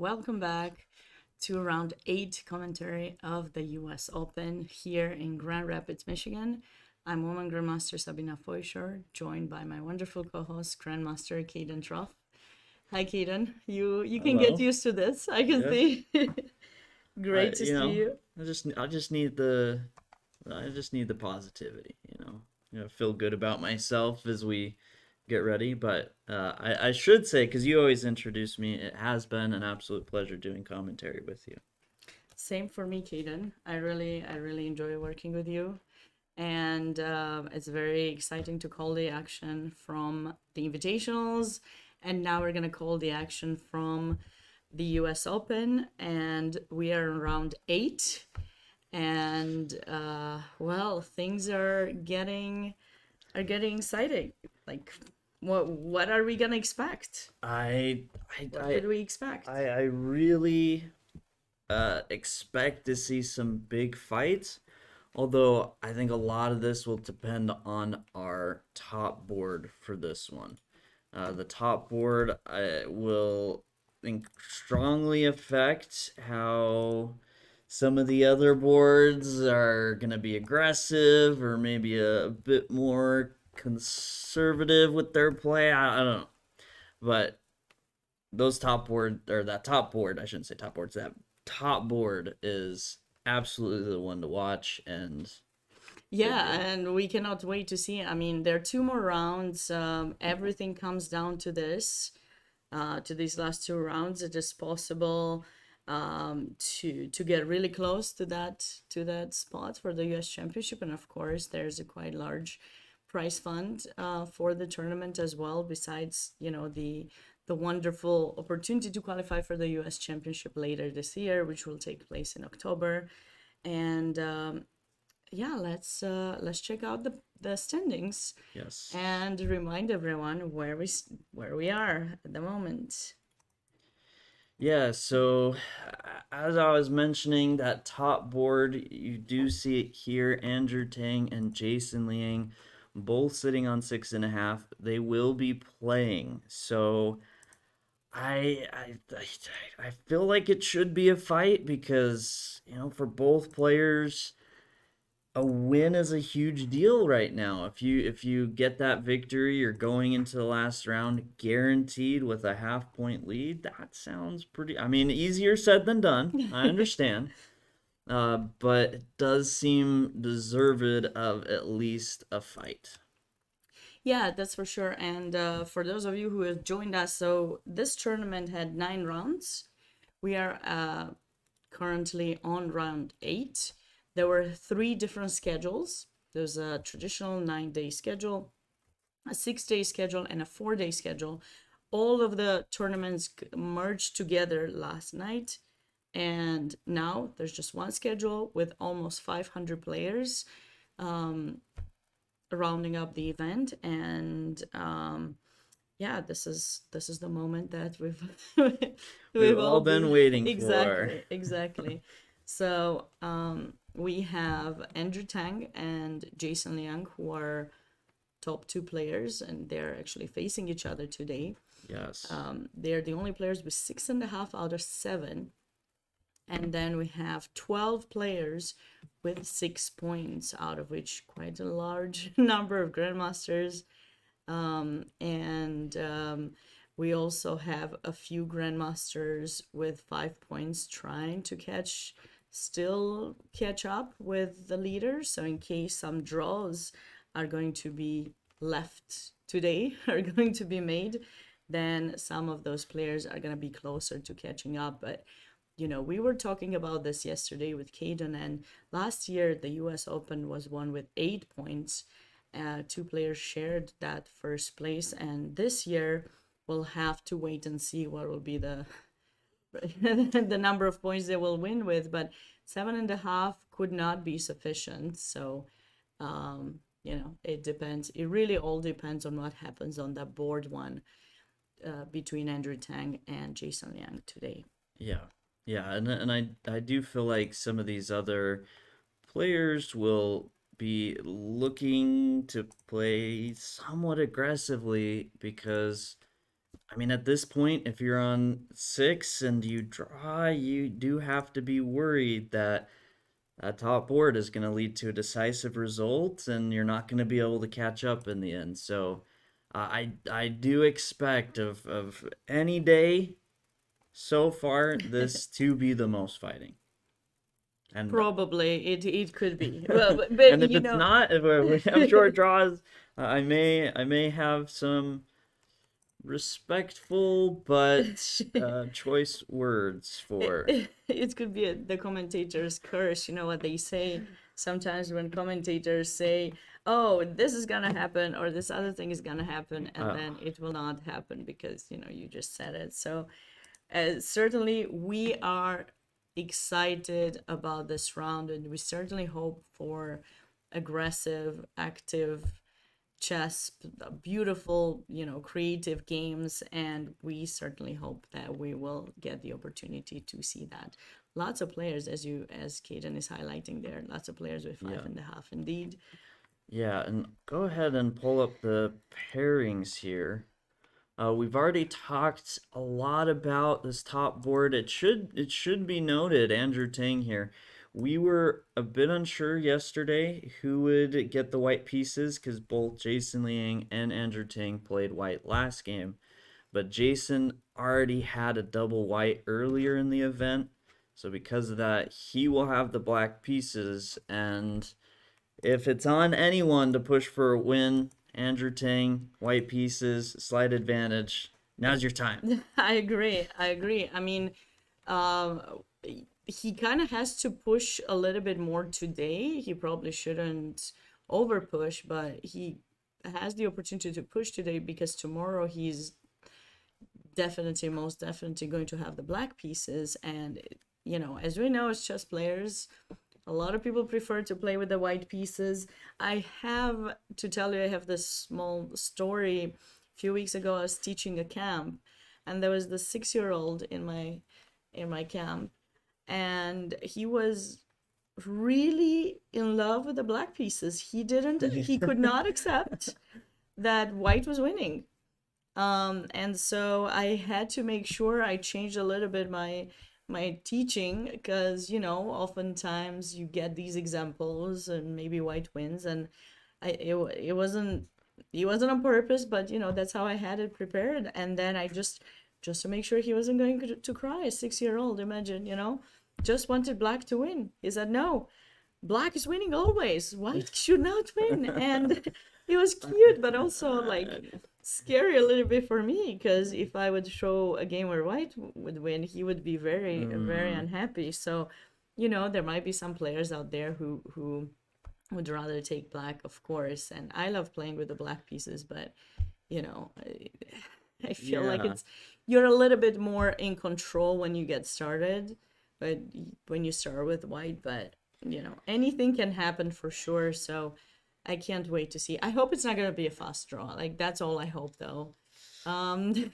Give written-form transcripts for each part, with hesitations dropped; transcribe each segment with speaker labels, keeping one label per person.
Speaker 1: welcome back to round 8 commentary of the US Open here in Grand Rapids, Michigan. I'm Woman Grandmaster Sabina Feuscher, joined by my wonderful co-host Grandmaster Kaden Troff. Hi, Kaden. You can get
Speaker 2: Hello.
Speaker 1: used to this. I can
Speaker 2: Yes.
Speaker 1: see.
Speaker 2: I
Speaker 1: Great to
Speaker 2: you
Speaker 1: see
Speaker 2: know
Speaker 1: you.
Speaker 2: I just need the positivity. Feel good about myself as we get ready. But I should say, because you always introduce me, it has been an absolute pleasure doing commentary with you.
Speaker 1: Same for me, Kaden. I really enjoy working with you, and it's very exciting to call the action from the invitationals, and now we're gonna call the action from the US Open, and we are in round 8. And well, things are getting exciting. Like, what are we gonna expect?
Speaker 2: I
Speaker 1: What
Speaker 2: I
Speaker 1: could we expect?
Speaker 2: I really expect to see some big fights. Although I think a lot of this will depend on our top board for this one. The top board will think strongly affect how some of the other boards are going to be aggressive or maybe a bit more conservative with their play. I don't know. But those top board, or that top board, I shouldn't say top boards, that top board is absolutely the one to watch, and big
Speaker 1: Yeah,
Speaker 2: deal.
Speaker 1: and we cannot wait to see. I mean, there are two more rounds. Everything comes down to this, to these last two rounds. It is possible to get really close to that spot for the U.S. Championship, and of course, there's a quite large prize fund for the tournament as well. Besides, the wonderful opportunity to qualify for the U.S. Championship later this year, which will take place in October. And yeah, let's check out the standings
Speaker 2: Yes.
Speaker 1: and remind everyone where we are at the moment.
Speaker 2: Yeah, so as I was mentioning, that top board, you do see it here. Andrew Tang and Jason Liang both sitting on 6.5. They will be playing. So I feel like it should be a fight because, for both players, a win is a huge deal right now. If you get that victory, you're going into the last round guaranteed with a half-point lead. That sounds pretty. I mean, easier said than done. I understand, but it does seem deserved of at least a fight.
Speaker 1: Yeah, that's for sure. And for those of you who have joined us, so this tournament had 9 rounds. We are currently on round 8. There were 3 different schedules. There's a traditional 9-day schedule, a 6-day schedule, and a 4-day schedule. All of the tournaments merged together last night, and now there's just one schedule with almost 500 players rounding up the event. And yeah, this is the moment that
Speaker 2: We've
Speaker 1: we've all
Speaker 2: all been
Speaker 1: been
Speaker 2: waiting for.
Speaker 1: exactly. So we have Andrew Tang and Jason Liang, who are top 2 players, and they're actually facing each other today.
Speaker 2: Yes.
Speaker 1: They're the only players with 6.5 out of 7. And then we have 12 players with 6 points, out of which quite a large number of grandmasters. And we also have a few grandmasters with 5 points trying to still catch up with the leaders. So in case some draws are going to be left today, are going to be made, then some of those players are going to be closer to catching up. But we were talking about this yesterday with Caden, and last year the US Open was won with 8 points. 2 players shared that first place, and this year we'll have to wait and see what will be the the number of points they will win with. But 7.5 could not be sufficient. So it depends. It really all depends on what happens on the board one between Andrew Tang and Jason Liang today.
Speaker 2: Yeah. Yeah, and I do feel like some of these other players will be looking to play somewhat aggressively because I mean, at this point, if you're on 6 and you draw, you do have to be worried that that top board is going to lead to a decisive result and you're not going to be able to catch up in the end. So I do expect of any day so far this to be the most fighting. And
Speaker 1: Probably it could be. Well, but
Speaker 2: and if it's not, if we have short draws, I may have some respectful but choice words for.
Speaker 1: it could be the commentator's curse. You know what they say sometimes when commentators say, "Oh, this is gonna happen," or "This other thing is gonna happen," and then it will not happen because you just said it. So certainly we are excited about this round, and we certainly hope for aggressive, active chess, beautiful, creative games, and we certainly hope that we will get the opportunity to see that. Lots of players, as Kaden is highlighting there, lots of players with 5.5 indeed.
Speaker 2: Yeah, and go ahead and pull up the pairings here. We've already talked a lot about this top board. It should be noted, Andrew Tang here. We were a bit unsure yesterday who would get the white pieces because both Jason Liang and Andrew Tang played white last game. But Jason already had a double white earlier in the event. So because of that, he will have the black pieces. And if it's on anyone to push for a win, Andrew Tang, white pieces, slight advantage. Now's your time.
Speaker 1: I agree. I mean, he kind of has to push a little bit more today. He probably shouldn't over push, but he has the opportunity to push today because tomorrow he's most definitely going to have the black pieces. And, as we know, as chess players, a lot of people prefer to play with the white pieces. I have to tell you, I have this small story. A few weeks ago, I was teaching a camp, and there was the 6-year-old in my camp, and he was really in love with the black pieces. He could not accept that white was winning. And so I had to make sure I changed a little bit my teaching because oftentimes you get these examples and maybe white wins, and it wasn't on purpose, but that's how I had it prepared. And then I just to make sure he wasn't going to cry, a 6-year-old, imagine, just wanted black to win. He said, no, black is winning always, white should not win. And it was cute, but also like scary a little bit for me, because if I would show a game where white would win, he would be very very unhappy. So there might be some players out there who would rather take black, of course, and I love playing with the black pieces, but I feel like you're a little bit more in control when you get started, but when you start with white, but anything can happen for sure. So I can't wait to see. I hope it's not going to be a fast draw. Like, that's all I hope, though.
Speaker 2: The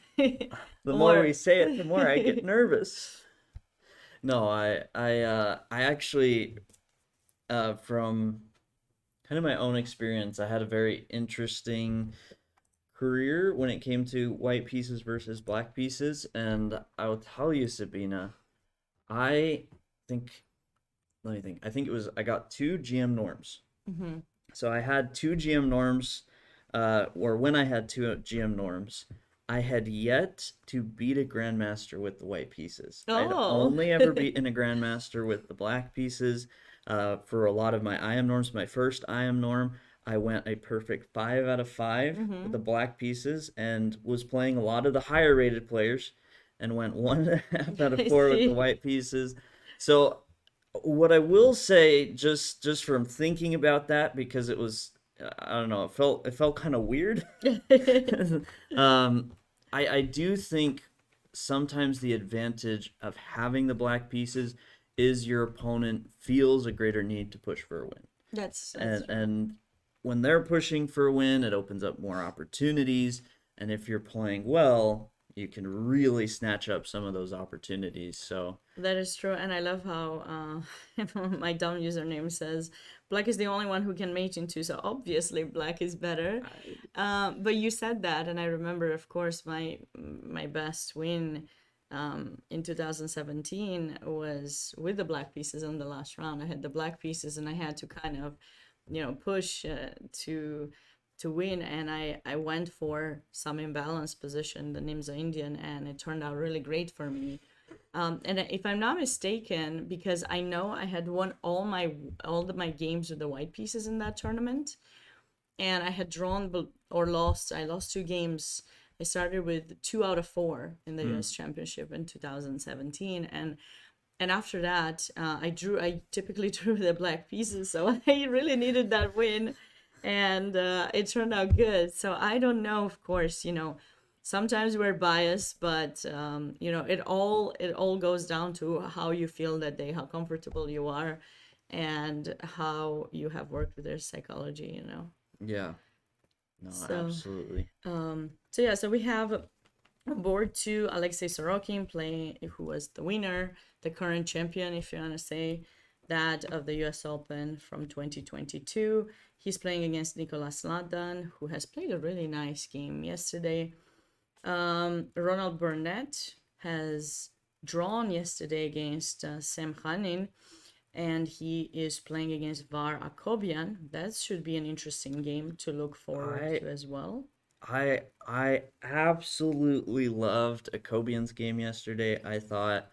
Speaker 2: more we say it, the more I get nervous. No, I actually, from kind of my own experience, I had a very interesting career when it came to white pieces versus black pieces, and I will tell you, Sabina, I think, let me think. I got 2 GM norms.
Speaker 1: Mm-hmm.
Speaker 2: So I had 2 GM norms, or when I had 2 GM norms, I had yet to beat a grandmaster with the white pieces. I'd only ever beaten a grandmaster with the black pieces. For a lot of my IM norms, my first IM norm, I went a perfect 5 out of 5 with the black pieces, and was playing a lot of the higher rated players, and went 1.5 out of 4 with the white pieces. So what I will say, just from thinking about that, because it was, I don't know, it felt kind of weird. I do think sometimes the advantage of having the black pieces is your opponent feels a greater need to push for a win.
Speaker 1: That's
Speaker 2: and when they're pushing for a win, it opens up more opportunities. And if you're playing well, you can really snatch up some of those opportunities. So
Speaker 1: That is true, and I love how my dumb username says Black is the only one who can mate into, so obviously Black is better. But you said that, and I remember, of course, my best win in 2017 was with the Black pieces in the last round. I had the Black pieces, and I had to kind of, push to win, and I went for some imbalanced position, the Nimzo Indian, and it turned out really great for me. And if I'm not mistaken, because I know I had won all my games with the white pieces in that tournament, and I had drawn or lost. I lost 2 games. I started with 2 out of 4 in the U.S. Championship in 2017, and after that, I typically drew the black pieces, so I really needed that win, and it turned out good. So I don't know, of course, sometimes we're biased, but it all goes down to how you feel that day, how comfortable you are, and how you have worked with their psychology.
Speaker 2: yeah, no,
Speaker 1: So
Speaker 2: absolutely.
Speaker 1: so we have board 2, Alexei Sorokin playing, who was the winner, the current champion, if you want to say that, of the US Open from 2022. He's playing against Nicolas Ladan, who has played a really nice game yesterday. Ronald Burnett has drawn yesterday against Sam Khanin, and he is playing against Var Akobian. That should be an interesting game to look forward
Speaker 2: I
Speaker 1: to as well.
Speaker 2: I absolutely loved Akobian's game yesterday. I thought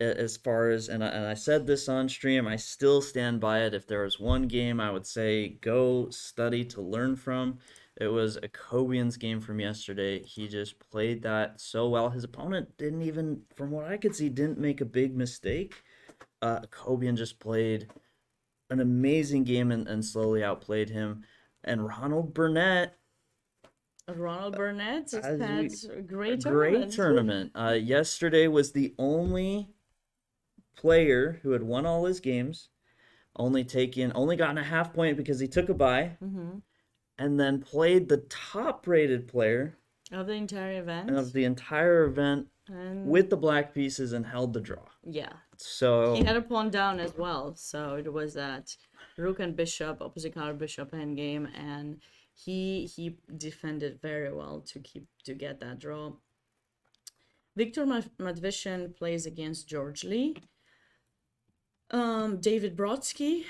Speaker 2: as far as and I said this on stream, I still stand by it. If there was one game I would say go study to learn from, it was Akobian's game from yesterday. He just played that so well. His opponent didn't even, from what I could see, didn't make a big mistake. Akobian just played an amazing game and slowly outplayed him. And
Speaker 1: Ronald Burnett just
Speaker 2: as
Speaker 1: had
Speaker 2: we
Speaker 1: a great
Speaker 2: great
Speaker 1: tournament.
Speaker 2: tournament. Yesterday was the only player who had won all his games, only gotten a half point because he took a bye, and then played the top rated player
Speaker 1: Of the entire event.
Speaker 2: of the entire event
Speaker 1: And
Speaker 2: with the black pieces and held the draw.
Speaker 1: yeah,
Speaker 2: So
Speaker 1: he had a pawn down as well. So it was that rook and bishop, opposite color bishop endgame, and he defended very well to get that draw. Victor Matvishin plays against George Lee. David Brodsky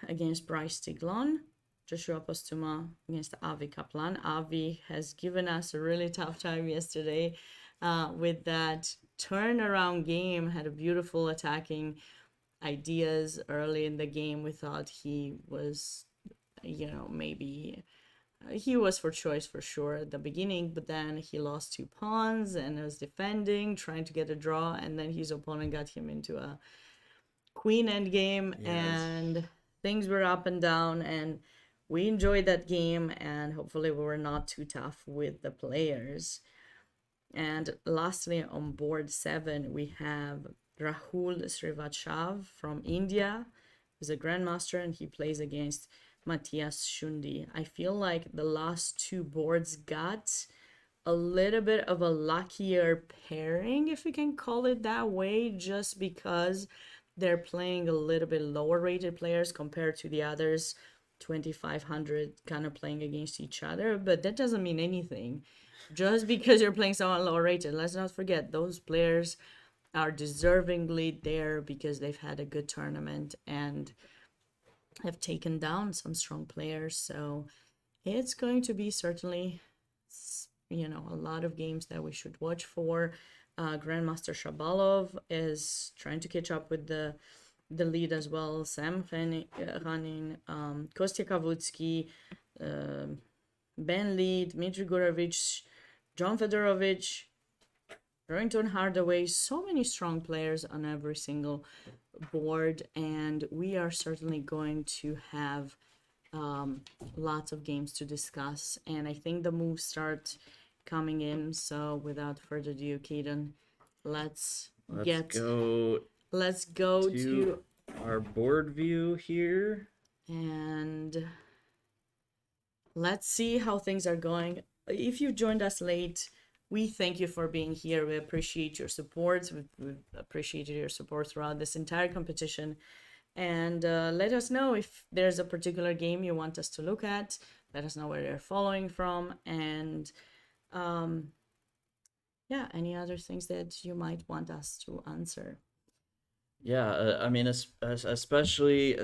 Speaker 1: against Bryce Tiglon. Joshua Postuma against Avi Kaplan. Avi has given us a really tough time yesterday with that turnaround game. Had a beautiful attacking ideas early in the game. We thought he was, maybe he was for choice for sure at the beginning, but then he lost 2 pawns and was defending, trying to get a draw, and then his opponent got him into a queen endgame, and things were up and down, and we enjoyed that game, and hopefully we were not too tough with the players. And lastly, on board 7, we have Rahul Srivachav from India, who's a grandmaster, and he plays against Matthias Schundi. I feel like the last 2 boards got a little bit of a luckier pairing, if we can call it that way, just because they're playing a little bit lower rated players compared to the others, 2500 kind of playing against each other. But that doesn't mean anything. Just because you're playing someone lower rated, let's not forget those players are deservingly there because they've had a good tournament and have taken down some strong players. So it's going to be certainly, a lot of games that we should watch for. Grandmaster Shabalov is trying to catch up with the lead as well. Sam Khanin, Kostya Kavutsky, Ben Lee, Dmitry Gurevich, John Fedorovich, Remington Hardaway. So many strong players on every single board, and we are certainly going to have lots of games to discuss. And I think the moves start coming in. So without further ado, Kaden, let's
Speaker 2: go
Speaker 1: to
Speaker 2: our board view here.
Speaker 1: and let's see how things are going. If you joined us late, we thank you for being here. We appreciate your support. We've appreciated your support throughout this entire competition. And let us know if there's a particular game you want us to look at. Let us know where you're following from. And yeah, any other things that you might want us to answer.
Speaker 2: Yeah, I mean, especially,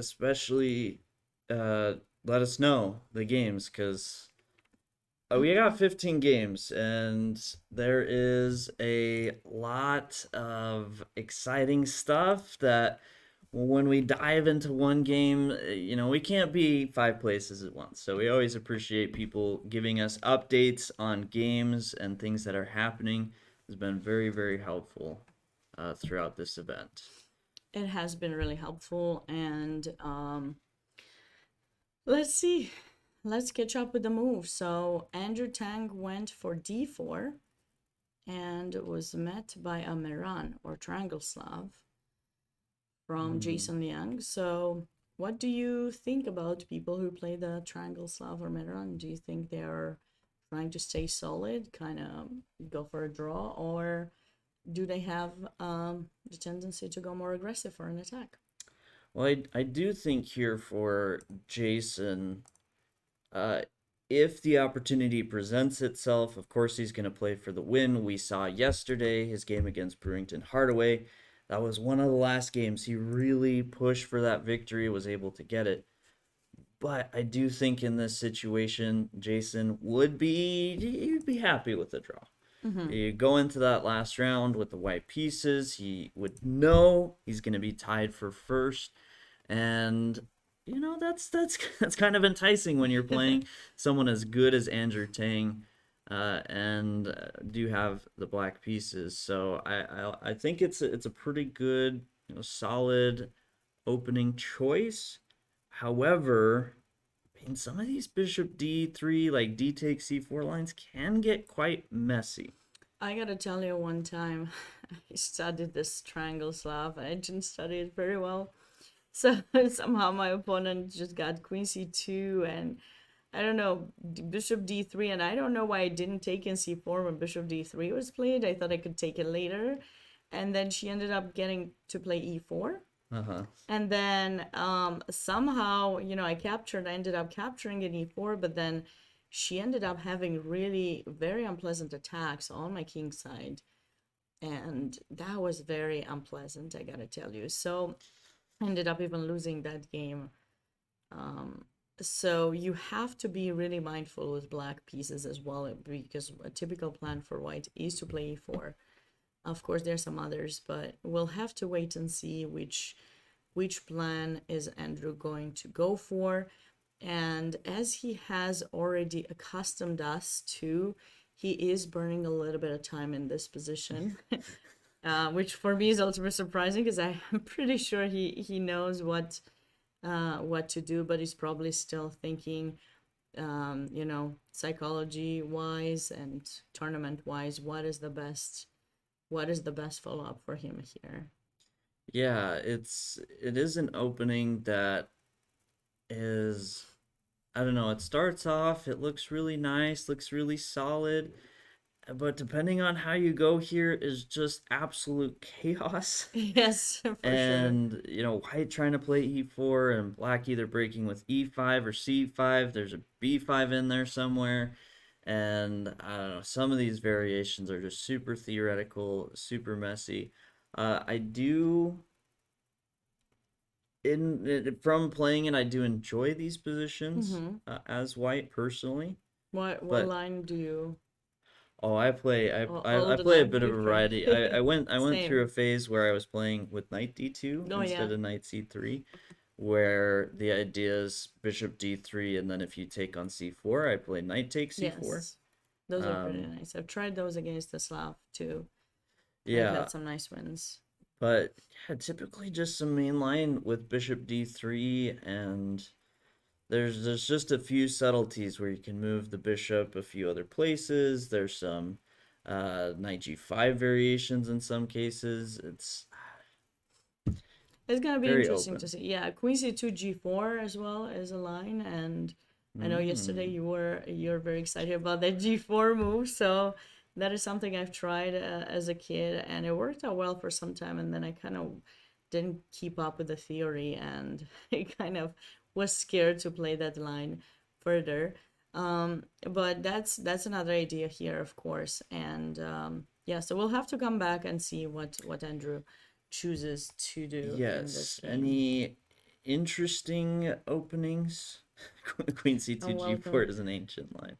Speaker 2: let us know the games because we got 15 games, and there is a lot of exciting stuff that when we dive into one game, we can't be five places at once. So we always appreciate people giving us updates on games and things that are happening. It's been very, very helpful throughout this event.
Speaker 1: It has been really helpful. And let's see. Let's catch up with the move. So Andrew Tang went for d4 and was met by a Meran or Triangle Slav from Jason Liang. So what do you think about people who play the Triangle Slav or Meran? Do you think they are trying to stay solid, kind of go for a draw, or do they have the tendency to go more aggressive for an attack?
Speaker 2: Well, I do think here for Jason, uh, if the opportunity presents itself, of course he's going to play for the win. We saw yesterday his game against Brewington Hardaway. That was one of the last games he really pushed for that victory, was able to get it. But I do think in this situation, Jason he'd be happy with the draw. You go into that last round with the white pieces, he would know he's going to be tied for first, and that's kind of enticing when you're playing someone as good as Andrew Tang, and do have the black pieces. So I think it's a pretty good, solid opening choice. However, I mean, some of these bishop d3, like d takes c4 lines, can get quite messy.
Speaker 1: I gotta tell you, one time I studied this Triangle Slav. I didn't study it very well. So somehow my opponent just got queen c2 and I don't know, bishop d3. And I don't know why I didn't take in c4 when bishop d3 was played. I thought I could take it later. And then she ended up getting to play e4. And then somehow, I ended up capturing an e4, but then she ended up having really very unpleasant attacks on my king side. And that was very unpleasant, I gotta tell you. So I ended up even losing that game. So you have to be really mindful with black pieces as well, because a typical plan for white is to play e4. Of course, there's some others, but we'll have to wait and see which plan is Andrew going to go for. And as he has already accustomed us to, he is burning a little bit of time in this position, which for me is ultimately surprising because I'm pretty sure he knows what to do, but he's probably still thinking, psychology wise and tournament wise, what is the best follow up for him here.
Speaker 2: Yeah, it is an opening that is, I don't know, it starts off, it looks really nice, looks really solid, but depending on how you go here is just absolute chaos.
Speaker 1: Yes, for
Speaker 2: and white trying to play e4 and black either breaking with e5 or c5. There's a b5 in there somewhere, and I don't know, some of these variations are just super theoretical, super messy. I do from playing it, I do enjoy these positions as white personally.
Speaker 1: What line do you?
Speaker 2: Oh, I play I
Speaker 1: the
Speaker 2: play a
Speaker 1: lines
Speaker 2: bit of a
Speaker 1: you play.
Speaker 2: variety. I went
Speaker 1: Same.
Speaker 2: through a phase where I was playing with knight d2
Speaker 1: Oh,
Speaker 2: instead
Speaker 1: yeah.
Speaker 2: of knight c3, where the idea is bishop d3, and then if you take on c4, I play knight takes c4.
Speaker 1: Yes, those are pretty nice. I've tried those against the Slav too. I've
Speaker 2: Yeah,
Speaker 1: had some nice wins.
Speaker 2: but yeah, typically just some main line with bishop d3, and there's just a few subtleties where you can move the bishop a few other places. There's some knight g5 variations in some cases. It's
Speaker 1: gonna be
Speaker 2: very
Speaker 1: interesting
Speaker 2: open.
Speaker 1: to see. Yeah, queen c2 g4 as well as a line, and I know yesterday you're very excited about that g4 move, so that is something I've tried as a kid, and it worked out well for some time, and then I kind of didn't keep up with the theory, and I kind of was scared to play that line further. But that's another idea here, of course, and yeah, so we'll have to come back and see what Andrew chooses to do in this
Speaker 2: Yes.
Speaker 1: game.
Speaker 2: Any interesting openings? Queen
Speaker 1: Oh,
Speaker 2: c2
Speaker 1: welcome.
Speaker 2: g4 is an ancient line.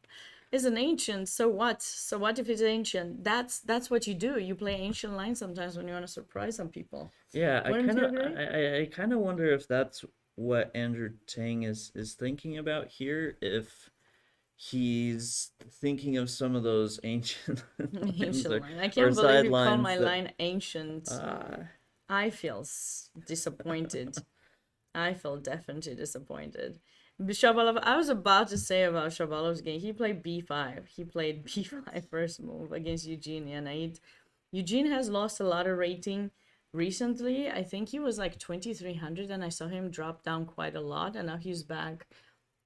Speaker 1: Is an ancient, so what? So what if it's ancient? That's what you do. You play ancient lines sometimes when you want to surprise some people.
Speaker 2: Yeah, I
Speaker 1: Wouldn't
Speaker 2: kind
Speaker 1: you
Speaker 2: of
Speaker 1: agree?
Speaker 2: I kind of wonder if that's what Andrew Tang is thinking about here, if he's thinking of some of those ancient lines
Speaker 1: Ancient line. I
Speaker 2: or
Speaker 1: can't believe you call my
Speaker 2: sidelines that
Speaker 1: line ancient.
Speaker 2: uh
Speaker 1: I feel disappointed. I feel definitely disappointed. Shabalov, I was about to say about Shabalov's game. He played b5. He played b5 first move against Eugene Yanait. Eugene has lost a lot of rating recently. I think he was like 2300, and I saw him drop down quite a lot, and now he's back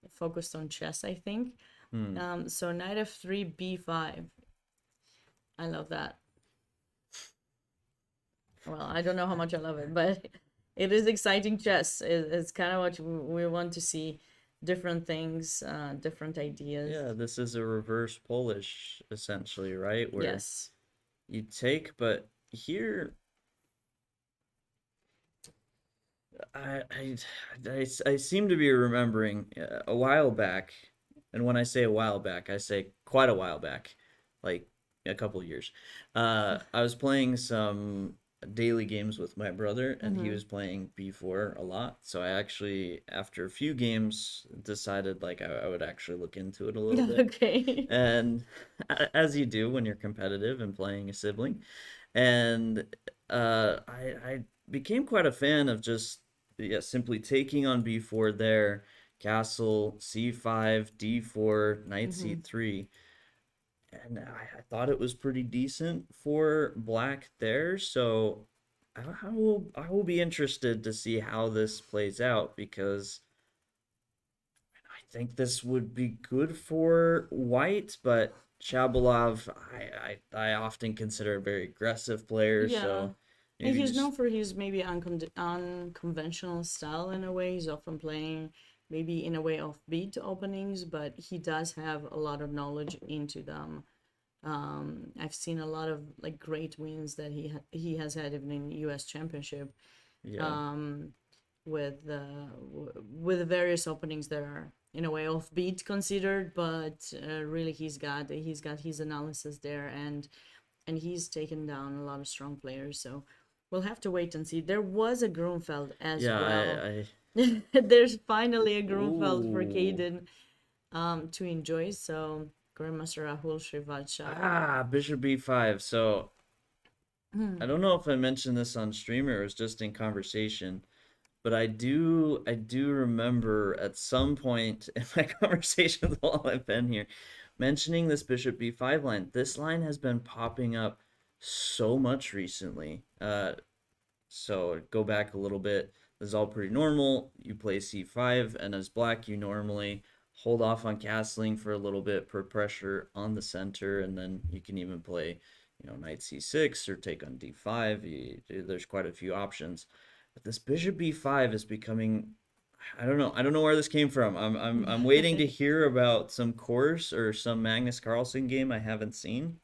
Speaker 1: focused on chess, I think.
Speaker 2: hmm.
Speaker 1: So knight f3, b5. I love that. Well, I don't know how much I love it, but it is exciting chess. It's kind of what we want to see, different things, different ideas.
Speaker 2: Yeah, this is a reverse Polish essentially, right? Where
Speaker 1: Yes.
Speaker 2: you take, but here I, I seem to be remembering a while back, and when I say a while back, I say quite a while back, like a couple years. I was playing some daily games with my brother, and he
Speaker 1: Mm-hmm.
Speaker 2: was playing B4 a lot. So I actually, after a few games, decided like I would actually look into it a little bit.
Speaker 1: Okay.
Speaker 2: And as you do when you're competitive and playing a sibling, and I became quite a fan of just yeah, simply taking on b4 there, castle c5, d4, knight
Speaker 1: Mm-hmm.
Speaker 2: c3, and I thought it was pretty decent for black there. So I will be interested to see how this plays out because I think this would be good for white, but Shabalov, I often consider a very aggressive player,
Speaker 1: Yeah.
Speaker 2: so
Speaker 1: And
Speaker 2: maybe
Speaker 1: he's
Speaker 2: just
Speaker 1: known for his maybe unconventional style in a way. He's often playing maybe in a way offbeat openings, but he does have a lot of knowledge into them. I've seen a lot of like great wins that he has had even in U.S. Championship
Speaker 2: yeah.
Speaker 1: um, with various openings that are in a way offbeat considered, but really he's got his analysis there, and he's taken down a lot of strong players. So we'll have to wait and see. There was a Grunfeld as
Speaker 2: Yeah,
Speaker 1: well.
Speaker 2: I
Speaker 1: There's finally a Grunfeld for
Speaker 2: ooh.
Speaker 1: Caden to enjoy. So Grandmaster Rahul Srivatsha.
Speaker 2: Bishop b5. So I
Speaker 1: Hmm.
Speaker 2: don't know if I mentioned this on stream or it was just in conversation, but I do remember at some point in my conversations while I've been here mentioning this bishop b5 line. This line has been popping up so much recently. So go back a little bit. This is all pretty normal. You play c5, and as black, you normally hold off on castling for a little bit, put pressure on the center, and then you can even play, knight c6 or take on d5. There's quite a few options. But this bishop b5 is becoming. I don't know. I don't know where this came from. I'm waiting to hear about some course or some Magnus Carlsen game I haven't seen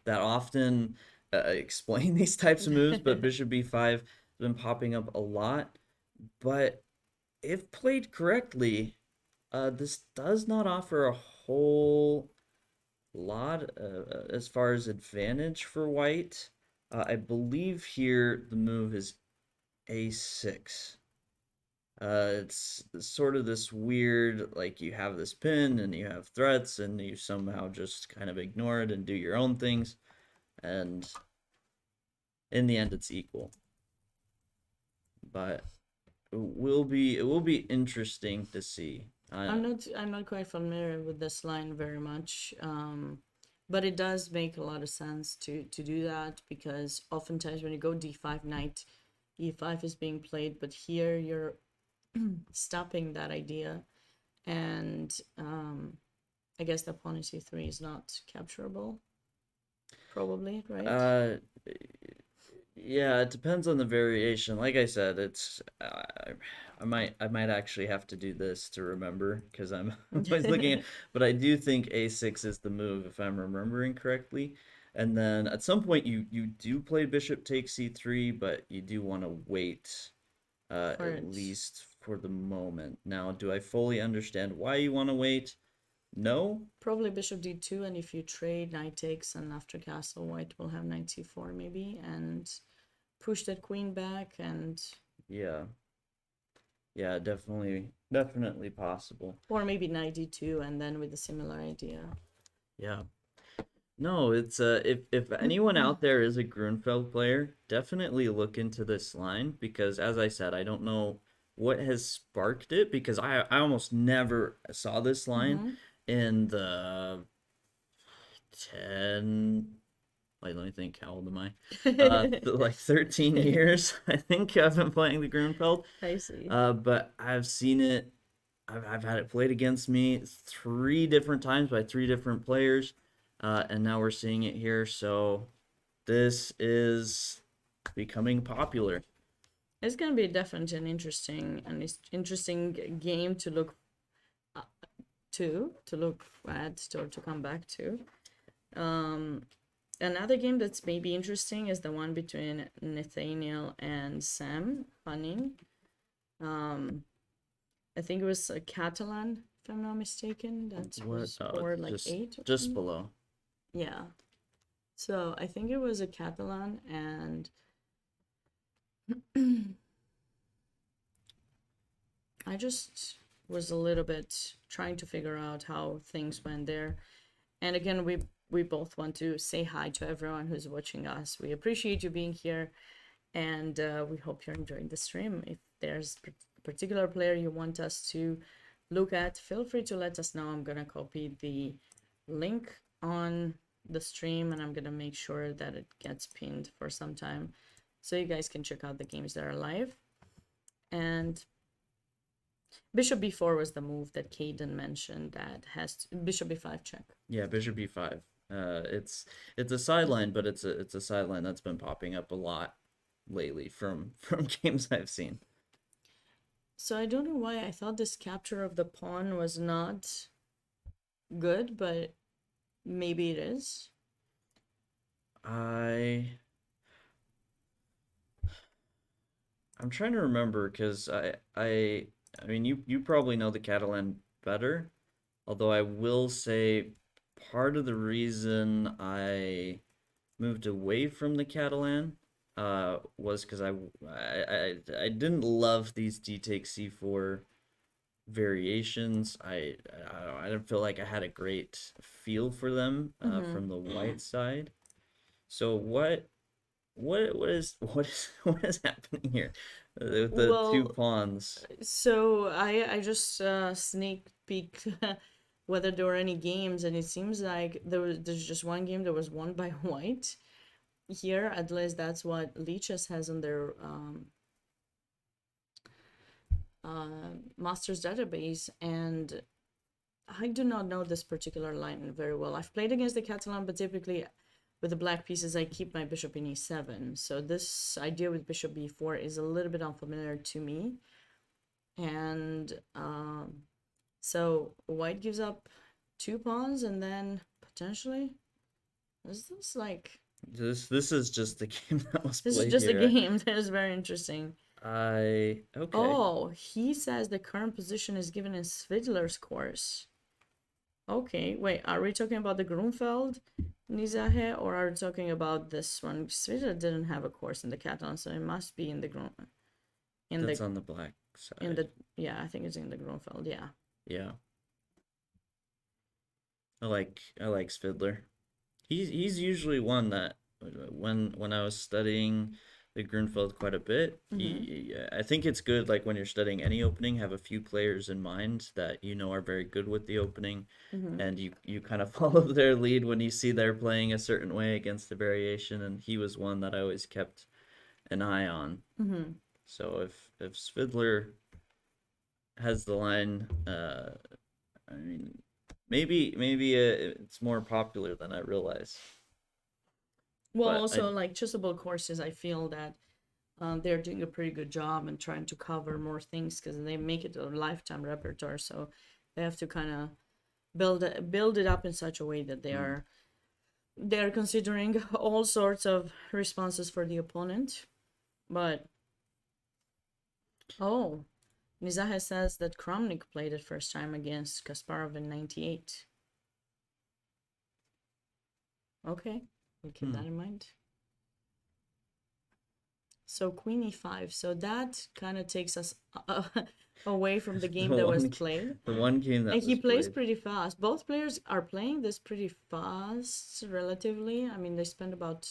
Speaker 2: that often explain these types of moves, but bishop b5 has been popping up a lot. But if played correctly, this does not offer a whole lot as far as advantage for white. I believe here the move is a6. It's sort of this weird, like you have this pin and you have threats, and you somehow just kind of ignore it and do your own things. And in the end it's equal, but it will be interesting to see.
Speaker 1: I'm not quite familiar with this line very much. But it does make a lot of sense to do that because oftentimes when you go d5 knight e5 is being played, but here you're stopping that idea, and I guess the pawn is c3 is not capturable. probably, right?
Speaker 2: Uh, yeah, it depends on the variation. Like I said, it's I might actually have to do this to remember because I'm always looking at, but I do think A6 is the move if I'm remembering correctly. And then at some point you do play bishop takes C3, but you do want to wait
Speaker 1: For
Speaker 2: at
Speaker 1: it.
Speaker 2: least for the moment. Now, do I fully understand why you want to wait? No.
Speaker 1: Probably bishop d2, and if you trade, knight takes, and after castle, white will have knight c4 maybe, and push that queen back, and
Speaker 2: Yeah. Yeah, definitely possible.
Speaker 1: or maybe knight d2, and then with a similar idea.
Speaker 2: Yeah. No, it's if anyone out there is a Grunfeld player, definitely look into this line because as I said, I don't know what has sparked it because I almost never saw this line
Speaker 1: Mm-hmm.
Speaker 2: in the 10 wait, let me think, how old am I? Like 13 years I think I've been playing the Grunfeld.
Speaker 1: I see.
Speaker 2: But I've seen it I've had it played against me 3 different times by 3 different players, and now we're seeing it here. So this is becoming popular.
Speaker 1: It's gonna be definitely an interesting game to look uh, to look at or to come back to. Um, Another game that's maybe interesting is the one between Nathaniel and Sam Fanning. Um, I think it was a Catalan, if I'm not mistaken. That
Speaker 2: What?
Speaker 1: was
Speaker 2: Oh,
Speaker 1: board like
Speaker 2: just
Speaker 1: 8 or
Speaker 2: just
Speaker 1: something.
Speaker 2: below.
Speaker 1: Yeah. So I think it was a Catalan, and I just was a little bit trying to figure out how things went there. And again, we both want to say hi to everyone who's watching us. We appreciate you being here, and we hope you're enjoying the stream. If there's a particular player you want us to look at, feel free to let us know. I'm gonna copy the link on the stream, and I'm gonna make sure that it gets pinned for some time, so you guys can check out the games that are live. And bishop b4 was the move that Caden mentioned that has bishop b5 check.
Speaker 2: Yeah, bishop b5. It's a sideline, but it's a sideline that's been popping up a lot lately from from games I've seen.
Speaker 1: So I don't know why I thought this capture of the pawn was not good, but maybe it is.
Speaker 2: I I'm trying to remember because I mean you probably know the Catalan better. Although I will say part of the reason I moved away from the Catalan was because I didn't love these d take c4 variations. I don't know, I didn't feel like I had a great feel for them
Speaker 1: Mm-hmm.
Speaker 2: from the white side. So what is happening here with the two
Speaker 1: Well,
Speaker 2: pawns?
Speaker 1: so I just sneak peeked whether there were any games, and it seems like there's just one game that was won by white. Here, at least that's what Leeches has on their master's database, and I do not know this particular line very well. I've played against the Catalan, but typically with the black pieces, I keep my bishop in e7. So this idea with bishop b4 is a little bit unfamiliar to me. And so white gives up 2 pawns, and then potentially, is this like...
Speaker 2: This is just the game that was
Speaker 1: This is
Speaker 2: played
Speaker 1: just a
Speaker 2: here.
Speaker 1: game. That is very interesting.
Speaker 2: Okay.
Speaker 1: Oh, he says the current position is given in Svidler's course. Okay, wait, are we talking about the Grunfeld Nizahe, or are we talking about this one? Svidler didn't have a course in the Catalan, so it must be in the
Speaker 2: That's on the black
Speaker 1: in
Speaker 2: side.
Speaker 1: the yeah, I think it's in the Grunfeld, yeah.
Speaker 2: Yeah. I like Spidler. He's usually one that when I was studying the Grunfeld quite a bit,
Speaker 1: Mm-hmm.
Speaker 2: I think it's good like when you're studying any opening, have a few players in mind that you know are very good with the opening,
Speaker 1: Mm-hmm.
Speaker 2: and you kind of follow their lead when you see they're playing a certain way against the variation, and he was one that I always kept an eye on.
Speaker 1: Mm-hmm.
Speaker 2: So if Spidler has the line, I mean, maybe it's more popular than I realize.
Speaker 1: Well,
Speaker 2: But I
Speaker 1: also like chessable courses, I feel that they're doing a pretty good job and trying to cover more things because they make it a lifetime repertoire. So they have to kind of build it up in such a way that
Speaker 2: mm,
Speaker 1: they're considering all sorts of responses for the opponent. But oh, Mizaha says that Kramnik played it first time against Kasparov in '98. Okay, we'll keep
Speaker 2: hmm.
Speaker 1: that in mind. So Queen E5. So that kind of takes us away from the game
Speaker 2: the
Speaker 1: that was
Speaker 2: one
Speaker 1: played.
Speaker 2: the one game
Speaker 1: And
Speaker 2: that
Speaker 1: he
Speaker 2: was
Speaker 1: plays
Speaker 2: played.
Speaker 1: pretty fast. Both players are playing this pretty fast, relatively. I mean, they spend about.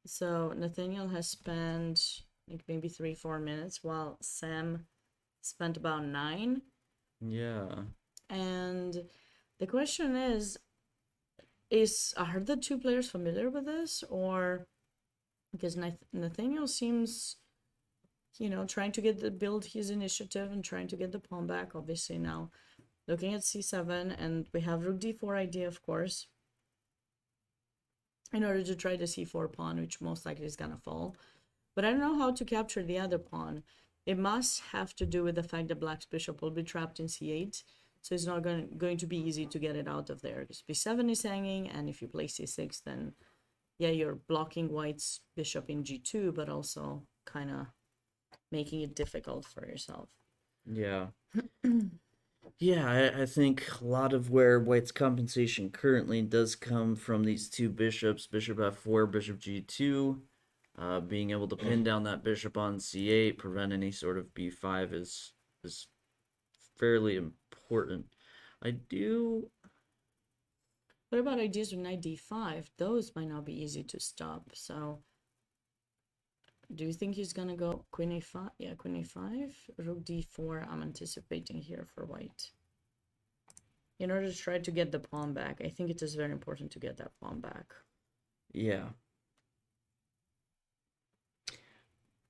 Speaker 1: So Nathaniel has spent like maybe 3-4 minutes, while Sam spent about 9.
Speaker 2: Yeah.
Speaker 1: And the question are the two players familiar with this, or because Nathaniel seems, trying to build his initiative and trying to get the pawn back. Obviously now looking at c7, and we have rook d4 idea, of course, in order to try the c4 pawn, which most likely is gonna fall. But I don't know how to capture the other pawn. It must have to do with the fact that black's bishop will be trapped in c8, so it's not going to be easy to get it out of there, because b7 is hanging, and if you play c6, then yeah, you're blocking white's bishop in g2, but also kind of making it difficult for yourself.
Speaker 2: Yeah. Yeah, I think a lot of where White's compensation currently does come from these two bishops, bishop f4, bishop g2. Being able to pin down that bishop on c8, prevent any sort of b5 is fairly important. I do.
Speaker 1: What about ideas with knight d5? Those might not be easy to stop. So do you think he's gonna go queen a5? Yeah, queen a5, rook d4. I'm anticipating here for white. In order to try to get the pawn back, I think it is very important to get that pawn back.
Speaker 2: Yeah.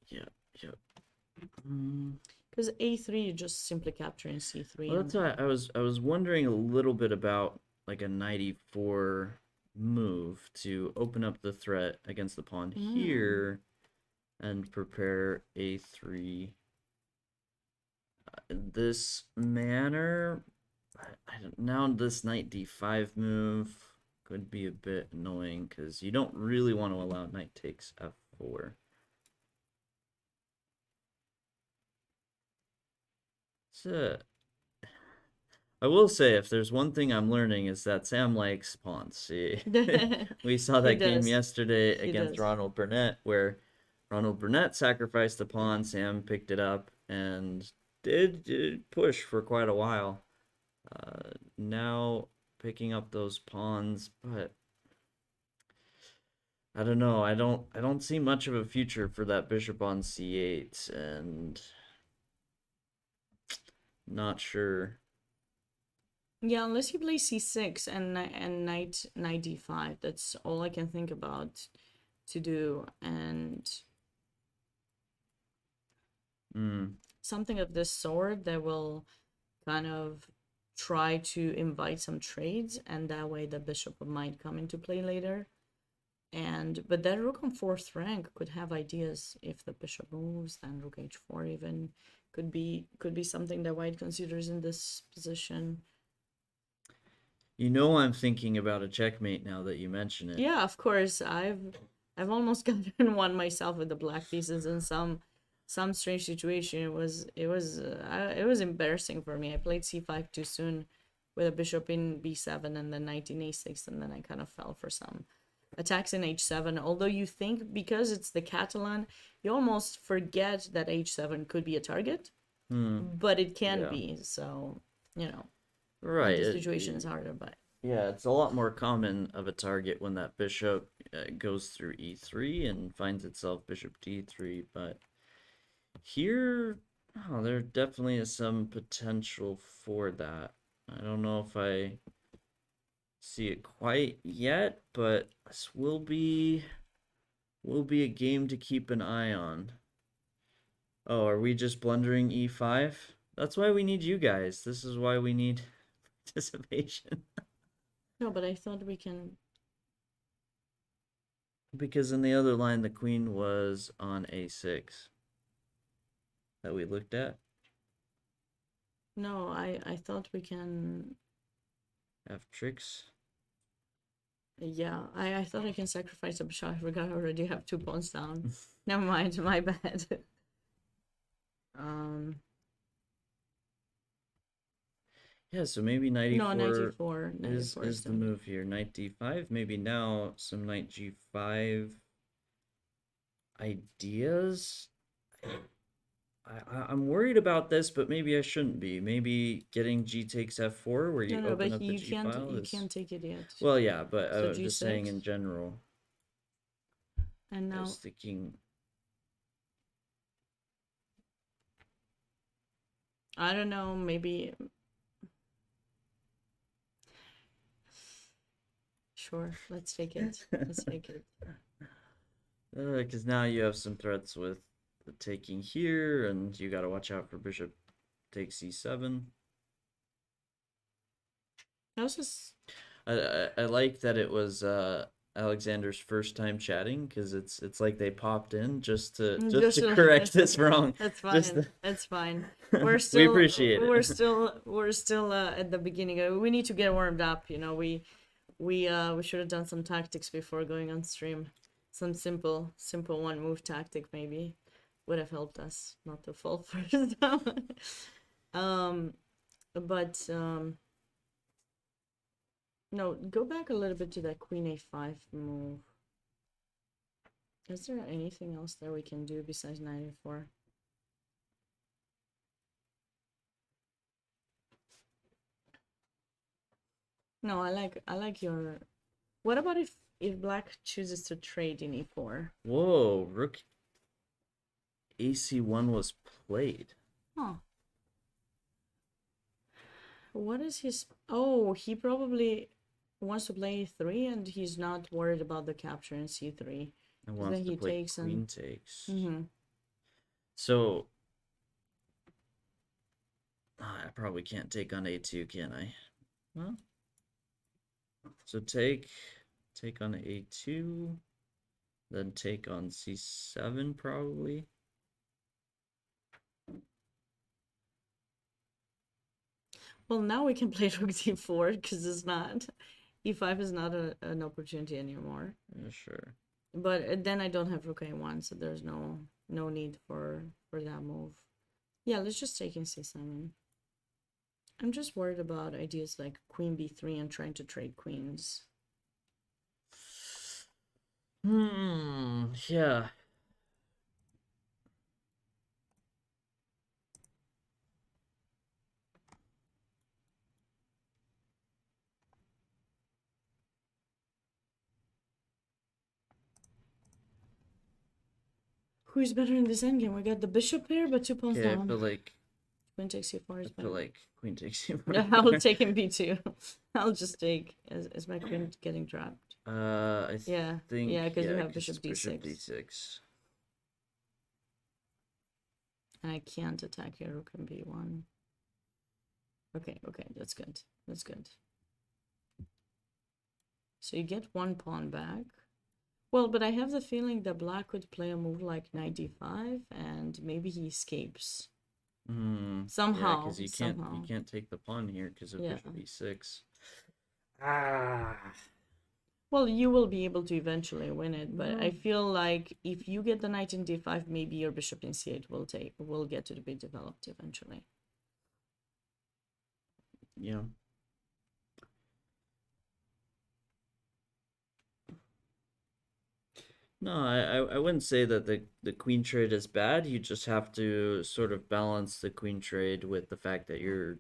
Speaker 2: Yeah. Yeah.
Speaker 1: Because a3, you're just simply capturing c3.
Speaker 2: Well, that's why I was wondering a little bit about like a knight e4 move to open up the threat against the pawn here and prepare a3 in this manner. Now this knight d5 move could be a bit annoying because you don't really want to allow knight takes f4. So I will say, if there's one thing I'm learning, is that Sam likes pawns. See, we saw
Speaker 1: He
Speaker 2: that game
Speaker 1: does.
Speaker 2: yesterday
Speaker 1: He
Speaker 2: against
Speaker 1: does.
Speaker 2: Ronald Burnett, where Ronald Burnett sacrificed the pawn, Sam picked it up, and did push for quite a while. Now picking up those pawns, but I don't know. I don't see much of a future for that bishop on c8, and not sure.
Speaker 1: Yeah, unless you play c6 and knight d5, that's all I can think about to do. And something of this sort that will kind of try to invite some trades, and that way the bishop might come into play later. But that rook on 4th rank could have ideas. If the bishop moves, then rook h4 even could be something that white considers in this position.
Speaker 2: You know, I'm thinking about a checkmate now that you mention it.
Speaker 1: Yeah, of course. I've almost gotten one myself with the black pieces in some strange situation. It was embarrassing for me. I played c5 too soon with a bishop in b7 and then knight in a6, and then I kind of fell for some attacks in h7. Although you think, because it's the Catalan, you almost forget that h7 could be a target, but it can
Speaker 2: Yeah.
Speaker 1: be. So,
Speaker 2: Right.
Speaker 1: the situation is harder, but
Speaker 2: Yeah, it's a lot more common of a target when that bishop goes through e3 and finds itself bishop d3. But here, oh, there definitely is some potential for that. I don't know if I see it quite yet, but this will be a game to keep an eye on. Oh, are we just blundering e5? That's why we need you guys. This is why we need participation.
Speaker 1: no, but I thought we can.
Speaker 2: Because in the other line, the queen was on a6 that we looked at.
Speaker 1: No, I thought we can.
Speaker 2: Have tricks.
Speaker 1: Yeah, I thought I can sacrifice a bishop. I forgot I already have 2 pawns down. Never mind, my bad. um,
Speaker 2: Yeah, so maybe knight
Speaker 1: no, knight
Speaker 2: e4
Speaker 1: e4. Knight
Speaker 2: is
Speaker 1: e4
Speaker 2: is the
Speaker 1: good.
Speaker 2: move here. Knight d5. Maybe now some knight g5 ideas. I'm worried about this, but maybe I shouldn't be. Maybe getting g takes f4, where you
Speaker 1: No,
Speaker 2: open
Speaker 1: but
Speaker 2: up the
Speaker 1: you
Speaker 2: g
Speaker 1: can't
Speaker 2: file,
Speaker 1: you
Speaker 2: is.
Speaker 1: can't take it yet.
Speaker 2: Well, yeah, but
Speaker 1: So
Speaker 2: I'm just saying in
Speaker 1: g6,
Speaker 2: general.
Speaker 1: and
Speaker 2: I
Speaker 1: now
Speaker 2: was thinking.
Speaker 1: I don't know. Maybe sure. Let's take it. Let's take it.
Speaker 2: Because now you have some threats with the taking here, and you got to watch out for bishop takes c7.
Speaker 1: I was just
Speaker 2: I like that it was Alexander's first time chatting, because it's like they popped in just to correct this wrong.
Speaker 1: That's
Speaker 2: Just
Speaker 1: fine. That's fine.
Speaker 2: we
Speaker 1: Still
Speaker 2: appreciate it.
Speaker 1: we're still at the beginning. We need to get warmed up. You know, we should have done some tactics before going on stream. Some simple 1 move tactic maybe would have helped us not to fall first down. But no, go back a little bit to that queen a5 move. Is there anything else that we can do besides knight a4? No, I like your. What about if black chooses to trade in e4?
Speaker 2: Whoa, rook ac1 was played.
Speaker 1: Huh. What is his? Oh, he probably wants to play e3, and he's not worried about the capture in c3.
Speaker 2: And wants
Speaker 1: then
Speaker 2: to
Speaker 1: he
Speaker 2: play
Speaker 1: takes
Speaker 2: queen
Speaker 1: and.
Speaker 2: takes.
Speaker 1: So
Speaker 2: I probably can't take on a2, can I? Well, so take on a2, then take on c7 probably.
Speaker 1: well, now we can play rook d4 because it's not e5 is not an opportunity anymore.
Speaker 2: Yeah, sure.
Speaker 1: But then I don't have rook a1, so there's no need for that move. Yeah, let's just take in c7. I'm just worried about ideas like queen b3 and trying to trade queens.
Speaker 2: Yeah.
Speaker 1: Who's better in this endgame? We got the bishop here, but 2 pawns
Speaker 2: Okay,
Speaker 1: down.
Speaker 2: I feel like
Speaker 1: Queen takes c4 is better.
Speaker 2: queen takes c4.
Speaker 1: Yeah, I will take in b2. I'll just take. Is my queen getting dropped?
Speaker 2: I
Speaker 1: Yeah,
Speaker 2: think
Speaker 1: yeah, because you have
Speaker 2: 'cause
Speaker 1: bishop
Speaker 2: it's
Speaker 1: d6.
Speaker 2: bishop d6.
Speaker 1: And I can't attack your rook in b1. Okay, that's good. That's good. So you get 1 pawn back. Well, but I have the feeling that black could play a move like knight d5, and maybe he escapes. Somehow,
Speaker 2: because you can't take the pawn here because of bishop e6.
Speaker 1: Well, you will be able to eventually win it, but I feel like if you get the knight in d5, maybe your bishop in c8 will get to be developed eventually.
Speaker 2: Yeah. No, I wouldn't say that the queen trade is bad. You just have to sort of balance the queen trade with the fact that you're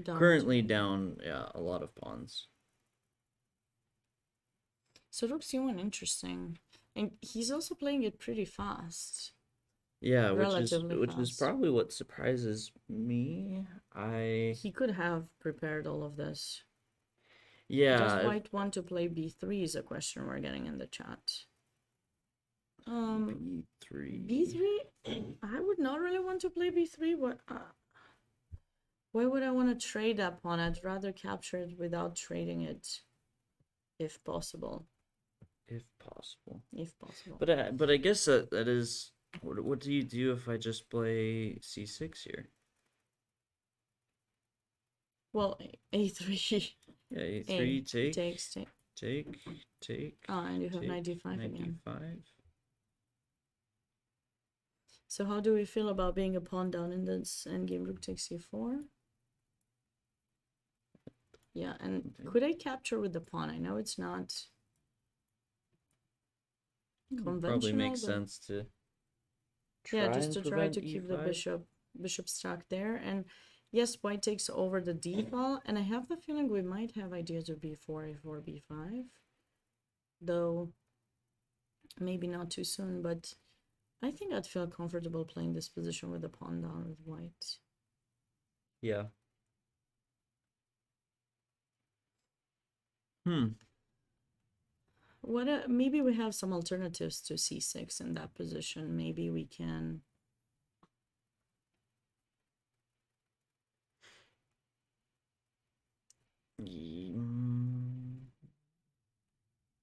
Speaker 2: currently down a lot of pawns.
Speaker 1: So rook c1, interesting. And he's also playing it pretty fast.
Speaker 2: Yeah, which is probably what surprises me.
Speaker 1: He could have prepared all of this.
Speaker 2: Yeah.
Speaker 1: Does white want to play b3 is a question we're getting in the chat.
Speaker 2: b3.
Speaker 1: b3? I would not really want to play b3. Why would I want to trade that pawn? I'd rather capture it without trading it, if possible.
Speaker 2: if possible.
Speaker 1: if possible.
Speaker 2: But I guess that is what do you do if I just play c6 here?
Speaker 1: Well, a3.
Speaker 2: Yeah, a3 take
Speaker 1: takes.
Speaker 2: take.
Speaker 1: Oh, and you have
Speaker 2: take,
Speaker 1: knight d5 again.
Speaker 2: 95.
Speaker 1: So how do we feel about being a pawn down in this endgame? Rook takes c4. Yeah, and
Speaker 2: Okay.
Speaker 1: could I capture with the pawn? I know it's not conventional.
Speaker 2: Probably makes
Speaker 1: but
Speaker 2: sense to
Speaker 1: yeah,
Speaker 2: try
Speaker 1: just
Speaker 2: and
Speaker 1: to try
Speaker 2: prevent
Speaker 1: to keep the
Speaker 2: E5.
Speaker 1: bishop stuck there. And yes, white takes over the d file, and I have the feeling we might have ideas of b4, a4, b5, though maybe not too soon. But I think I'd feel comfortable playing this position with the pawn down with white.
Speaker 2: Yeah.
Speaker 1: What maybe we have some alternatives to c6 in that position. Maybe we can.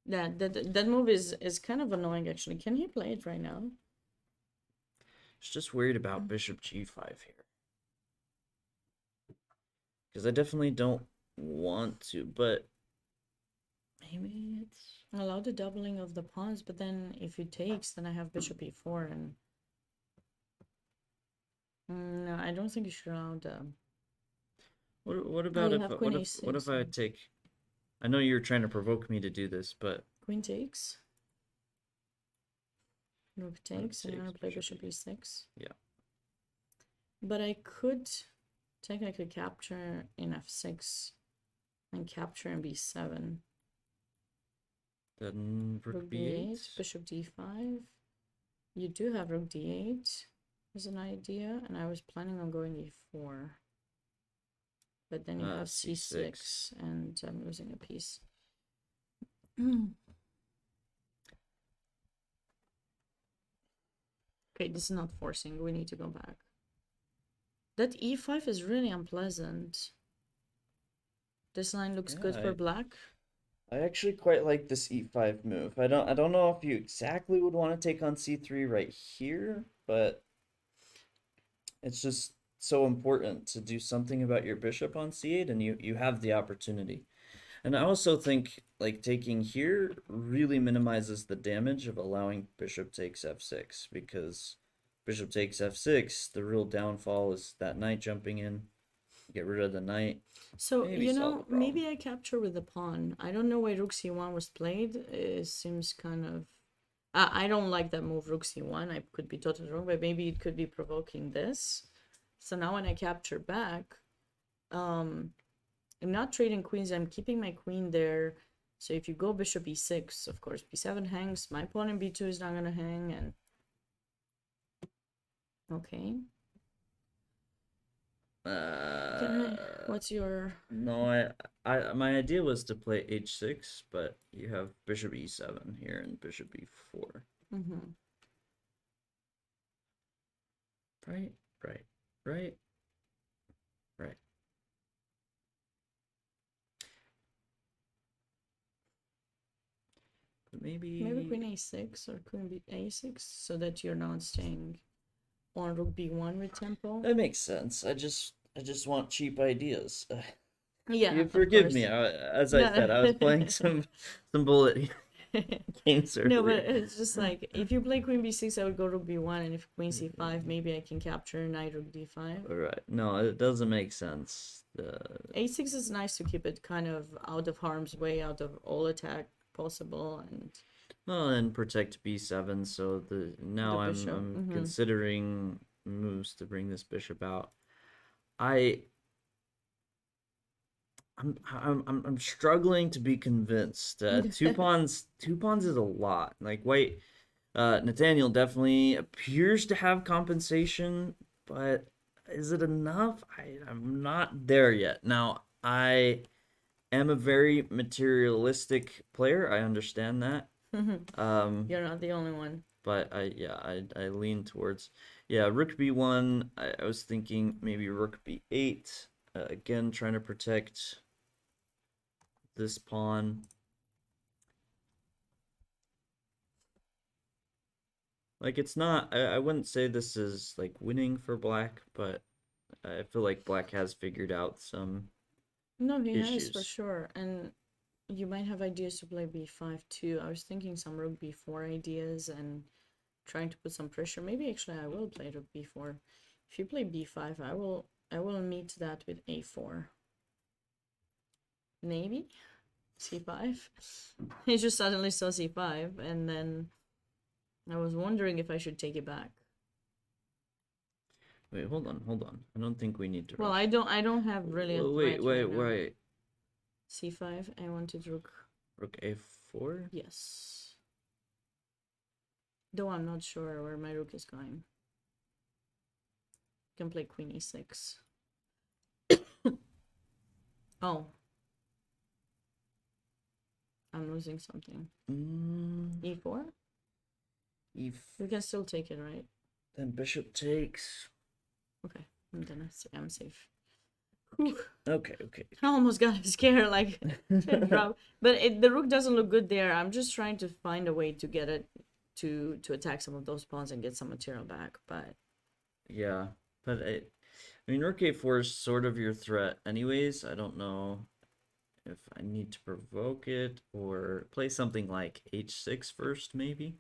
Speaker 1: Yeah, that move is kind of annoying actually. Can he play it right now?
Speaker 2: Just worried about bishop g5 here. Because I definitely don't want to, but maybe it's...
Speaker 1: I allow the doubling of the pawns, but then if he takes, then I have bishop e4 and... no, I don't think you should allow the...
Speaker 2: What about
Speaker 1: you have queen
Speaker 2: what if I
Speaker 1: a6.
Speaker 2: take... I know you're trying to provoke me to do this, but...
Speaker 1: Queen takes. Rook takes, and I'm gonna play
Speaker 2: bishop
Speaker 1: bishop e6.
Speaker 2: Yeah.
Speaker 1: But I could technically capture in f6 and capture in b7.
Speaker 2: Then rook b8.
Speaker 1: Bishop d5. You do have rook d8 as an idea, and I was planning on going e4. But then you have c6, and I'm losing a piece. Okay, this is not forcing. We need to go back. That e5 is really unpleasant. This line looks good for black.
Speaker 2: I actually quite like this e5 move. I don't know if you exactly would want to take on c3 right here, but it's just so important to do something about your bishop on c8, and you have the opportunity. And I also think like taking here really minimizes the damage of allowing bishop takes f6, because bishop takes f6, the real downfall is that knight jumping in. Get rid of the knight.
Speaker 1: So, you know, maybe I capture with the pawn. I don't know why rook c1 was played. It seems kind of... I don't like that move, rook c1. I could be totally wrong, but maybe it could be provoking this. So now when I capture back, I'm not trading queens. I'm keeping my queen there. So if you go bishop e6, of course, b7 hangs. My pawn in b2 is not going to hang. And okay. What's your...
Speaker 2: No, my idea was to play h6, but you have bishop e7 here and bishop e4. Right. Maybe
Speaker 1: queen a6 or queen a6, so that you're not staying on rook b1 with tempo.
Speaker 2: That makes sense. I just want cheap ideas.
Speaker 1: Yeah,
Speaker 2: you forgive me. As I said, I was playing some bullet games earlier.
Speaker 1: No, but it's just like if you play queen b6, I would go rook b1, and if queen c5, maybe I can capture knight rook d5.
Speaker 2: All right. No, it doesn't make sense.
Speaker 1: a6 is nice to keep it kind of out of harm's way, out of all attack possible, and
Speaker 2: well, and protect b7. So now I'm considering moves to bring this bishop out. I'm struggling to be convinced. Two pawns is a lot. Like white, Nathaniel definitely appears to have compensation, but is it enough? I'm not there yet. Now I am a very materialistic player. I understand that.
Speaker 1: You're not the only one.
Speaker 2: But I lean towards rook b1. I was thinking maybe rook b8. Again, trying to protect this pawn. Like it's not. I wouldn't say this is like winning for black, but I feel like black has figured out some
Speaker 1: No, he has for
Speaker 2: issues.
Speaker 1: sure. And you might have ideas to play b5 too. I was thinking some rook b4 ideas and trying to put some pressure. Maybe actually I will play rook b4. If you play b5, I will meet that with a4. Maybe c5. He just suddenly saw c5, and then I was wondering if I should take it back.
Speaker 2: Wait, hold on, hold on. I don't think we need to
Speaker 1: Well,
Speaker 2: rush.
Speaker 1: I don't have brilliant
Speaker 2: Wait,
Speaker 1: threat
Speaker 2: wait,
Speaker 1: right now.
Speaker 2: wait.
Speaker 1: c5. I wanted rook.
Speaker 2: Rook a4.
Speaker 1: Yes. Though I'm not sure where my rook is going. Can play queen e6. Oh, I'm losing something. e4.
Speaker 2: E.
Speaker 1: We can still take it, right?
Speaker 2: Then bishop takes.
Speaker 1: Okay, and then I'm safe. Whew.
Speaker 2: Okay, okay.
Speaker 1: I almost got scared, like drop. But the rook doesn't look good there. I'm just trying to find a way to get it to attack some of those pawns and get some material back. But
Speaker 2: Yeah, but I mean, rook a4 is sort of your threat, anyways. I don't know if I need to provoke it or play something like h6 first, maybe.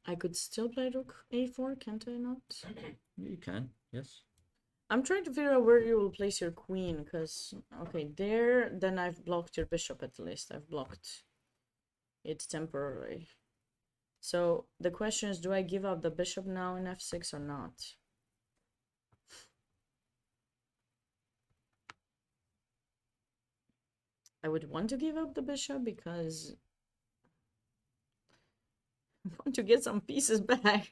Speaker 1: I could still play rook a4, can't I not?
Speaker 2: You can, yes.
Speaker 1: I'm trying to figure out where you will place your queen, because, okay, there, then I've blocked your bishop at least. I've blocked it temporarily. So the question is, do I give up the bishop now in f6 or not? I would want to give up the bishop because I want to get some pieces back.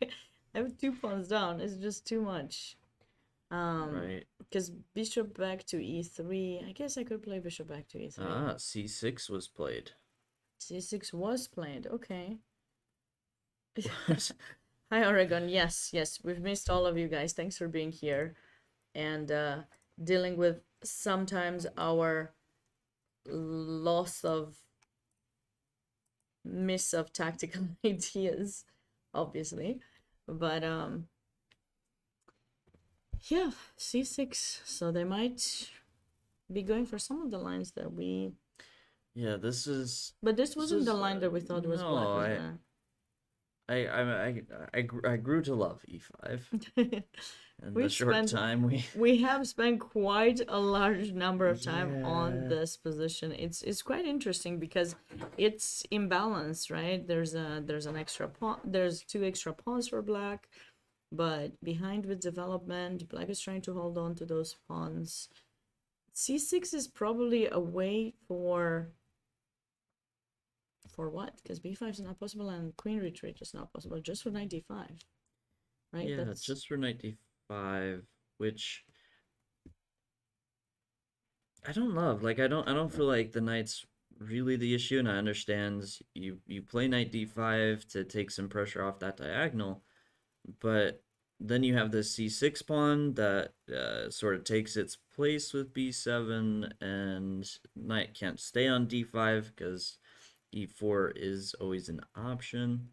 Speaker 1: I have 2 pawns down. It's just too much.
Speaker 2: Right.
Speaker 1: Because bishop back to e3. I guess I could play bishop back to e3.
Speaker 2: Ah, c6 was played.
Speaker 1: c6 was played. Okay. Hi, Oregon. Yes, yes. We've missed all of you guys. Thanks for being here and dealing with sometimes our loss of miss of tactical ideas, obviously. But yeah, c6. So they might be going for some of the lines that we.
Speaker 2: Yeah, this is.
Speaker 1: But this wasn't the line that we thought was black,
Speaker 2: No,
Speaker 1: was it?
Speaker 2: I grew to love e5. In the
Speaker 1: We've
Speaker 2: short
Speaker 1: spent
Speaker 2: time
Speaker 1: we have spent quite a large number of time on
Speaker 2: Yeah.
Speaker 1: this position. It's quite interesting because it's imbalanced, right? There's an extra pawn. There's 2 extra pawns for black, but behind with development, black is trying to hold on to those pawns. c6 is probably a way for what? Because b5 is not possible and queen retreat is not possible. Just for knight d5, right?
Speaker 2: Yeah,
Speaker 1: That's
Speaker 2: just for knight d5, which I don't love. Like I don't feel like the knight's really the issue, and I understand you play knight d5 to take some pressure off that diagonal, but then you have this c6 pawn that sort of takes its place with b7, and knight can't stay on d5 because e4 is always an option.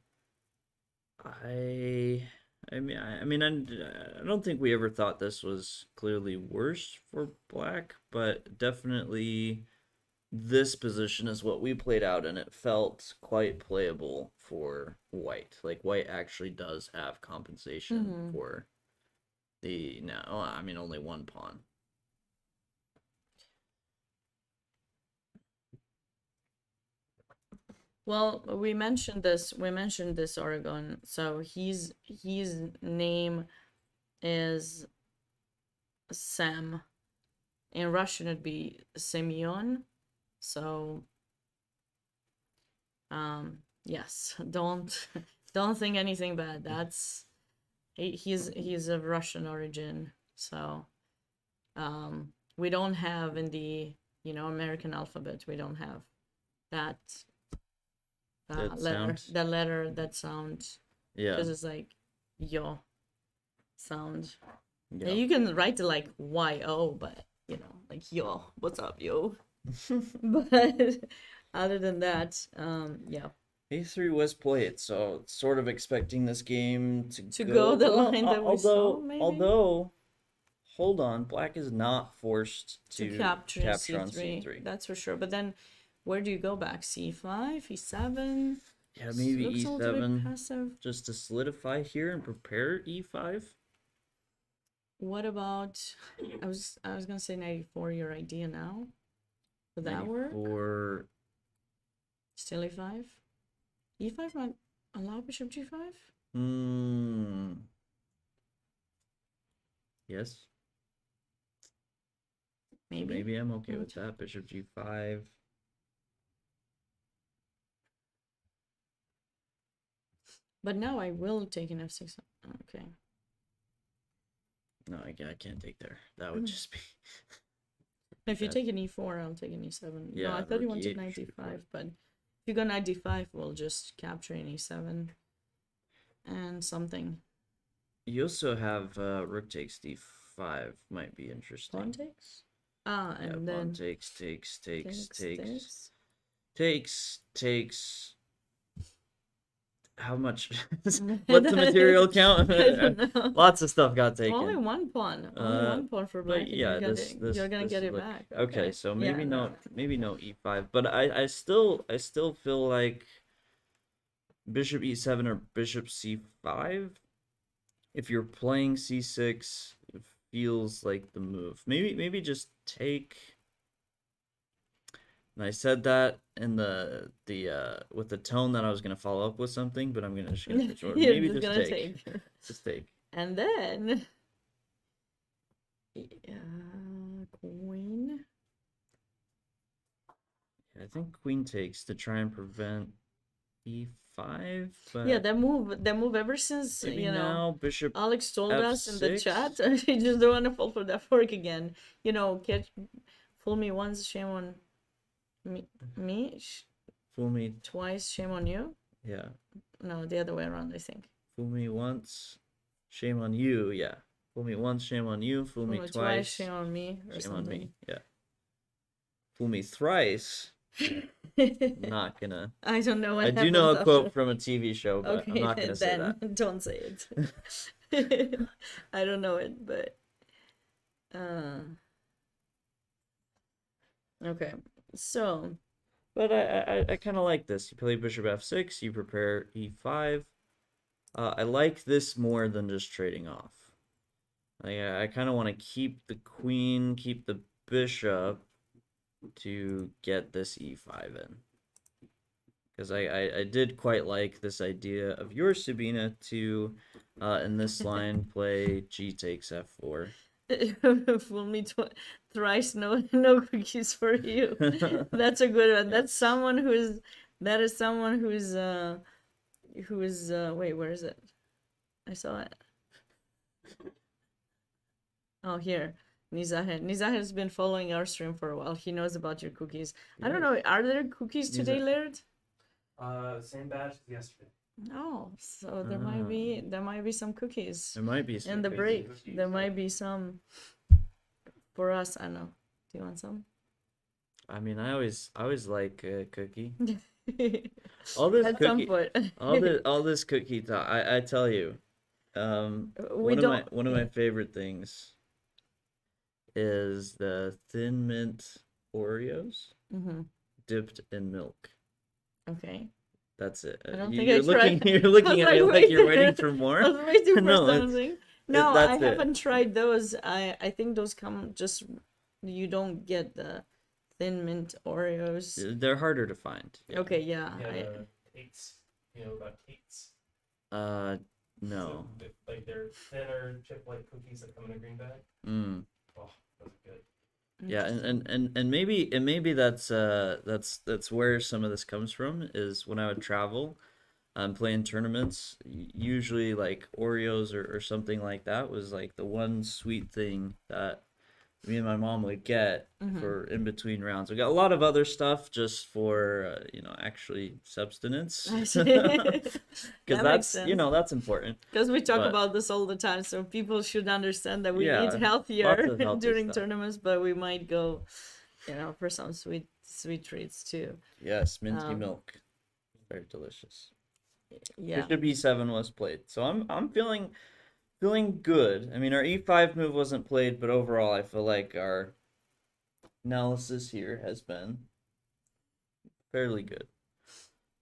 Speaker 2: I don't think we ever thought this was clearly worse for black, but definitely this position is what we played out, and it felt quite playable for white. Like white actually does have compensation for the only 1 pawn.
Speaker 1: Well, we mentioned this. We mentioned this Oregon. So his name is Sam. In Russian, it'd be Semyon. So, yes, don't think anything bad. That's he's of Russian origin. So, we don't have in the American alphabet. We don't have that
Speaker 2: That
Speaker 1: letter,
Speaker 2: sound?
Speaker 1: that letter, that sound,
Speaker 2: Yeah.
Speaker 1: because it's like yo sound.
Speaker 2: Yeah.
Speaker 1: And you can write it like yo, but like yo, what's up, yo? But other than that, yeah,
Speaker 2: A3 was played, so sort of expecting this game
Speaker 1: to
Speaker 2: to
Speaker 1: go
Speaker 2: go
Speaker 1: the
Speaker 2: well.
Speaker 1: line that we saw, maybe
Speaker 2: Although, hold on, Black is not forced
Speaker 1: to
Speaker 2: to
Speaker 1: capture
Speaker 2: capture on
Speaker 1: c3,
Speaker 2: C3.
Speaker 1: that's for sure. But then, where do you go back? C5, E7.
Speaker 2: Yeah, maybe
Speaker 1: Looks a little bit
Speaker 2: E7
Speaker 1: passive.
Speaker 2: just to solidify here and prepare E5.
Speaker 1: What about? I was gonna say 94. Your idea now? Would that work?
Speaker 2: 94.
Speaker 1: Still E5. E5 might allow bishop G5.
Speaker 2: Hmm. Yes.
Speaker 1: Maybe.
Speaker 2: Maybe I'm okay with that. Bishop G5.
Speaker 1: But now I will take an F6. Okay.
Speaker 2: No, I can't take there. That would just be.
Speaker 1: If you
Speaker 2: That-
Speaker 1: take an E4, I'll take an E7. No,
Speaker 2: Yeah,
Speaker 1: I thought you
Speaker 2: rook
Speaker 1: wanted
Speaker 2: E8
Speaker 1: knight
Speaker 2: should be
Speaker 1: D5,
Speaker 2: fine.
Speaker 1: but if you go knight D5, we'll just capture an E7 and something.
Speaker 2: You also have rook takes D5. Might be interesting.
Speaker 1: Pawn takes. Ah,
Speaker 2: Yeah,
Speaker 1: and
Speaker 2: pawn
Speaker 1: then
Speaker 2: takes.
Speaker 1: takes.
Speaker 2: How much? What's the material count?
Speaker 1: I don't know.
Speaker 2: Lots of stuff got taken.
Speaker 1: Only one pawn. Only one pawn for black.
Speaker 2: But
Speaker 1: And
Speaker 2: yeah,
Speaker 1: you're gonna get it
Speaker 2: look-
Speaker 1: back.
Speaker 2: Okay, so maybe
Speaker 1: Yeah,
Speaker 2: no, maybe no E5. But I still feel like bishop E7 or bishop C5. If you're playing C6, it feels like the move. Maybe just take. And I said that in the with the tone that I was gonna follow up with something, but I'm just gonna switch over.
Speaker 1: You're
Speaker 2: Maybe
Speaker 1: just
Speaker 2: just
Speaker 1: gonna
Speaker 2: take.
Speaker 1: take.
Speaker 2: Just take.
Speaker 1: And then, queen.
Speaker 2: I think queen takes to try and prevent E5. But
Speaker 1: Yeah, that move ever since,
Speaker 2: maybe
Speaker 1: you know,
Speaker 2: now bishop.
Speaker 1: Alex told us in the
Speaker 2: F6?
Speaker 1: chat, he just don't want to fall for that fork again. You know, fool me once, shame on me.
Speaker 2: Fool me.
Speaker 1: Twice, shame on you.
Speaker 2: Yeah.
Speaker 1: No, the other way around, I think.
Speaker 2: Fool me once, shame on you. Yeah. Fool me once, shame on you. Fool me twice,
Speaker 1: shame on me, or
Speaker 2: shame on
Speaker 1: something.
Speaker 2: me. Yeah. Fool me thrice. Not gonna.
Speaker 1: I don't know what
Speaker 2: I do know a
Speaker 1: happens
Speaker 2: quote
Speaker 1: after.
Speaker 2: from a TV show, but
Speaker 1: Okay,
Speaker 2: I'm not gonna say
Speaker 1: then
Speaker 2: that.
Speaker 1: don't say it. I don't know it, but okay. So,
Speaker 2: But I kind of like this. You play bishop f6, you prepare e5. I like this more than just trading off. I kind of want to keep the queen, keep the bishop to get this e5 in. Because I did quite like this idea of yours, Sabina, to, in this line, play g takes f4.
Speaker 1: fool me thrice, no cookies for you. That's a good one. That's someone who's wait, where is it? I saw it. Oh, here. Nizah has been following our stream for a while. He knows about your cookies. I don't know. Are there cookies today, Laird?
Speaker 3: Same batch as yesterday.
Speaker 1: Oh, so there might be some cookies
Speaker 2: There might be some
Speaker 1: in the
Speaker 2: crazy
Speaker 1: break.
Speaker 3: cookies,
Speaker 1: There
Speaker 3: yeah.
Speaker 1: might be some for us. I don't know. Do you want some?
Speaker 2: I mean, I always like a cookie. All this
Speaker 1: At some
Speaker 2: cookie,
Speaker 1: point.
Speaker 2: all this cookie talk. I tell you,
Speaker 1: We don't.
Speaker 2: one of my favorite things is the Thin Mint Oreos
Speaker 1: Mm-hmm.
Speaker 2: dipped in milk.
Speaker 1: Okay.
Speaker 2: That's it.
Speaker 1: I don't
Speaker 2: You-
Speaker 1: think I
Speaker 2: you're looking
Speaker 1: tried.
Speaker 2: you're
Speaker 1: I
Speaker 2: looking
Speaker 1: was
Speaker 2: at me
Speaker 1: like,
Speaker 2: like you're
Speaker 1: wait.
Speaker 2: waiting for more.
Speaker 1: I was waiting for
Speaker 2: No, it's-
Speaker 1: something. No, I
Speaker 2: that's it.
Speaker 1: haven't tried those. I think those come just. You don't get the Thin Mint Oreos.
Speaker 2: They're harder to find. Yeah.
Speaker 1: Okay, yeah.
Speaker 3: Yeah, the Tates. You know about Tates?
Speaker 2: No.
Speaker 3: So, like they're thinner chip-like cookies that come in a green bag.
Speaker 2: Mm.
Speaker 3: Oh, those are good.
Speaker 2: Yeah, and maybe that's where some of this comes from is when I would travel, playing tournaments. Usually like Oreos or something like that was like the one sweet thing that me and my mom would get for in between rounds. We got a lot of other stuff just for actually subsistence.
Speaker 1: I see.
Speaker 2: Because
Speaker 1: That makes
Speaker 2: that's
Speaker 1: sense.
Speaker 2: that's important.
Speaker 1: Because we talk
Speaker 2: But-
Speaker 1: about this all the time, so people should understand that we
Speaker 2: Yeah,
Speaker 1: eat
Speaker 2: lots
Speaker 1: healthier
Speaker 2: of healthy
Speaker 1: during
Speaker 2: stuff.
Speaker 1: tournaments, but we might go you know, for some sweet treats too.
Speaker 2: Yes, minty
Speaker 1: Um,
Speaker 2: milk. Very delicious.
Speaker 1: yeah.
Speaker 2: Bishop e7 was played. So I'm feeling good. I mean, our e5 move wasn't played, but overall I feel like our analysis here has been fairly good.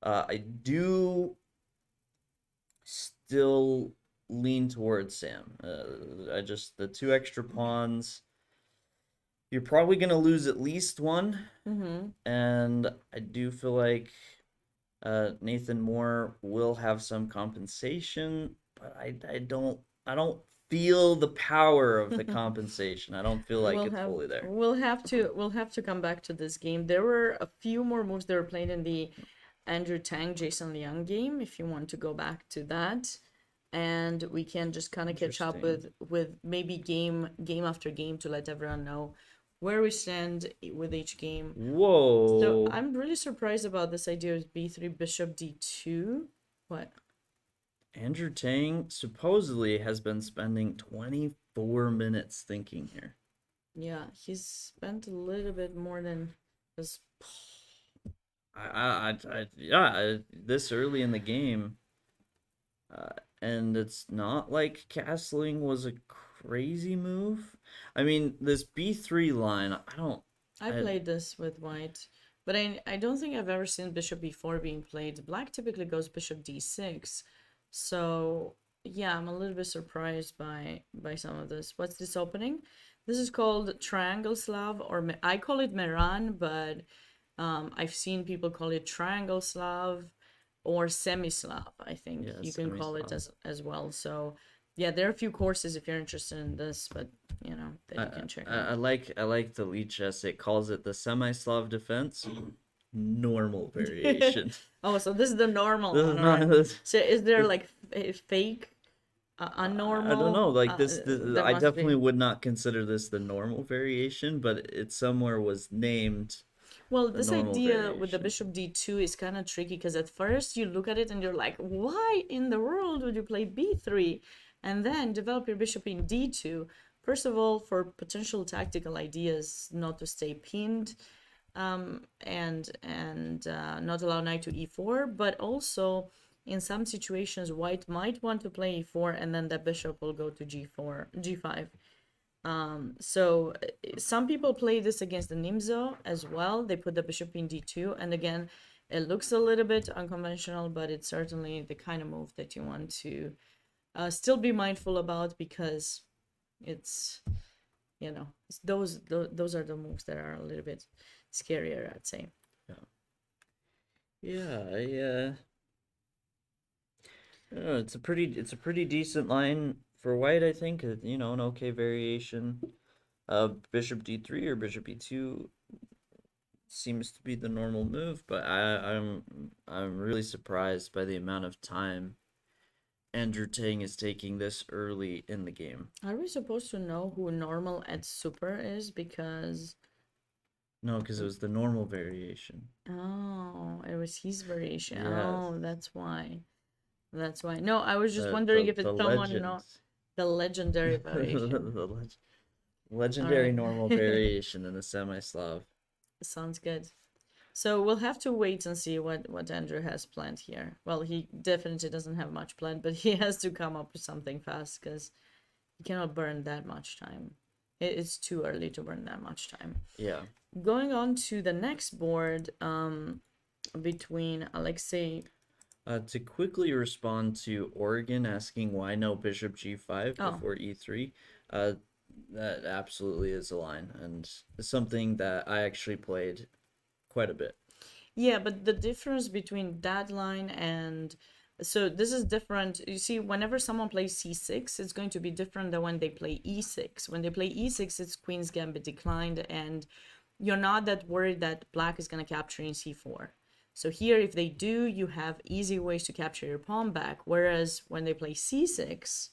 Speaker 2: I do still lean towards Sam. I just the 2 extra pawns. You're probably gonna lose at least one,
Speaker 1: Mm-hmm.
Speaker 2: and I do feel like Nathan Moore will have some compensation, but I don't feel the power of the compensation. I don't feel like it's fully there.
Speaker 1: We'll have to come back to this game. There were a few more moves that were played in the Andrew Tang, Jason Liang game, if you want to go back to that. And we can just kind of catch up with maybe game after game to let everyone know where we stand with each game.
Speaker 2: Whoa.
Speaker 1: So I'm really surprised about this idea of b3 bishop d2. What?
Speaker 2: Andrew Tang supposedly has been spending 24 minutes thinking here.
Speaker 1: Yeah, he's spent a little bit more than this.
Speaker 2: This early in the game, and it's not like castling was a crazy move. I mean, this b3 line,
Speaker 1: I played this with white, but I don't think I've ever seen bishop b4 being played. Black typically goes bishop d6, so yeah, I'm a little bit surprised by some of this. What's this opening? This is called Triangle Slav, or I call it Meran, but I've seen people call it Triangle Slav or Semi-Slav. I think
Speaker 2: Yeah,
Speaker 1: you can call it
Speaker 2: semi-Slav.
Speaker 1: as well. So yeah, there are a few courses if you're interested in this, but you know that you can check
Speaker 2: I
Speaker 1: out.
Speaker 2: like the Leech essay. It calls it the semi-Slav defense. Normal variation.
Speaker 1: Oh, so this is the normal
Speaker 2: This is
Speaker 1: one,
Speaker 2: not
Speaker 1: alright.
Speaker 2: this.
Speaker 1: So is there like fake, unnormal?
Speaker 2: I don't know. Like
Speaker 1: There
Speaker 2: I
Speaker 1: must
Speaker 2: definitely
Speaker 1: be.
Speaker 2: would not consider this the normal variation, but it somewhere was named
Speaker 1: Well,
Speaker 2: the
Speaker 1: this
Speaker 2: normal
Speaker 1: idea with the
Speaker 2: variation.
Speaker 1: bishop d2 is kind of tricky because at first you look at it and you're like, why in the world would you play b3 and then develop your bishop in d2? First of all, for potential tactical ideas, not to stay pinned, and not allow knight to e4, but also in some situations white might want to play e4 and then the bishop will go to g4, g5. So some people play this against the Nimzo as well. They put the bishop in d2, and again, it looks a little bit unconventional, but it's certainly the kind of move that you want to still be mindful about, because it's, you know, those are the moves that are a little bit scarier, I'd say.
Speaker 2: Yeah, it's a pretty decent line for white, I think. You know, an okay variation. Bishop d3 or bishop e2 seems to be the normal move, but I'm really surprised by the amount of time Andrew Tang is taking this early in the game.
Speaker 1: Are we supposed to know who normal at super is? Because
Speaker 2: No, because it was the normal variation.
Speaker 1: oh, it was his variation.
Speaker 2: Yes.
Speaker 1: Oh, that's why. That's why. No, I was just
Speaker 2: The
Speaker 1: wondering if
Speaker 2: the
Speaker 1: it's someone
Speaker 2: legend.
Speaker 1: not the legendary variation.
Speaker 2: The legendary
Speaker 1: Alright.
Speaker 2: normal variation in the semi-Slav.
Speaker 1: Sounds good. So we'll have to wait and see what Andrew has planned here. Well, he definitely doesn't have much planned, but he has to come up with something fast because he cannot burn that much time. It's too early to burn that much time.
Speaker 2: Yeah.
Speaker 1: Going on to the next board, between Alexei.
Speaker 2: To quickly respond to Oregon asking why no bishop g5
Speaker 1: Oh.
Speaker 2: before e3, that absolutely is a line, and something that I actually played quite a bit.
Speaker 1: Yeah, but the difference between that line and so this is different. You see, whenever someone plays c6, it's going to be different than when they play e6. When they play e6, it's Queen's Gambit declined, and you're not that worried that black is going to capture in c4. So here, if they do, you have easy ways to capture your pawn back. Whereas when they play c6,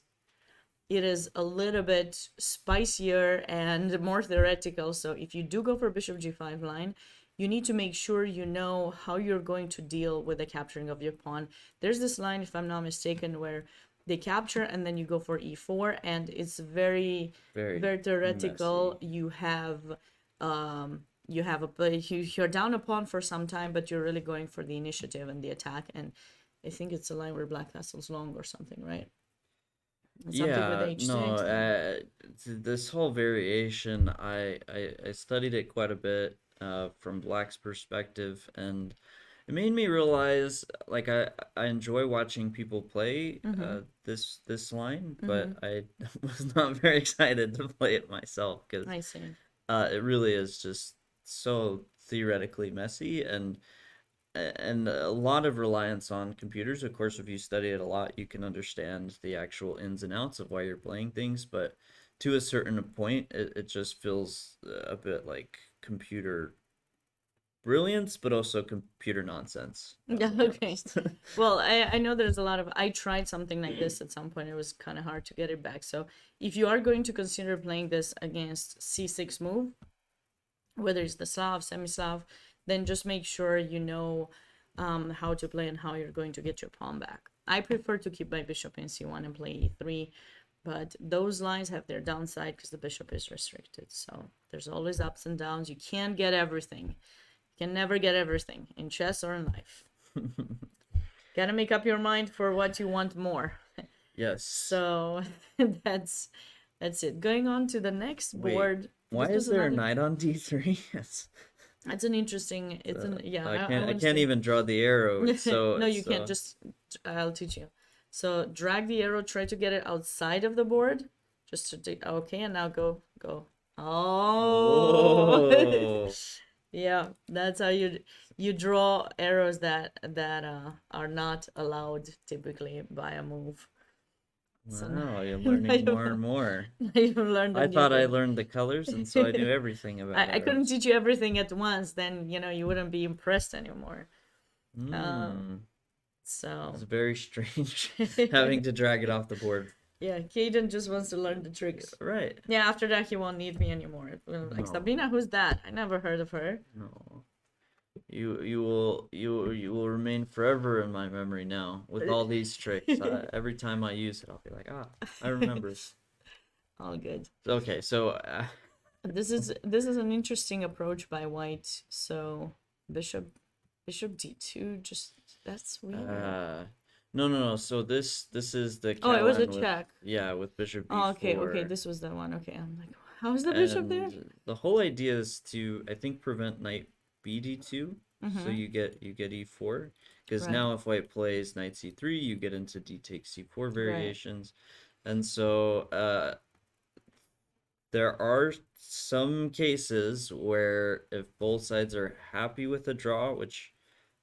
Speaker 1: it is a little bit spicier and more theoretical. So if you do go for bishop g5 line, you need to make sure you know how you're going to deal with the capturing of your pawn. There's this line, if I'm not mistaken, where they capture and then you go for e4, and it's very
Speaker 2: Very
Speaker 1: theoretical.
Speaker 2: messy.
Speaker 1: You have you have you're down a pawn for some time, but you're really going for the initiative and the attack. And I think it's a line where black castle's long or something, right? It's something with
Speaker 2: Yeah, no,
Speaker 1: h6.
Speaker 2: this whole variation, I studied it quite a bit from Black's perspective, and it made me realize like I enjoy watching people play this line, but I was not very excited to play it myself because
Speaker 1: I see.
Speaker 2: it really is just so theoretically messy and a lot of reliance on computers. Of course, if you study it a lot, you can understand the actual ins and outs of why you're playing things, but to a certain point, it just feels a bit like computer brilliance, but also computer nonsense.
Speaker 1: Yeah,
Speaker 2: I'll be
Speaker 1: okay.
Speaker 2: honest.
Speaker 1: Well, I know there's a lot of, I tried something like this at some point. It was kind of hard to get it back. So if you are going to consider playing this against c6 move, whether it's the Slav, semi-Slav, then just make sure you know how to play and how you're going to get your pawn back. I prefer to keep my bishop in c1 and play e3, but those lines have their downside because the bishop is restricted. So there's always ups and downs. You can't get everything. You can never get everything in chess or in life. Gotta make up your mind for what you want more.
Speaker 2: Yes.
Speaker 1: So that's it. Going on to the next
Speaker 2: Wait,
Speaker 1: board.
Speaker 2: why
Speaker 1: this
Speaker 2: is
Speaker 1: was
Speaker 2: there a
Speaker 1: another-
Speaker 2: knight on d3? Yes.
Speaker 1: That's an interesting. It's an yeah.
Speaker 2: I
Speaker 1: wanna
Speaker 2: can't
Speaker 1: see.
Speaker 2: even draw the arrow. It's so
Speaker 1: No,
Speaker 2: it's
Speaker 1: you can't. Just I'll teach you. So drag the arrow. Try to get it outside of the board. Just to do, okay, and now go. Oh.
Speaker 2: Whoa.
Speaker 1: Yeah, that's how you draw arrows that are not allowed typically by a move. So
Speaker 2: Wow, you're
Speaker 1: now
Speaker 2: learning more and more.
Speaker 1: you've learned.
Speaker 2: I thought I learned the colors, and so I knew everything about
Speaker 1: I couldn't
Speaker 2: arrows.
Speaker 1: teach you everything at once. Then you wouldn't be impressed anymore. So
Speaker 2: It's very strange having to drag it off the board.
Speaker 1: yeah, Caden just wants to learn the tricks.
Speaker 2: Right.
Speaker 1: Yeah, after that he won't need me anymore. Like
Speaker 2: No.
Speaker 1: Sabrina, who's that? I never heard of her.
Speaker 2: No. You will remain forever in my memory now with all these tricks. Every time I use it, I'll be like, I remember.
Speaker 1: All good.
Speaker 2: Okay, so
Speaker 1: This is an interesting approach by White. So bishop d2, just that's weird.
Speaker 2: no. So this is the
Speaker 1: Oh, it was a
Speaker 2: Catalan with-
Speaker 1: check.
Speaker 2: yeah, with bishop
Speaker 1: Oh,
Speaker 2: b4.
Speaker 1: okay, this was the one. Okay, I'm like, how is the bishop there?
Speaker 2: And the whole idea is to, I think, prevent knight bd2, so you get e4. Because
Speaker 1: Right.
Speaker 2: now if white plays knight c3, you get into d takes c4 variations, and so there are some cases where if both sides are happy with a draw, which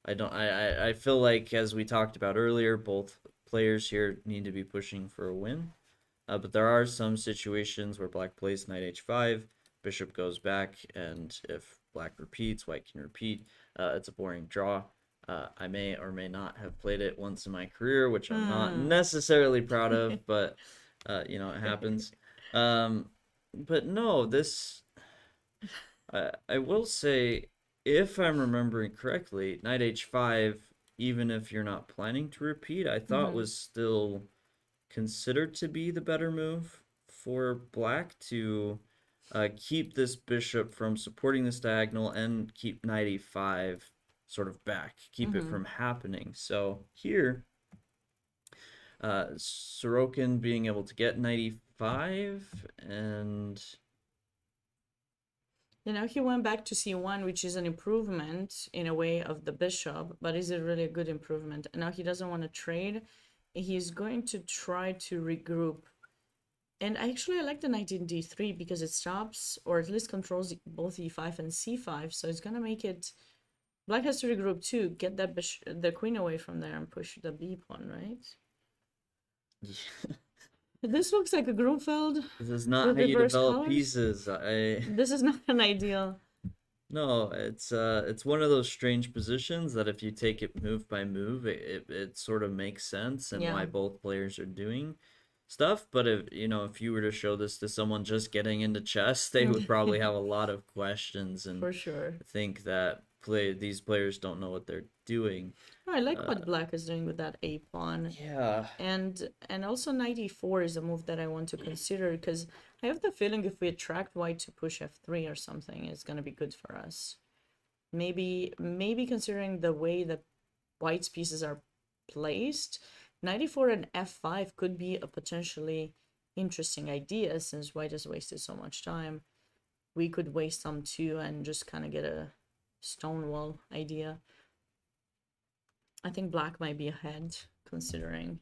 Speaker 2: I don't, I feel like as we talked about earlier, both players here need to be pushing for a win. But there are some situations where black plays knight h5, bishop goes back, and if black repeats, white can repeat. It's a boring draw. I may or may not have played it once in my career, which I'm not necessarily proud of, but it happens. But no, this I will say, if I'm remembering correctly, knight h5, even if you're not planning to repeat, I thought was still considered to be the better move for black to keep this bishop from supporting this diagonal and keep knight e5 sort of back, keep it from happening. So here, Sorokin being able to get knight e5 and
Speaker 1: He went back to c1, which is an improvement in a way of the bishop, but is it really a good improvement? And now he doesn't want to trade. He's going to try to regroup. And I like the knight in d3 because it stops, or at least controls both e5 and c5. So it's going to make it... Black has to regroup too, get that the queen away from there and push the b pawn, right? This looks like a Grunfeld.
Speaker 2: this is not
Speaker 1: With
Speaker 2: how you
Speaker 1: reverse
Speaker 2: develop
Speaker 1: colors?
Speaker 2: pieces.
Speaker 1: This is not an ideal.
Speaker 2: No, it's one of those strange positions that if you take it move by move, it sort of makes sense and why
Speaker 1: Yeah.
Speaker 2: both players are doing stuff. But if you were to show this to someone just getting into chess, they would probably have a lot of questions and
Speaker 1: For sure.
Speaker 2: think that these players don't know what they're doing.
Speaker 1: I like what black is doing with that a pawn.
Speaker 2: Yeah.
Speaker 1: And also knight e4 is a move that I want to consider, because I have the feeling if we attract white to push f3 or something, it's going to be good for us. Maybe considering the way that white's pieces are placed, knight e4 and f5 could be a potentially interesting idea, since white has wasted so much time. We could waste some too and just kind of get a stonewall idea. I think black might be ahead, considering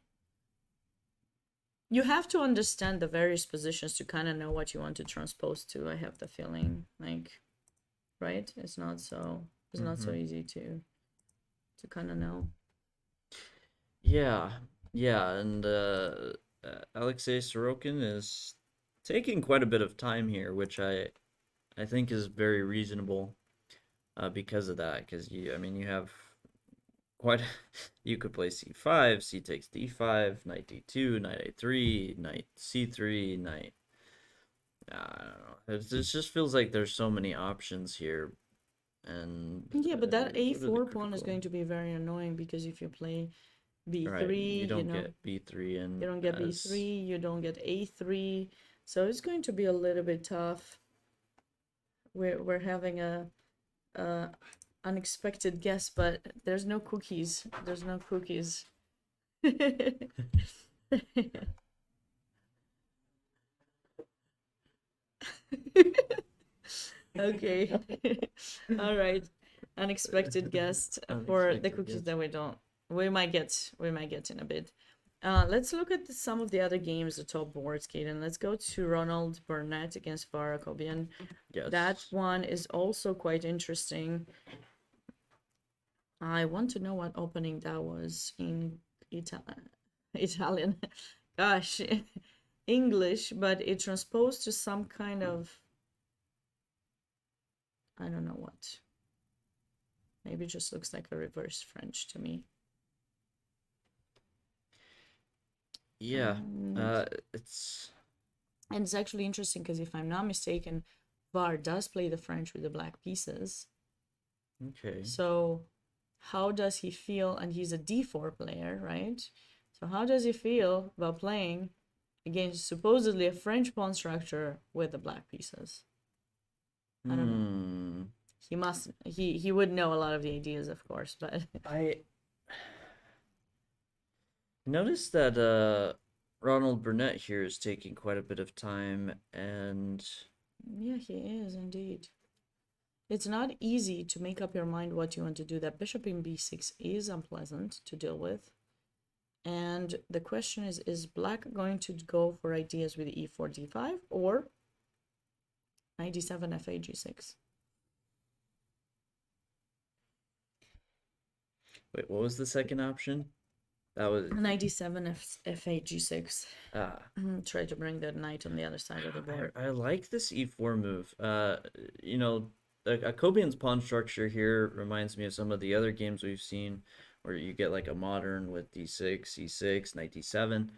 Speaker 1: you have to understand the various positions to kind of know what you want to transpose to. I have the feeling, like, right? It's not so easy to kind of know.
Speaker 2: Yeah. And Alexei Sorokin is taking quite a bit of time here, which I think is very reasonable because of that. Because you have quite you could play c5, c takes d5, knight d2, knight a3, knight c3, knight. I don't know. It just feels like there's so many options here, and
Speaker 1: Yeah, but that
Speaker 2: really
Speaker 1: a4 pawn is
Speaker 2: critical.
Speaker 1: going to be very annoying, because if you play b3,
Speaker 2: Right, you don't
Speaker 1: know,
Speaker 2: get b3 and
Speaker 1: you don't get
Speaker 2: as
Speaker 1: b3, you don't get a3, so it's going to be a little bit tough. We're having a unexpected guess, but there's no cookies. There's no cookies. Okay. All right. Unexpected guest for the
Speaker 2: Unexpected
Speaker 1: cookies
Speaker 2: guest.
Speaker 1: that we might get in a bit. Let's look at some of the other games, the top boards, Kaden. Let's go to Ronald Burnett against Farah Kobian.
Speaker 2: Yes.
Speaker 1: That one is also quite interesting. I want to know what opening that was in Italian. Gosh, English, but it transposed to some kind of, I don't know what. Maybe it just looks like a reverse French to me.
Speaker 2: Yeah.
Speaker 1: And
Speaker 2: It's
Speaker 1: it's actually interesting, because if I'm not mistaken, VAR does play the French with the black pieces.
Speaker 2: okay.
Speaker 1: So how does he feel? And he's a d4 player, right? So how does he feel about playing against supposedly a French pawn structure with the black pieces? I don't know. He would know a lot of the ideas, of course, but
Speaker 2: I noticed that Ronald Burnett here is taking quite a bit of time, and
Speaker 1: yeah, he is indeed. It's not easy to make up your mind what you want to do. That bishop in b6 is unpleasant to deal with. And the question is black going to go for ideas with e4, d5, or knight d7, f8, g6?
Speaker 2: wait, what was the second option? That was
Speaker 1: Knight d7, f8, g6.
Speaker 2: ah.
Speaker 1: Try to bring the knight on the other side of the board.
Speaker 2: I like this e4 move. You know, a Kobian's pawn structure here reminds me of some of the other games we've seen, where you get like a modern with d6, c6, knight d7,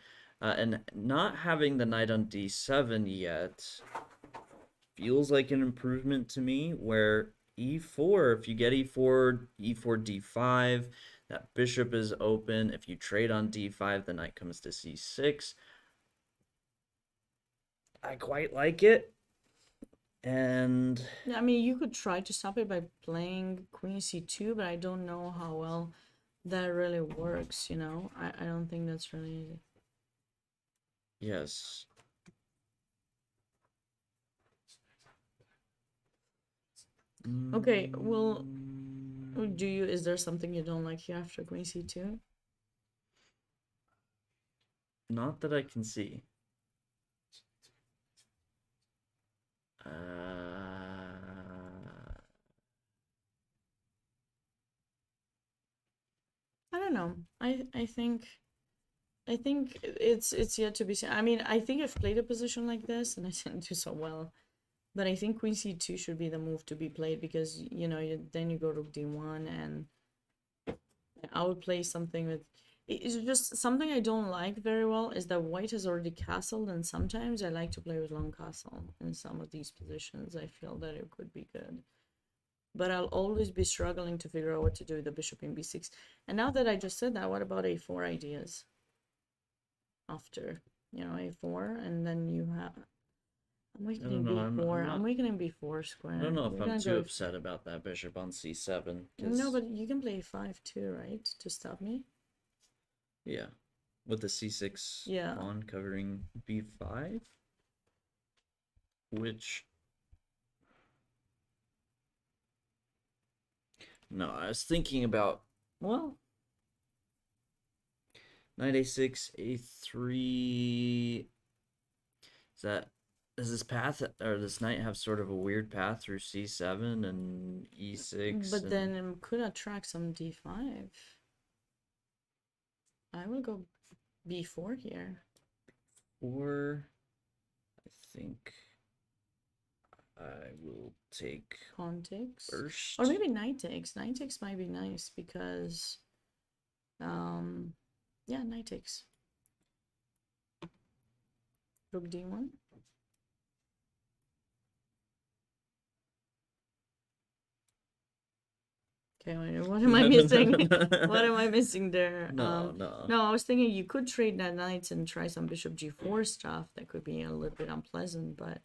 Speaker 2: and not having the knight on d7 yet feels like an improvement to me. Where e4, if you get e4, d5, that bishop is open. If you trade on d5, the knight comes to c6. I quite like it. And
Speaker 1: Yeah, I mean, you could try to stop it by playing queen c2, but I don't know how well that really works, you know? I don't think that's really easy.
Speaker 2: yes.
Speaker 1: Okay, well, is there something you don't like here after queen c2?
Speaker 2: Not that I can see.
Speaker 1: I don't know. I think it's yet to be seen. I mean, I think I've played a position like this and I didn't do so well. But I think queen c2 should be the move to be played, because, you know, then you go rook d1, and I would play something with... It's just something I don't like very well is that white has already castled, and sometimes I like to play with long castle in some of these positions. I feel that it could be good. but I'll always be struggling to figure out what to do with the bishop in b6. And now that I just said that, what about a4 ideas? After, a4, and then you have... I'm
Speaker 2: I
Speaker 1: weakening
Speaker 2: don't know.
Speaker 1: b4. I'm weakening b4 square.
Speaker 2: I don't know if
Speaker 1: You're
Speaker 2: I'm
Speaker 1: gonna
Speaker 2: too
Speaker 1: go
Speaker 2: upset about that bishop on c7.
Speaker 1: No, but you can play a5 too, right? To stop me?
Speaker 2: Yeah, with the c6
Speaker 1: Yeah.
Speaker 2: pawn covering b5, which... No, I was thinking about, well, knight a6, a3. Does this path or this knight have sort of a weird path through c7 and e6?
Speaker 1: But then it could attract some d5. I will go b4 here.
Speaker 2: Or I think I will take
Speaker 1: Pawn takes.
Speaker 2: first.
Speaker 1: Or maybe knight takes. Knight takes might be nice because, yeah, knight takes. Rook d1. Okay, wait, what am I missing? What am I missing there?
Speaker 2: No.
Speaker 1: No, I was thinking you could trade that knights and try some bishop g4 stuff. That could be a little bit unpleasant, but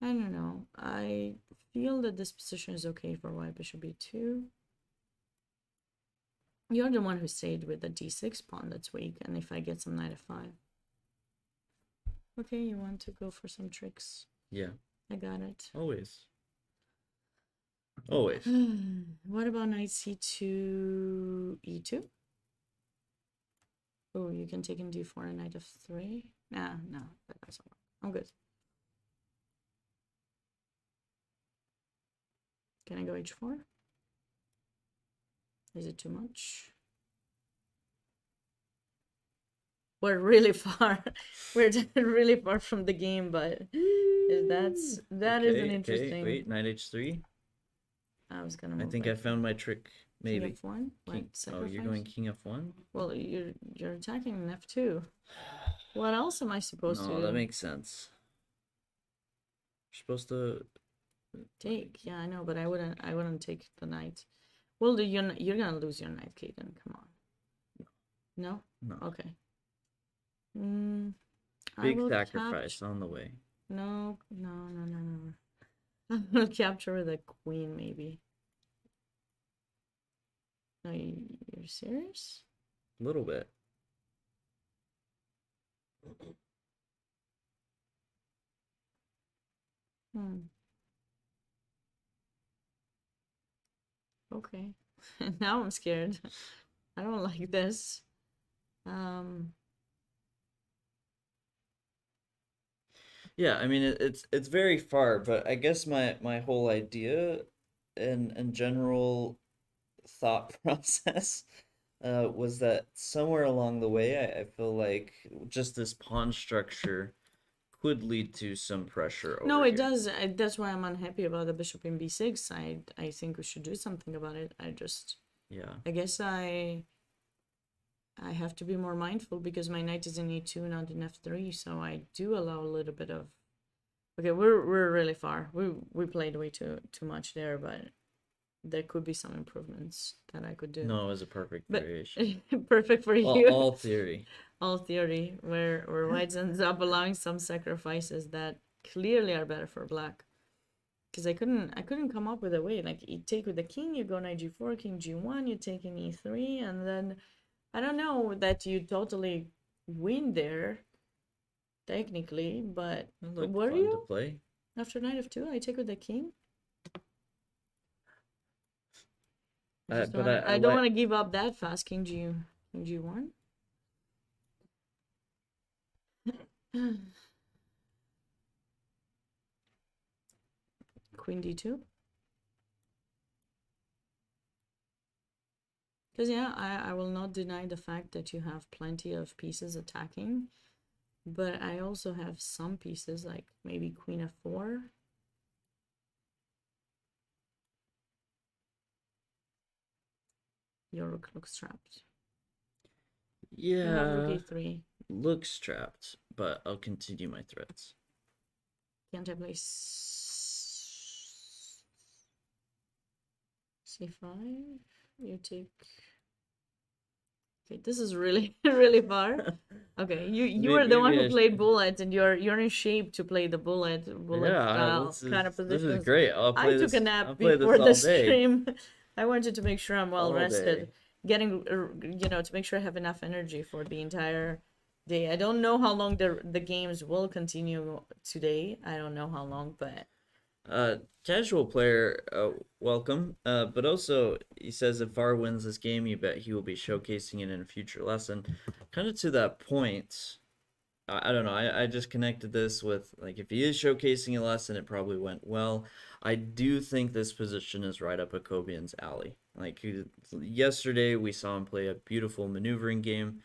Speaker 1: I don't know. I feel that this position is okay for white bishop b2. You're the one who stayed with the d6 pawn that's weak, and if I get some knight f5. Okay, you want to go for some tricks.
Speaker 2: Yeah.
Speaker 1: I got it.
Speaker 2: Always. Always.
Speaker 1: What about knight c2, e2? Oh, you can take in d4 and knight f3. Nah, no, that doesn't work. I'm good. Can I go h4? Is it too much? We're really far. We're really far from the game, but that is an interesting.
Speaker 2: Okay, wait, knight h3.
Speaker 1: I was gonna.
Speaker 2: I think I found my trick. Maybe.
Speaker 1: King f1.
Speaker 2: King... Oh, you're going king f1.
Speaker 1: Well, you're attacking an f2. What else am I supposed to do?
Speaker 2: No, that makes sense. You're supposed to
Speaker 1: take. Yeah, I know, but I wouldn't take the knight. Well, you're gonna lose your knight, Kaden. Come on. No.
Speaker 2: No.
Speaker 1: Okay.
Speaker 2: Big sacrifice on the way.
Speaker 1: No. I will capture with a queen, maybe. No, you're serious?
Speaker 2: A little bit.
Speaker 1: Okay. Now I'm scared. I don't like this.
Speaker 2: Yeah, I mean it's very far, but I guess my whole idea and general thought process was that somewhere along the way I feel like just this pawn structure could lead to some pressure over
Speaker 1: No, it
Speaker 2: here.
Speaker 1: does. That's why I'm unhappy about the bishop in b6. I think we should do something about it.
Speaker 2: Yeah.
Speaker 1: I guess I have to be more mindful because my knight is in e2, not in f3, so I do allow a little bit of... Okay, we're really far. We played way too much there, but there could be some improvements that I could do.
Speaker 2: No, it was a perfect variation.
Speaker 1: Perfect for you.
Speaker 2: All theory.
Speaker 1: All theory, where white ends up allowing some sacrifices that clearly are better for black. Because I couldn't come up with a way. Like, you take with the king, you go knight g4, king g1, you take in e3, and then I don't know that you totally win there, technically, but were you?
Speaker 2: To play.
Speaker 1: After knight f2, I take with the king. I don't want to give up that fast. King g1. Queen d2. Because yeah, I will not deny the fact that you have plenty of pieces attacking, but I also have some pieces like maybe queen f4. Your rook looks trapped.
Speaker 2: Yeah.
Speaker 1: Rook e3.
Speaker 2: Looks trapped, but I'll continue my threats.
Speaker 1: Can't I play C5. You take. Okay, this is really really far. Okay, you are the one
Speaker 2: Maybe
Speaker 1: who
Speaker 2: I
Speaker 1: played
Speaker 2: should.
Speaker 1: bullet, and you're in shape to play the bullet
Speaker 2: Yeah,
Speaker 1: style kind of
Speaker 2: this is
Speaker 1: positions.
Speaker 2: great. I'll
Speaker 1: I
Speaker 2: play
Speaker 1: took a
Speaker 2: this.
Speaker 1: nap
Speaker 2: I'll play this
Speaker 1: before the
Speaker 2: all day.
Speaker 1: stream. I wanted to make sure I'm well
Speaker 2: All
Speaker 1: rested,
Speaker 2: day.
Speaker 1: getting to make sure I have enough energy for the entire day. I don't know how long the games will continue today. I don't know how long, but
Speaker 2: Casual player, welcome. But also, he says if VAR wins this game, you bet he will be showcasing it in a future lesson. Kind of to that point, I don't know. I just connected this with like if he is showcasing a lesson, it probably went well. I do think this position is right up Akobian's alley. Like yesterday, we saw him play a beautiful maneuvering game,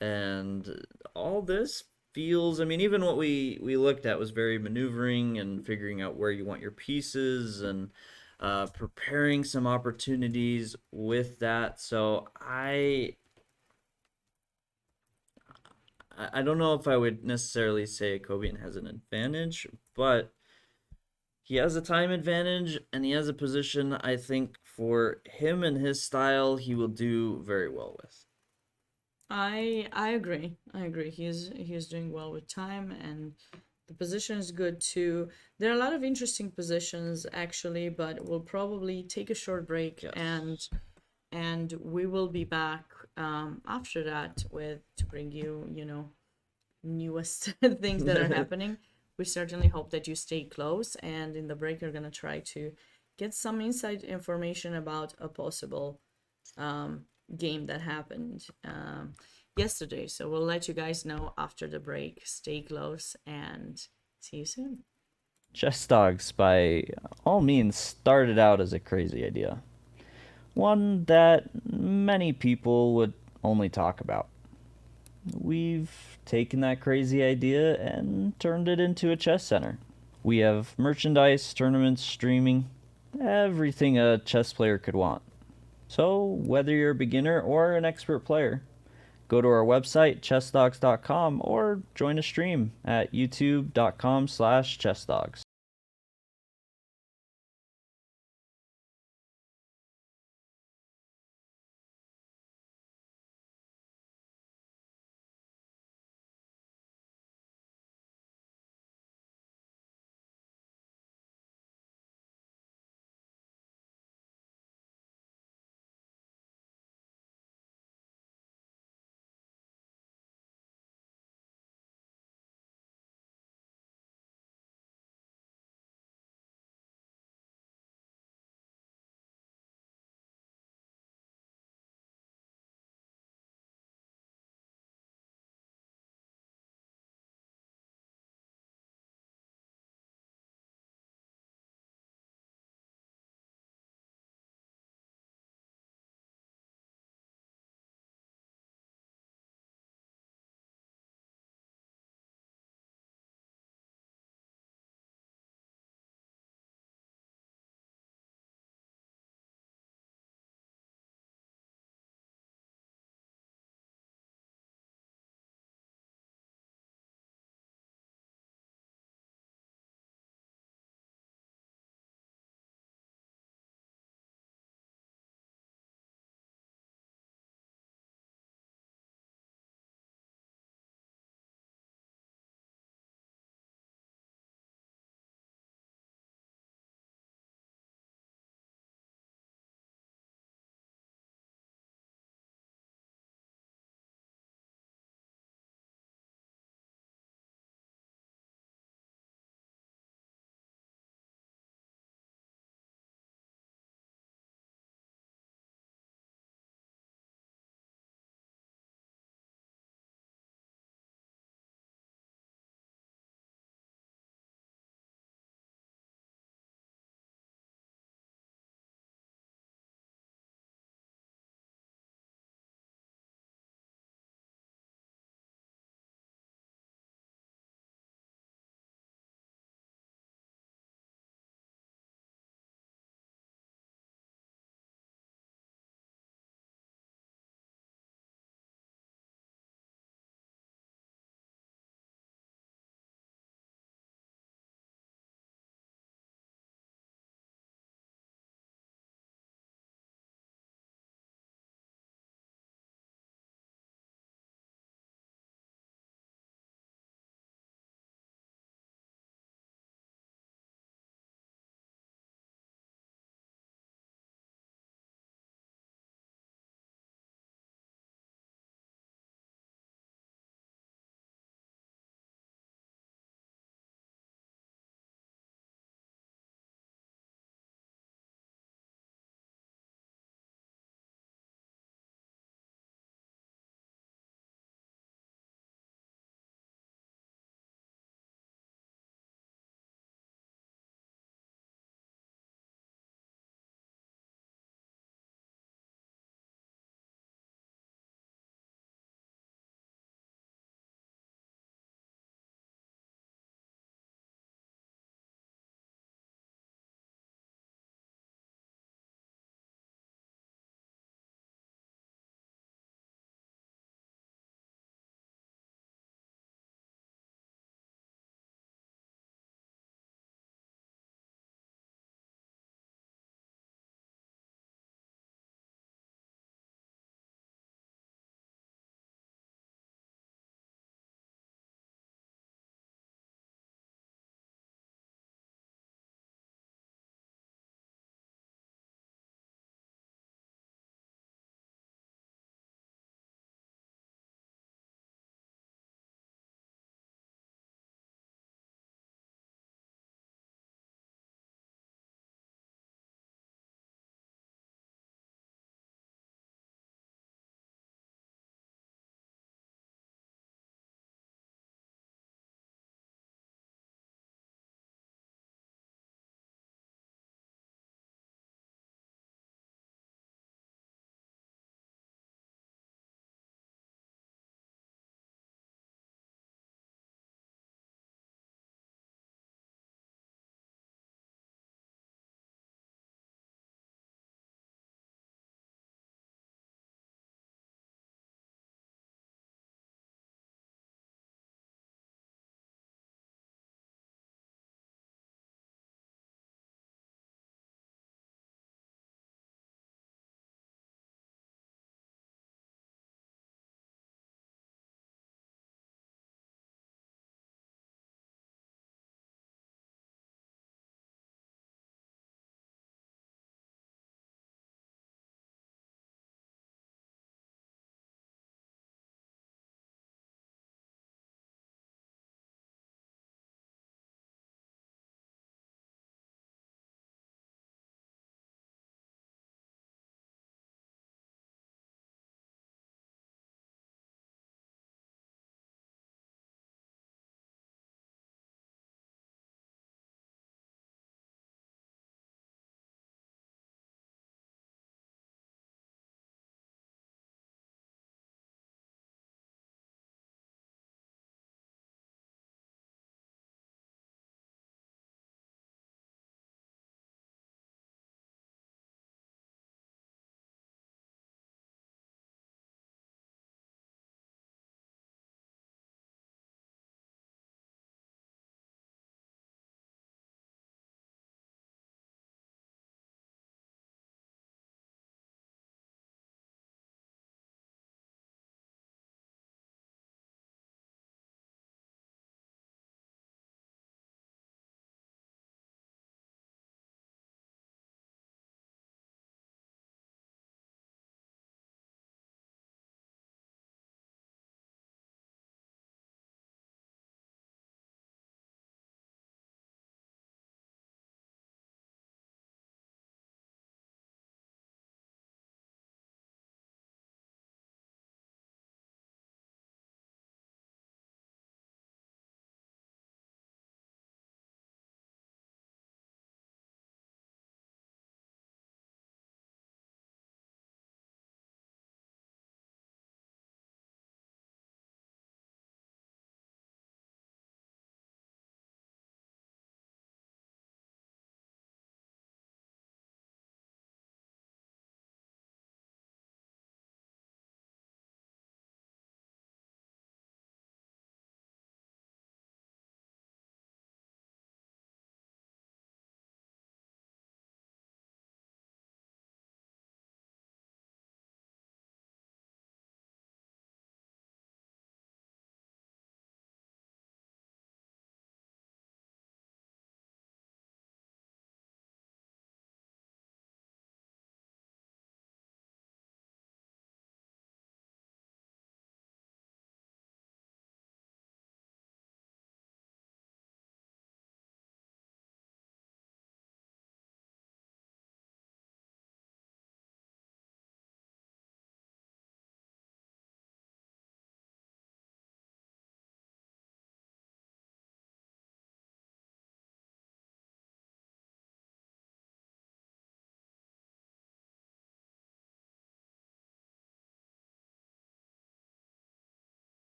Speaker 2: and all this feels. I mean, even what we looked at was very maneuvering and figuring out where you want your pieces and preparing some opportunities with that. So I don't know if I would necessarily say Kobian has an advantage, but he has a time advantage and he has a position I think for him and his style he will do very well with.
Speaker 1: I agree. I agree. He's doing well with time, and the position is good too. There are a lot of interesting positions actually, but we'll probably take a short break,
Speaker 2: Yes.
Speaker 1: and we will be back after that with to bring you newest things that are happening. We certainly hope that you stay close, and in the break you're gonna try to get some inside information about a possible game that happened yesterday. So we'll let you guys know after the break. Stay close and see you soon.
Speaker 4: Chess Dogs, by all means, started out as a crazy idea. One that many people would only talk about. We've taken that crazy idea and turned it into a chess center. We have merchandise, tournaments, streaming, everything a chess player could want. So, whether you're a beginner or an expert player, go to our website, chessdogs.com, or join a stream at youtube.com/chessdogs.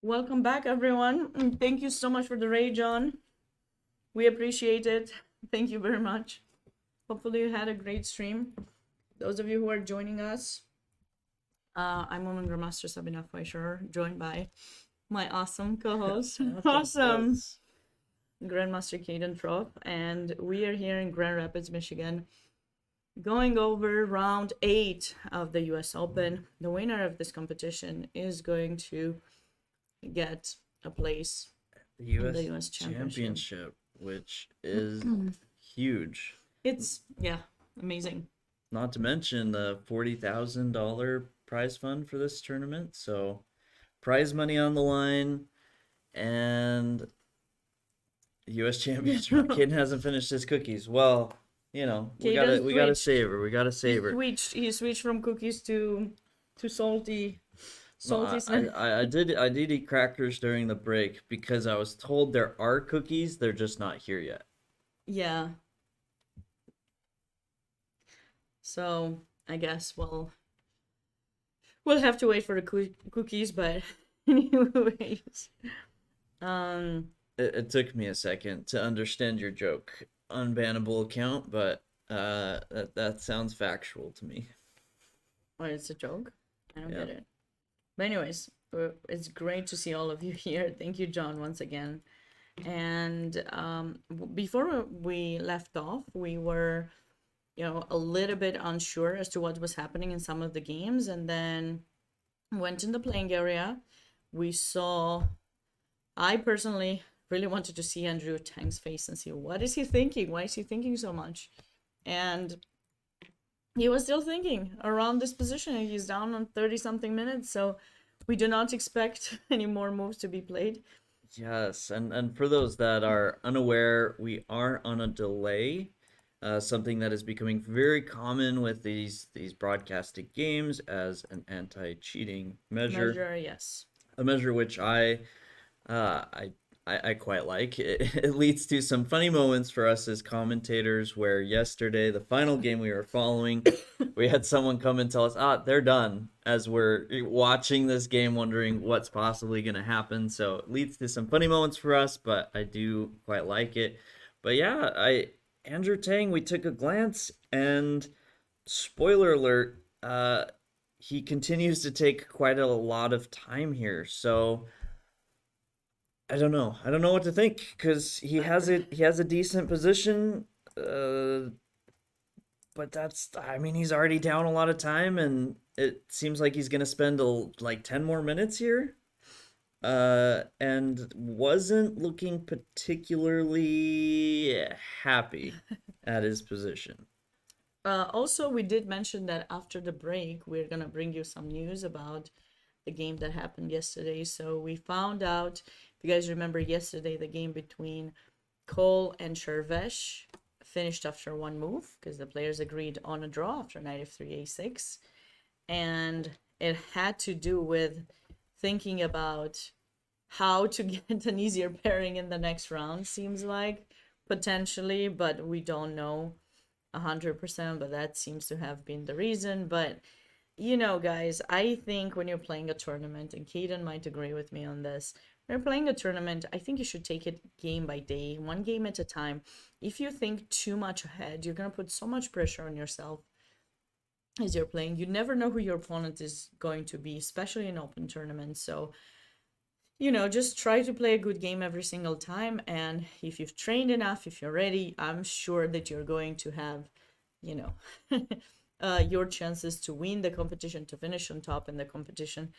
Speaker 1: Welcome back, everyone. And thank you so much for the raid, John. We appreciate it. Thank you very much. Hopefully, you had a great stream. Those of you who are joining us, I'm Woman Grandmaster Sabina Fleischer, joined by my awesome co-host, awesome Grandmaster Caden Trop, and we are here in Grand Rapids, Michigan, going over round 8 of the US Open. The winner of this competition is going to get a place
Speaker 2: The
Speaker 1: in
Speaker 2: U.S.
Speaker 1: the US
Speaker 2: Championship, which is huge.
Speaker 1: It's, yeah, amazing.
Speaker 2: Not to mention the $40,000 prize fund for this tournament. So, prize money on the line, and the U.S. Championship. Caden hasn't finished his cookies. Well, we gotta
Speaker 1: Caden
Speaker 2: savor. We gotta savor.
Speaker 1: He switched from cookies to salty
Speaker 2: No,
Speaker 1: snack.
Speaker 2: I did eat crackers during the break because I was told there are cookies. They're just not here yet.
Speaker 1: Yeah. So I guess we'll have to wait for the cookies, but anyways,
Speaker 2: It took me a second to understand your joke. Unbannable account, but that sounds factual to me.
Speaker 1: oh, it's a joke. I don't
Speaker 2: Yeah.
Speaker 1: get it. But anyways, it's great to see all of you here. Thank you, John, once again. And before we left off, we were, a little bit unsure as to what was happening in some of the games, and then went in the playing area. We saw. I personally really wanted to see Andrew Tang's face and see what is he thinking. Why is he thinking so much? And he was still thinking around this position. He's down on 30-something minutes, so we do not expect any more moves to be played.
Speaker 2: Yes, and for those that are unaware, we are on a delay. Something that is becoming very common with these broadcasted games as an anti-cheating measure.
Speaker 1: Yes.
Speaker 2: A measure which I quite like. It leads to some funny moments for us as commentators, where yesterday, the final game we were following, we had someone come and tell us, they're done, as we're watching this game wondering what's possibly going to happen. So it leads to some funny moments for us, but I do quite like it. But yeah, Andrew Tang, we took a glance, and spoiler alert, he continues to take quite a lot of time here. So I don't know what to think, because he has a decent position, but he's already down a lot of time, and it seems like he's gonna spend like 10 more minutes here, and wasn't looking particularly happy at his position.
Speaker 1: Also, we did mention that after the break, we're gonna bring you some news about the game that happened yesterday. So we found out, if you guys remember yesterday, the game between Cole and Shervesh finished after one move because the players agreed on a draw after knight f3 a6, and it had to do with thinking about how to get an easier pairing in the next round, seems like, potentially, but we don't know 100%, but that seems to have been the reason. But guys, I think when you're playing a tournament, and Caden might agree with me on this, when you're playing a tournament, I think you should take it game by day, one game at a time. If you think too much ahead, you're going to put so much pressure on yourself as you're playing. You never know who your opponent is going to be, especially in open tournaments. So, just try to play a good game every single time. And if you've trained enough, if you're ready, I'm sure that you're going to have, your chances to win the competition, to finish on top in the competition.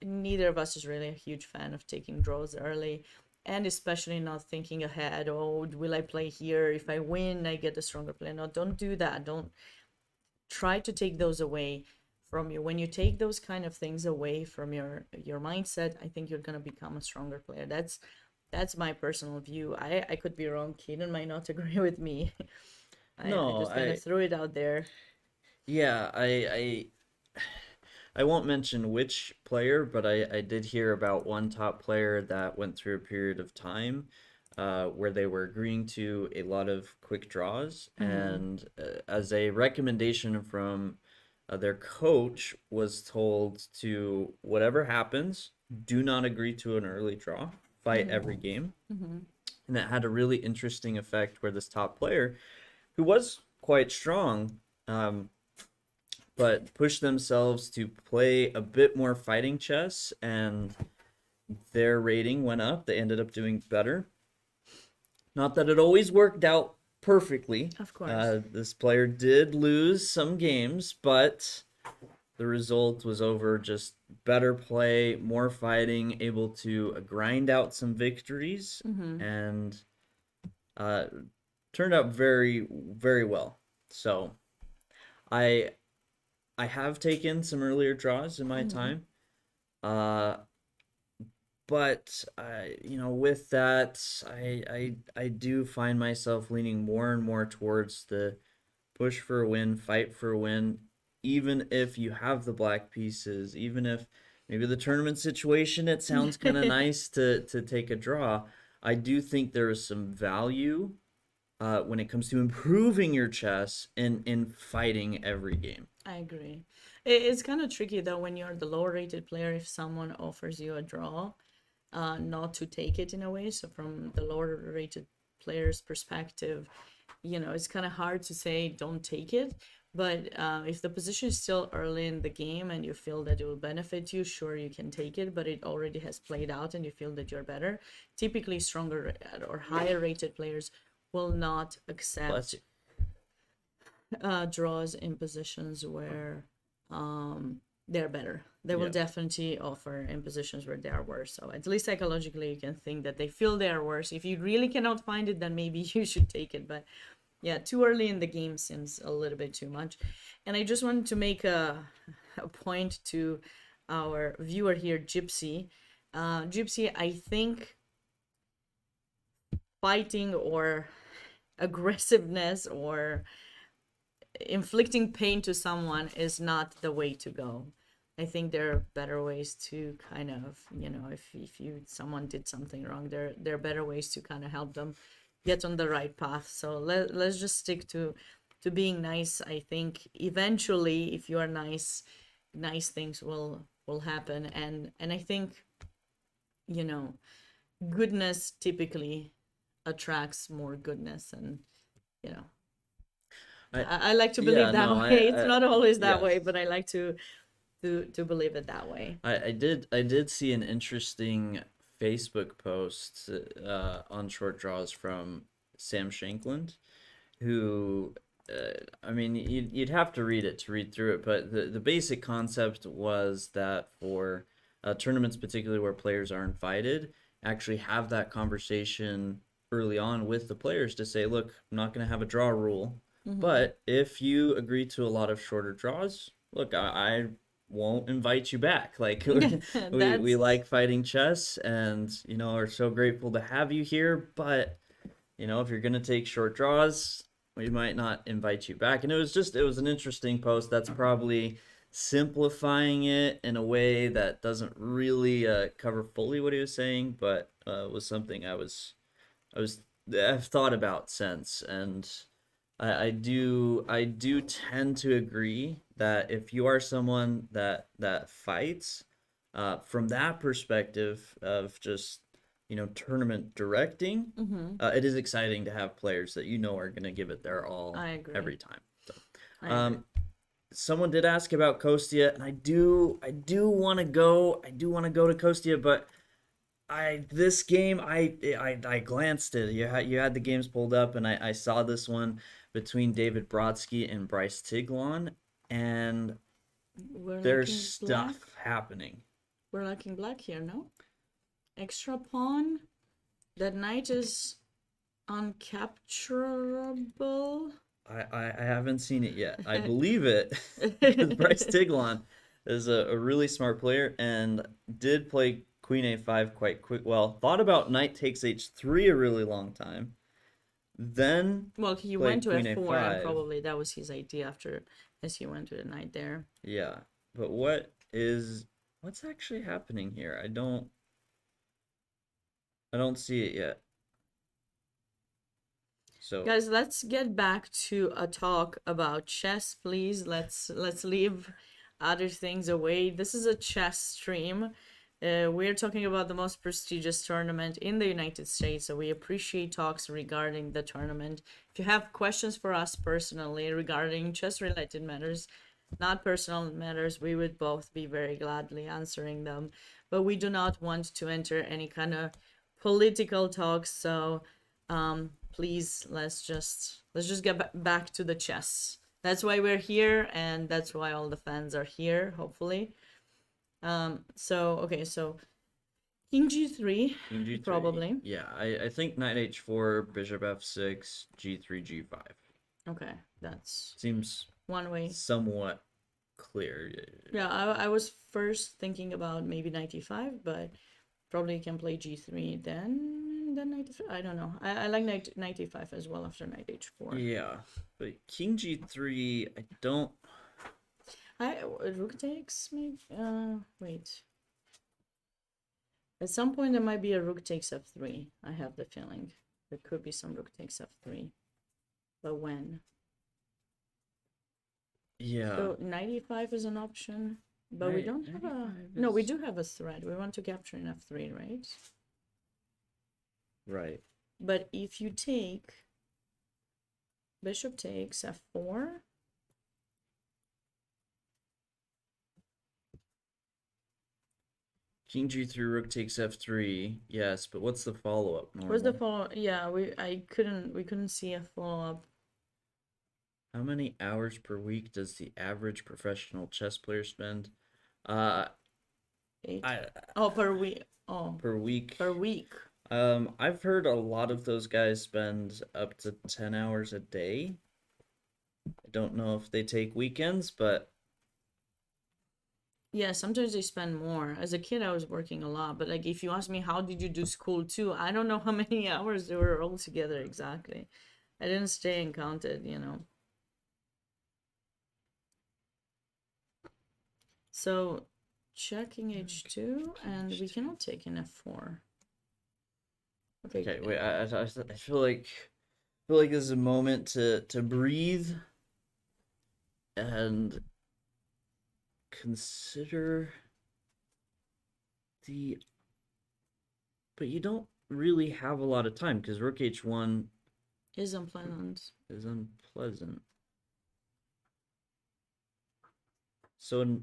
Speaker 1: Neither of us is really a huge fan of taking draws early, and especially not thinking ahead. Oh, will I play here? If I win, I get a stronger play. No, don't do that. Don't try to take those away from you. When you take those kind of things away from your mindset, I think you're gonna become a stronger player. That's my personal view. I could be wrong. Caden might not agree with me. I just gonna throw it out there.
Speaker 2: Yeah, I won't mention which player, but I did hear about one top player that went through a period of time where they were agreeing to a lot of quick draws, and as a recommendation from their coach was told to, whatever happens, do not agree to an early draw, fight every game. And that had a really interesting effect where this top player, who was quite strong, but pushed themselves to play a bit more fighting chess, and their rating went up. They ended up doing better. Not that it always worked out perfectly.
Speaker 1: Of course.
Speaker 2: This player did lose some games, but the result was over just better play, more fighting, able to grind out some victories, and turned out very, very well. So I have taken some earlier draws in my time. But with that, I do find myself leaning more and more towards the push for a win, fight for a win, even if you have the black pieces, even if maybe the tournament situation, it sounds kind of nice to take a draw. I do think there is some value when it comes to improving your chess in fighting every game.
Speaker 1: I agree. It's kind of tricky though when you're the lower rated player if someone offers you a draw, not to take it in a way. So from the lower rated player's perspective, it's kind of hard to say don't take it. But if the position is still early in the game and you feel that it will benefit you, sure, you can take it, but it already has played out and you feel that you're better. Typically, stronger or higher rated players will not accept
Speaker 2: Bless you.
Speaker 1: draws in positions where they're better. They will
Speaker 2: Yeah.
Speaker 1: definitely offer in positions where they are worse. So at least psychologically, you can think that they feel they are worse. If you really cannot find it, then maybe you should take it. But yeah, too early in the game seems a little bit too much. And I just wanted to make a point to our viewer here, Gypsy. Gypsy, I think fighting or aggressiveness or inflicting pain to someone is not the way to go. I think there are better ways to kind of, if someone did something wrong, there are better ways to kind of help them get on the right path. So let's just stick to being nice. I think eventually if you are nice things will happen, and I think goodness typically attracts more goodness, and I like to believe that way. It's not always that way, but I like to believe it that way.
Speaker 2: I did see an interesting Facebook post on short draws from Sam Shankland, who I mean you'd have to read it to read through it, but the basic concept was that for tournaments, particularly where players are invited, actually have that conversation early on with the players to say, look, I'm not going to have a draw rule, but if you agree to a lot of shorter draws, look, I won't invite you back. Like we like fighting chess, and are so grateful to have you here, but if you're gonna take short draws, we might not invite you back. And it was an interesting post. That's probably simplifying it in a way that doesn't really cover fully what he was saying, but was something I've thought about since. And I do tend to agree that if you are someone that fights, from that perspective of just tournament directing, it is exciting to have players that are going to give it their all every time. So, someone did ask about Kostia, and I do want to go. I do want to go to Kostia, but this game I glanced at it. You had the games pulled up, and I saw this one between David Brodsky and Bryce Tiglon, and there's stuff happening.
Speaker 1: We're lacking black here, no? Extra pawn. That knight is uncapturable.
Speaker 2: I haven't seen it yet. I believe it. Bryce Tiglon is a really smart player and did play Queen A5 quite quick. Well, thought about knight takes H3 a really long time. Then
Speaker 1: he went to F4 and probably that was his idea as he went to the knight there.
Speaker 2: Yeah, but what's actually happening here? I don't see it yet. So
Speaker 1: Guys, let's get back to a talk about chess, please. Let's leave other things away. This is a chess stream. We're talking about the most prestigious tournament in the United States, so we appreciate talks regarding the tournament. If you have questions for us personally regarding chess-related matters, not personal matters, we would both be very gladly answering them. But we do not want to enter any kind of political talks, so please let's just get back to the chess. That's why we're here, and that's why all the fans are here, hopefully. So okay, so king g3,
Speaker 2: King G3.
Speaker 1: probably.
Speaker 2: Yeah, I think knight h4, bishop f6, g3, g5.
Speaker 1: Okay, that's
Speaker 2: Seems
Speaker 1: one way.
Speaker 2: somewhat clear.
Speaker 1: Yeah, I was first thinking about maybe knight e5, but probably you can play g3 then knight e3. I don't know. I like knight e5 as well after knight h4.
Speaker 2: Yeah, but king g3, I don't.
Speaker 1: Rook takes maybe. Wait. At some point there might be a rook takes f3. I have the feeling there could be some rook takes f3, but when?
Speaker 2: Yeah.
Speaker 1: So knight e5 is an option, but we
Speaker 2: Knight-
Speaker 1: don't have
Speaker 2: knight
Speaker 1: a.
Speaker 2: e5
Speaker 1: No, we
Speaker 2: is-
Speaker 1: do have a threat. We want to capture in f3, right?
Speaker 2: Right.
Speaker 1: But if you take bishop takes f4.
Speaker 2: King g3, rook takes f3. Yes, but what's the follow-up?
Speaker 1: What's the
Speaker 2: Normal.
Speaker 1: follow? Yeah, we couldn't see a follow up.
Speaker 2: How many hours per week does the average professional chess player spend? Uh,
Speaker 1: 8.
Speaker 2: I
Speaker 1: Oh, per week. Oh,
Speaker 2: per week.
Speaker 1: per week.
Speaker 2: I've heard a lot of those guys spend up to 10 hours a day. I don't know if they take weekends, but
Speaker 1: Yeah, sometimes they spend more. As a kid, I was working a lot, but like if you ask me how did you do school too, I don't know how many hours they were all together exactly. I didn't stay and counted, you know. So checking h2, and we cannot take in f4.
Speaker 2: okay. Wait, I feel like this is a moment to breathe and consider the. But you don't really have a lot of time because rook h1
Speaker 1: Is unpleasant.
Speaker 2: is unpleasant. So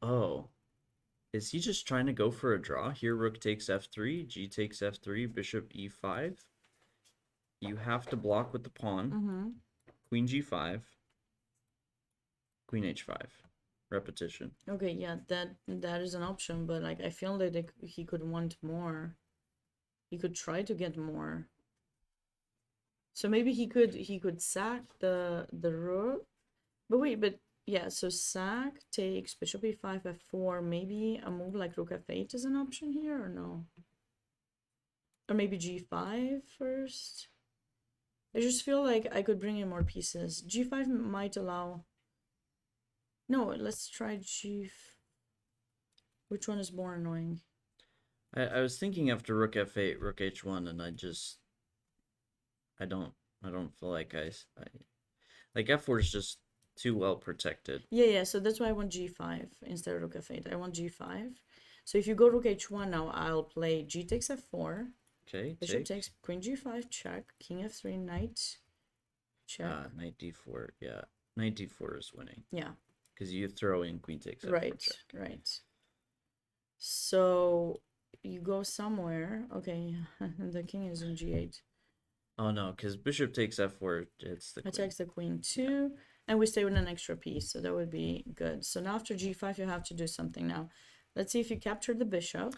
Speaker 2: oh, is he just trying to go for a draw? Here rook takes f3, g takes f3, bishop e5. You have to block with the pawn.
Speaker 1: Mm-hmm.
Speaker 2: Queen g5. Queen h5. Repetition.
Speaker 1: Okay, yeah, that is an option, but like I feel that he could want more. He could try to get more. So maybe he could sack the rook. But wait, but yeah, so sack takes bishop e5, f4. Maybe a move like rook f8 is an option here, or no? Or maybe g5 first. I just feel like I could bring in more pieces. G5 might allow. No, let's try g. Which one is more annoying?
Speaker 2: I was thinking after rook f8, rook h1, and I don't feel like I like f4 is just too well protected.
Speaker 1: Yeah, so that's why I want g5 instead of rook f8. I want g5. So if you go rook h1 now, I'll play g takes f4.
Speaker 2: Okay,
Speaker 1: Bishop
Speaker 2: take.
Speaker 1: takes queen g5, check. King f3, knight, check.
Speaker 2: Knight d4, yeah. Knight d4 is winning.
Speaker 1: Yeah,
Speaker 2: Because you throw in queen takes f4
Speaker 1: right,
Speaker 2: check.
Speaker 1: right. So you go somewhere. Okay, the king is in g8.
Speaker 2: Oh no, because bishop takes f4, it's the queen.
Speaker 1: Attacks the queen too, and we stay with an extra piece, so that would be good. So now after g5, you have to do something now. Let's see if you capture the bishop.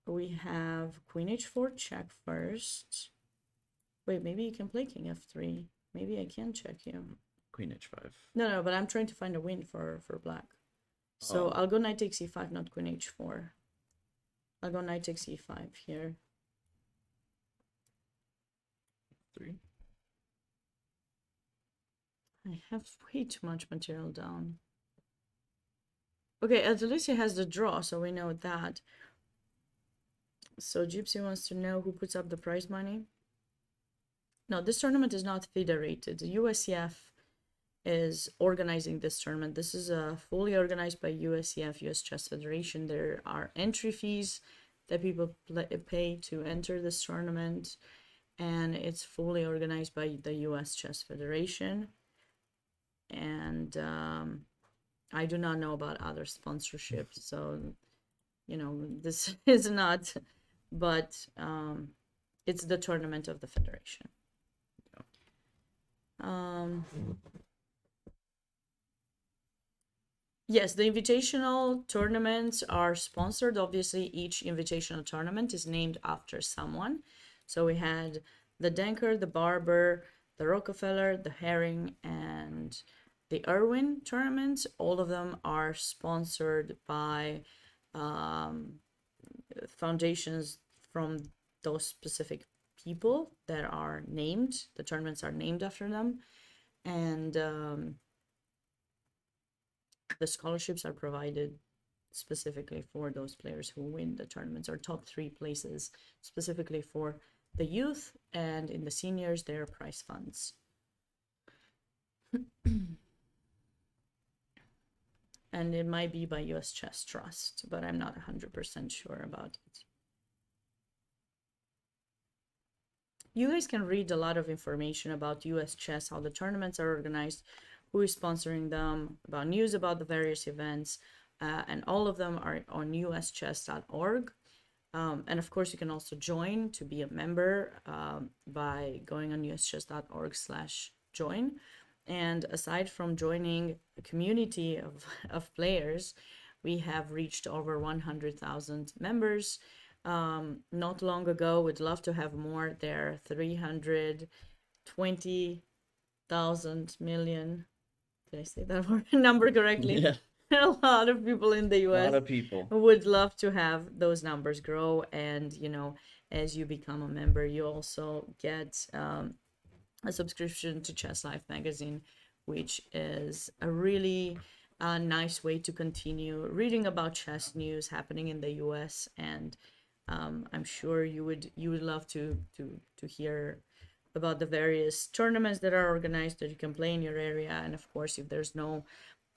Speaker 1: We have queen h4 check first. Wait, maybe you can play king f3. Maybe I can check you.
Speaker 2: Queen h5.
Speaker 1: No, but I'm trying to find a win for black. So
Speaker 2: Oh.
Speaker 1: I'll go knight takes e5, not queen h4. I'll go knight takes e5 here.
Speaker 2: 3.
Speaker 1: I have way too much material down. Okay, at least he has the draw, so we know that. So Gypsy wants to know who puts up the prize money. No, this tournament is not federated. The USCF is organizing this tournament. This is fully organized by USCF, US Chess Federation. There are entry fees that people pay to enter this tournament, and it's fully organized by the US Chess Federation. And I do not know about other sponsorships, so this is not, but it's the tournament of the federation. Yes, the invitational tournaments are sponsored. Obviously, each invitational tournament is named after someone. So we had the Denker, the Barber, the Rockefeller, the Herring, and the Irwin tournaments. All of them are sponsored by foundations from those specific people that are named. The tournaments are named after them. And the scholarships are provided specifically for those players who win the tournaments, or top 3 places specifically for the youth, and in the seniors, their prize funds. And it might be by US Chess Trust, but I'm not 100% sure about it. You guys can read a lot of information about US Chess, how the tournaments are organized, who is sponsoring them, about news about the various events, and all of them are on uschess.org. And of course, you can also join to be a member by going on uschess.org/join. And aside from joining a community of players, we have reached over 100,000 members. Not long ago, we'd love to have more. There are 320,000 million. Did I say that number correctly?
Speaker 2: Yeah.
Speaker 1: A lot of people in the US
Speaker 2: A lot of people
Speaker 1: would love to have those numbers grow. And, as you become a member, you also get a subscription to Chess Life magazine, which is a really nice way to continue reading about chess news happening in the US. And I'm sure you would love to hear about the various tournaments that are organized that you can play in your area. And of course, if there's no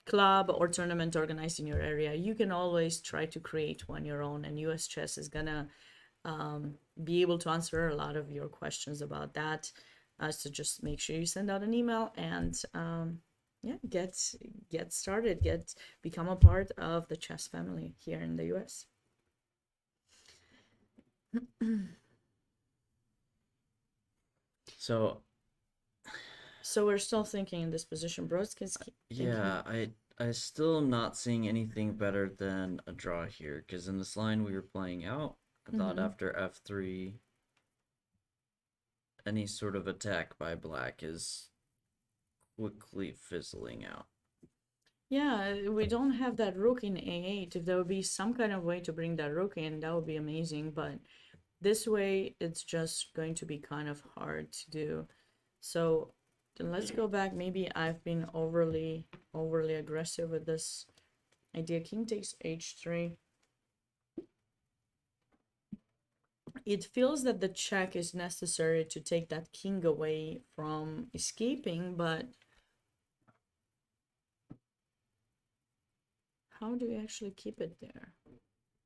Speaker 1: club or tournament organized in your area, you can always try to create one your own, and US Chess is gonna be able to answer a lot of your questions about that. So just make sure you send out an email and get started, become a part of the chess family here in the US.
Speaker 2: So
Speaker 1: we're still thinking in this position. Brodsky's
Speaker 2: yeah, I still am not seeing anything better than a draw here, because in this line we were playing out, I thought after f3, any sort of attack by black is quickly fizzling out.
Speaker 1: Yeah, we don't have that rook in a8. If there would be some kind of way to bring that rook in, that would be amazing. But this way, it's just going to be kind of hard to do. So let's go back. Maybe I've been overly aggressive with this idea. King takes h3. It feels that the check is necessary to take that king away from escaping, but how do you actually keep it there?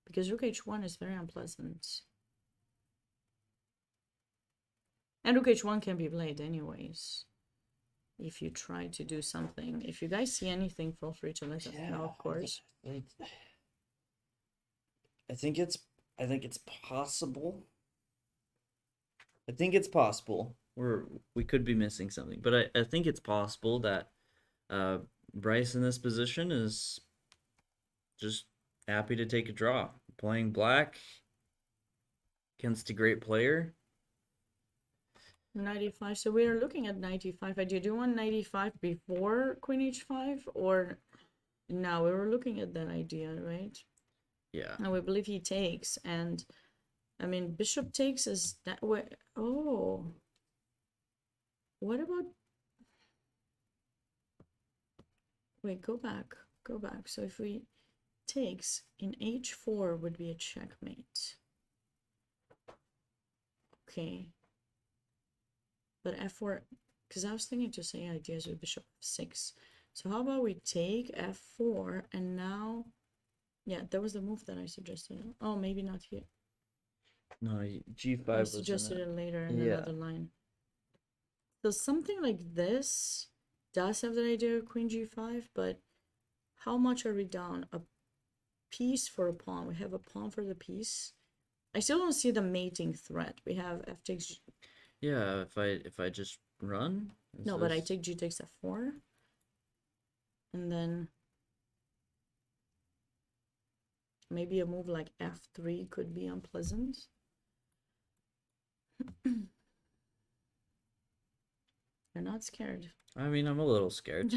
Speaker 1: Because rook h1 is very unpleasant. And rook h1 can be played anyways, if you try to do something. If you guys see anything, feel free to let us know, of course.
Speaker 2: I think it's possible. I think it's possible. We could be missing something, but I think it's possible that Bryce in this position is just happy to take a draw, playing black against a great player.
Speaker 1: 95. So we're looking at 95. Do you want 95 before queen h5, or now we were looking at that idea, right?
Speaker 2: Yeah.
Speaker 1: And we believe he takes, and I mean bishop takes is that way. Oh, what about? Wait, go back. So if we takes in h4 would be a checkmate. okay. But f4, because I was thinking to say ideas with bishop f6. So how about we take f4 and now, yeah, that was the move that I suggested. Oh, maybe not here.
Speaker 2: No, G5
Speaker 1: I
Speaker 2: was
Speaker 1: suggested
Speaker 2: in
Speaker 1: it later in
Speaker 2: yeah.
Speaker 1: another line. So something like this does have the idea of queen g5, but how much are we down? A piece for a pawn. We have a pawn for the piece. I still don't see the mating threat. We have f takes.
Speaker 2: Yeah, if I just run.
Speaker 1: No, but I take g takes f4, and then maybe a move like f3 could be unpleasant. You're not scared.
Speaker 2: I mean, I'm a little scared.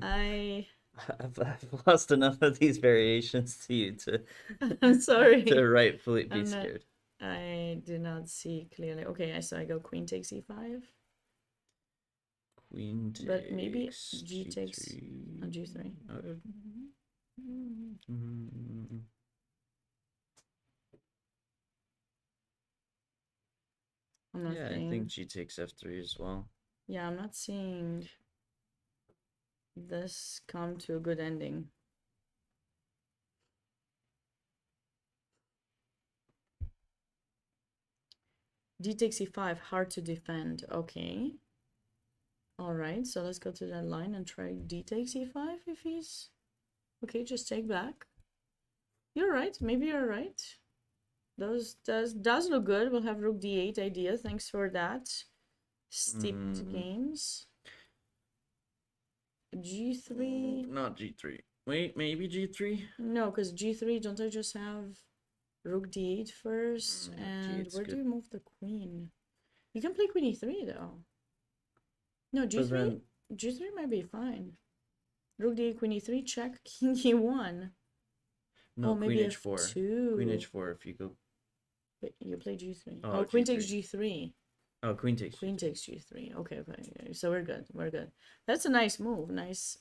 Speaker 1: I've
Speaker 2: lost enough of these variations to you
Speaker 1: I'm sorry.
Speaker 2: to rightfully be
Speaker 1: I'm not-
Speaker 2: scared.
Speaker 1: I did not see clearly. Okay, so I go queen takes e5.
Speaker 2: Queen takes.
Speaker 1: But maybe g takes
Speaker 2: G3.
Speaker 1: on g3.
Speaker 2: Okay. Mm.
Speaker 1: I'm not
Speaker 2: Yeah,
Speaker 1: seeing.
Speaker 2: I think G takes F3 as well.
Speaker 1: Yeah, I'm not seeing this come to a good ending. D takes e5, hard to defend. Okay. Alright, so let's go to that line and try D takes e5 if he's... Okay, just take back. You're right, maybe you're right. Those does look good. We'll have rook d8 idea. Thanks for that. Steeped games. G3.
Speaker 2: Not G3. Wait, maybe G3?
Speaker 1: No, because G3, don't I just have rook d8 first? And
Speaker 2: D8's
Speaker 1: where do
Speaker 2: good.
Speaker 1: you move the queen? You can play queen e3 though. No,
Speaker 2: But
Speaker 1: G3.
Speaker 2: then,
Speaker 1: G3 might be fine. Rook d8, queen e3, check, king e1.
Speaker 2: no,
Speaker 1: oh,
Speaker 2: Queen
Speaker 1: maybe
Speaker 2: H4.
Speaker 1: f2.
Speaker 2: Queen H4 if you go.
Speaker 1: Wait, you play g3.
Speaker 2: Oh,
Speaker 1: Oh, queen takes
Speaker 2: G3.
Speaker 1: g3.
Speaker 2: Oh, Queen takes.
Speaker 1: Queen takes g3. Okay, okay. So we're good. We're good. That's a nice move. Nice.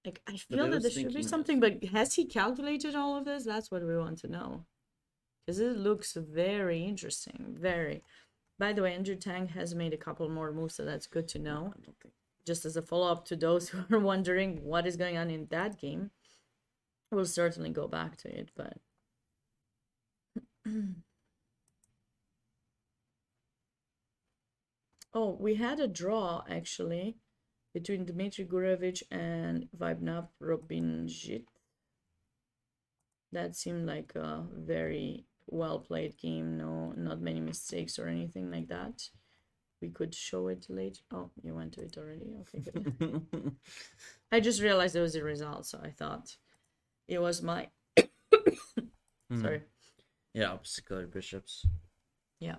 Speaker 1: Like, I feel
Speaker 2: I
Speaker 1: that
Speaker 2: was
Speaker 1: there should be
Speaker 2: thinking
Speaker 1: something, but has he calculated all of this? That's what we want to know. Because it looks very interesting. Very. By the way, Andrew Tang has made a couple more moves, so that's good to know.
Speaker 2: I don't think.
Speaker 1: Just as a follow-up to those who are wondering what is going on in that game. We'll certainly go back to it, but... Oh, we had a draw, actually, between Dmitry Gurevich and Vaibnav Robinjit. That seemed like a very well-played game. No, not many mistakes or anything like that. We could show it later. Oh, you went to it already? Okay, good. I just realized there was a result, so I thought it was my... Sorry.
Speaker 2: Yeah, opposite colored bishops.
Speaker 1: Yeah,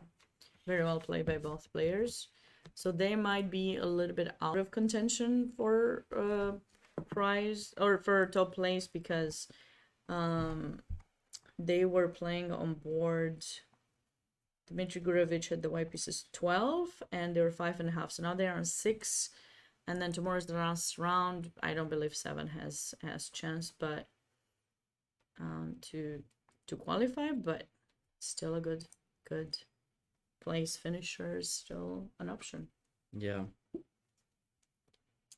Speaker 1: very well played by both players. So they might be a little bit out of contention for prize or for top place because they were playing on board. Dmitry Gurevich had the white pieces 12 and they were 5.5. So now they're on 6. And then tomorrow's the last round. I don't believe 7 has chance, but to qualify, but still a good place finisher is still an option.
Speaker 2: Yeah.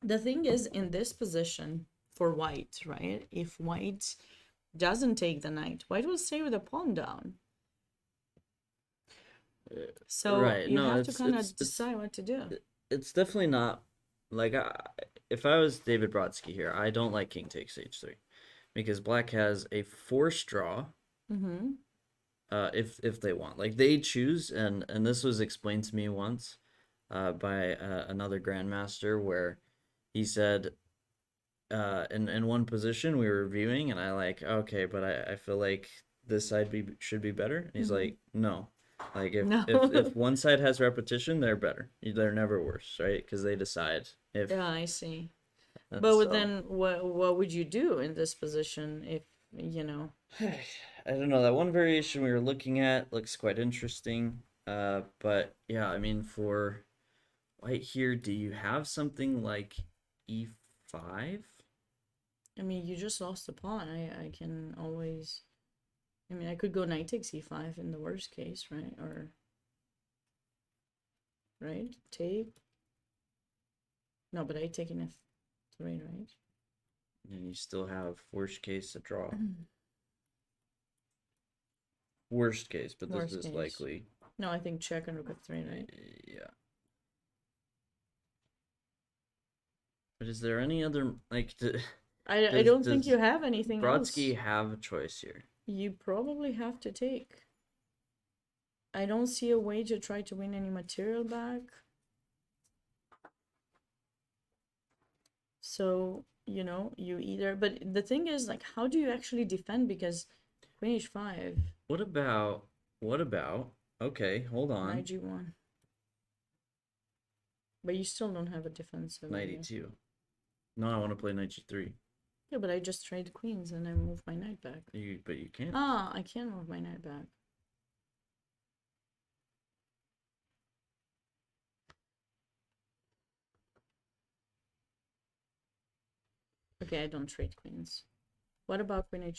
Speaker 1: The thing is, in this position for white, right? If white doesn't take the knight, white will stay with the pawn down. So
Speaker 2: Right,
Speaker 1: you
Speaker 2: no,
Speaker 1: have to
Speaker 2: it's-
Speaker 1: kind
Speaker 2: it's-
Speaker 1: of decide what to do.
Speaker 2: It's definitely not like if I was David Brodsky here, I don't like king takes h3 because black has a forced draw.
Speaker 1: Mm-hmm.
Speaker 2: If they want, like they choose, and this was explained to me once, by another grandmaster where he said, in one position we were reviewing, and I like okay, but I feel like this side should be better. And he's like, no, like if
Speaker 1: No.
Speaker 2: if one side has repetition, they're better. They're never worse, right? Because they decide if.
Speaker 1: Yeah, I see.
Speaker 2: and
Speaker 1: But
Speaker 2: so-
Speaker 1: then what would you do in this position if, you know?
Speaker 2: I don't know. That one variation we were looking at looks quite interesting. But yeah, I mean, for white here, do you have something like e5?
Speaker 1: I mean, you just lost a pawn. I can always... I mean, I could go knight takes e5 in the worst case, right? Or right? Take. No, but I take in f3, right?
Speaker 2: And you still have worst case a draw. Worst case, but this
Speaker 1: Worst
Speaker 2: is
Speaker 1: case.
Speaker 2: likely.
Speaker 1: No, I think check and rook f3, right?
Speaker 2: Yeah. But is there any other like?
Speaker 1: I don't think
Speaker 2: does
Speaker 1: you have anything
Speaker 2: Brodsky
Speaker 1: else.
Speaker 2: have a choice here?
Speaker 1: You probably have to take. I don't see a way to try to win any material back. So, you know, you either, but the thing is, like, how do you actually defend? Because queen h5,
Speaker 2: What about? Okay, hold on.
Speaker 1: knight g1. But you still don't have a defensive.
Speaker 2: Knight e2. No, I want to play knight g3.
Speaker 1: Yeah, but I just trade queens and I move my knight back.
Speaker 2: But you can't.
Speaker 1: Ah, I can move my knight back. Okay, I don't trade queens. What about queen knight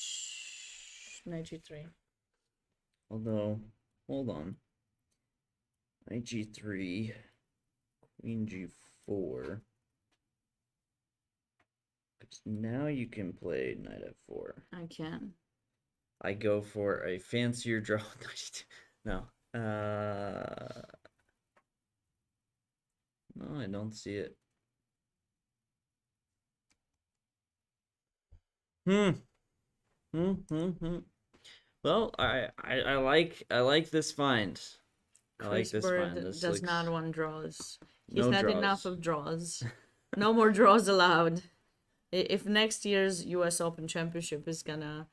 Speaker 1: g3?
Speaker 2: Although, hold on. Knight g3, queen g4. Because now you can play knight f4.
Speaker 1: I can.
Speaker 2: I go for a fancier draw. No. No, I don't see it. Well, I like this find. I like
Speaker 1: Chris
Speaker 2: this
Speaker 1: Bird
Speaker 2: find. This
Speaker 1: does
Speaker 2: looks
Speaker 1: not want draws. He's
Speaker 2: no
Speaker 1: had
Speaker 2: draws.
Speaker 1: enough of draws. No more draws allowed. If next year's US Open Championship is gonna,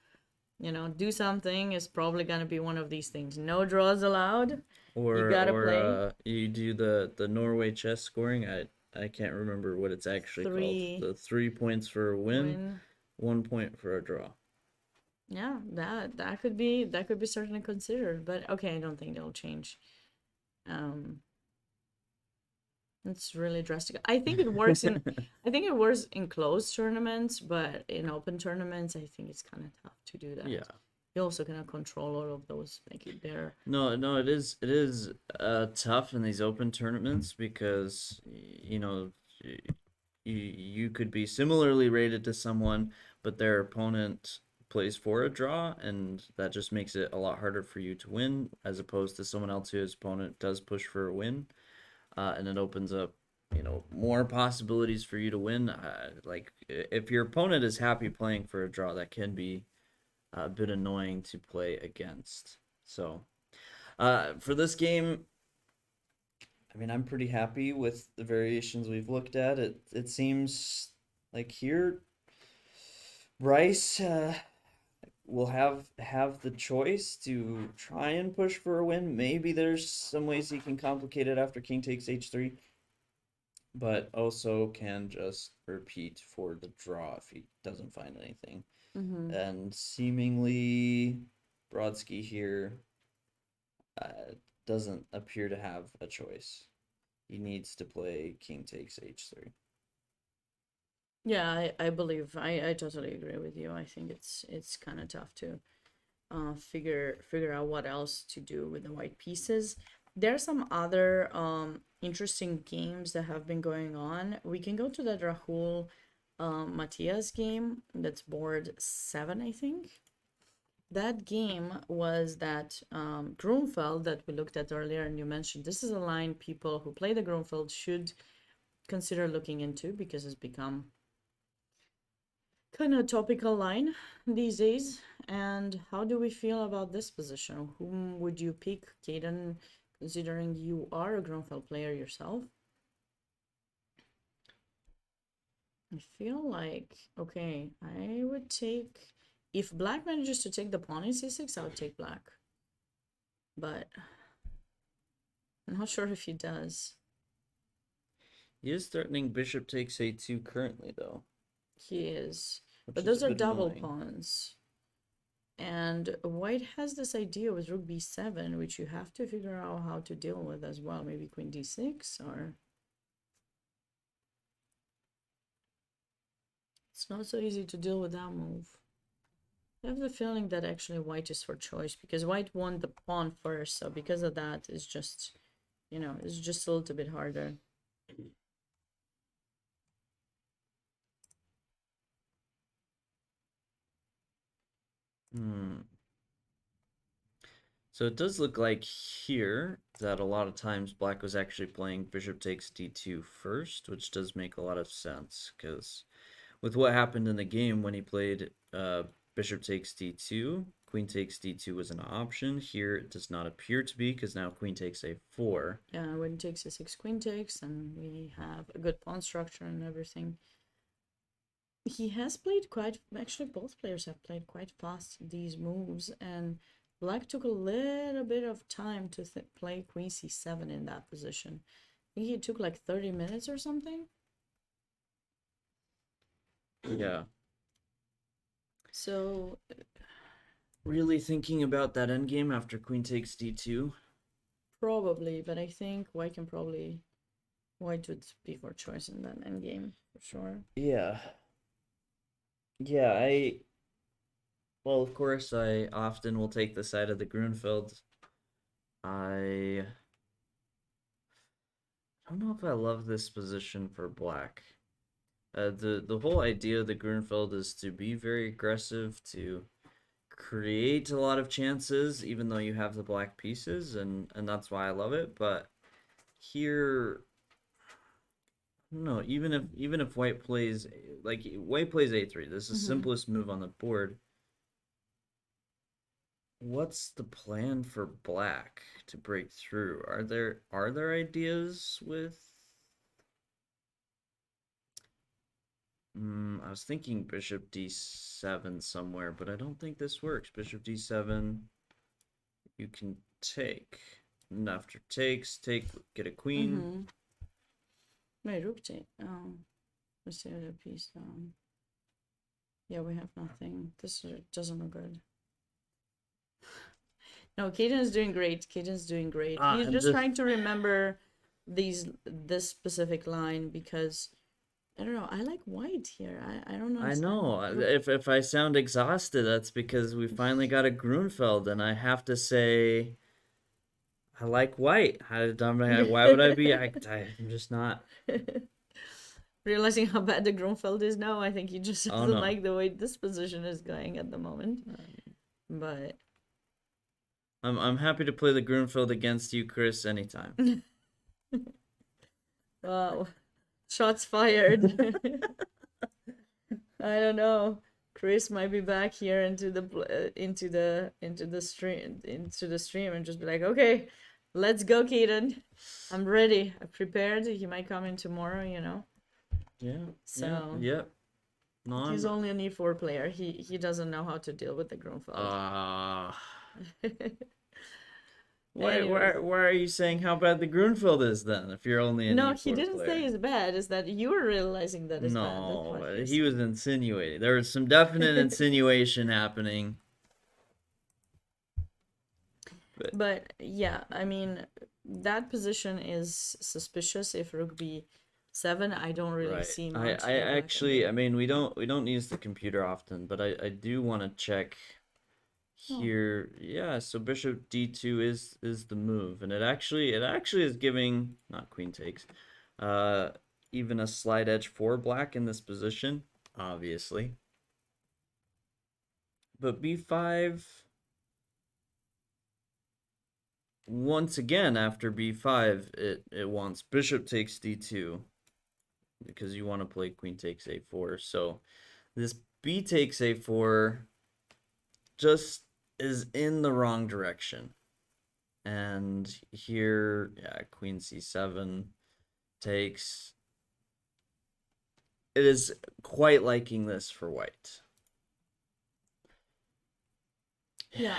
Speaker 1: you know, do something, it's probably gonna be one of these things. No draws allowed.
Speaker 2: Or
Speaker 1: gotta
Speaker 2: or
Speaker 1: play.
Speaker 2: you do the Norway chess scoring. I can't remember what it's actually called. The 3 points for a win, 1 point for a draw.
Speaker 1: Yeah, that could be certainly considered. But okay, I don't think they'll change. It's really drastic. I think it works in closed tournaments, but in open tournaments, I think it's kind of tough to do that.
Speaker 2: Yeah.
Speaker 1: You also cannot control all of those, make it there.
Speaker 2: No, it is tough in these open tournaments because you know you could be similarly rated to someone, but their opponent plays for a draw, and that just makes it a lot harder for you to win, as opposed to someone else whose opponent does push for a win, and it opens up, you know, more possibilities for you to win. Like if your opponent is happy playing for a draw, that can be a bit annoying to play against. So, for this game, I mean, I'm pretty happy with the variations we've looked at. It seems like here, Bryce will have the choice to try and push for a win. Maybe there's some ways he can complicate it after king takes h3, but also can just repeat for the draw if he doesn't find anything. And seemingly Brodsky here doesn't appear to have a choice. He needs to play king takes h3.
Speaker 1: Yeah, I believe I totally agree with you. I think it's kind of tough to figure out what else to do with the white pieces. There are some other interesting games that have been going on. We can go to that Rahul Matias game. That's board 7, I think. That game was that Grunfeld that we looked at earlier, and you mentioned this is a line people who play the Grunfeld should consider looking into because it's become kind of topical line these days. And how do we feel about this position? Whom would you pick, Kaden, considering you are a Grunfeld player yourself? I feel like, okay, I would take, if black manages to take the pawn in c6, I would take black. But I'm not sure if he does.
Speaker 2: He is threatening bishop takes a2 currently, though.
Speaker 1: He is.
Speaker 2: Which
Speaker 1: But
Speaker 2: is
Speaker 1: those
Speaker 2: a
Speaker 1: are
Speaker 2: bit
Speaker 1: double
Speaker 2: annoying.
Speaker 1: pawns. And white has this idea with rook b7, which you have to figure out how to deal with as well. Maybe queen d6, or... It's not so easy to deal with that move. I have the feeling that actually white is for choice, because white won the pawn first, so because of that, it's just you know, it's just a little bit harder.
Speaker 2: So it does look like here that a lot of times black was actually playing bishop takes d2 first, which does make a lot of sense because with what happened in the game when he played bishop takes d2, queen takes d2 was an option. Here it does not appear to be because now queen takes a4.
Speaker 1: Yeah, when takes a6, queen takes, and we have a good pawn structure and everything. He has played quite, actually both players have played quite fast these moves, and black took a little bit of time to play queen c7 in that position. I think he took like 30 minutes or something.
Speaker 2: Yeah.
Speaker 1: So
Speaker 2: Really thinking about that endgame after queen takes d2?
Speaker 1: probably, but I think white would be for choice in that endgame for sure.
Speaker 2: Yeah. Well, of course, I often will take the side of the Grunfeld. I don't know if I love this position for black. The whole idea of the Grunfeld is to be very aggressive, to create a lot of chances, even though you have the black pieces, and that's why I love it. But here, no, even if white plays white plays a3, this is the simplest move on the board. What's the plan for black to break through? Are there ideas with I was thinking bishop d7 somewhere, but I don't think this works. Bishop d7, you can take. And after takes, get a queen.
Speaker 1: Wait, rook take. Let's see the piece. Yeah, we have nothing. This doesn't look good. No, Caden's doing great. Caden's doing great. He's just trying to remember this specific line because I don't know. I like white here. I don't know.
Speaker 2: I know. If I sound exhausted, that's because we finally got a Grunfeld, and I have to say, I like white. Why would I be? I'm just not.
Speaker 1: Realizing how bad the Grunfeld is now, I think he just doesn't like the way this position is going at the moment. But
Speaker 2: I'm happy to play the Grunfeld against you, Chris, anytime.
Speaker 1: wow, shots fired. I don't know. Chris might be back here into the stream and just be like, okay, let's go, Caden. I'm ready. I'm prepared. He might come in tomorrow, you know.
Speaker 2: Yeah.
Speaker 1: So
Speaker 2: yep. No,
Speaker 1: he's only an E4 player. He doesn't know how to deal with the Grunfeld.
Speaker 2: Why are you saying how bad the Grunfeld is then? If you're only an
Speaker 1: no,
Speaker 2: E4
Speaker 1: he didn't
Speaker 2: player?
Speaker 1: say it's bad. Is that you were realizing that it's bad?
Speaker 2: No, he was insinuating. There was some definite insinuation happening.
Speaker 1: But yeah, I mean that position is suspicious. If rook b7, I don't really see much.
Speaker 2: I actually, I mean, we don't use the computer often, but I do want to check here. Yeah, so bishop d2 is the move, and it actually is giving, not queen takes, even a slight edge for black in this position, obviously. But b5, once again after b5, it wants bishop takes d2 because you want to play queen takes a4. So this b takes a4 just is in the wrong direction. And here, yeah, queen c7 takes. It is quite liking this for white.
Speaker 1: Yeah,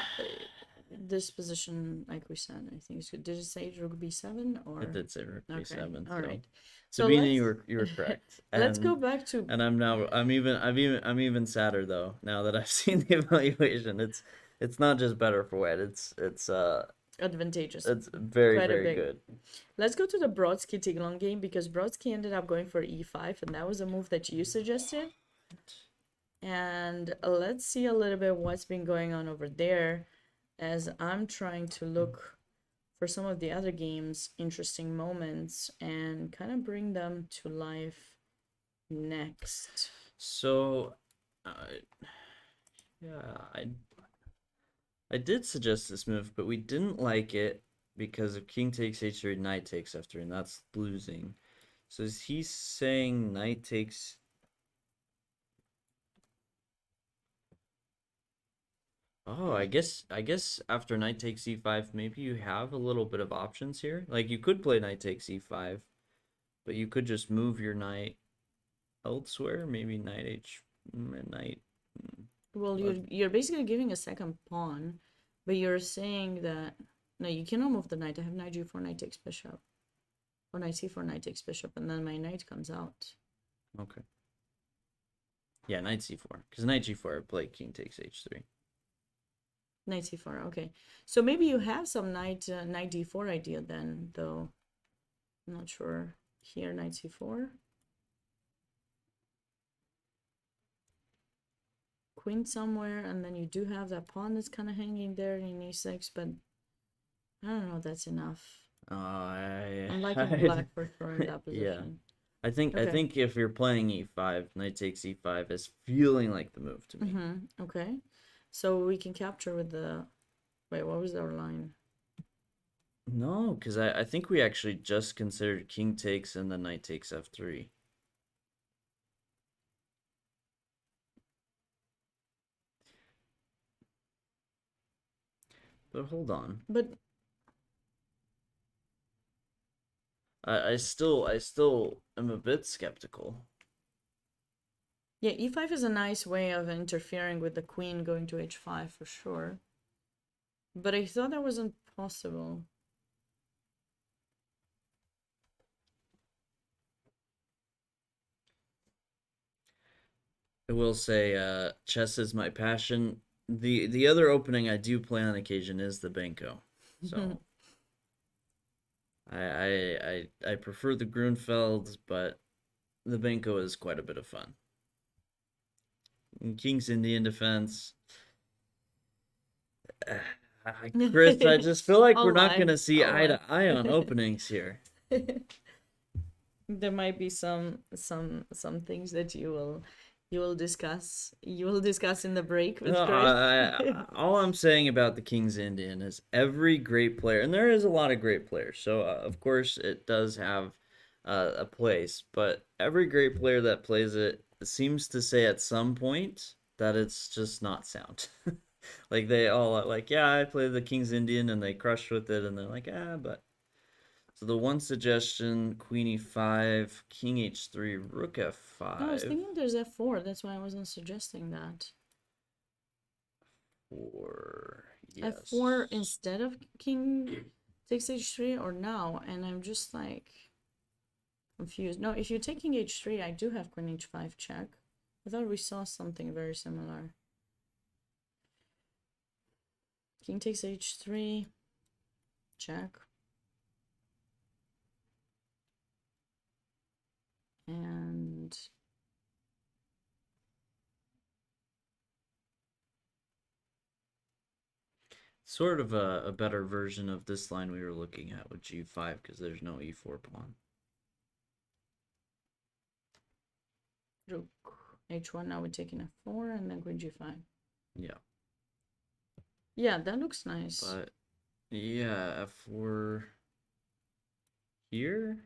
Speaker 1: this position, like we said, I think it's good. Did it say rook b7 or?
Speaker 2: It did say rook b7.
Speaker 1: All right.
Speaker 2: So Sabina, you were correct.
Speaker 1: Let's go back to.
Speaker 2: And I'm even sadder though now that I've seen the evaluation. It's not just better for white. It's
Speaker 1: advantageous.
Speaker 2: It's very good.
Speaker 1: Let's go to the Brodsky-Tiglon game because Brodsky ended up going for e5, and that was a move that you suggested. And let's see a little bit what's been going on over there as I'm trying to look for some of the other games interesting moments and kind of bring them to life next.
Speaker 2: So, yeah, I did suggest this move, but we didn't like it because of king takes h3, knight takes f3, and that's losing. So is he saying knight takes? Oh, I guess after knight takes e5, maybe you have a little bit of options here. Like you could play knight takes e5, but you could just move your knight elsewhere. Maybe knight.
Speaker 1: Well, you're basically giving a second pawn, but you're saying that no, you cannot move the knight. I have knight g4, knight takes bishop, or knight c4, knight takes bishop, and then my knight comes out.
Speaker 2: Okay. Yeah, knight c4, because knight g4 I play king takes h3.
Speaker 1: Knight c4. Okay, so maybe you have some knight d4 idea then, though. I'm not sure. Here, knight c4. Queen somewhere, and then you do have that pawn that's kind of hanging there in e6, but I don't know if that's enough. I'm liking black for sure in that position.
Speaker 2: Yeah. I think
Speaker 1: Okay.
Speaker 2: if you're playing e5, knight takes e5 is feeling like the move to me.
Speaker 1: Okay, so we can capture with the. Wait, what was our line?
Speaker 2: No, because I think we actually just considered king takes and then knight takes f3. But hold on.
Speaker 1: But
Speaker 2: I still am a bit skeptical.
Speaker 1: yeah, e5 is a nice way of interfering with the queen going to h5 for sure. But I thought that wasn't possible.
Speaker 2: I will say, chess is my passion. The other opening I do play on occasion is the Benko. So I prefer the Grunfeld, but the Benko is quite a bit of fun. King's Indian defense. Chris, I just feel like we're not gonna see eye to eye on openings here.
Speaker 1: There might be some things that you will discuss in the break with Chris.
Speaker 2: All I'm saying about the King's Indian is every great player, and there is a lot of great players, so of course it does have a place, but every great player that plays it seems to say at some point that it's just not sound. Like they all are like, yeah, I played the King's Indian and they crushed with it, and they're like, but. So the one suggestion: Queen e5, King h3, Rook f5.
Speaker 1: No, I was thinking there's f4. That's why I wasn't suggesting that.
Speaker 2: Or yes.
Speaker 1: F4 instead of King takes h3 or now, and I'm just like confused. No, if you take King h3, I do have Queen h5 check. I thought we saw something very similar. King takes h3, check. And
Speaker 2: sort of a better version of this line we were looking at with g5 because there's no e4 pawn.
Speaker 1: Rook h1, now we're taking f4 and then Queen g5.
Speaker 2: Yeah.
Speaker 1: Yeah, that looks nice.
Speaker 2: But yeah, f4 here.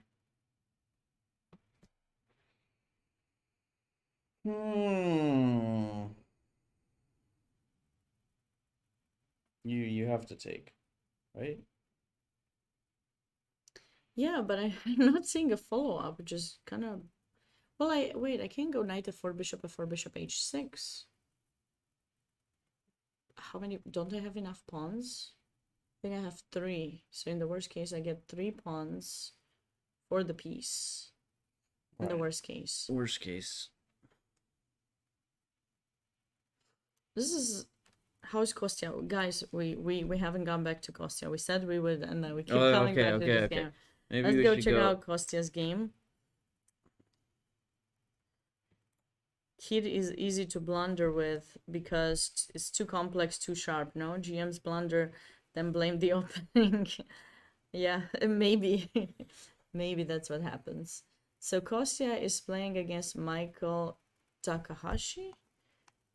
Speaker 2: You have to take, right?
Speaker 1: Yeah, but I'm not seeing a follow-up, which is kind of... Well, I can't go knight f4, bishop f4, bishop h6. How many... Don't I have enough pawns? I think I have 3. So in the worst case, I get 3 pawns for the piece. In the worst case.
Speaker 2: Worst case.
Speaker 1: This is... How is Kostya? Guys, we haven't gone back to Kostya. We said we would, and then we keep coming back to this game.
Speaker 2: Maybe
Speaker 1: Let's
Speaker 2: we
Speaker 1: go
Speaker 2: should
Speaker 1: check out Kostya's game. Kid is easy to blunder with because it's too complex, too sharp. No, GM's blunder, then blame the opening. Yeah, maybe. Maybe that's what happens. So Kostya is playing against Michael Takahashi,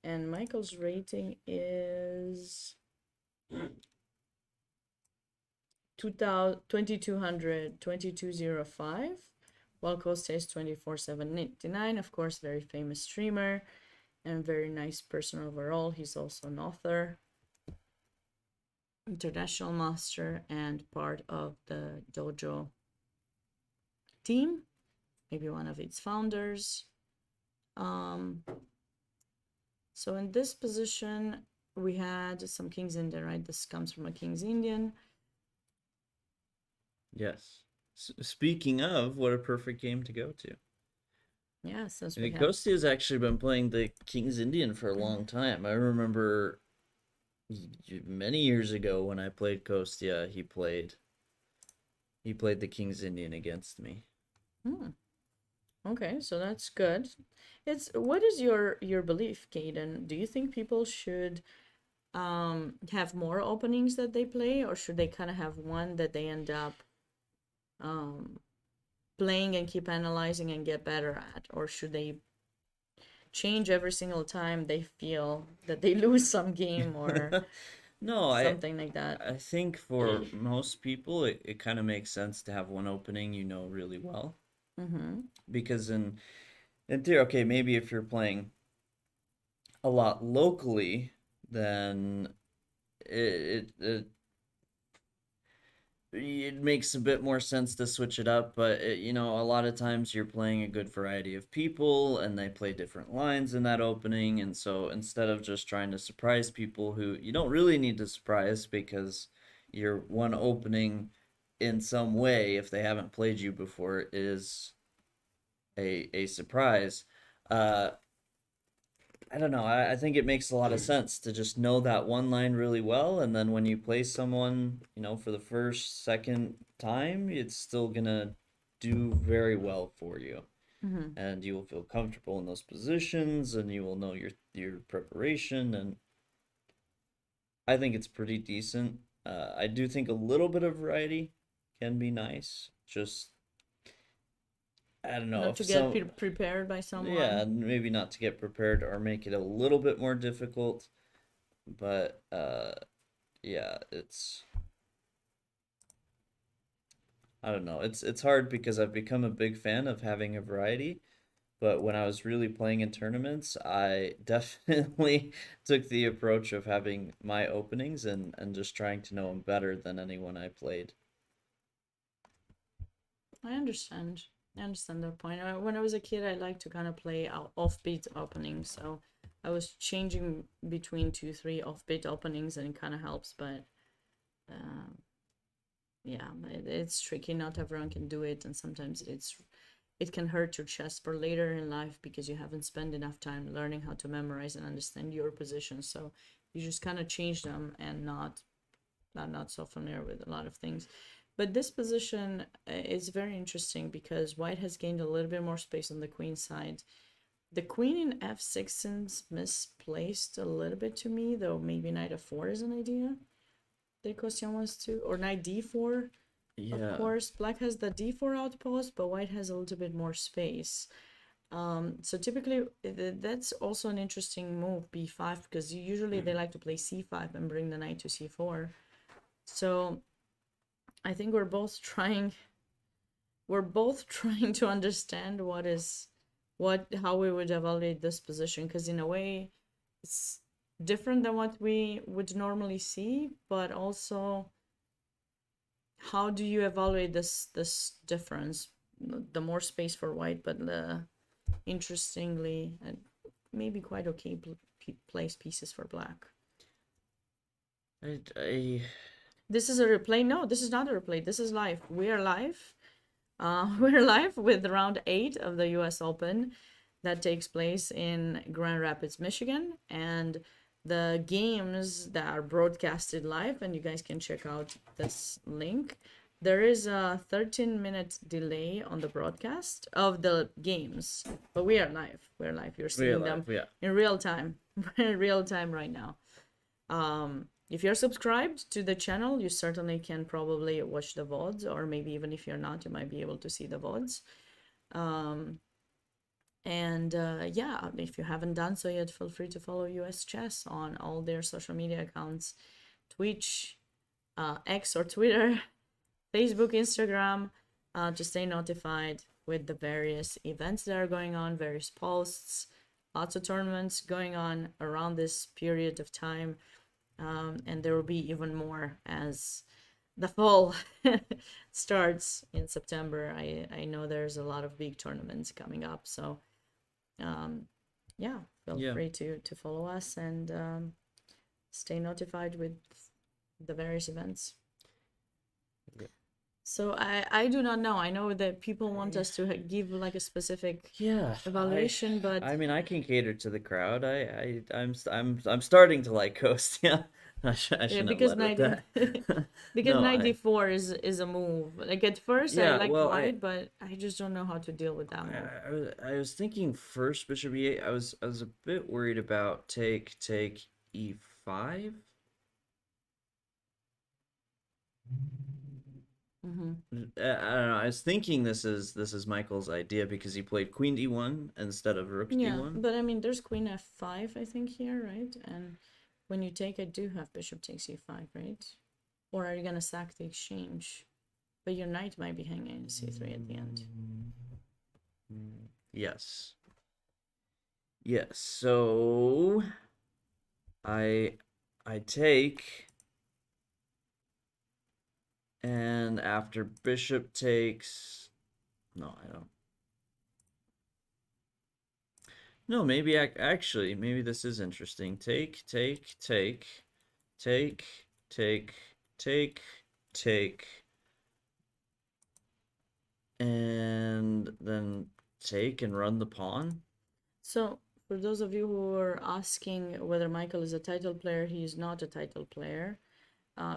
Speaker 1: and Michael's rating is 2200, 2205, while Kostya is 24799. Of course, very famous streamer and very nice person overall. He's also an author, international master, and part of the dojo team, maybe one of its founders. So in this position, we had some King's Indian, right? This comes from a King's Indian.
Speaker 2: Yes. Speaking of, what a perfect game to go to.
Speaker 1: Yeah, since
Speaker 2: I
Speaker 1: we
Speaker 2: mean,
Speaker 1: have.
Speaker 2: Kosti has actually been playing the King's Indian for a long time. I remember many years ago when I played Kostia, he played the King's Indian against me.
Speaker 1: Okay, so that's good. It's what is your belief, Caden? Do you think people should have more openings that they play, or should they kind of have one that they end up playing and keep analyzing and get better at, or should they change every single time they feel that they lose some game or
Speaker 2: No,
Speaker 1: something like that?
Speaker 2: I think for most people it kind of makes sense to have one opening you know really well. Because in theory, okay, maybe if you're playing a lot locally, then it makes a bit more sense to switch it up. But you know, a lot of times you're playing a good variety of people and they play different lines in that opening, and so instead of just trying to surprise people who you don't really need to surprise because your one opening in some way, if they haven't played you before, is a surprise. I don't know. I think it makes a lot of sense to just know that one line really well, and then when you play someone, you know, for the first, second time, it's still gonna do very well for you, and you will feel comfortable in those positions, and you will know your preparation, and I think it's pretty decent. I do think a little bit of variety can be nice. Just I don't know
Speaker 1: Not to
Speaker 2: if
Speaker 1: get
Speaker 2: some
Speaker 1: prepared by someone.
Speaker 2: yeah, maybe not to get prepared or make it a little bit more difficult, but yeah, it's I don't know. It's hard because I've become a big fan of having a variety, but when I was really playing in tournaments, I definitely took the approach of having my openings and just trying to know them better than anyone I played.
Speaker 1: I understand. I understand that point. When I was a kid, I liked to kind of play offbeat openings, so I was changing between 2, 3 offbeat openings, and it kind of helps. But yeah, it's tricky. Not everyone can do it, and sometimes it can hurt your chest for later in life because you haven't spent enough time learning how to memorize and understand your position. So you just kind of change them and not so familiar with a lot of things. But this position is very interesting because white has gained a little bit more space on the queen side. The queen in f6 seems misplaced a little bit to me, though maybe knight f4 is an idea that Kostya wants to, or knight d4.
Speaker 2: Yeah.
Speaker 1: Of course, black has the d4 outpost, but white has a little bit more space. So typically, that's also an interesting move, b5, because usually they like to play c5 and bring the knight to c4. So I think we're both trying to understand how we would evaluate this position, because in a way it's different than what we would normally see, but also how do you evaluate this difference? The more space for white, but interestingly and maybe quite okay place pieces for black. This is a replay. No, this is not a replay. This is live. We are live. We're live with round 8 of the US Open that takes place in Grand Rapids, Michigan, and the games that are broadcasted live, and you guys can check out this link. There is a 13-minute delay on the broadcast of the games, but we are live. We're seeing them in real time, in real time right now. if you're subscribed to the channel, you certainly can probably watch the VODs, or maybe even if you're not, you might be able to see the VODs. And yeah, if you haven't done so yet, feel free to follow US Chess on all their social media accounts, Twitch, X or Twitter, Facebook, Instagram, to stay notified with the various events that are going on, various posts, lots of tournaments going on around this period of time. And there will be even more as the fall starts in September. I know there's a lot of big tournaments coming up, so yeah, feel
Speaker 2: Yeah.
Speaker 1: free to follow us and stay notified with the various events.
Speaker 2: Yeah.
Speaker 1: So I do not know. I know that people want us to give like a specific
Speaker 2: Yeah,
Speaker 1: evaluation, but
Speaker 2: I mean, I can cater to the crowd. I'm starting to like Kostia. I shouldn't have
Speaker 1: because
Speaker 2: led with that.
Speaker 1: because
Speaker 2: No,
Speaker 1: knight d4 is a move. Like at first I
Speaker 2: Yeah,
Speaker 1: liked
Speaker 2: well,
Speaker 1: white, but I just don't know how to deal with that move.
Speaker 2: I was thinking first bishop e8. I was a bit worried about take e5.
Speaker 1: Mm-hmm.
Speaker 2: I don't know. I was thinking this is Michael's idea because he played queen d1 instead of rook
Speaker 1: Yeah,
Speaker 2: d1.
Speaker 1: but I mean, there's queen f5, I think here, right? And when you take, I do have bishop takes e5, right? Or are you gonna sack the exchange? But your knight might be hanging in c3 at the end.
Speaker 2: Yes. Yes. So I take, and after bishop takes, no, I don't. No, maybe actually, maybe this is interesting. Take, and then take and run the pawn.
Speaker 1: So, for those of you who are asking whether Michael is a title player, he is not a title player.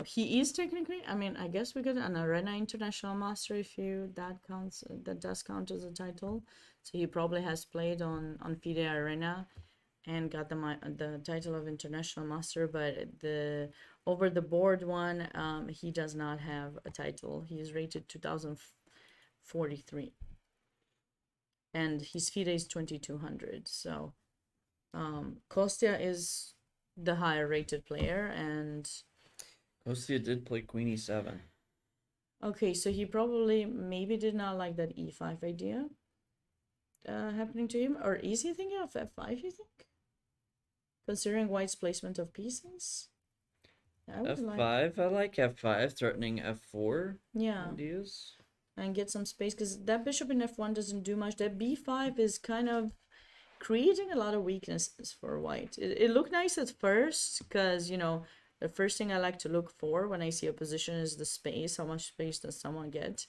Speaker 1: He is technically, I mean, I guess we got an Arena International Master if that counts, that does count as a title. So he probably has played on FIDE Arena and got the title of International Master, but the over the board one, he does not have a title. He is rated 2043. And his FIDE is 2200. So Kostya is the higher rated player, and
Speaker 2: Kostia did play queen e7.
Speaker 1: okay, so he probably maybe did not like that e5 idea happening to him. Or is he thinking of f5, you think? Considering white's placement of pieces? I would
Speaker 2: f5, I like f5, threatening f4
Speaker 1: yeah,
Speaker 2: ideas.
Speaker 1: and get some space, because that bishop in f1 doesn't do much. That b5 is kind of creating a lot of weaknesses for white. It looked nice at first, because, you know, the first thing I like to look for when I see a position is the space. How much space does someone get?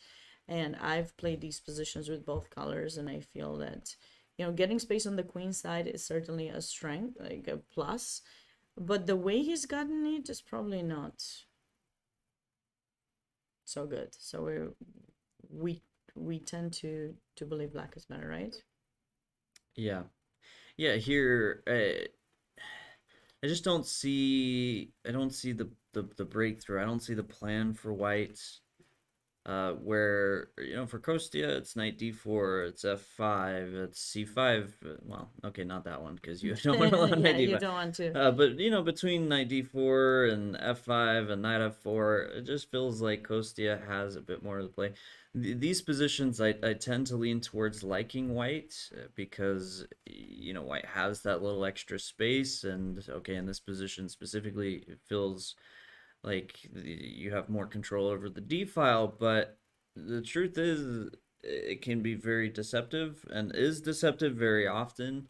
Speaker 1: And I've played these positions with both colors, and I feel that, you know, getting space on the queen side is certainly a strength, like a plus. But the way he's gotten it is probably not so good. So we tend to believe black is better, right?
Speaker 2: Yeah. Yeah, here I just don't see the breakthrough. I don't see the plan for white. Where, you know, for Kostia it's knight d4, it's f5, it's c5. Well, okay, not that one because you don't want to let
Speaker 1: Yeah,
Speaker 2: knight
Speaker 1: you
Speaker 2: d5.
Speaker 1: don't want to.
Speaker 2: But you know, between knight d4 and f5 and knight f4, it just feels like Kostia has a bit more to play. These positions, I tend to lean towards liking white because, you know, white has that little extra space, and okay, in this position specifically, it feels like you have more control over the d file. But the truth is, it can be very deceptive, and is deceptive very often,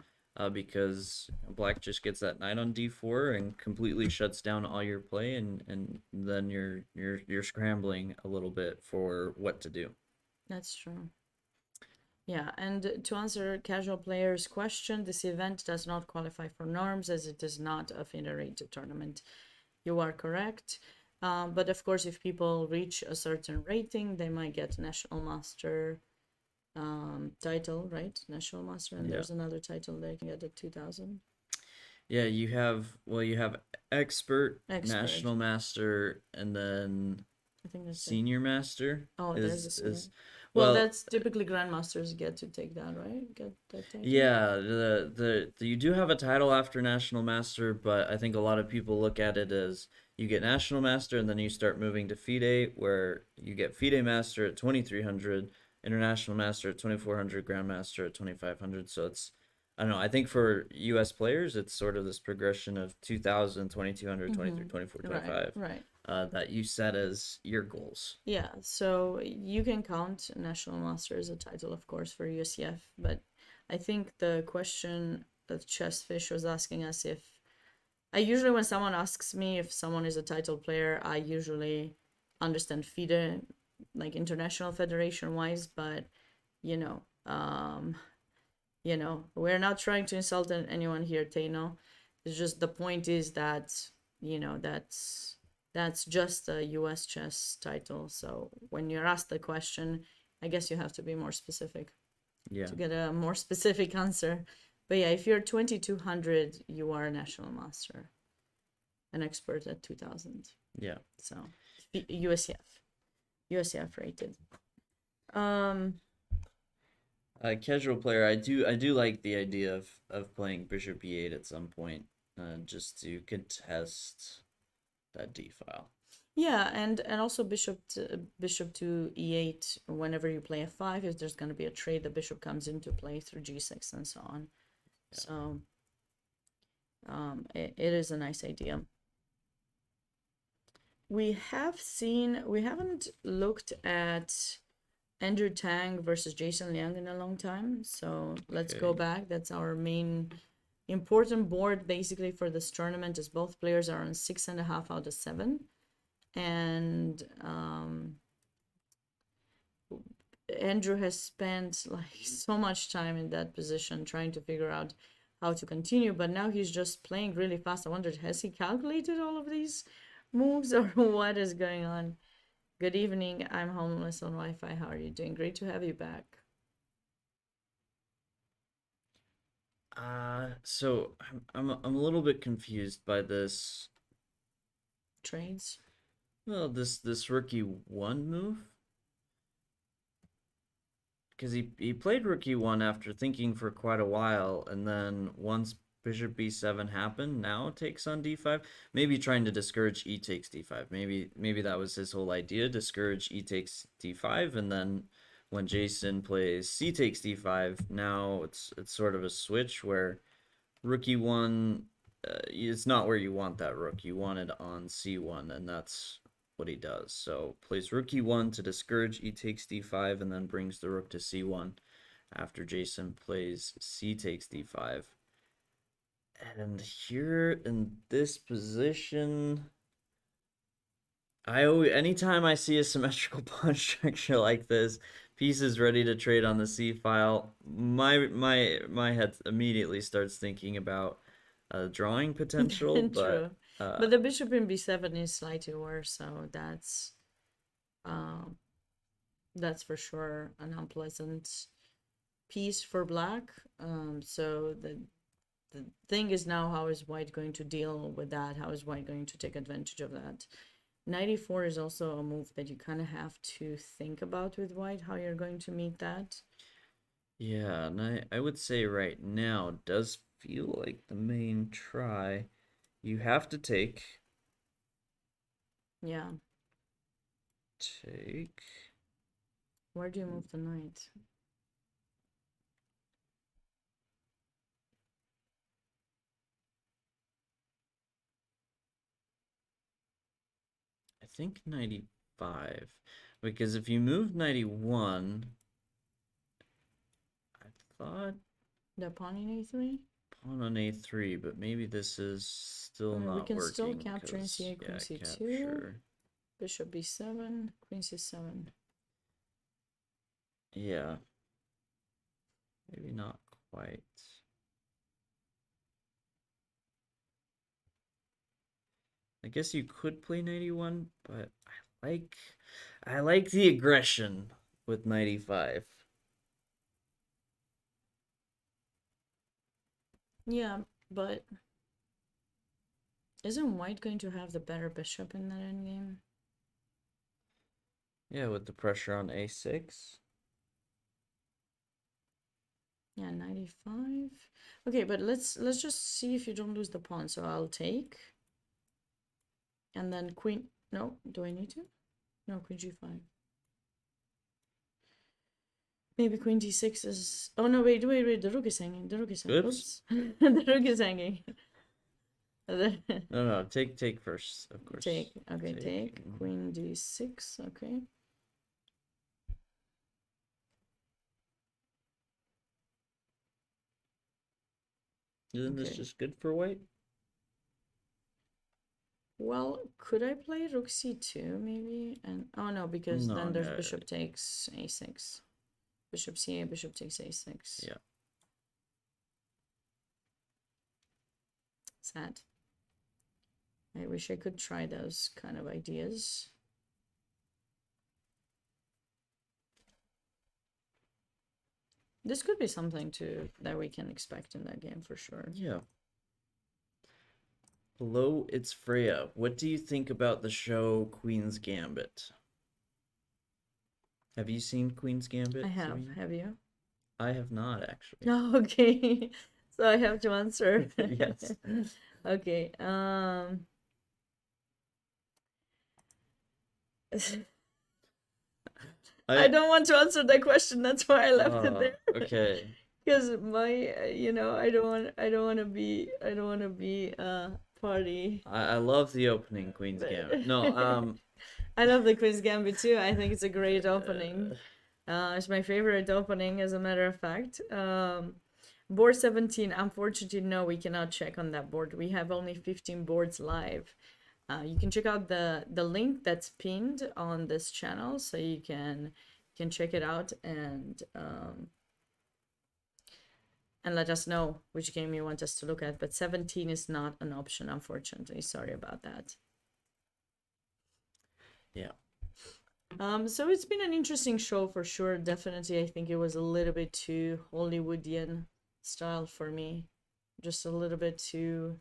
Speaker 2: because black just gets that knight on d4 and completely shuts down all your play, and then you're scrambling a little bit for what to do.
Speaker 1: That's true. Yeah, and to answer casual players' question, this event does not qualify for norms as it is not a federated tournament. You are correct. But of course, if people reach a certain rating, they might get National Master title, right? National Master, and
Speaker 2: Yeah.
Speaker 1: there's another title they can get at 2000.
Speaker 2: Yeah, you have expert,
Speaker 1: Expert.
Speaker 2: national master, and then
Speaker 1: I think that's it.
Speaker 2: senior master.
Speaker 1: Oh, there's a senior.
Speaker 2: Well,
Speaker 1: that's typically grandmasters get to take that, right? Get that title.
Speaker 2: yeah, the you do have a title after national master, but I think a lot of people look at it as you get national master and then you start moving to FIDE, where you get FIDE master at 2300, international master at 2400, grandmaster at 2500. So it's, I don't know, I think for US players it's sort of this progression of 2000, 2200, 23, 24, 25
Speaker 1: Right.
Speaker 2: that you set as your goals.
Speaker 1: Yeah, so you can count National Master as a title, of course, for USCF, but I think the question that Chessfish was asking us if I usually, when someone asks me if someone is a title player, I usually understand FIDE, like international federation wise, but you know, we're not trying to insult anyone here, Tano. It's just the point is that, that's just a US chess title. So when you're asked the question, I guess you have to be more specific
Speaker 2: Yeah.
Speaker 1: to get a more specific answer. But yeah, if you're 2200, you are a national master, an expert at 2000.
Speaker 2: Yeah.
Speaker 1: So USCF rated.
Speaker 2: Casual player, I do like the idea of playing bishop e8 at some point, just to contest that d file.
Speaker 1: Yeah, and also bishop to e8 whenever you play f5. If there's going to be a trade, the bishop comes into play through g6 and so on. Yeah. So it is a nice idea. We haven't looked at Andrew Tang versus Jason Liang in a long time, so let's go back. That's our main important board basically for this tournament, as both players are on 6.5 out of 7, and Andrew has spent like so much time in that position trying to figure out how to continue, but now he's just playing really fast. I wondered, has he calculated all of these moves or what is going on? Good evening, I'm homeless on Wi-Fi. How are you doing? Great to have you back.
Speaker 2: So I'm a little bit confused by this
Speaker 1: trades.
Speaker 2: Well, this rookie 1 move, because he played rookie 1 after thinking for quite a while, and then once bishop b7 happened, now takes on d5, maybe trying to discourage e takes d5. Maybe that was his whole idea, discourage e takes d5, and then when Jason plays c takes d5, now it's sort of a switch where rookie 1, it's not where you want that rook. You want it on c1, and that's what he does. So plays rook e1 to discourage e takes d5, and then brings the rook to c1 after Jason plays c takes d5. And here in this position, anytime I see a symmetrical pawn structure like this, pieces ready to trade on the c file, my head immediately starts thinking about drawing potential.
Speaker 1: True. But the bishop in b7 is slightly worse, so that's for sure an unpleasant piece for black. So the thing is now, how is white going to deal with that? How is white going to take advantage of that? Knight e4 is also a move that you kind of have to think about with white, how you're going to meet that.
Speaker 2: Yeah, and I would say right now does feel like the main try. You have to take.
Speaker 1: Yeah.
Speaker 2: Take.
Speaker 1: Where do you move the knight?
Speaker 2: I think 95, because if you move 91, I thought
Speaker 1: the pawn in a3.
Speaker 2: Pawn on a3, but maybe this is still not working.
Speaker 1: We can still capture in c8, queen c2, bishop b7, queen c7.
Speaker 2: Yeah, maybe not quite. I guess you could play 91, but I like the aggression with 95.
Speaker 1: Yeah, but Isn't white going to have the better bishop in that endgame?
Speaker 2: Yeah, with the pressure on a6.
Speaker 1: Yeah, 95. Okay, but let's just see if you don't lose the pawn. So I'll take. And then queen. No, do I need to? No, queen g5. Maybe queen d6 is. Oh no, wait. The rook is hanging. The rook is hanging.
Speaker 2: Oops.
Speaker 1: Oops. The rook is hanging.
Speaker 2: No, take first, of course.
Speaker 1: Take. Okay,
Speaker 2: Take.
Speaker 1: take. Queen d6. Okay.
Speaker 2: Isn't this
Speaker 1: Okay.
Speaker 2: just good for white?
Speaker 1: Well, could I play rook c2 maybe? And oh no, because
Speaker 2: No,
Speaker 1: then there's
Speaker 2: no.
Speaker 1: bishop takes a6. Bishop c8, bishop takes a6.
Speaker 2: Yeah.
Speaker 1: Sad. I wish I could try those kind of ideas. This could be something that we can expect in that game for sure.
Speaker 2: Yeah. Hello, it's Freya. What do you think about the show Queen's Gambit? Have you seen Queen's Gambit?
Speaker 1: I have.
Speaker 2: Sabine?
Speaker 1: Have you?
Speaker 2: I have not actually.
Speaker 1: Oh, okay. So I have to answer.
Speaker 2: Yes.
Speaker 1: Okay. I don't want to answer that question. That's why I left it there.
Speaker 2: Okay.
Speaker 1: Because my, I don't want to be party.
Speaker 2: I love the opening Queen's Gambit. No,
Speaker 1: I love the Queen's Gambit too. I think it's a great opening. It's my favorite opening, as a matter of fact. Board 17, unfortunately, no, we cannot check on that board. We have only 15 boards live. You can check out the link that's pinned on this channel, so you can check it out and let us know which game you want us to look at. But 17 is not an option, unfortunately. Sorry about that.
Speaker 2: yeah.
Speaker 1: So it's been an interesting show for sure. Definitely, I think it was a little bit too Hollywoodian style for me. Just a little bit too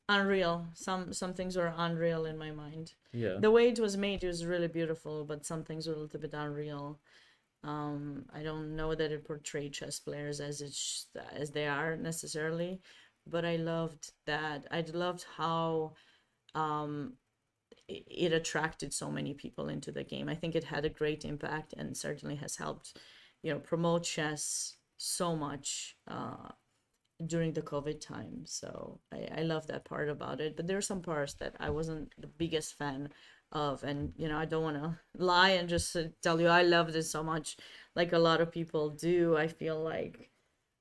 Speaker 1: unreal. Some things were unreal in my mind.
Speaker 2: Yeah.
Speaker 1: The way it was made, it was really beautiful, but some things were a little bit unreal. I don't know that it portrayed chess players as they are necessarily, but I loved that. I loved how it attracted so many people into the game. I think it had a great impact and certainly has helped, promote chess so much during the COVID time. So I love that part about it. But there are some parts that I wasn't the biggest fan of, and I don't want to lie and just tell you I loved it so much, like a lot of people do. I feel like,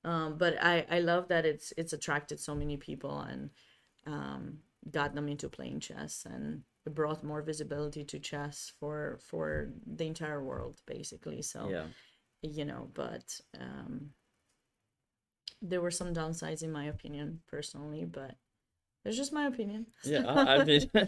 Speaker 1: but I love that it's attracted so many people and got them into playing chess, and it brought more visibility to chess for the entire world, basically. So
Speaker 2: Yeah.
Speaker 1: but there were some downsides in my opinion personally, but it's just my opinion.
Speaker 2: Yeah. I mean,
Speaker 1: You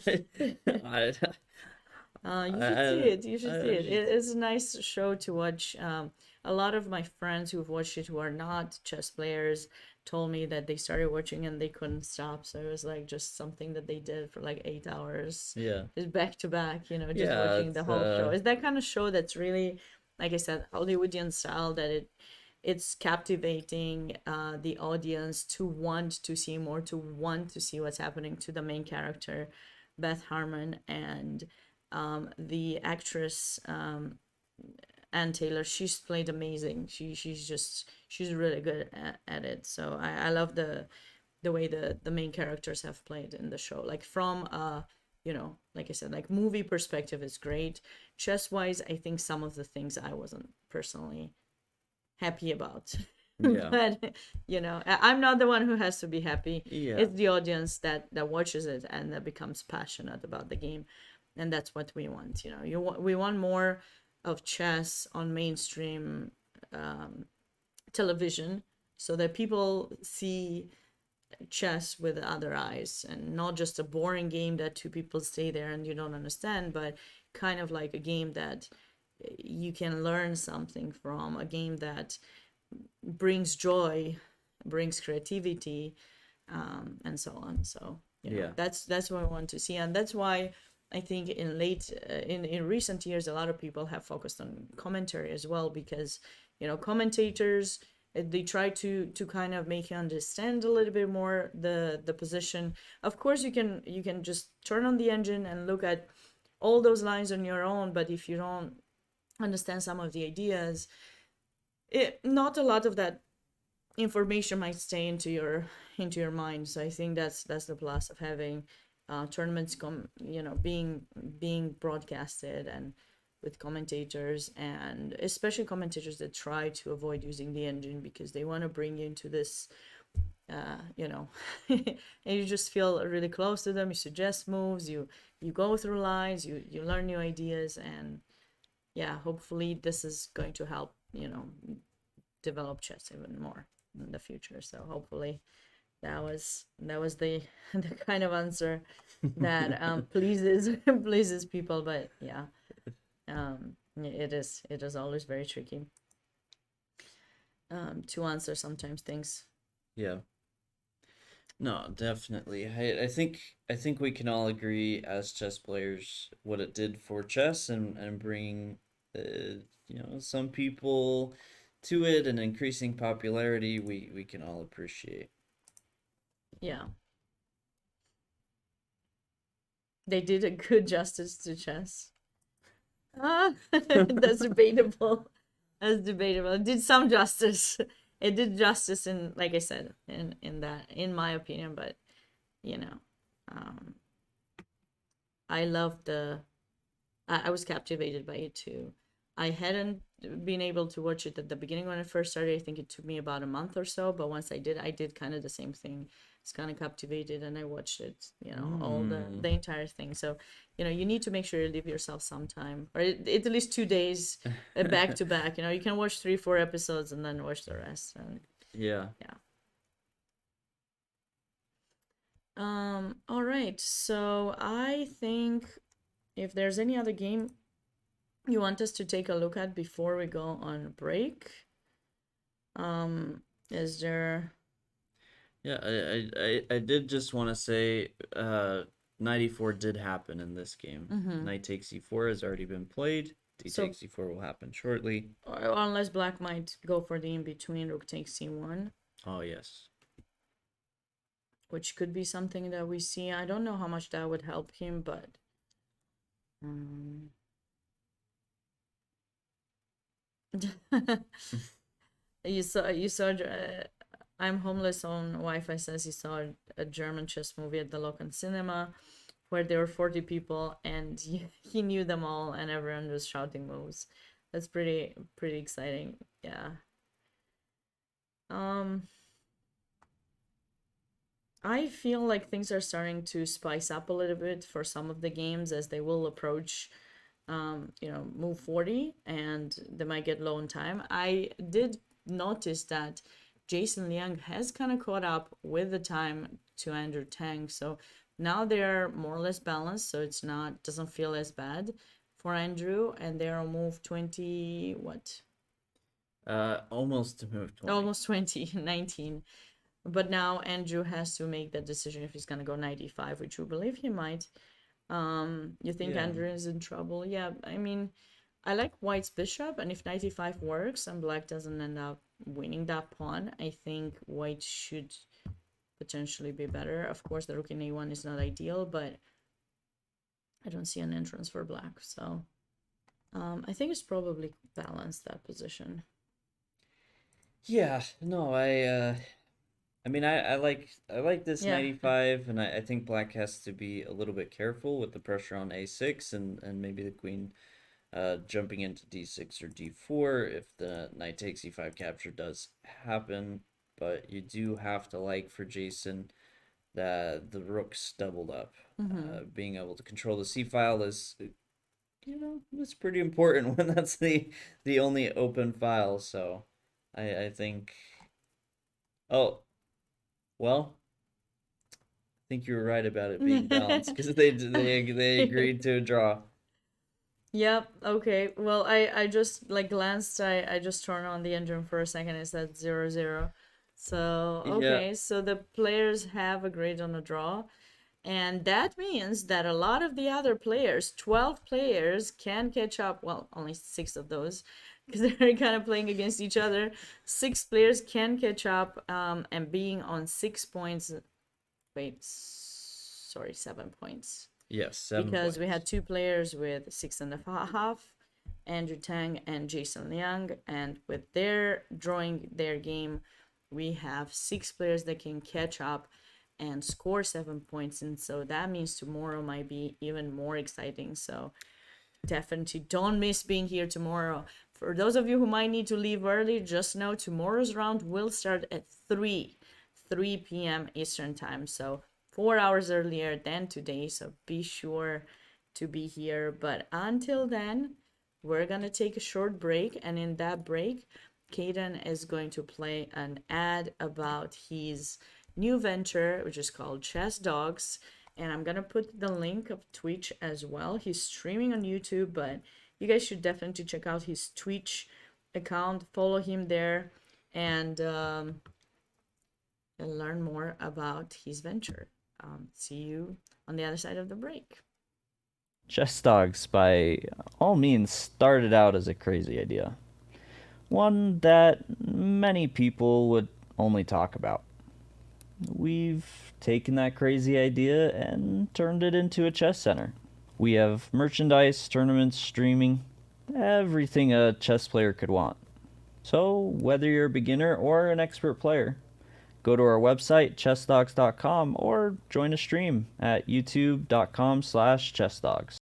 Speaker 1: should see it. You should see it. It's a nice show to watch. A lot of my friends who've watched it who are not chess players told me that they started watching and they couldn't stop. So it was like just something that they did for like 8 hours.
Speaker 2: Yeah.
Speaker 1: Just back to back, just
Speaker 2: Yeah,
Speaker 1: watching the
Speaker 2: it's,
Speaker 1: whole show. It's that kind of show that's really, like I said, Hollywoodian style, that it's captivating the audience to want to see more, to want to see what's happening to the main character, Beth Harmon, and the actress Ann Taylor. She's played amazing. She's really good at it. So I love the way the main characters have played in the show. Like from like I said, like movie perspective is great. Chess wise, I think some of the things I wasn't personally happy about.
Speaker 2: Yeah.
Speaker 1: But I'm not the one who has to be happy.
Speaker 2: Yeah.
Speaker 1: It's the audience that watches it and that becomes passionate about the game, and that's what we want. We want more of chess on mainstream television, so that people see chess with other eyes, and not just a boring game that two people stay there and you don't understand, but kind of like a game that you can learn something from, a game that brings joy, brings creativity, and so on. So
Speaker 2: Yeah.
Speaker 1: that's what I want to see, and that's why I think in recent years a lot of people have focused on commentary as well, because commentators, they try to kind of make you understand a little bit more the position. Of course, you can just turn on the engine and look at all those lines on your own, but if you don't understand some of the ideas, not a lot of that information might stay into your mind. So I think that's the plus of having tournaments being broadcasted, and with commentators, and especially commentators that try to avoid using the engine because they want to bring you into this and you just feel really close to them. You suggest moves, you go through lines, you learn new ideas, and yeah, hopefully this is going to help develop chess even more in the future. So hopefully that was the the kind of answer that pleases people. But yeah, it is always very tricky to answer sometimes things.
Speaker 2: Yeah. No, definitely. I think we can all agree as chess players what it did for chess, and bringing some people to it and increasing popularity. We can all appreciate.
Speaker 1: Yeah, they did a good justice to chess. That's debatable. That's debatable. It did some justice. It did justice in, like I said, in that, in my opinion. But um, I loved I was captivated by it too. I hadn't been able to watch it at the beginning when I first started. I think it took me about a month or so. But once I did kind of the same thing. It's kind of captivated, and I watched it, all the entire thing. So, you need to make sure you leave yourself some time, or at least 2 days back to back. You can watch 3-4 episodes and then watch the rest. And
Speaker 2: Yeah.
Speaker 1: all right. So I think if there's any other game you want us to take a look at before we go on break, is there?
Speaker 2: Yeah, I did just want to say knight e4 did happen in this game. Knight takes e4 has already been played. D takes e4 will happen shortly.
Speaker 1: Or unless black might go for the in-between, rook takes c1.
Speaker 2: Oh, yes.
Speaker 1: Which could be something that we see. I don't know how much that would help him, but you saw I'm Homeless on Wi-Fi says he saw a German chess movie at the local cinema where there were 40 people, and he knew them all, and everyone was shouting moves. That's pretty exciting. Yeah. I feel like things are starting to spice up a little bit for some of the games as they will approach move 40, and they might get low in time. I did notice that Jason Liang has kind of caught up with the time to Andrew Tang, so now they're more or less balanced, so doesn't feel as bad for Andrew, and they're on move 20, what?
Speaker 2: Almost to move 20.
Speaker 1: Almost 20, 19. But now Andrew has to make that decision if he's gonna go 95, which we believe he might. You think Andrew is in trouble? Yeah, I mean, I like White's bishop, and if 95 works and Black doesn't end up winning that pawn, I think White should potentially be better. Of course, the rook in a1 is not ideal, but I don't see an entrance for Black, so I think it's probably balanced, that position.
Speaker 2: Yeah, no, I mean, I like this 95, and I think Black has to be a little bit careful with the pressure on a6 and maybe the queen jumping into d6 or d4 if the knight takes e5 capture does happen. But you do have to like for Jason that the rook's doubled up. Being able to control the c file is, it's pretty important when that's the only open file. So I think. Oh. Well, I think you were right about it being balanced because they agreed to a draw.
Speaker 1: Yep. Okay. Well, I just glanced. I just turned on the engine for a second. It said 0-0. So,
Speaker 2: Yeah.
Speaker 1: okay, so the players have agreed on a draw. And that means that a lot of the other players, 12 players, can catch up. Well, only 6 of those, because they're kind of playing against each other. 6 players can catch up, and being on 6 points. Wait, sorry, 7 points.
Speaker 2: Yes, 7
Speaker 1: Because we
Speaker 2: points.
Speaker 1: had 2 players with 6.5, Andrew Tang and Jason Liang, and with their drawing their game, we have 6 players that can catch up and score 7 points, and so that means tomorrow might be even more exciting. So definitely don't miss being here tomorrow. For those of you who might need to leave early, just know tomorrow's round will start at 3 p.m. Eastern time. So 4 hours earlier than today. So be sure to be here. But until then, we're gonna take a short break, and in that break, Caden is going to play an ad about his new venture, which is called Chess Dogs. And I'm gonna put the link of Twitch as well. He's streaming on YouTube, but you guys should definitely check out his Twitch account, follow him there, and learn more about his venture. See you on the other side of the break.
Speaker 4: Chess Dogs, by all means, started out as a crazy idea. One that many people would only talk about. We've taken that crazy idea and turned it into a chess center. We have merchandise, tournaments, streaming, everything a chess player could want. So, whether you're a beginner or an expert player, go to our website, chessdogs.com, or join a stream at youtube.com/chessdogs.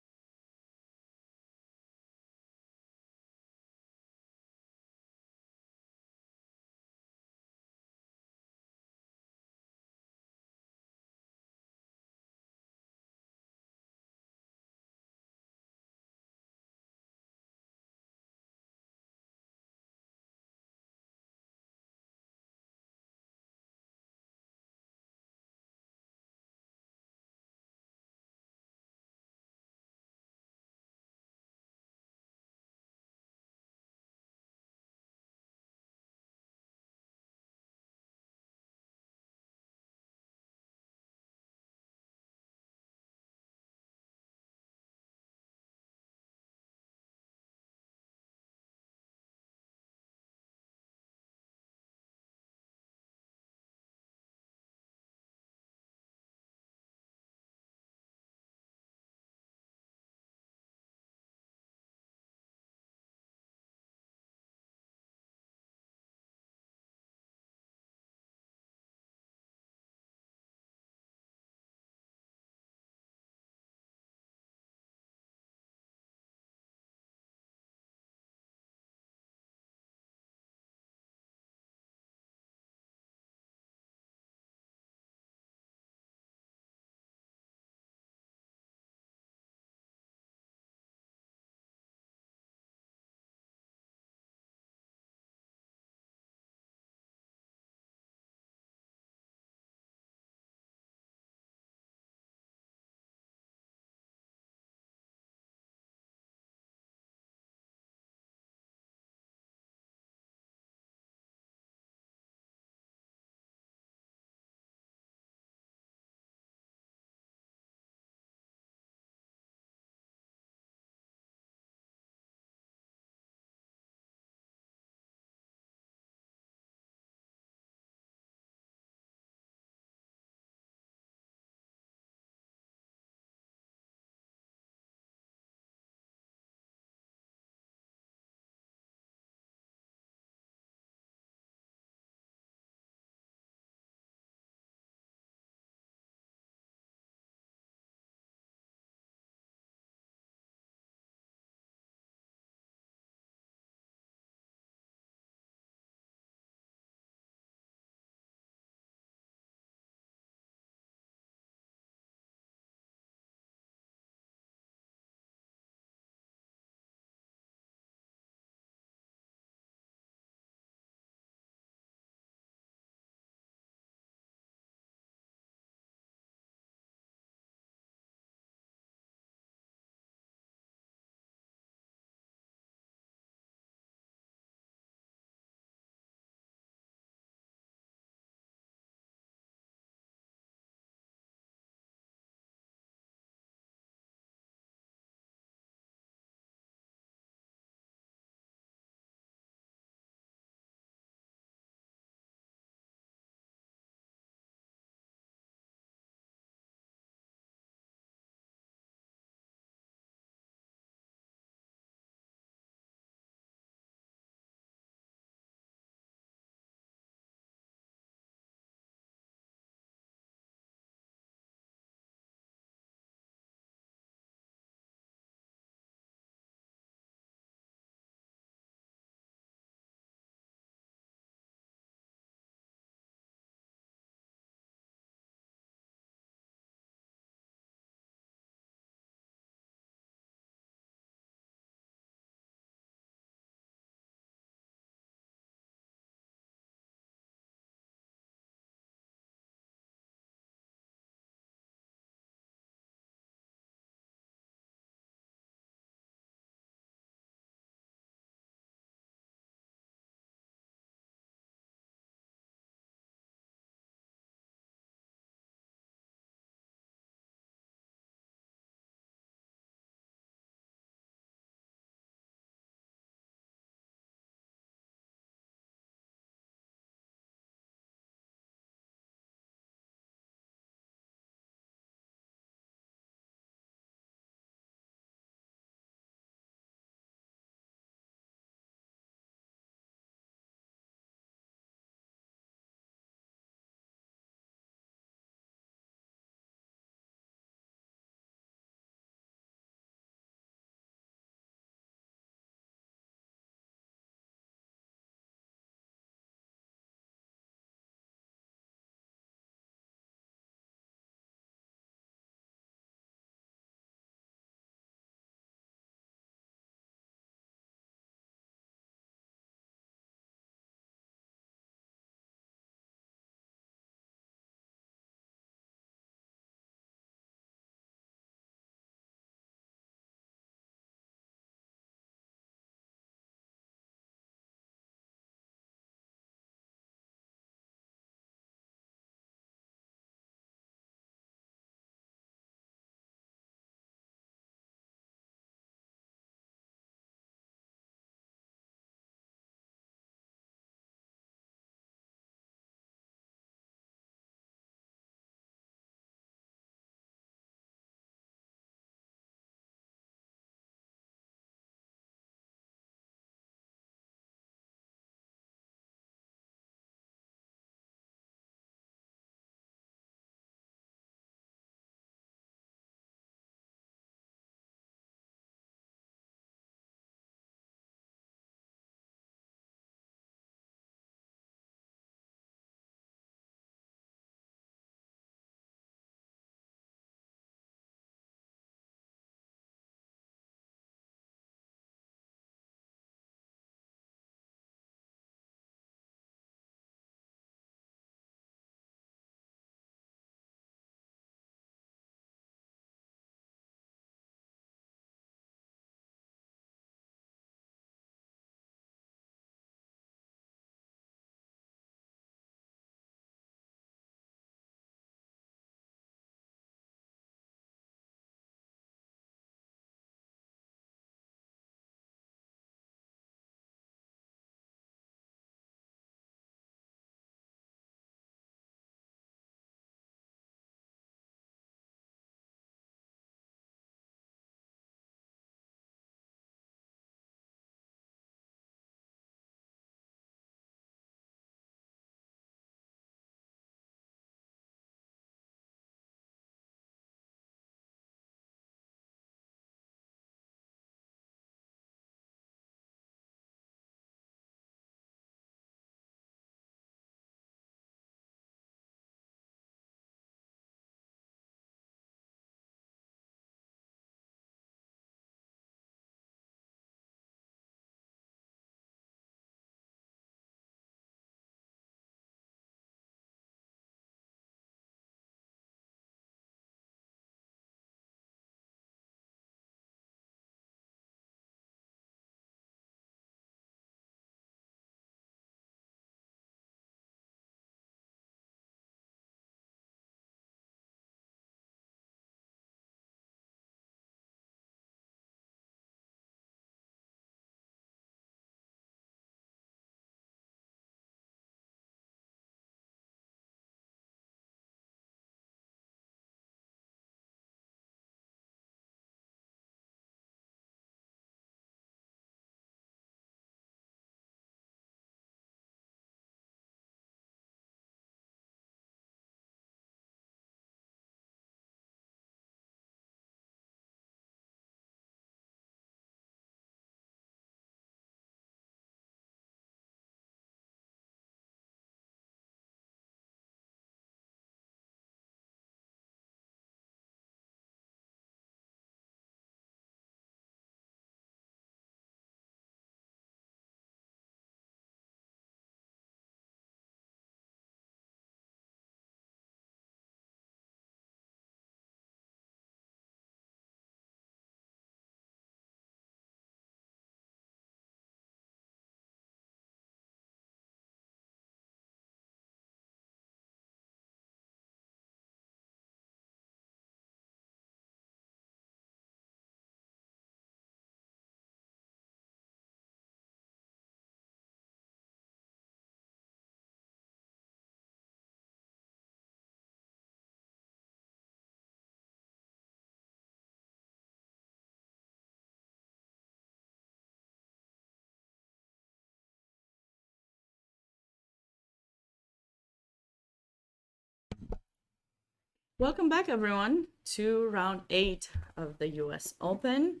Speaker 1: Welcome back, everyone, to round 8 of the US Open.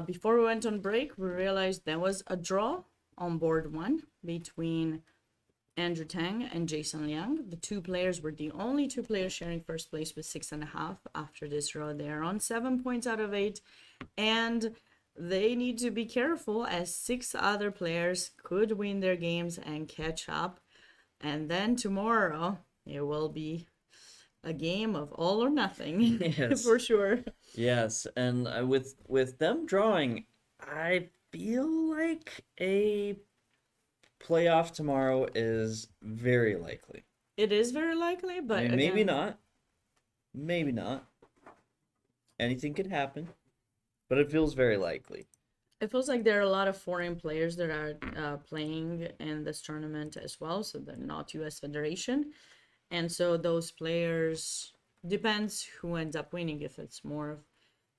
Speaker 1: Before we went on break, we realized there was a draw on board 1 between Andrew Tang and Jason Liang. The two players were the only two players sharing first place with 6.5. After this draw, they are on 7 points out of 8, and they need to be careful as 6 other players could win their games and catch up. And then tomorrow, it will be a game of all or nothing.
Speaker 2: Yes.
Speaker 1: For sure.
Speaker 2: Yes, and with them drawing, I feel like a playoff tomorrow is very likely.
Speaker 1: It is very likely, but
Speaker 2: I mean, maybe
Speaker 1: again,
Speaker 2: not. Maybe not. Anything could happen, but it feels very likely.
Speaker 1: it feels like there are a lot of foreign players that are playing in this tournament as well, so they're not US Federation. And so those players, depends who ends up winning. If it's more of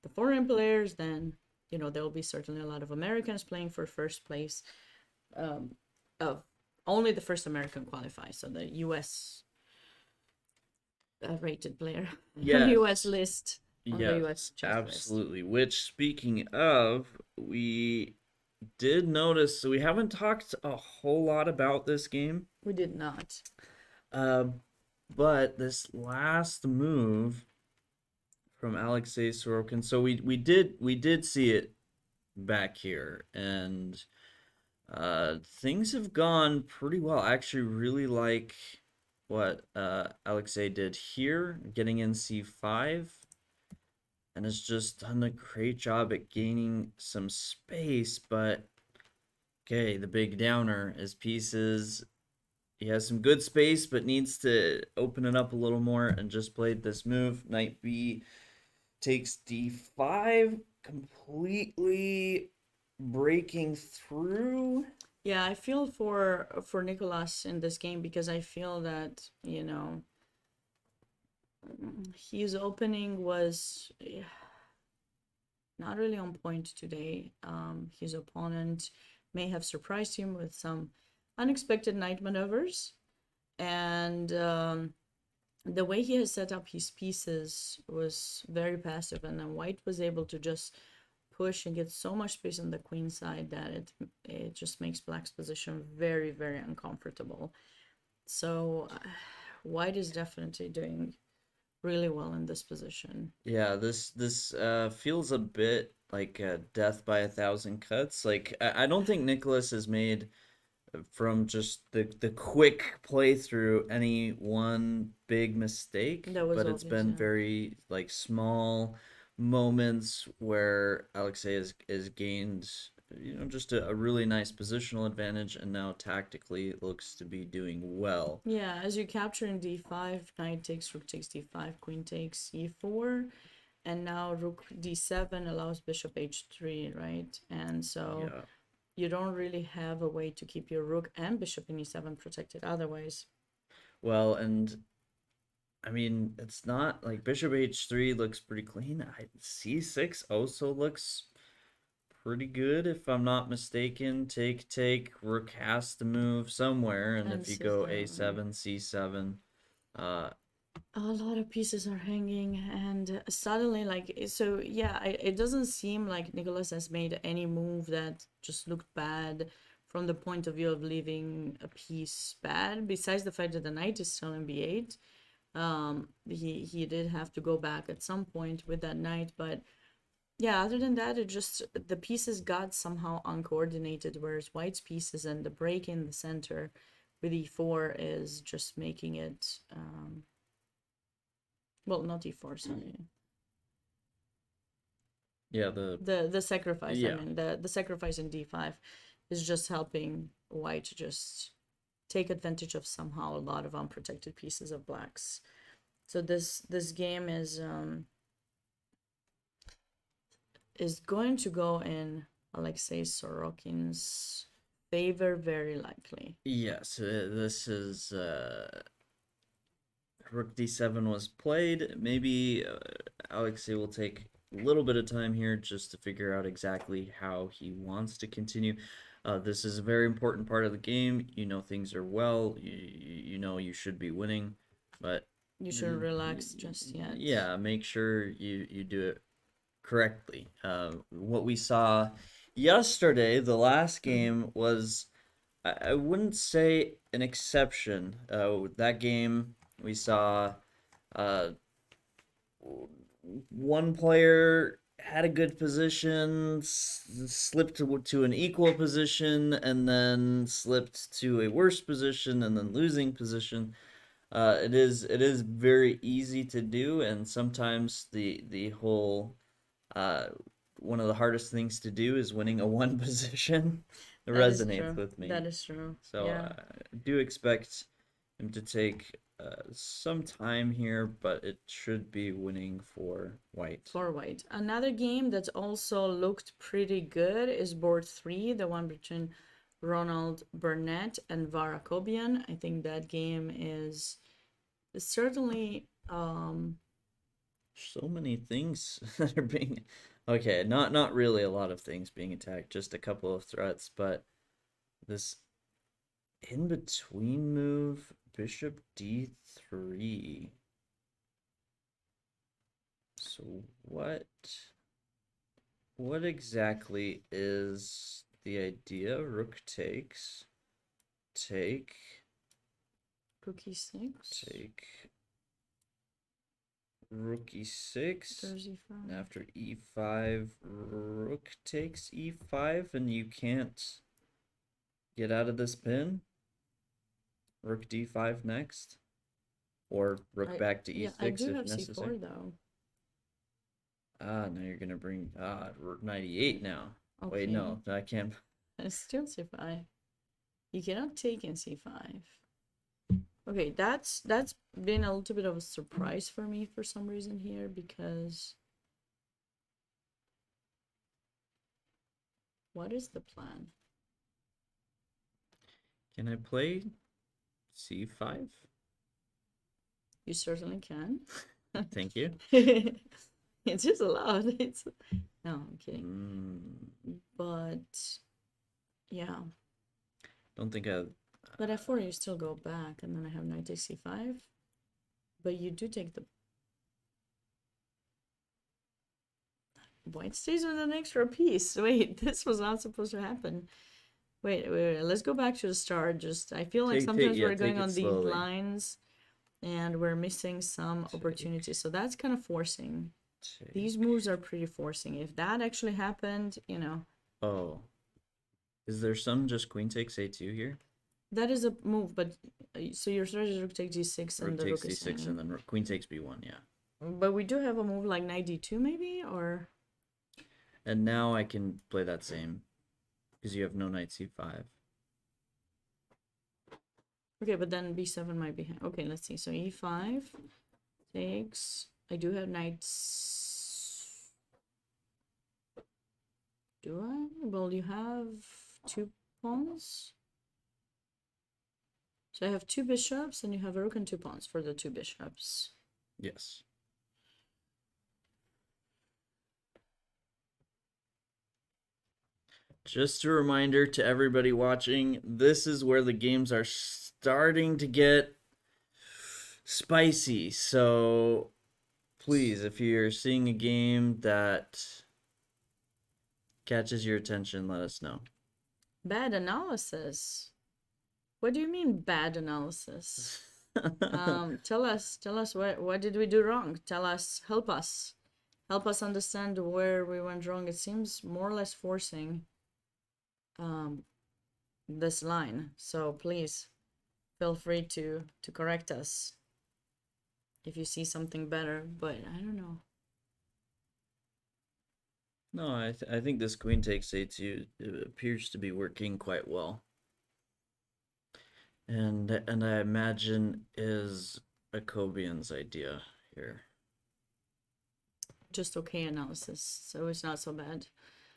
Speaker 1: the foreign players, then there will be certainly a lot of Americans playing for first place. Of only the first American qualify, so the US rated player,
Speaker 2: Yes.
Speaker 1: US list on the
Speaker 2: Yes,
Speaker 1: US chess list.
Speaker 2: absolutely. Which, speaking of, we did notice, so we haven't talked a whole lot about this game.
Speaker 1: We did not.
Speaker 2: But this last move from Alexei Sorokin, so we did see it back here, and things have gone pretty well. I actually really like what Alexei did here, getting in c5, and has just done a great job at gaining some space. But okay, the big downer is pieces. He has some good space, but needs to open it up a little more, and just played this move. Knight B takes d5, completely breaking through.
Speaker 1: Yeah, I feel for Nicolas in this game, because I feel that his opening was not really on point today. His opponent may have surprised him with some unexpected knight maneuvers, and the way he has set up his pieces was very passive, and then white was able to just push and get so much space on the queen side that it just makes black's position very, very uncomfortable. So white is definitely doing really well in this position.
Speaker 2: Yeah, this feels a bit like death by a thousand cuts. Like I don't think Nicholas has made from just the quick playthrough any one big mistake,
Speaker 1: That was
Speaker 2: but it's
Speaker 1: obvious,
Speaker 2: been
Speaker 1: yeah.
Speaker 2: very like small moments where Alexei has gained just a really nice positional advantage, and now tactically it looks to be doing well.
Speaker 1: Yeah, as you capture in d5, knight takes, rook takes d5, queen takes e4, and now rook d7 allows bishop h3, right? And so
Speaker 2: Yeah.
Speaker 1: you don't really have a way to keep your rook and bishop in e7 protected otherwise.
Speaker 2: Well, and I mean, it's not like bishop h3 looks pretty clean. C6 also looks pretty good, if I'm not mistaken. Take, rook has to move somewhere, and
Speaker 1: And
Speaker 2: if you go
Speaker 1: C7.
Speaker 2: a7, c7,
Speaker 1: A lot of pieces are hanging, and suddenly, so yeah, it doesn't seem like Nicholas has made any move that just looked bad from the point of view of leaving a piece bad, besides the fact that the knight is still in b8. He did have to go back at some point with that knight, but yeah, other than that, it just, the pieces got somehow uncoordinated, whereas white's pieces and the break in the center with e4 is just making it well, not e4, sorry.
Speaker 2: yeah,
Speaker 1: The sacrifice,
Speaker 2: Yeah.
Speaker 1: I mean, the sacrifice in d5 is just helping white to just take advantage of somehow a lot of unprotected pieces of blacks. So this game is going to go in Alexei Sorokin's favor, very likely.
Speaker 2: yes, this is rook d7 was played. Maybe Alexei will take a little bit of time here just to figure out exactly how he wants to continue. This is a very important part of the game. Things are well. You know you should be winning, but
Speaker 1: You shouldn't
Speaker 2: you-
Speaker 1: relax just yet.
Speaker 2: Yeah, make sure you do it correctly. What we saw yesterday, the last game was, I wouldn't say an exception. That game we saw, uh, one player had a good position, slipped to an equal position, and then slipped to a worse position, and then losing position. It is very easy to do, and sometimes the whole uh, one of the hardest things to do is winning a one position. It
Speaker 1: That is
Speaker 2: resonates
Speaker 1: true.
Speaker 2: with me.
Speaker 1: That is true.
Speaker 2: So
Speaker 1: Yeah.
Speaker 2: I do expect him to take some time here, but it should be winning for white.
Speaker 1: For white. Another game that's also looked pretty good is board 3, the one between Ronald Burnett and Varakobian. I think that game is certainly
Speaker 2: So many things that are being okay, not really a lot of things being attacked, just a couple of threats, but this in between move, bishop d3. So what exactly is the idea? Rook takes, take,
Speaker 1: rook e6.
Speaker 2: take, rook e6.
Speaker 1: There's e5.
Speaker 2: After e5, rook takes e5, and you can't get out of this pin. Rook d5 next, or rook back to e6
Speaker 1: Yeah, I do
Speaker 2: if
Speaker 1: have
Speaker 2: necessary.
Speaker 1: c4 though.
Speaker 2: Ah, now you're gonna bring rook 98 now.
Speaker 1: Okay.
Speaker 2: Wait, no, I can't.
Speaker 1: It's still c5. You cannot take in c5. Okay, that's been a little bit of a surprise for me for some reason here, because what is the plan?
Speaker 2: Can I play c5?
Speaker 1: You certainly can.
Speaker 2: Thank you.
Speaker 1: It's just allowed. It's no, I'm kidding. But yeah,
Speaker 2: Don't think
Speaker 1: but f4 you still go back, and then I have knight takes c5. But you do take the white stays with an extra piece. Wait, this was not supposed to happen. Wait, let's go back to the start. Just I feel like sometimes we're going on these
Speaker 2: slowly.
Speaker 1: lines and we're missing some opportunities. So that's kind of forcing. These moves are pretty forcing. If that actually happened, you know.
Speaker 2: Oh. Is there some just queen takes a2 here?
Speaker 1: That is a move, but so your strategy is rook takes d6 and
Speaker 2: Rook
Speaker 1: the
Speaker 2: takes
Speaker 1: rook is
Speaker 2: d6
Speaker 1: hanging.
Speaker 2: and then queen takes b1, yeah.
Speaker 1: But we do have a move like knight d2 maybe, or
Speaker 2: And now I can play that same, because you have no knight c5.
Speaker 1: okay, but then b7 might be okay. Let's see. So e5 takes. I do have knights. Do I? Well, you have 2 pawns. So I have 2 bishops, and you have a rook and 2 pawns for the 2 bishops.
Speaker 2: Yes. Just a reminder to everybody watching, this is where the games are starting to get spicy. So please, if you're seeing a game that catches your attention, let us know.
Speaker 1: Bad analysis. What do you mean bad analysis? Tell us what did we do wrong? Help us understand where we went wrong. It seems more or less forcing this line, so please feel free to correct us if you see something better, but I don't know.
Speaker 2: No, I think this queen takes a2 appears to be working quite well. And I imagine is Jacobian's idea here.
Speaker 1: Just okay analysis, so it's not so bad.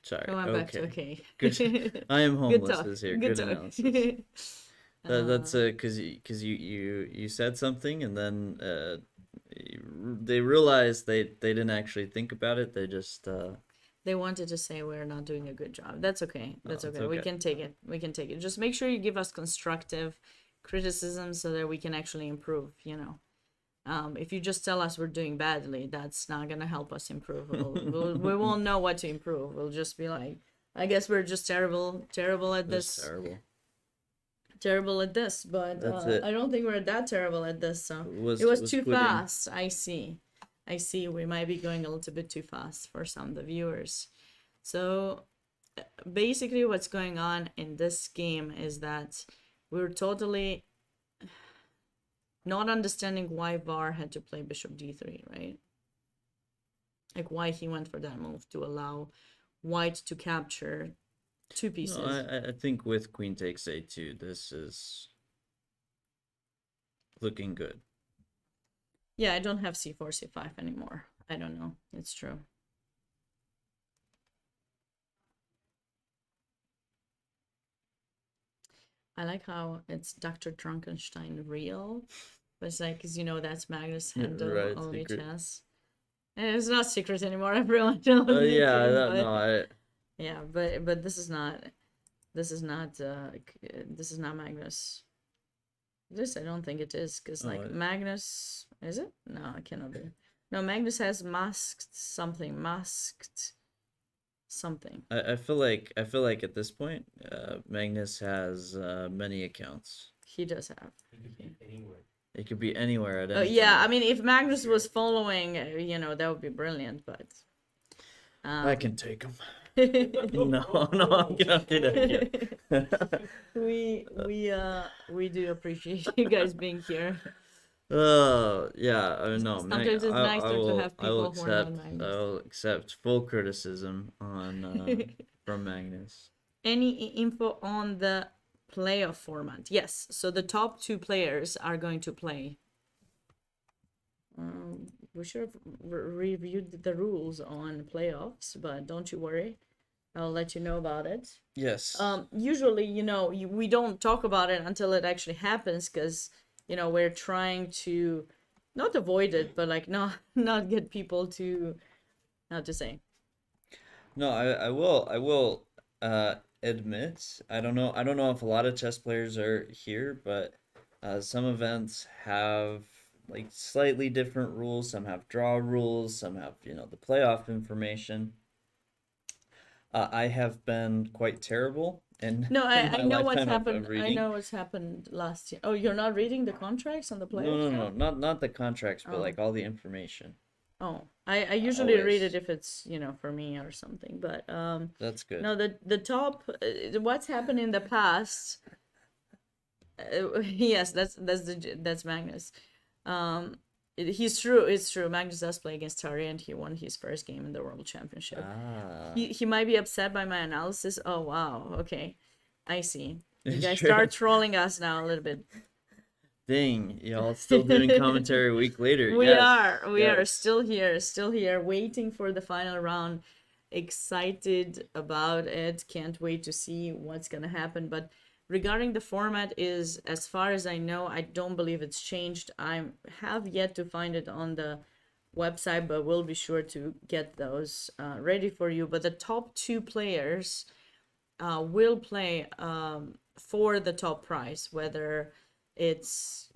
Speaker 2: Sorry.
Speaker 1: Go on back to okay.
Speaker 2: Good. I am
Speaker 1: Good
Speaker 2: homeless
Speaker 1: talk.
Speaker 2: is here.
Speaker 1: Good
Speaker 2: Good
Speaker 1: talk.
Speaker 2: analysis. That's because you said something and then they realized they didn't actually think about it. They just
Speaker 1: they wanted to say we're not doing a good job. That's okay. That's
Speaker 2: it's
Speaker 1: okay. We
Speaker 2: okay.
Speaker 1: can take it. We can take it. Just make sure you give us constructive criticism so that we can actually improve, you know. If you just tell us we're doing badly, that's not gonna help us improve. We won't know what to improve. We'll just be like, I guess we're just terrible at
Speaker 2: That's
Speaker 1: this,
Speaker 2: terrible.
Speaker 1: terrible at this. But
Speaker 2: That's it.
Speaker 1: I don't think we're that terrible at this. So
Speaker 2: Was-
Speaker 1: it was
Speaker 2: was
Speaker 1: too
Speaker 2: quitting.
Speaker 1: fast. I see. We might be going a little bit too fast for some of the viewers. So basically, what's going on in this game is that we're totally not understanding why VAR had to play bishop d3, right? Like why he went for that move to allow white to capture two pieces.
Speaker 2: No, I think with queen takes a2, this is looking good.
Speaker 1: Yeah, I don't have c4, c5 anymore. I don't know. It's true. I like how it's Dr. Drunkenstein real. But it's like, because that's Magnus
Speaker 2: Yeah,
Speaker 1: Handel
Speaker 2: right,
Speaker 1: only
Speaker 2: secret.
Speaker 1: chess. And it's not secret anymore. Everyone knows.
Speaker 2: Yeah,
Speaker 1: it,
Speaker 2: no,
Speaker 1: but-
Speaker 2: I
Speaker 1: Yeah, but this is not Magnus. This I don't think it is, because
Speaker 2: Oh,
Speaker 1: like Magnus, is it? No, it cannot be. No, Magnus has masked something.
Speaker 2: I feel like at this point, Magnus has many accounts.
Speaker 1: He does have.
Speaker 3: You could be anywhere.
Speaker 2: It could be anywhere at
Speaker 1: Oh
Speaker 2: any
Speaker 1: yeah, I
Speaker 2: time.
Speaker 1: mean, if Magnus was following, that would be brilliant. But
Speaker 2: I can take him. No, I'm kidding.
Speaker 1: we do appreciate you guys being here.
Speaker 2: Yeah, I know.
Speaker 1: Sometimes it's nicer to have
Speaker 2: I will
Speaker 1: people who are not
Speaker 2: accept.
Speaker 1: Magnus.
Speaker 2: I will accept full criticism on from Magnus.
Speaker 1: Any info on the playoff format? Yes, so the top two players are going to play. We should have reviewed the rules on playoffs, but don't you worry, I'll let you know about it.
Speaker 2: Yes.
Speaker 1: Usually, we don't talk about it until it actually happens, because we're trying to not avoid it, but like not get people to, how to say.
Speaker 2: No, I will admit, I don't know if a lot of chess players are here, but some events have like slightly different rules. Some have draw rules, some have, the playoff information. I have been quite terrible
Speaker 1: No,
Speaker 2: in
Speaker 1: I
Speaker 2: my
Speaker 1: know what's
Speaker 2: lifetime of
Speaker 1: happened. I
Speaker 2: reading.
Speaker 1: know what's happened last year. Oh, you're not reading the contracts on the playoffs?
Speaker 2: No, not the contracts, but
Speaker 1: Oh.
Speaker 2: like all the information.
Speaker 1: Oh, I usually read
Speaker 2: Always.
Speaker 1: it if it's for me or something. But
Speaker 2: That's good.
Speaker 1: no, the top what's happened in the past. Yes, that's Magnus. He's true. It's true. Magnus does play against Tari, and he won his first game in the World Championship.
Speaker 2: Ah,
Speaker 1: He might be upset by my analysis. Oh wow. Okay, I see. You
Speaker 2: It's
Speaker 1: guys
Speaker 2: true.
Speaker 1: start trolling us now a little bit.
Speaker 2: dang, y'all still doing commentary a week later.
Speaker 1: We
Speaker 2: Yes,
Speaker 1: are
Speaker 2: yes.
Speaker 1: still here, waiting for the final round. Excited about it. Can't wait to see what's gonna happen. But regarding the format, is as far as I know, I don't believe it's changed. I have yet to find it on the website, but we'll be sure to get those ready for you. But the top two players will play for the top prize, whether it's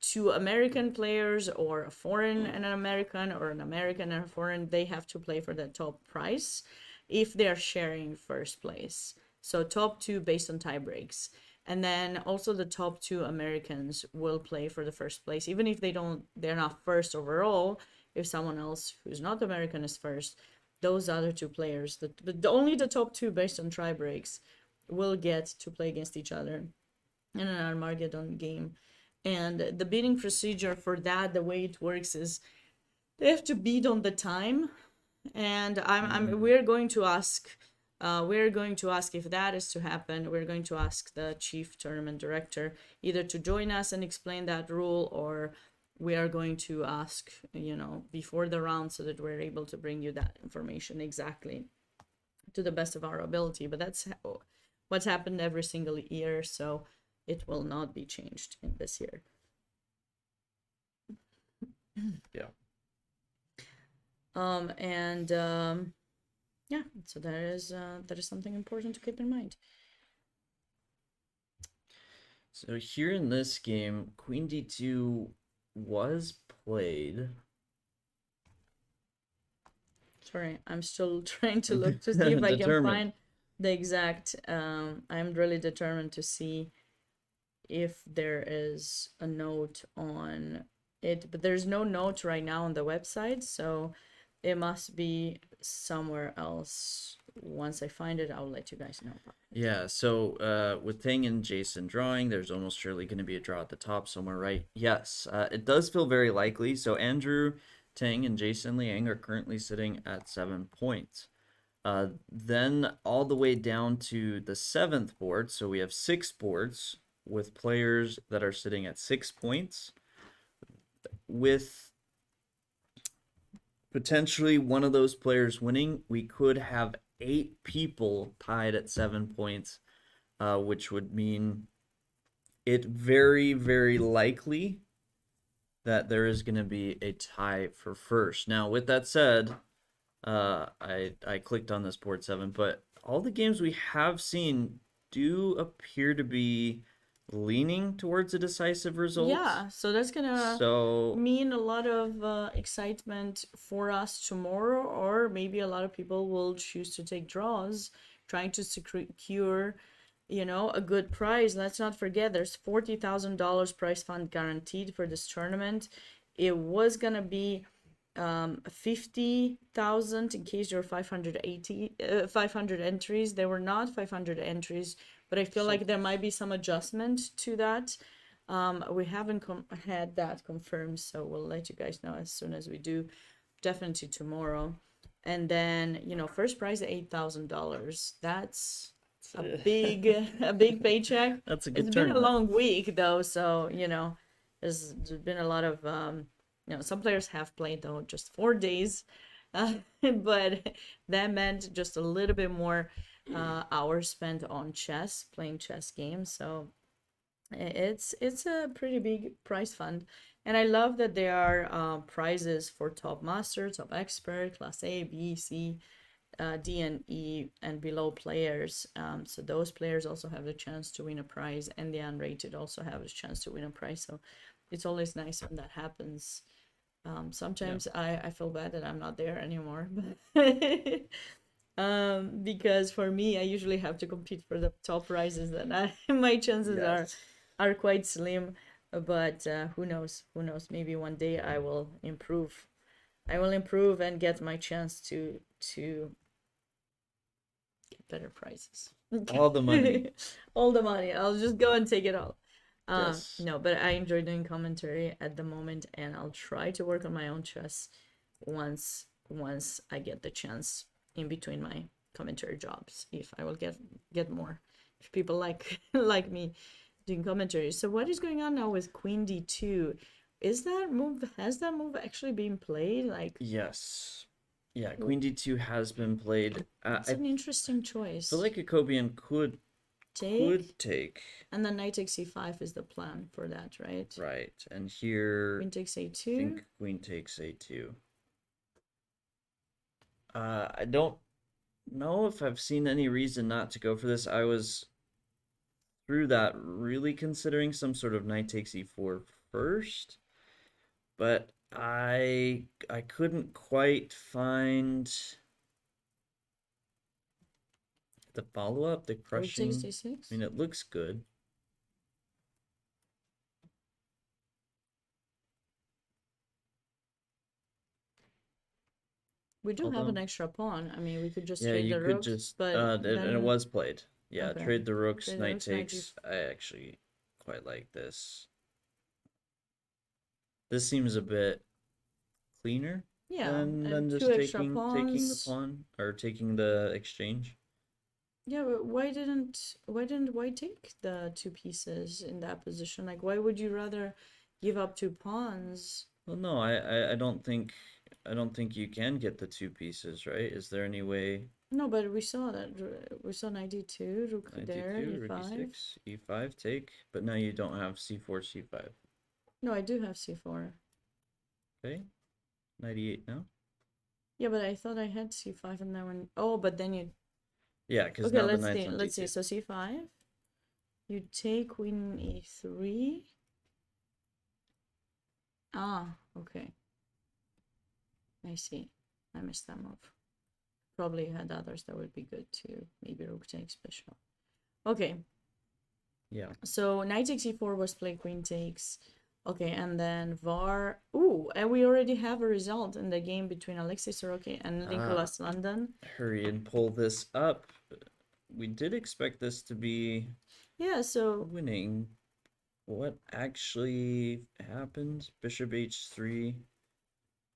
Speaker 1: two American players or a foreign and an American, or an American and a foreign. They have to play for the top prize if they're sharing first place. So top two based on tie breaks. And then also the top two Americans will play for the first place, even if they're not first overall. If someone else who's not American is first, those other two players, only the top two based on tie breaks, will get to play against each other in an Armageddon game. And the bidding procedure for that, the way it works is they have to bid on the time. And we're going to ask if that is to happen. We're going to ask the chief tournament director either to join us and explain that rule, or we are going to ask, before the round, so that we're able to bring you that information exactly to the best of our ability. But that's what's happened every single year, so it will not be changed in this year.
Speaker 2: Yeah.
Speaker 1: Yeah, so that is something important to keep in mind.
Speaker 2: So here in this game, Queen D2 was played.
Speaker 1: Sorry, I'm still trying to look to see if I can
Speaker 2: Determined.
Speaker 1: find the exact. I'm really determined to see if there is a note on it, but there's no note right now on the website, so it must be somewhere else. Once I find it, I'll let you guys know.
Speaker 2: Yeah, so with Ting and Jason drawing, there's almost surely going to be a draw at the top somewhere, right? Yes, it does feel very likely. So Andrew Ting and Jason Liang are currently sitting at 7 points. Then all the way down to the 7th board, so we have 6 boards with players that are sitting at 6 points, with potentially one of those players winning. We could have 8 people tied at 7 points, which would mean it very, very likely that there is going to be a tie for first. Now, with that said, I clicked on this board 7, but all the games we have seen do appear to be leaning towards a decisive result.
Speaker 1: Yeah, so that's gonna
Speaker 2: So
Speaker 1: mean a lot of excitement for us tomorrow, or maybe a lot of people will choose to take draws, trying to secure, a good prize. Let's not forget, there's $40,000 prize fund guaranteed for this tournament. It was gonna be 50,000 in case there were 500 entries. There were not 500 entries, but I feel like there might be some adjustment to that. We haven't had that confirmed, so we'll let you guys know as soon as we do, definitely tomorrow. And then, first prize $8,000. That's a big paycheck.
Speaker 2: that's a good
Speaker 1: It's been a
Speaker 2: tournament.
Speaker 1: long week though, so there's been a lot of some players have played though just 4 days, but that meant just a little bit more hours spent on playing chess games. So it's a pretty big prize fund, and I love that there are prizes for top master, top expert, class A, B, C, D and E and below players. So those players also have the chance to win a prize, and the unrated also have a chance to win a prize. So it's always nice when that happens. Sometimes I feel bad that I'm not there anymore, because for me, I usually have to compete for the top prizes, and my chances
Speaker 2: Yes.
Speaker 1: are quite slim. But who knows? Who knows? Maybe one day I will improve. I will improve and get my chance to get better prizes.
Speaker 2: All the money.
Speaker 1: All the money. I'll just go and take it all.
Speaker 2: Yes.
Speaker 1: No, but I enjoy doing commentary at the moment, and I'll try to work on my own chess once I get the chance in between my commentary jobs. If I will get more, if people like like me doing commentary. So what is going on now with Queen D2? Has that move actually been played? Like,
Speaker 2: Yes. Yeah, Queen D2 has been played.
Speaker 1: it's
Speaker 2: I
Speaker 1: an interesting choice.
Speaker 2: feel like Jacobian could take.
Speaker 1: And then knight takes c5 is the plan for that, right?
Speaker 2: Right. And here
Speaker 1: Queen takes
Speaker 2: I
Speaker 1: a2.
Speaker 2: think queen takes a2. I don't know if I've seen any reason not to go for this. I was through that really considering some sort of knight takes e4 first, but I couldn't quite find the follow-up, the
Speaker 1: Rook
Speaker 2: crushing.
Speaker 1: takes d6.
Speaker 2: I mean, it looks good.
Speaker 1: We do have
Speaker 2: Although-
Speaker 1: an extra pawn. I mean, we could just
Speaker 2: Yeah,
Speaker 1: trade
Speaker 2: you
Speaker 1: the
Speaker 2: could
Speaker 1: rooks,
Speaker 2: just
Speaker 1: but
Speaker 2: and it
Speaker 1: then-
Speaker 2: was played. Yeah,
Speaker 1: Okay.
Speaker 2: trade the rooks,
Speaker 1: Trade the
Speaker 2: knight
Speaker 1: rooks, knight
Speaker 2: takes. I actually quite like this. This seems a bit cleaner
Speaker 1: yeah,
Speaker 2: than
Speaker 1: and
Speaker 2: just
Speaker 1: two extra
Speaker 2: taking the
Speaker 1: pawns.
Speaker 2: pawn or taking the exchange.
Speaker 1: Yeah, but why didn't white take the two pieces in that position? Like, why would you rather give up two pawns?
Speaker 2: Well, no, I don't think you can get the two pieces, right? Is there any way?
Speaker 1: No, but we saw that. We saw knight d2, rook there,
Speaker 2: 92, rook
Speaker 1: e5.
Speaker 2: e6, e5 take, but now you don't have c4, c5.
Speaker 1: No, I do have c4.
Speaker 2: Okay, 98 now.
Speaker 1: Yeah, but I thought I had c5 and then when... Oh, but then you...
Speaker 2: Yeah, because
Speaker 1: Okay,
Speaker 2: now the
Speaker 1: let's
Speaker 2: knight's
Speaker 1: see.
Speaker 2: on
Speaker 1: Let's see.
Speaker 2: d2.
Speaker 1: So c5. You take queen e3. Ah, okay. I see. I missed that move. Probably had others that would be good too. Maybe rook takes bishop. Okay,
Speaker 2: Yeah.
Speaker 1: so knight takes e4 was played, queen takes. Okay, and then Var. Ooh, and we already have a result in the game between Alexei Sorokin and Nicholas London.
Speaker 2: Hurry and pull this up. We did expect this to be
Speaker 1: Yeah, so
Speaker 2: winning. What actually happened? Bishop h3,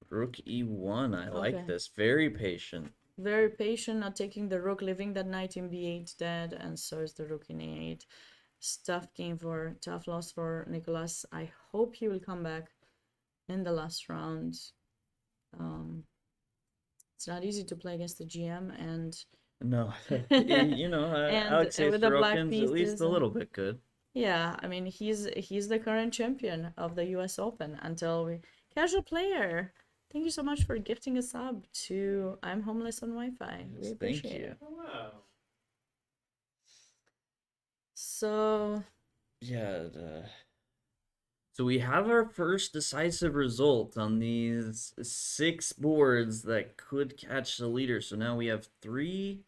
Speaker 2: rook e1. I like
Speaker 1: Okay.
Speaker 2: this. Very patient.
Speaker 1: very patient, not taking the rook, leaving that knight in b8 dead, and so is the rook in a8. Tough loss for Nicholas. I hope he will come back in the last round. It's not easy to play against the GM, and
Speaker 2: No,
Speaker 1: and
Speaker 2: Alexei
Speaker 1: with the black
Speaker 2: Sorokin's at least
Speaker 1: pieces.
Speaker 2: a little bit good.
Speaker 1: Yeah, I mean he's the current champion of the U.S. Open until we casual player. Thank you so much for gifting a sub to I'm Homeless on Wi-Fi. We
Speaker 2: Yes,
Speaker 1: appreciate
Speaker 2: thank you.
Speaker 1: it.
Speaker 3: Oh, wow.
Speaker 1: So
Speaker 2: Yeah. So we have our first decisive result on these 6 boards that could catch the leader. So now we have three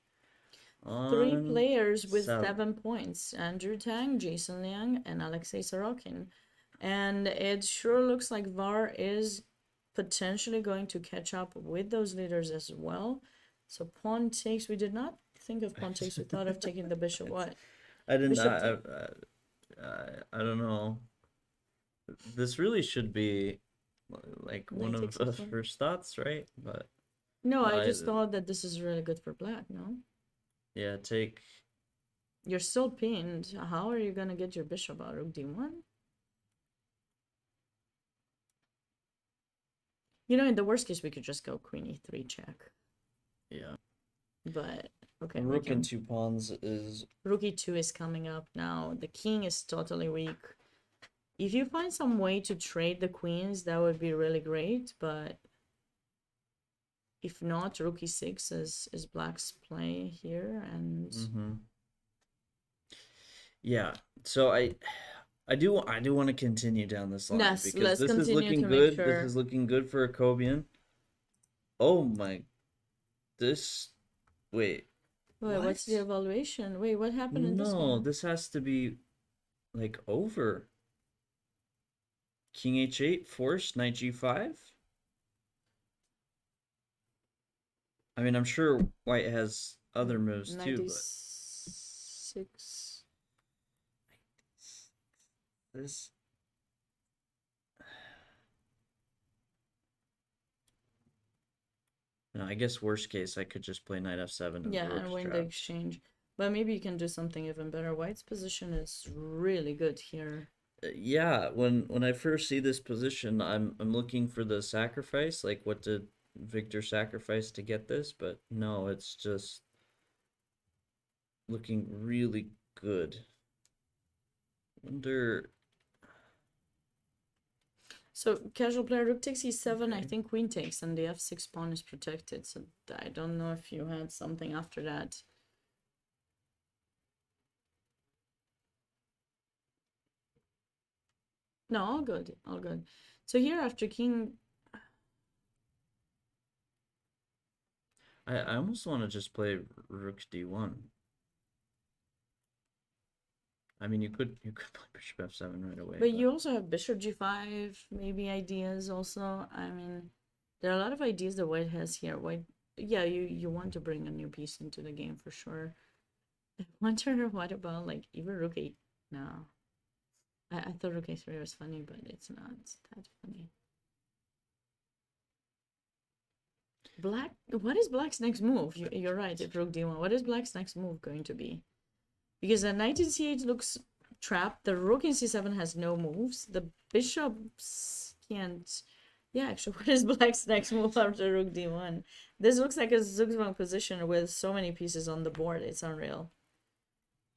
Speaker 1: players with
Speaker 2: 7.
Speaker 1: 7 points: Andrew Tang, Jason Liang, and Alexei Sorokin. And it sure looks like VAR is potentially going to catch up with those leaders as well. So pawn takes. We did not think of pawn takes. We thought of taking the bishop. What?
Speaker 2: I did
Speaker 1: Bishop
Speaker 2: not. I don't know. This really should be like one
Speaker 1: Knight
Speaker 2: of
Speaker 1: takes
Speaker 2: the
Speaker 1: e4.
Speaker 2: first thoughts, right? But
Speaker 1: No, I
Speaker 2: I-
Speaker 1: just thought that this is really good for black. No,
Speaker 2: yeah, take.
Speaker 1: you're still pinned. How are you gonna get your bishop out? Rook d1. You know, in the worst case, we could just go queen e3 check.
Speaker 2: Yeah.
Speaker 1: But okay,
Speaker 2: A
Speaker 1: we
Speaker 2: rook
Speaker 1: can.
Speaker 2: and 2 pawns is.
Speaker 1: Rook e2 is coming up now. The king is totally weak. If you find some way to trade the queens, that would be really great. But if not, rook e6 is black's play here, and
Speaker 2: Yeah. So I do want to continue down this line
Speaker 1: Yes,
Speaker 2: because
Speaker 1: let's
Speaker 2: this is
Speaker 1: continue
Speaker 2: looking
Speaker 1: to make
Speaker 2: good.
Speaker 1: sure.
Speaker 2: This is looking good for Akobian. Oh my. This. Wait.
Speaker 1: wait, what's the
Speaker 2: What?
Speaker 1: evaluation? Wait, what happened in this
Speaker 2: No,
Speaker 1: one?
Speaker 2: this has to be like over. King h8, forced, knight g5. I mean, I'm sure white has other moves too, but
Speaker 1: 96.
Speaker 2: this. No, I guess worst case I could just play knight f7 and
Speaker 1: Yeah,
Speaker 2: the
Speaker 1: and
Speaker 2: rook's
Speaker 1: win the
Speaker 2: trapped.
Speaker 1: exchange. But maybe you can do something even better. White's position is really good here.
Speaker 2: Yeah, when I first see this position, I'm looking for the sacrifice, like what did Victor sacrifice to get this, but no, it's just looking really good. Wonder.
Speaker 1: So casual player rook takes e7. I
Speaker 2: Okay.
Speaker 1: think queen takes, and the f6 pawn is protected. So I don't know if you had something after that. No, all good, all good. So here after king,
Speaker 2: I almost want to just play rook d1. I mean, you could play bishop f7 right away.
Speaker 1: but you also have bishop g5, maybe ideas also. I mean, there are a lot of ideas that white has here. White, yeah, you want to bring a new piece into the game for sure. I wonder what about like even rook 8? No. I thought rook a3 was funny, but it's not that funny. Black, what is black's next move? You're right, if rook d1. What is black's next move going to be? Because the knight in c8 looks trapped. The rook in c7 has no moves. The bishops can't. Yeah, actually, what is black's next move after rook d1? This looks like a zugzwang position with so many pieces on the board. It's unreal.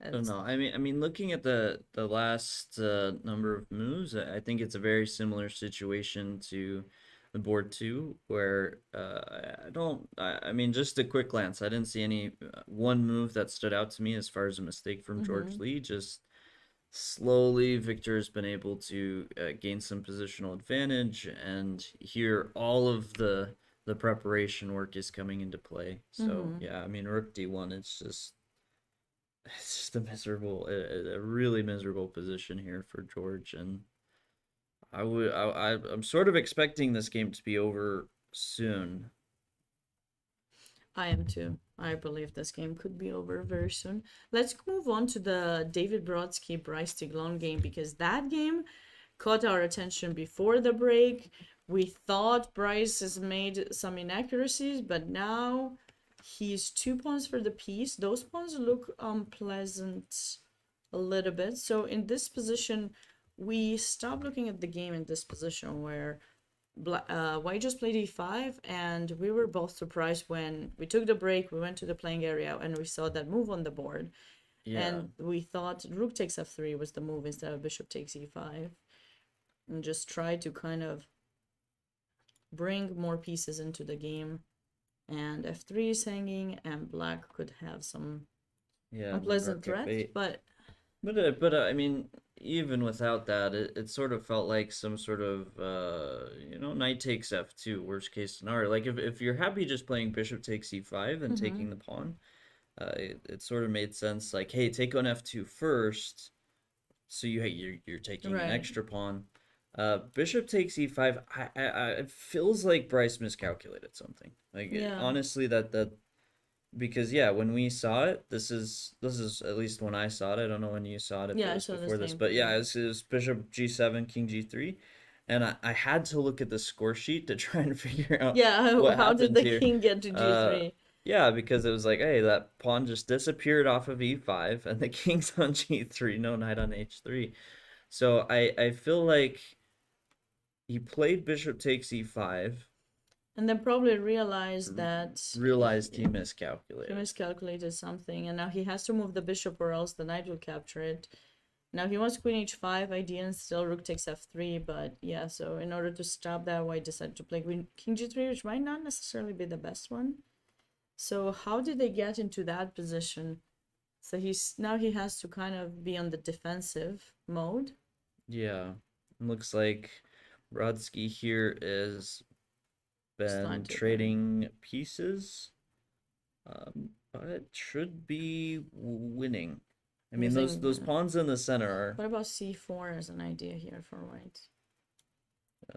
Speaker 2: I don't know. I mean, looking at the last number of moves, I think it's a very similar situation to the board 2, where I mean, just a quick glance, I didn't see any one move that stood out to me as far as a mistake from George Lee. Just slowly Victor has been able to gain some positional advantage, and here all of the preparation work is coming into play. So yeah, I mean rook d1, it's just a miserable, a really miserable position here for George, and I'm sort of expecting this game to be over soon.
Speaker 1: I am too. I believe this game could be over very soon. Let's move on to the David Brodsky Bryce Tiglon game, because that game caught our attention before the break. We thought Bryce has made some inaccuracies, but now he's 2 pawns for the piece. Those pawns look unpleasant a little bit. So in this position, we stopped looking at the game in this position where White just played e5, and we were both surprised when we took the break, we went to the playing area, and we saw that move on the board.
Speaker 2: Yeah.
Speaker 1: And we thought rook takes f3 was the move instead of bishop takes e5. And just try to kind of bring more pieces into the game. And f3 is hanging, and black could have some unpleasant threats, but
Speaker 2: I mean, even without that, it sort of felt like some sort of knight takes f2, worst case scenario. Like if you're happy just playing bishop takes e5 and taking the pawn, it sort of made sense. Like, hey, take on f2 first, so you're taking an extra pawn. Bishop takes e5. It feels like Bryce miscalculated something. Like honestly, that because when we saw it, this is at least when I saw it. I don't know when you saw it. If it was before this, but yeah, it was bishop g7, king g3, and I had to look at the score sheet to try and figure out
Speaker 1: how did the king get to g3?
Speaker 2: Yeah, because it was like, hey, that pawn just disappeared off of e5, and the king's on g3, no knight on h3. So I feel like he played bishop takes e5.
Speaker 1: And then probably realized
Speaker 2: he miscalculated.
Speaker 1: He miscalculated something, and now he has to move the bishop or else the knight will capture it. Now he wants queen h5 idea and still rook takes f3, but yeah, so in order to stop that, White decided to play king g3, which might not necessarily be the best one. So how did they get into that position? So now he has to kind of be on the defensive mode.
Speaker 2: Yeah, looks like Brodsky here is been trading pieces, but should be winning. I mean, those pawns in the center are...
Speaker 1: What about c4 as an idea here for White?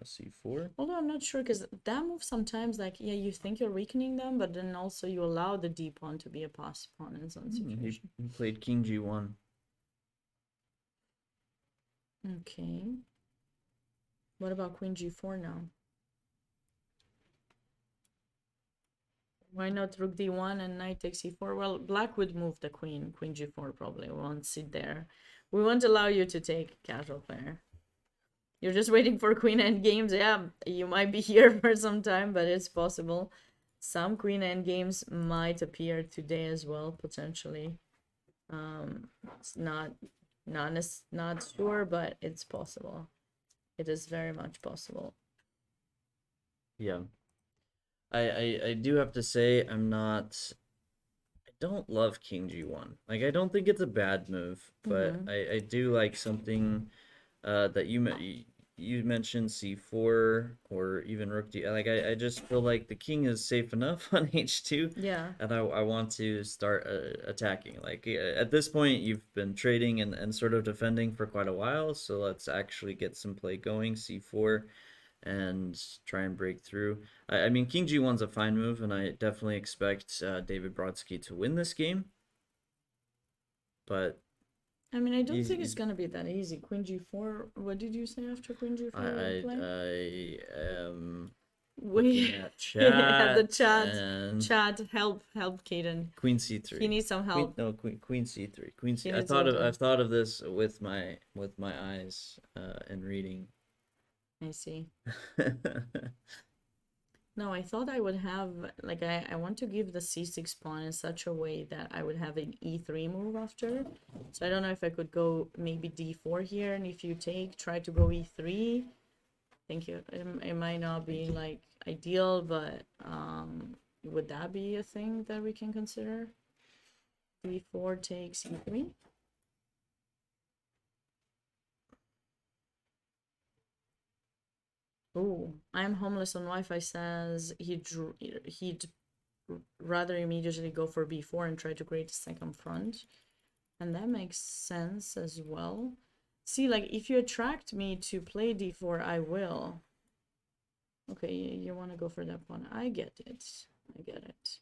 Speaker 2: c4?
Speaker 1: Although I'm not sure, because that move sometimes, like, you think you're weakening them, but then also you allow the d pawn to be a pass pawn in some situation.
Speaker 2: He played king g1.
Speaker 1: Okay. What about queen g4 now? Why not rook d1 and knight takes e4? Well, black would move the queen g4 probably. We won't sit there. We won't allow you to take, casual player. You're just waiting for queen end games. Yeah, you might be here for some time, but it's possible. Some queen end games might appear today as well, potentially. It's not sure, but it's possible. It is very much possible.
Speaker 2: Yeah. I do have to say I don't love king g1. Like, I don't think it's a bad move, but I do like something that you mentioned, c4 or even rook d. Like, I just feel like the king is safe enough on h2.
Speaker 1: Yeah.
Speaker 2: And I want to start attacking. Like, at this point, you've been trading and sort of defending for quite a while, so let's actually get some play going. c4 and try and break through. I mean, king g1's a fine move, and I definitely expect David Brodsky to win this game. But
Speaker 1: I mean, I don't think it's gonna be that easy. Queen g4. What did you say after queen g4?
Speaker 2: I am
Speaker 1: looking
Speaker 2: at chat.
Speaker 1: The chat. Chat. Help, Caden.
Speaker 2: Queen c3.
Speaker 1: He needs some help.
Speaker 2: Queen c3. Queen c. I've thought of this with my eyes and reading.
Speaker 1: I see. No, I thought I would have, like, I want to give the c6 pawn in such a way that I would have an e3 move after. So I don't know if I could go maybe d4 here, and if you take, try to go e3. Thank you. It might not be, like, ideal, but would that be a thing that we can consider? d4 takes e3? Oh, I'm homeless on Wi-Fi says he'd rather immediately go for b4 and try to create a second front. And that makes sense as well. See, like, if you attract me to play d4, I will. Okay, you want to go for that pawn. I get it. I get it.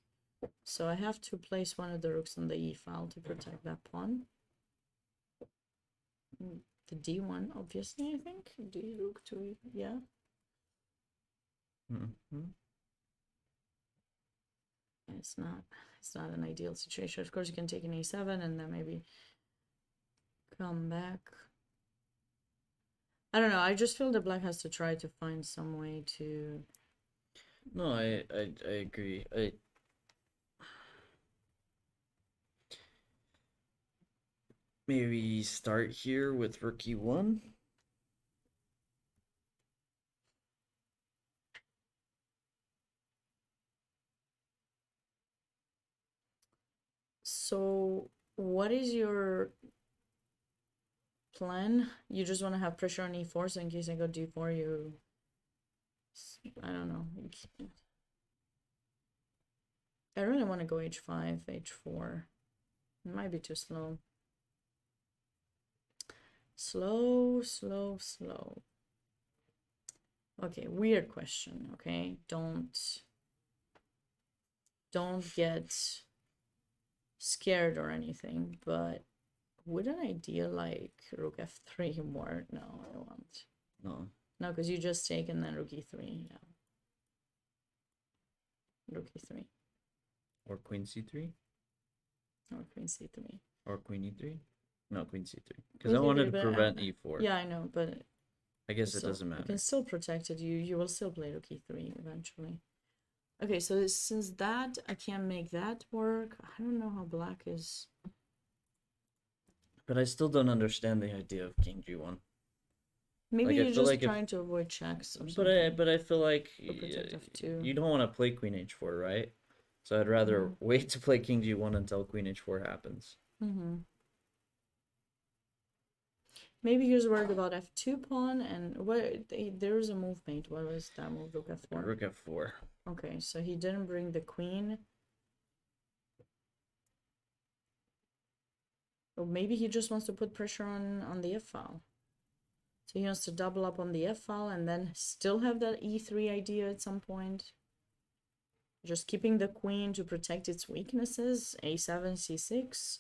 Speaker 1: So I have to place one of the rooks on the e file to protect that pawn. The d1, obviously, I think. D rook to, yeah.
Speaker 2: Mm-hmm.
Speaker 1: It's not an ideal situation. Of course, you can take an e7 and then maybe come back. I don't know. I just feel that black has to try to find some way to.
Speaker 2: No, I agree. Maybe start here with rook e1.
Speaker 1: So, what is your plan? You just want to have pressure on e4, so in case I go d4, you. I don't know. I really want to go h5, h4. It might be too slow. Slow, slow, slow. Okay, weird question, okay? Don't get scared or anything, but would an idea like rook f3 more? No, I won't.
Speaker 2: No.
Speaker 1: No, because you just take and then rook e3, yeah. Rook e3
Speaker 2: Or queen c3?
Speaker 1: or queen c3.
Speaker 2: Or queen e3? No, queen c3. Because
Speaker 1: Queen
Speaker 2: I wanted
Speaker 1: c3,
Speaker 2: to
Speaker 1: but
Speaker 2: prevent e4.
Speaker 1: Yeah, I know, but
Speaker 2: I guess it
Speaker 1: still,
Speaker 2: doesn't
Speaker 1: you
Speaker 2: matter.
Speaker 1: can still protect it. You will still play rook e3 eventually. Okay, so since that I can't make that work, I don't know how black is.
Speaker 2: But I still don't understand the idea of king g1.
Speaker 1: Maybe
Speaker 2: Like, I
Speaker 1: you're
Speaker 2: feel
Speaker 1: just
Speaker 2: like if-
Speaker 1: trying to avoid checks or
Speaker 2: But
Speaker 1: something.
Speaker 2: I feel like
Speaker 1: Or protect f2.
Speaker 2: you don't want to play queen h4, right? So I'd rather wait to play king g1 until queen h4 happens.
Speaker 1: Mm-hmm. Maybe he was worried about f2 pawn and there's a move made. What was that move? Rook f4.
Speaker 2: Rook f4.
Speaker 1: Okay, so he didn't bring the queen. Or maybe he just wants to put pressure on the f file. So he wants to double up on the f file and then still have that e3 idea at some point. Just keeping the queen to protect its weaknesses. a7, c6.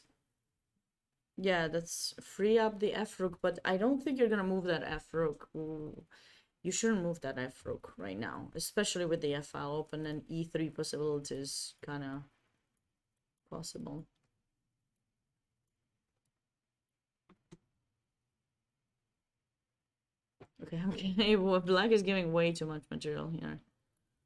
Speaker 1: Yeah, that's free up the f rook, but I don't think you're gonna move that f rook. Ooh. You shouldn't move that f rook right now, especially with the f file open and e3 possibilities kind of possible. Okay, I'm kidding. Well, black is giving way too much material here.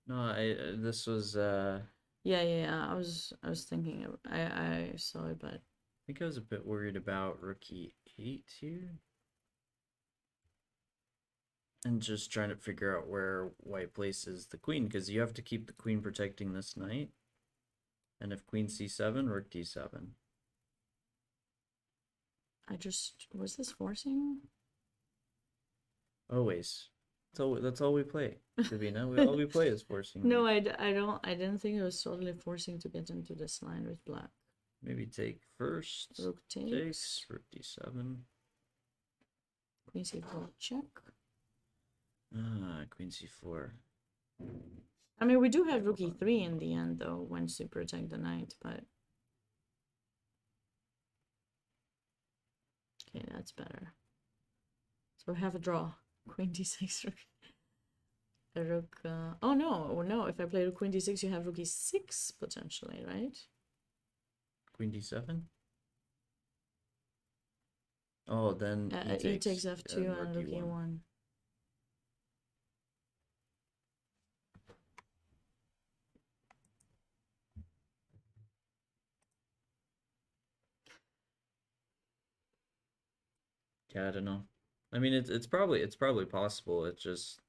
Speaker 2: No, this was
Speaker 1: Yeah. I was thinking I saw it, but
Speaker 2: I think I was a bit worried about rook e8 here. And just trying to figure out where white places the queen, because you have to keep the queen protecting this knight. And if queen c7, rook d7.
Speaker 1: was this forcing?
Speaker 2: Always. That's all we play. Sabina, all we play is forcing.
Speaker 1: No, I didn't think it was totally forcing to get into this line with black.
Speaker 2: Maybe take first.
Speaker 1: Rook takes.
Speaker 2: Rook d7.
Speaker 1: Queen c4 check.
Speaker 2: Ah, queen c4.
Speaker 1: I mean, we do have rook e3 in the end, though, once you protect the knight, but... Okay, that's better. So we have a draw. Queen d6, rook... Oh, no, if I play rook queen d6, you have rook e6, potentially, right?
Speaker 2: Queen d7? Oh, then
Speaker 1: e takes f2 and rook e1.
Speaker 2: Yeah, I don't know. I mean, it's probably possible. It just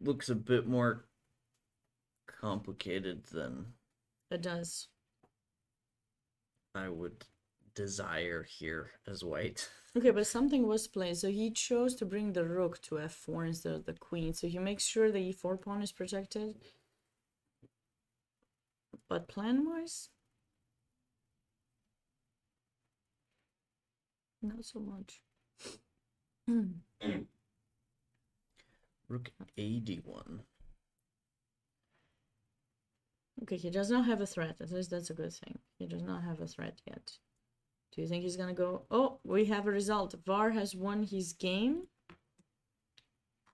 Speaker 2: looks a bit more complicated than
Speaker 1: It does.
Speaker 2: I would desire here as white.
Speaker 1: Okay, but something was played, so he chose to bring the rook to f4 instead of the queen, so he makes sure the e4 pawn is protected. But plan-wise, not so much.
Speaker 2: Rook AD1.
Speaker 1: Okay, he does not have a threat. At least that's a good thing. He does not have a threat yet. Do you think he's gonna go? Oh, we have a result. VAR has won his game.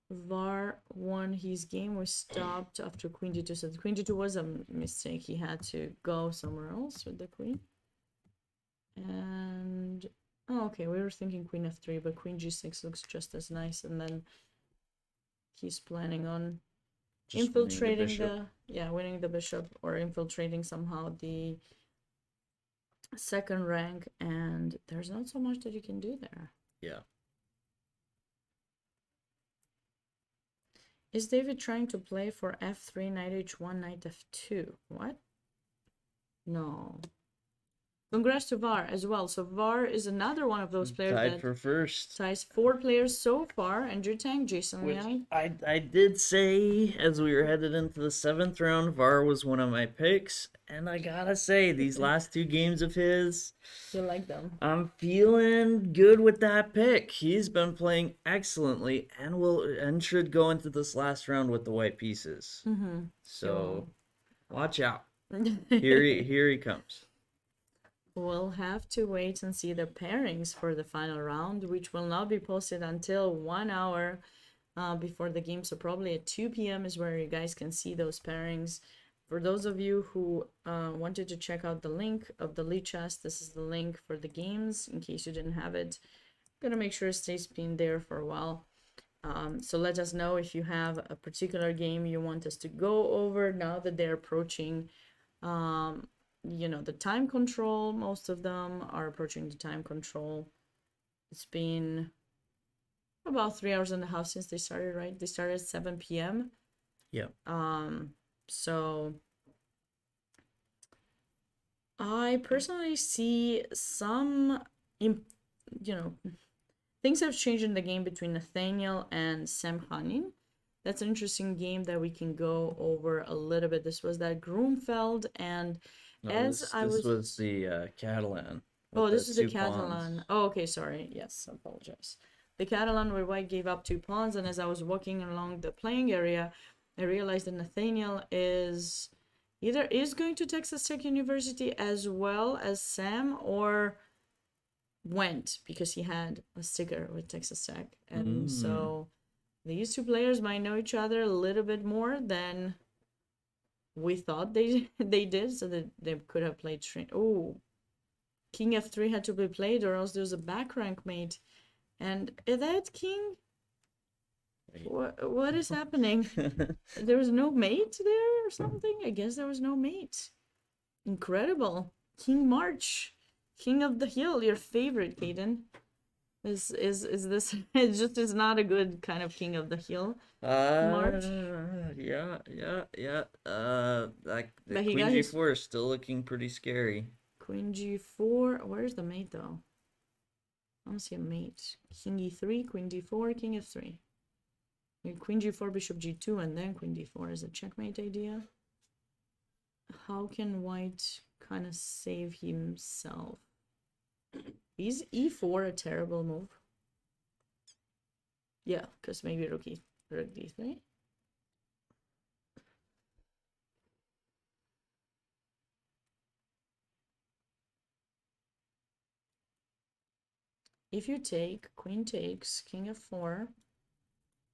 Speaker 1: VAR won his game. We stopped after queen d2. So the queen d2 was a mistake. He had to go somewhere else with the queen. And oh, okay, we were thinking queen f3, but queen g6 looks just as nice. And then he's planning on
Speaker 2: Just
Speaker 1: infiltrating
Speaker 2: bishop.
Speaker 1: winning the bishop, or infiltrating somehow the second rank, and there's not so much that you can do there.
Speaker 2: Yeah.
Speaker 1: Is David trying to play for f3, knight h1, knight f2? What? No. Congrats to VAR as well. So VAR is another one of those players
Speaker 2: Tied
Speaker 1: that
Speaker 2: for first.
Speaker 1: ties 4 players so far. Andrew Tang, Jason
Speaker 2: Which
Speaker 1: Liang.
Speaker 2: I did say as we were headed into the 7th round, VAR was one of my picks. And I gotta say, these last 2 games of his,
Speaker 1: You like them.
Speaker 2: I'm feeling good with that pick. He's been playing excellently and should go into this last round with the white pieces.
Speaker 1: Mm-hmm.
Speaker 2: So watch out. Here he comes.
Speaker 1: We'll have to wait and see the pairings for the final round, which will not be posted until 1 hour before the game. So probably at 2 p.m. is where you guys can see those pairings. For those of you who wanted to check out the link of the Lichess, this is the link for the games in case you didn't have it. I'm gonna make sure it stays pinned there for a while. So let us know if you have a particular game you want us to go over now that they're approaching the time control. Most of them are approaching the time control. It's been about 3 hours and a half since they started, right? They started at 7 p.m.
Speaker 2: Yeah.
Speaker 1: So I personally see some, things have changed in the game between Nathaniel and Sam Hanin. That's an interesting game that we can go over a little bit. This was that Grunfeld, and
Speaker 2: No,
Speaker 1: as
Speaker 2: this,
Speaker 1: I
Speaker 2: this
Speaker 1: was
Speaker 2: was the Catalan.
Speaker 1: Oh,
Speaker 2: with
Speaker 1: this is the
Speaker 2: 2 pawns.
Speaker 1: Catalan. Oh, okay, sorry. Yes, I apologize. The Catalan where white gave up 2 pawns, and as I was walking along the playing area, I realized that Nathaniel is going to Texas Tech University as well as Sam, or went because he had a sticker with Texas Tech. And so these 2 players might know each other a little bit more than we thought they did, so that they could have played straight. Oh, King f3 had to be played, or else there's a back rank mate. And is that king? What is happening? There was no mate there or something? I guess there was no mate. Incredible. King March. King of the Hill, your favorite, Caden. Is this it just is not a good kind of King of the Hill. March?
Speaker 2: Yeah. Like the
Speaker 1: But he
Speaker 2: Queen
Speaker 1: got his-
Speaker 2: G4 is still looking pretty scary.
Speaker 1: Queen g4. Where's the mate though? I don't see a mate. King e3, Queen d4, King f3. Queen g4, Bishop g2, and then Queen d4 is a checkmate idea. How can white kind of save himself? Is e4 a terrible move? Yeah, because maybe rook d3. If you take, queen takes, king f4.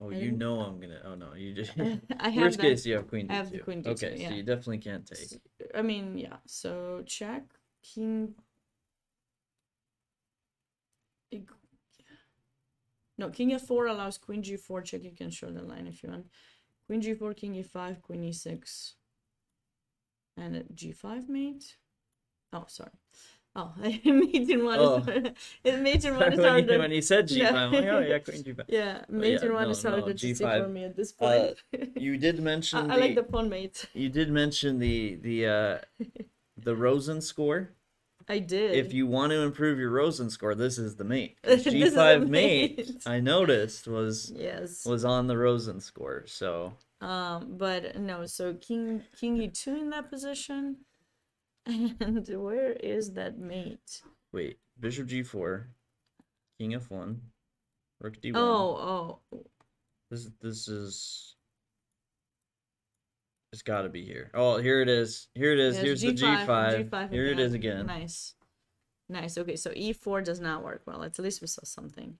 Speaker 2: Oh,
Speaker 1: I
Speaker 2: you
Speaker 1: didn't-
Speaker 2: know I'm gonna. Oh no, you just.
Speaker 1: I have
Speaker 2: Worst
Speaker 1: that.
Speaker 2: case, you have Queen D2.
Speaker 1: I have the Queen D2,
Speaker 2: Okay,
Speaker 1: yeah.
Speaker 2: so you definitely can't take.
Speaker 1: I mean, yeah. So check king. No, king f4 allows queen g4 check. You can show the line if you want. Queen g4, king e5, queen e6, and a g5 mate. Oh, sorry. Oh, I mate in one.
Speaker 2: Oh.
Speaker 1: It mate in one is
Speaker 2: when,
Speaker 1: harder.
Speaker 2: when you said G5,
Speaker 1: Yeah.
Speaker 2: I'm like, oh yeah, Queen G5.
Speaker 1: Yeah, mate in one
Speaker 2: no,
Speaker 1: is harder
Speaker 2: no,
Speaker 1: to see
Speaker 2: G5.
Speaker 1: for me at this point.
Speaker 2: You did mention
Speaker 1: I like the pawn mate.
Speaker 2: You did mention the Rosen score.
Speaker 1: I did.
Speaker 2: If you want to improve your Rosen score, this is the mate. 'Cause
Speaker 1: This is the
Speaker 2: G5 mate,
Speaker 1: mate.
Speaker 2: I noticed was
Speaker 1: Yes.
Speaker 2: on the Rosen score. So
Speaker 1: But no, so king e2 in that position. And where is that mate?
Speaker 2: wait, Bishop G4, King F1, Rook D1.
Speaker 1: Oh,
Speaker 2: This is. It's got to be here. Oh, here it is. Here it is.
Speaker 1: yes,
Speaker 2: Here's the G5.
Speaker 1: G5
Speaker 2: Here it is again.
Speaker 1: Nice. Nice. Okay, so e4 does not work well. At least we saw something.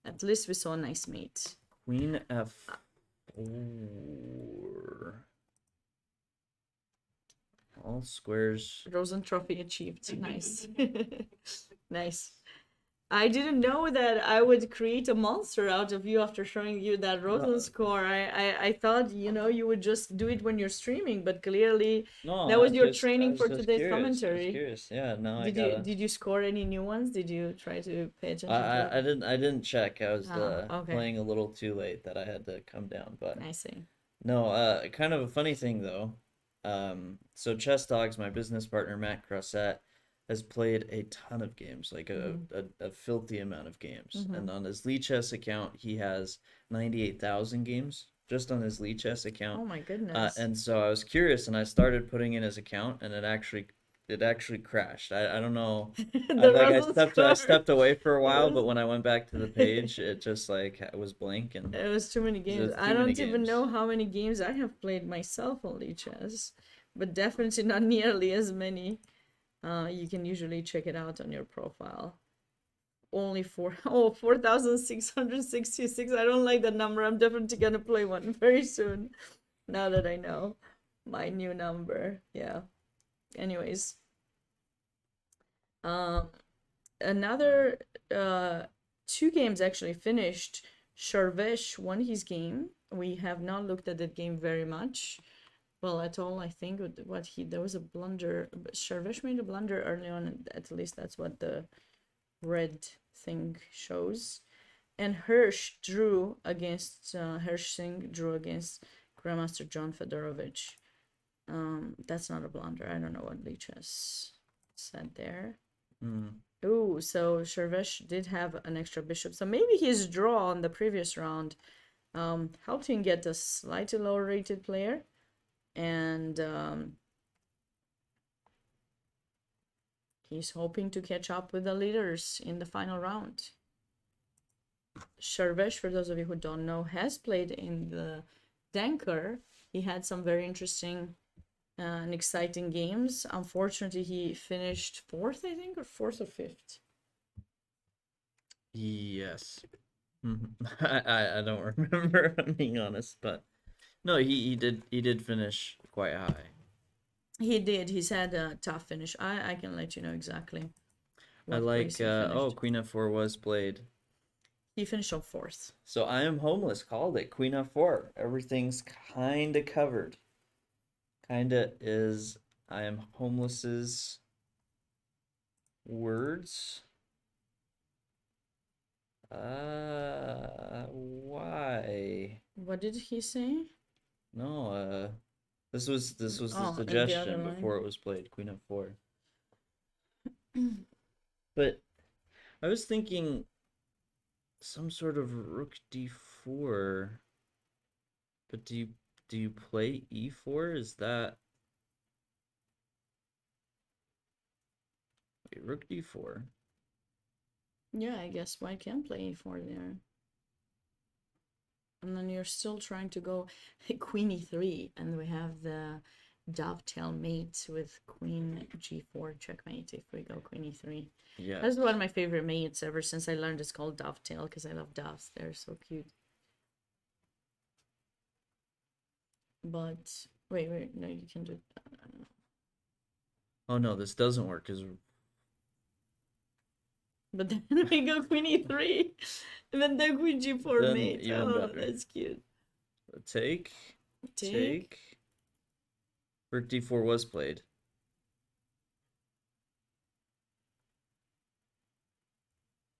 Speaker 1: At least we saw a nice mate.
Speaker 2: Queen F4. All squares.
Speaker 1: Rosen trophy achieved. Nice. Nice. I didn't know that I would create a monster out of you after showing you that Rosen score. I thought, you would just do it when you're streaming, but clearly
Speaker 2: No,
Speaker 1: that was
Speaker 2: I
Speaker 1: your
Speaker 2: just- I
Speaker 1: training
Speaker 2: was
Speaker 1: for
Speaker 2: just
Speaker 1: today's
Speaker 2: curious. I was
Speaker 1: commentary.
Speaker 2: curious. Yeah, no,
Speaker 1: Did you score any new ones? Did you try to pay attention to
Speaker 2: I
Speaker 1: it?
Speaker 2: didn't check. I was
Speaker 1: Okay.
Speaker 2: playing a little too late that I had to come down. But
Speaker 1: I see.
Speaker 2: no, kind of a funny thing though. So Chess Dogs, my business partner Matt Crossett, has played a ton of games, like a filthy amount of games. And on his Lichess account, he has 98,000 games just on his Lichess account.
Speaker 1: Oh my goodness.
Speaker 2: And so I was curious, and I started putting in his account, and it actually crashed. I don't know. I stepped away for a while, but when I went back to the page, it just like was blank, and
Speaker 1: It was too many games.
Speaker 2: too
Speaker 1: I
Speaker 2: many
Speaker 1: don't even
Speaker 2: games.
Speaker 1: know how many games I have played myself on Lichess, but definitely not nearly as many. You can usually check it out on your profile. Only 4,666. I don't like that number. I'm definitely gonna play one very soon. Now that I know my new number. Yeah. Anyways. Another two games actually finished. Sharvesh won his game. We have not looked at that game very much. Well, at all, I think there was a blunder. Sharvesh made a blunder early on. At least that's what the red thing shows. And Hirsch Singh drew against Grandmaster John Fedorovich. That's not a blunder. I don't know what Lichess said there. Oh, so Sharvesh did have an extra bishop. So maybe his draw on the previous round helped him get a slightly lower rated player. And he's hoping to catch up with the leaders in the final round. Sharvesh, for those of you who don't know, has played in the Danker. He had some very interesting and exciting games. Unfortunately, he finished fourth, I think, or fourth or fifth.
Speaker 2: Yes. I don't remember, I'm being honest, but no, he did finish quite high.
Speaker 1: He did. He's had a tough finish. I can let you know exactly.
Speaker 2: I like Queen F4 was played.
Speaker 1: He finished on fourth.
Speaker 2: So I am homeless. Called it. Queen F4. Everything's kinda covered. Kinda is I am homeless's words. Why?
Speaker 1: What did he say?
Speaker 2: No, this was the
Speaker 1: Oh, and the other
Speaker 2: suggestion
Speaker 1: line.
Speaker 2: before it was played, Queen F4. But I was thinking some sort of Rook D4. But do you play E4? Is that wait, Rook D4?
Speaker 1: Yeah, I guess white can play e4 there. And then you're still trying to go queen e3, and we have the dovetail mate with queen g4 checkmate if we go queen e3.
Speaker 2: Yeah.
Speaker 1: That's one of my favorite mates ever since I learned it's called dovetail because I love doves. They're so cute. But wait, no, you can do it.
Speaker 2: Oh no, this doesn't work because
Speaker 1: But then we go queen e3, and then the queen g4
Speaker 2: Then
Speaker 1: mate.
Speaker 2: even
Speaker 1: Oh,
Speaker 2: better.
Speaker 1: that's cute.
Speaker 2: take. Rook D4 was played.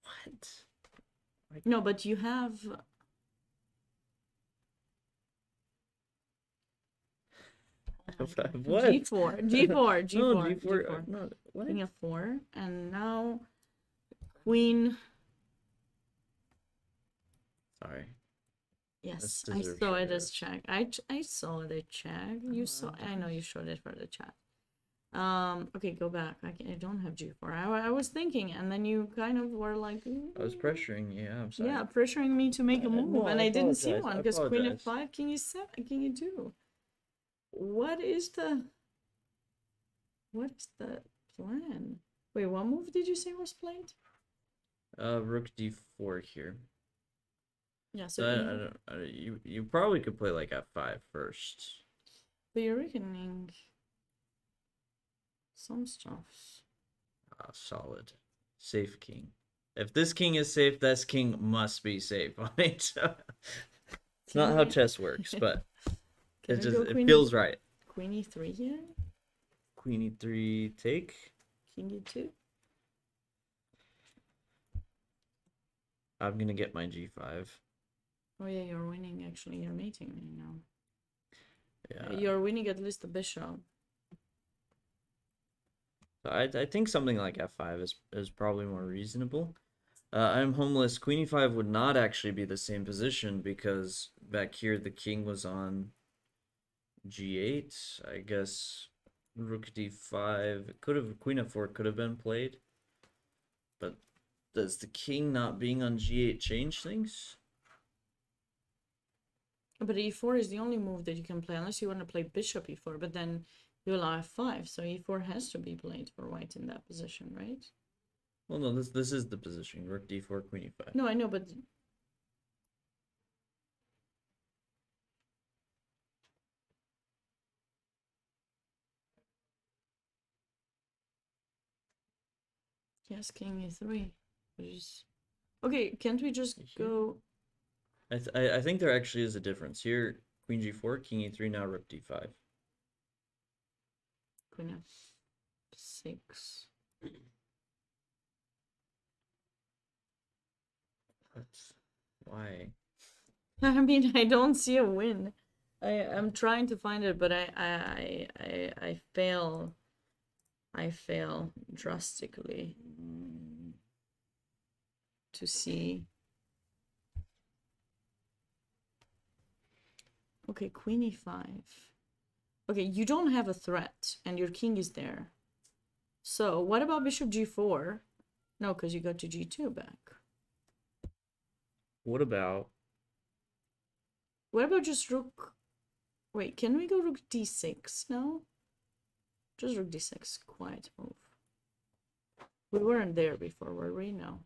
Speaker 2: What?
Speaker 1: No, but you have.
Speaker 2: F5. What?
Speaker 1: G4, G4, G4,
Speaker 2: No,
Speaker 1: G4.
Speaker 2: G4. No, what?
Speaker 1: King F4, and now Queen.
Speaker 2: Sorry.
Speaker 1: Yes,
Speaker 2: This
Speaker 1: I
Speaker 2: deserves
Speaker 1: saw
Speaker 2: your
Speaker 1: it as
Speaker 2: notice.
Speaker 1: check. I saw it as check. You saw. I know you showed it for the chat. Okay, go back. I don't have G4. I was thinking, and then you kind of were like,
Speaker 2: I was pressuring you. Yeah, I'm sorry.
Speaker 1: yeah, pressuring me to make a move,
Speaker 2: no,
Speaker 1: and
Speaker 2: I
Speaker 1: I didn't see
Speaker 2: apologize.
Speaker 1: one
Speaker 2: I
Speaker 1: because Queen
Speaker 2: apologize.
Speaker 1: F5, King E7, King E2. What is the plan? Wait, what move did you say was played?
Speaker 2: Rook D4 here.
Speaker 1: Yeah,
Speaker 2: So
Speaker 1: so
Speaker 2: you probably could play like F5 first.
Speaker 1: but you're reckoning some stuff.
Speaker 2: Solid. Safe king. If this king is safe, this king must be safe. It's not how chess works, but
Speaker 1: Can
Speaker 2: it
Speaker 1: we go
Speaker 2: just it
Speaker 1: Queen
Speaker 2: feels right.
Speaker 1: Queen E3 here?
Speaker 2: Queen E3 take.
Speaker 1: King E2?
Speaker 2: I'm gonna get my G5.
Speaker 1: Oh yeah, you're winning actually. You're mating me now.
Speaker 2: Yeah.
Speaker 1: You're winning at least the bishop.
Speaker 2: So I think something like F5 is probably more reasonable. I'm homeless. Queen E5 would not actually be the same position because back here the king was on G8. I guess Rook D5 could have Queen F4 could have been played. But does the king not being on G8 change things?
Speaker 1: But E4 is the only move that you can play unless you want to play bishop E4. But then you allow F5, so E4 has to be played for white in that position, right?
Speaker 2: Well, no, this is the position. Rook D4, Queen E5.
Speaker 1: No, I know, but yes, King E3, which is okay. Can't we just go?
Speaker 2: I think there actually is a difference here. Queen G4, King E3, now Rook D5.
Speaker 1: Queen F6.
Speaker 2: That's why.
Speaker 1: I mean, I don't see a win. I'm trying to find it, but I fail. I fail drastically to see. Okay, Queen E5. Okay, you don't have a threat, and your king is there. So what about Bishop G4? No, because you got to G2 back.
Speaker 2: What about
Speaker 1: What about just Rook? Wait, can we go Rook D6 now? Just Rook D6, quiet move. We weren't there before, were we? No.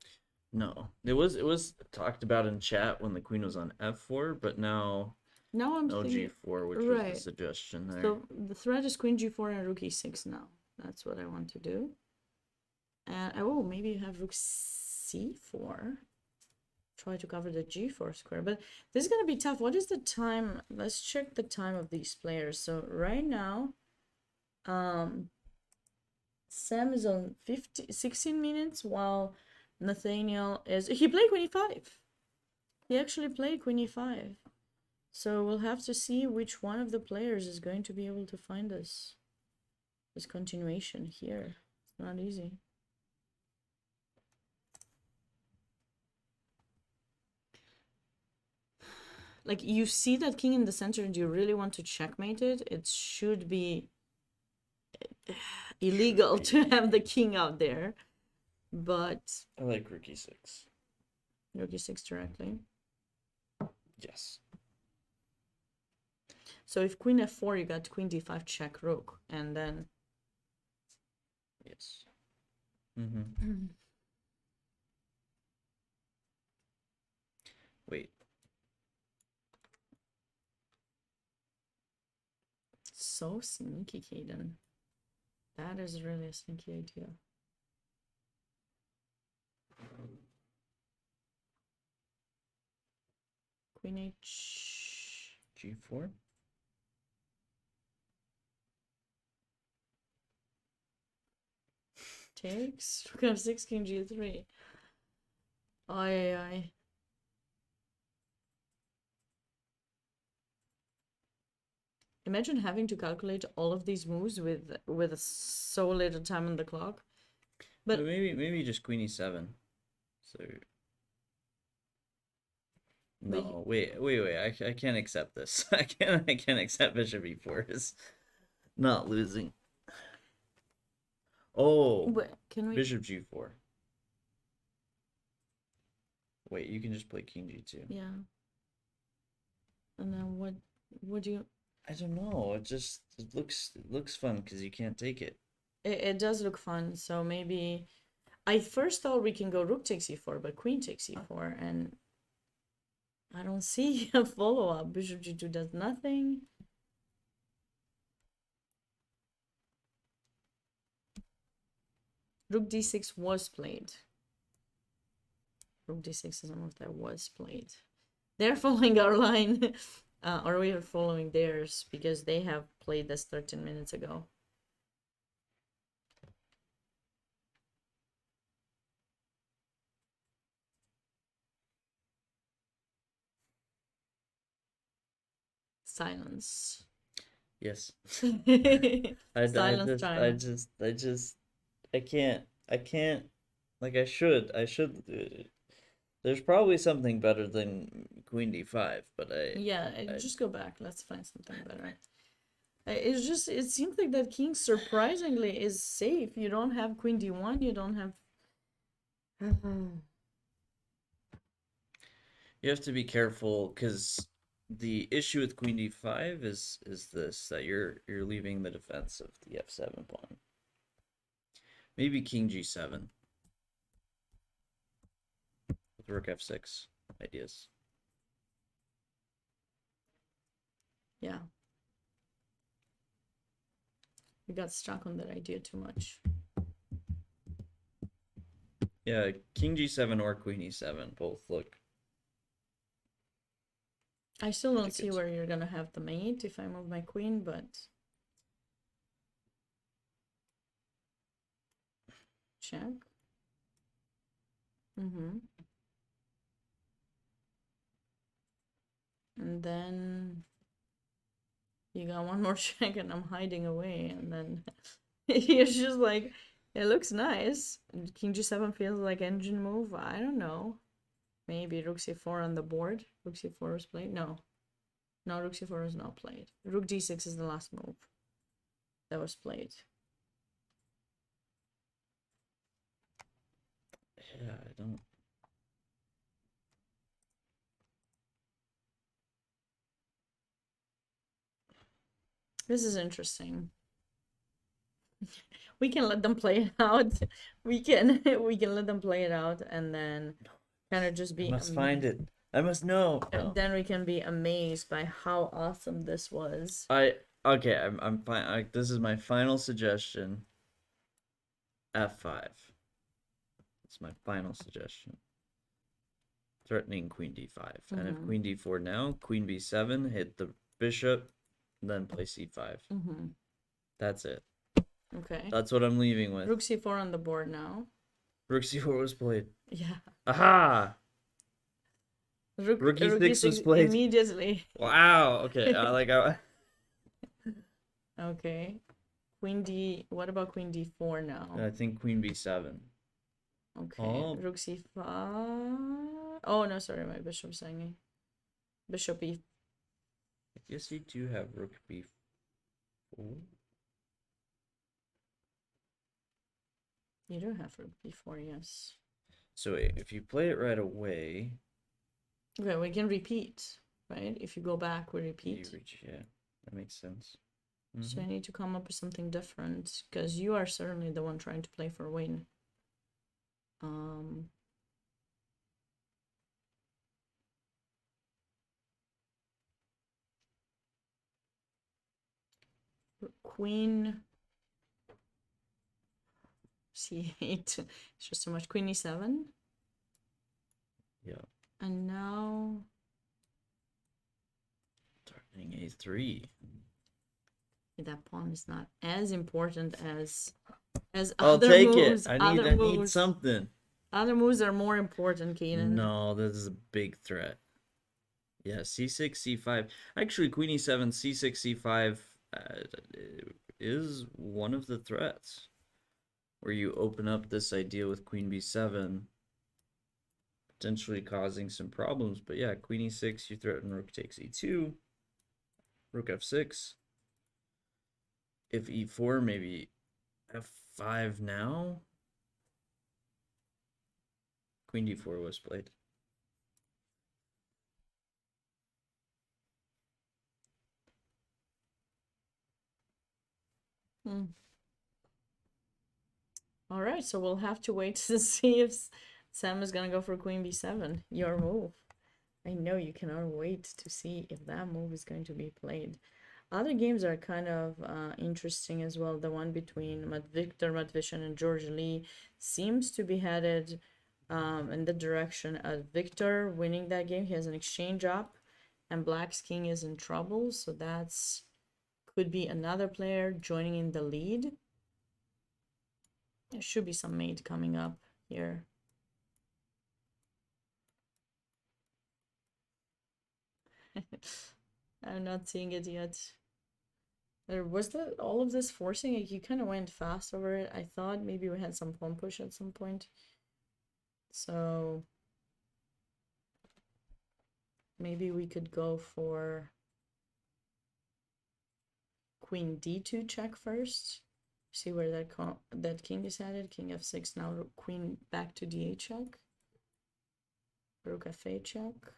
Speaker 2: no? It was talked about in chat when the queen was on F4, but now
Speaker 1: Now I'm
Speaker 2: no
Speaker 1: thinking.
Speaker 2: G4, which was
Speaker 1: Right.
Speaker 2: the suggestion there.
Speaker 1: So the threat is Queen G4 and Rook E6 now. That's what I want to do. And oh, maybe you have Rook C4. Try to cover the G4 square, but this is gonna be tough. What is the time? Let's check the time of these players. So right now, Sam is on 16 minutes, while Nathaniel he played Queen E5. He actually played Queen E5. So we'll have to see which one of the players is going to be able to find this continuation here. It's not easy. Like, you see that king in the center and you really want to checkmate it, it should be illegal to have the king out there. But
Speaker 2: I like Rook E6.
Speaker 1: Rook E6 directly.
Speaker 2: Yes.
Speaker 1: So if Queen F4, you got Queen D5 check Rook, and then
Speaker 2: Yes. Mm-hmm. Wait.
Speaker 1: so sneaky, Caden. That is really a sneaky idea. Queen H.
Speaker 2: G4.
Speaker 1: Takes. Rook F6, King G3. Aye, aye. Imagine having to calculate all of these moves with so little time on the clock. But
Speaker 2: But maybe just queen e7. So no, wait. I can't accept this. I can't accept bishop e4 is not losing. Oh,
Speaker 1: Wait, can we?
Speaker 2: bishop g4. Wait, you can just play king g2.
Speaker 1: Yeah. And then what? Would you?
Speaker 2: I don't know. It looks fun because you can't take it.
Speaker 1: It does look fun. So maybe, I first thought we can go rook takes e4, but queen takes e4, and I don't see a follow up. Bishop g2 does nothing. Rook d6 was played. Rook d6 is a move that was played. They're following our line, or we are following theirs because they have played this 13 minutes ago. Silence.
Speaker 2: Yes.
Speaker 1: Silence
Speaker 2: I
Speaker 1: time.
Speaker 2: can't like I should there's probably something better than queen d5, but
Speaker 1: Yeah, just go back. Let's find something better. It's just, it seems like that king surprisingly is safe. You don't have queen d1, you don't have.
Speaker 2: you have to be careful because the issue with queen d5 is this, that you're leaving the defense of the f7 pawn. Maybe king g7 with rook f6 ideas.
Speaker 1: Yeah. We got stuck on that idea too much.
Speaker 2: Yeah, king g7 or queen e7 both look.
Speaker 1: I still don't see
Speaker 2: Tickets.
Speaker 1: where you're gonna have the mate if I move my queen, but. Check. And then you got one more check and I'm hiding away, and then it's just like, it looks nice. King g7 feels like engine move. I don't know. Maybe rook c4 on the board. Rook c4 was played. No, rook c4 is not played. Rook d6 is the last move that was played.
Speaker 2: Yeah, I don't.
Speaker 1: This is interesting. We can let them play it out. We can let them play it out, and then kind of just be.
Speaker 2: I must find it. I must know.
Speaker 1: And then we can be amazed by how awesome this was.
Speaker 2: Okay. I'm fine. This is my final suggestion. F5. It's my final suggestion. Threatening queen d5, and if queen d4 now, queen b7, hit the bishop, then play c5. That's it.
Speaker 1: Okay.
Speaker 2: That's what I'm leaving with.
Speaker 1: Rook c4 on the board now.
Speaker 2: Rook c4 was played.
Speaker 1: Yeah.
Speaker 2: Aha!
Speaker 1: Rook
Speaker 2: e6 was played
Speaker 1: immediately.
Speaker 2: Wow. Okay.
Speaker 1: Okay. Queen d. What about queen d4 now?
Speaker 2: I think queen b7.
Speaker 1: Okay.
Speaker 2: Oh.
Speaker 1: Rook c5. Oh no, sorry, my bishop's hanging. Bishop e.
Speaker 2: I guess you do have rook b4.
Speaker 1: You do have rook b4, yes.
Speaker 2: So if you play it right away,
Speaker 1: Okay, we can repeat, right? If you go back, we repeat.
Speaker 2: yeah, that makes sense.
Speaker 1: So I need to come up with something different, because you are certainly the one trying to play for a win. Queen c8. It's just so much. Queen e7.
Speaker 2: Yeah.
Speaker 1: And now
Speaker 2: Threatening a3.
Speaker 1: that pawn is not as important as
Speaker 2: I'll
Speaker 1: other
Speaker 2: take
Speaker 1: moves.
Speaker 2: it. I
Speaker 1: Other
Speaker 2: need
Speaker 1: moves.
Speaker 2: something.
Speaker 1: Other moves are more important, Keenan.
Speaker 2: No, this is a big threat. Yeah, c6, c5. Actually, queen e7, c6, c5 is one of the threats. Where you open up this idea with queen b7, potentially causing some problems. But yeah, queen e6, you threaten rook takes e2, rook f6. If e4, maybe f5 now. Queen d4 was played.
Speaker 1: All right, so we'll have to wait to see if Sam is gonna go for queen b7. Your move. I know you cannot wait to see if that move is going to be played. Other games are kind of interesting as well. The one between Viktor Matvishin and George Lee seems to be headed in the direction of Viktor winning that game. He has an exchange up, and Black's king is in trouble, so that's could be another player joining in the lead. There should be some mate coming up here. I'm not seeing it yet. Was that all of this forcing? Like, you kind of went fast over it. I thought maybe we had some pawn push at some point. So maybe we could go for queen d2 check first. See where that king is headed. King f6 now. Queen back to d8 check. Rook f8 check.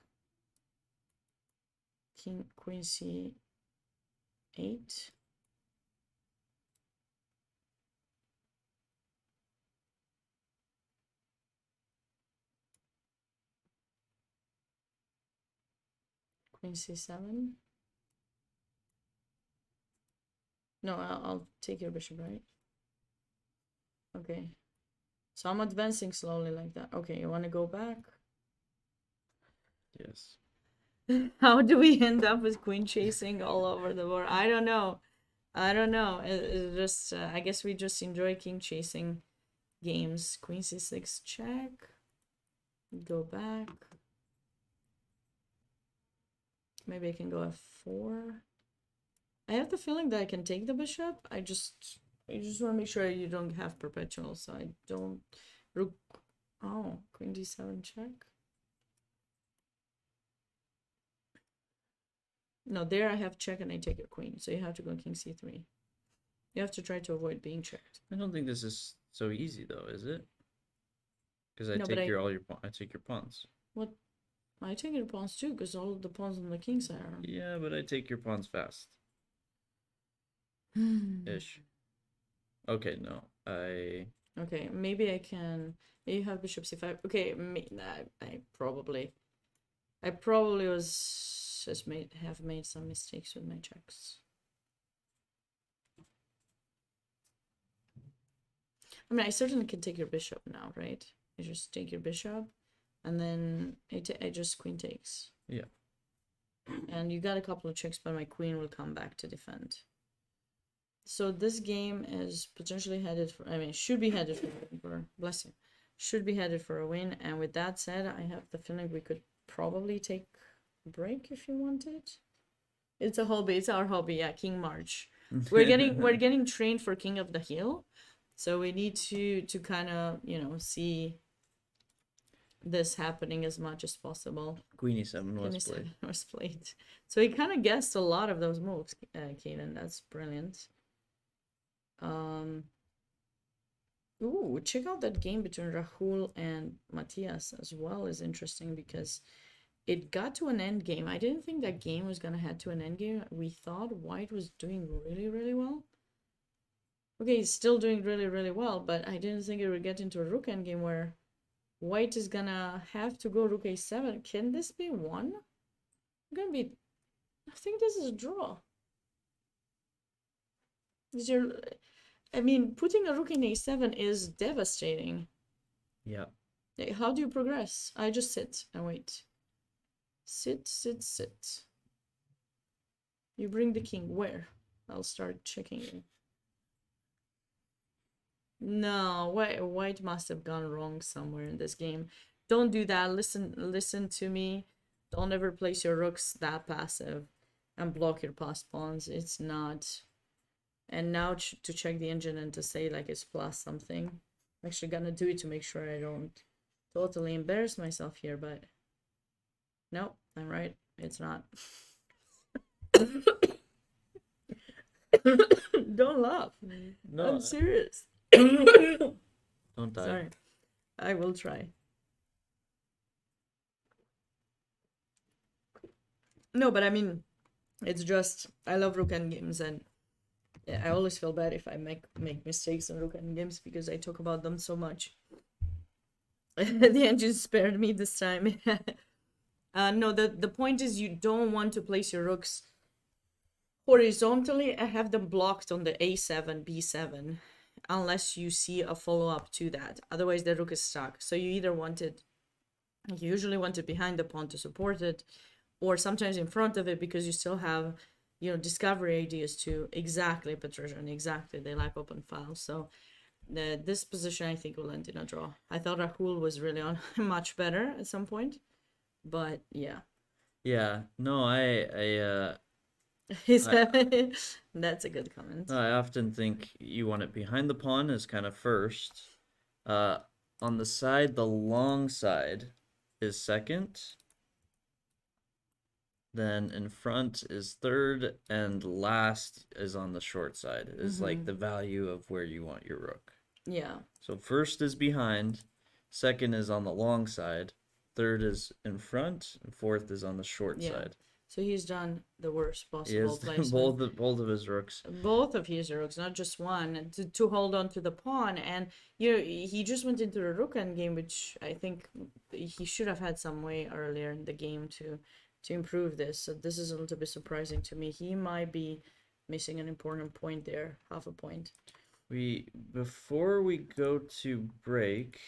Speaker 1: Queen c8. Queen c7. No, I'll take your bishop, right? Okay. So I'm advancing slowly like that. Okay, you want to go back?
Speaker 2: Yes.
Speaker 1: How do we end up with queen chasing all over the board? I don't know. I don't know. It's just, I guess we just enjoy king chasing games. Queen c6 check. Go back. Maybe I can go f4. I have the feeling that I can take the bishop. I just want to make sure you don't have perpetual, so I don't. Rook. Oh, queen d7 check. No, there I have check and I take your queen, so you have to go king c3. You have to try to avoid being checked.
Speaker 2: I don't think this is so easy though, is it? Because I
Speaker 1: No, but
Speaker 2: take your I take your pawns.
Speaker 1: What? I take your pawns too, because all of the pawns on the king side are.
Speaker 2: Yeah, but I take your pawns fast. Ish. Okay, no.
Speaker 1: Okay, maybe I can. You have bishop c5. Okay, I probably was just have made some mistakes with my checks. I mean, I certainly can take your bishop now, right? I just take your bishop, and then I just queen takes.
Speaker 2: Yeah.
Speaker 1: And you got a couple of checks, but my queen will come back to defend. So this game is potentially headed for, I mean, should be headed for, bless you, should be headed for a win. And with that said, I have the feeling we could probably take a break if you wanted. It's a hobby. It's our hobby. Yeah, King March. We're getting trained for King of the Hill, so we need to kind of, you know, see this happening as much as possible.
Speaker 2: Queen e7 was
Speaker 1: played. So he kind of guessed a lot of those moves, Kaden. That's brilliant. Ooh, check out that game between Rahul and Matthias as well is interesting because it got to an end game. I didn't think that game was gonna head to an end game. We thought White was doing really, really well. Okay, he's still doing really, really well, but I didn't think it would get into a rook endgame where White is gonna have to go rook a7. Can this be one? I think this is a draw. I mean, putting a rook in a7 is devastating.
Speaker 2: Yeah.
Speaker 1: How do you progress? I just sit and wait. Sit. You bring the king. Where? I'll start checking you. No, White must have gone wrong somewhere in this game. Don't do that. Listen to me. Don't ever place your rooks that passive and block your pass pawns. It's not. And now to check the engine and to say like it's plus something. I'm actually gonna do it to make sure I don't totally embarrass myself here, but no, I'm right. It's not. Don't laugh.
Speaker 2: No,
Speaker 1: I'm serious.
Speaker 2: don't die.
Speaker 1: Sorry. I will try. No, but I mean, it's just I love rook end games, and I always feel bad if I make mistakes in rook end games because I talk about them so much. The engine spared me this time. No, the point is you don't want to place your rooks horizontally and have them blocked on the a7, b7, unless you see a follow-up to that. Otherwise, the rook is stuck. So you either want it, you usually want it behind the pawn to support it, or sometimes in front of it because you still have, discovery ideas too. Exactly, Patricia, and exactly. They like open files. So this position, I think, will end in a draw. I thought Rahul was really on much better at some point, but yeah.
Speaker 2: Yeah, no,
Speaker 1: That's a good comment.
Speaker 2: I often think you want it behind the pawn as kind of first. On the side, the long side is second. Then in front is third, and last is on the short side, is like the value of where you want your rook.
Speaker 1: Yeah.
Speaker 2: So first is behind, second is on the long side, third is in front, and fourth is on the short
Speaker 1: Yeah.
Speaker 2: side.
Speaker 1: So he's done the worst
Speaker 2: He
Speaker 1: possible
Speaker 2: has
Speaker 1: placement.
Speaker 2: both of his rooks.
Speaker 1: Both of his rooks, not just one, to hold on to the pawn. And he just went into a rook end game, which I think he should have had some way earlier in the game to improve this. So this is a little bit surprising to me. He might be missing an important point there, half a point.
Speaker 2: Before we go to break,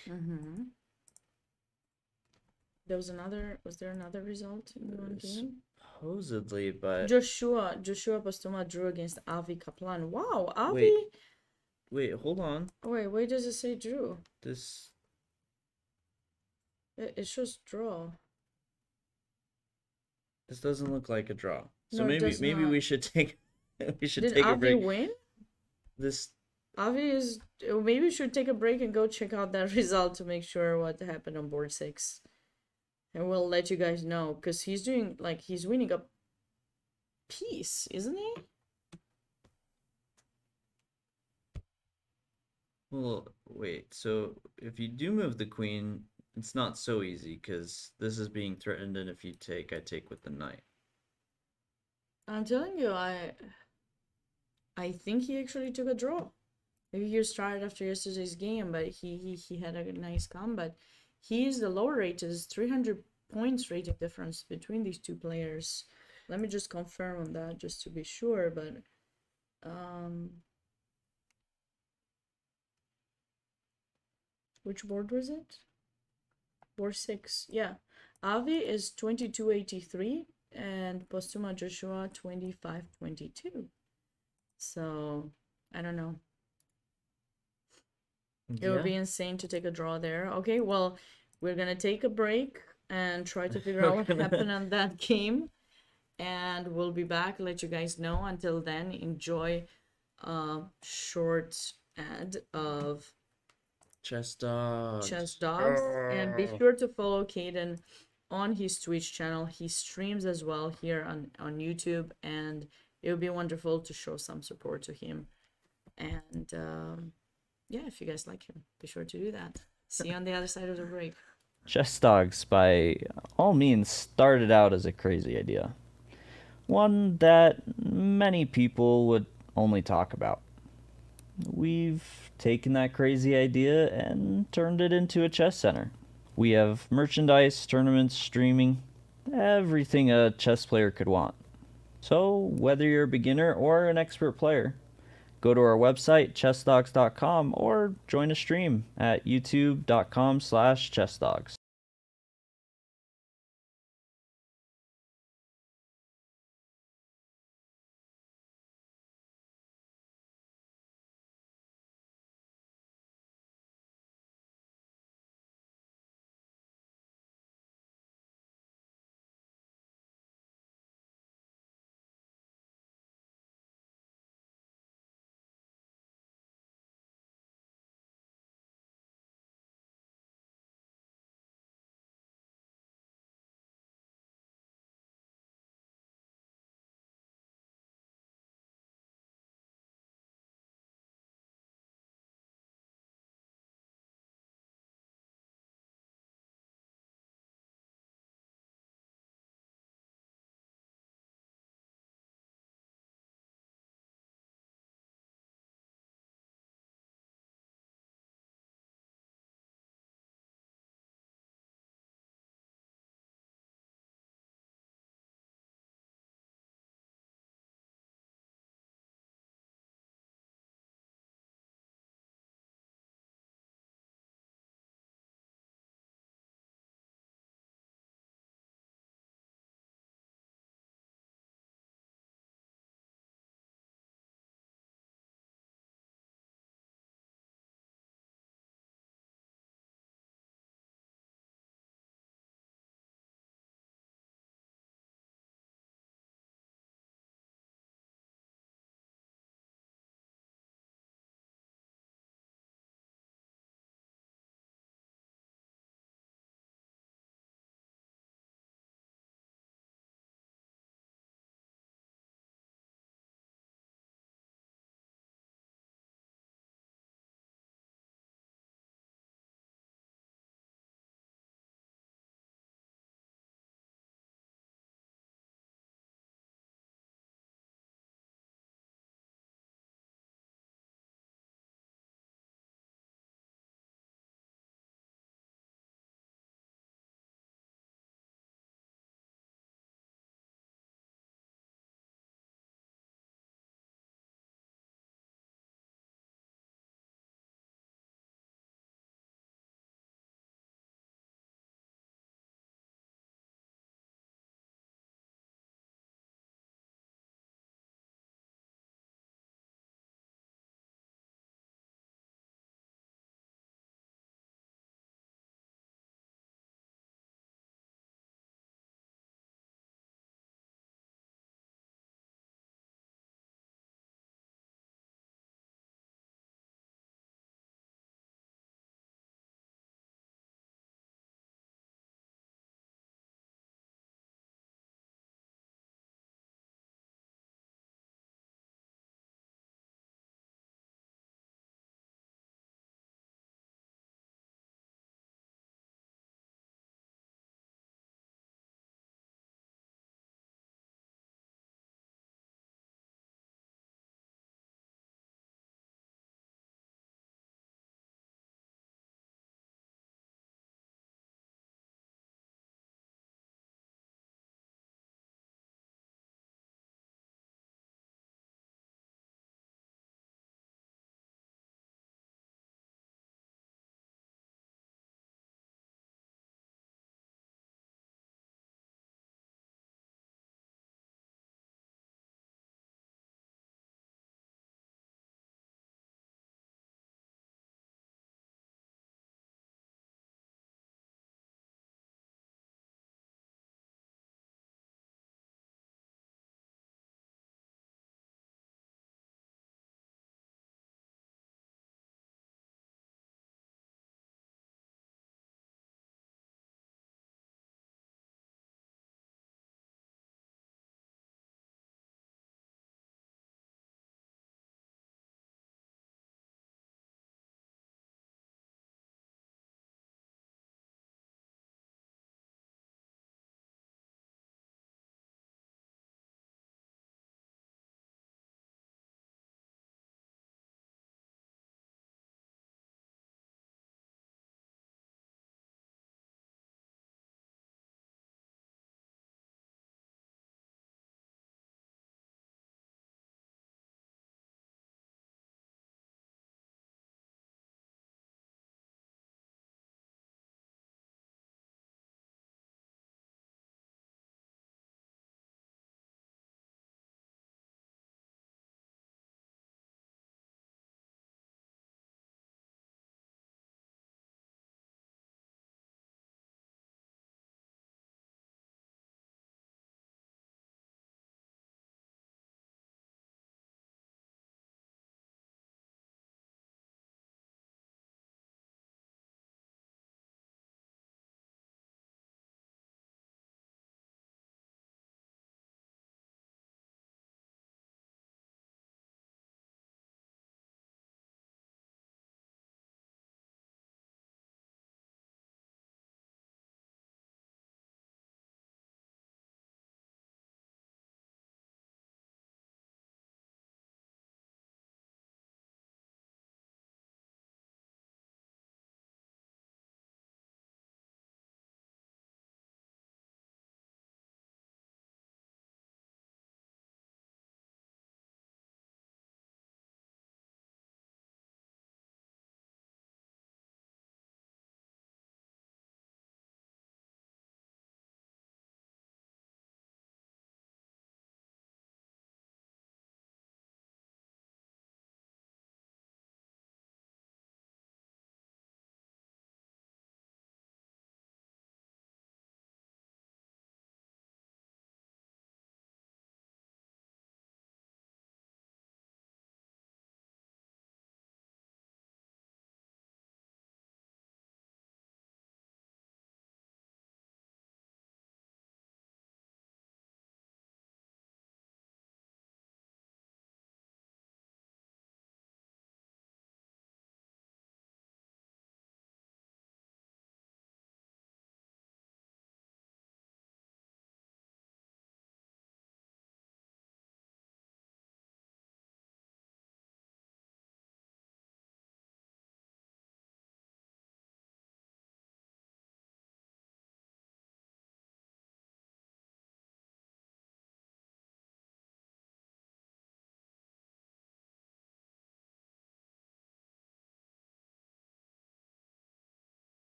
Speaker 1: Was there another result in the one game?
Speaker 2: supposedly, but
Speaker 1: Joshua Postuma drew against Avi Kaplan. Wow, Avi.
Speaker 2: wait, hold on.
Speaker 1: Wait, where does it say drew?
Speaker 2: This
Speaker 1: It shows draw.
Speaker 2: doesn't look like a draw. So
Speaker 1: No, it does
Speaker 2: maybe
Speaker 1: not.
Speaker 2: we should take
Speaker 1: Did
Speaker 2: take a
Speaker 1: Avi
Speaker 2: break.
Speaker 1: win?
Speaker 2: This
Speaker 1: Avi is. Maybe we should take a break and go check out that result to make sure what happened on board 6. And we'll let you guys know, because he's winning a piece, isn't he?
Speaker 2: Well, wait. So if you do move the queen, it's not so easy because this is being threatened, and if you take, I take with the knight.
Speaker 1: I'm telling you, I think he actually took a draw. Maybe he was tired after yesterday's game, but he had a nice comeback. He is the lower rated. It's 300 points rating difference between these two players. Let me just confirm on that just to be sure, but which board was it? Board 6. Yeah. Avi is 2283 and Postuma Joshua 2522. So, I don't know. It would be insane to take a draw there. Okay, well, we're gonna take a break and try to figure out what happened on that game. And we'll be back, let you guys know. Until then, enjoy a short ad of
Speaker 2: Chess Dogs.
Speaker 1: And be sure to follow Caden on his Twitch channel. He streams as well here on YouTube, and it would be wonderful to show some support to him. And yeah, if you guys like him, be sure to do that. See you on the other side of the break.
Speaker 4: Chess Dogs, by all means, started out as a crazy idea. One that many people would only talk about. We've taken that crazy idea and turned it into a chess center. We have merchandise, tournaments, streaming, everything a chess player could want. So, whether you're a beginner or an expert player, go to our website, chessdogs.com, or join a stream at youtube.com/chessdogs.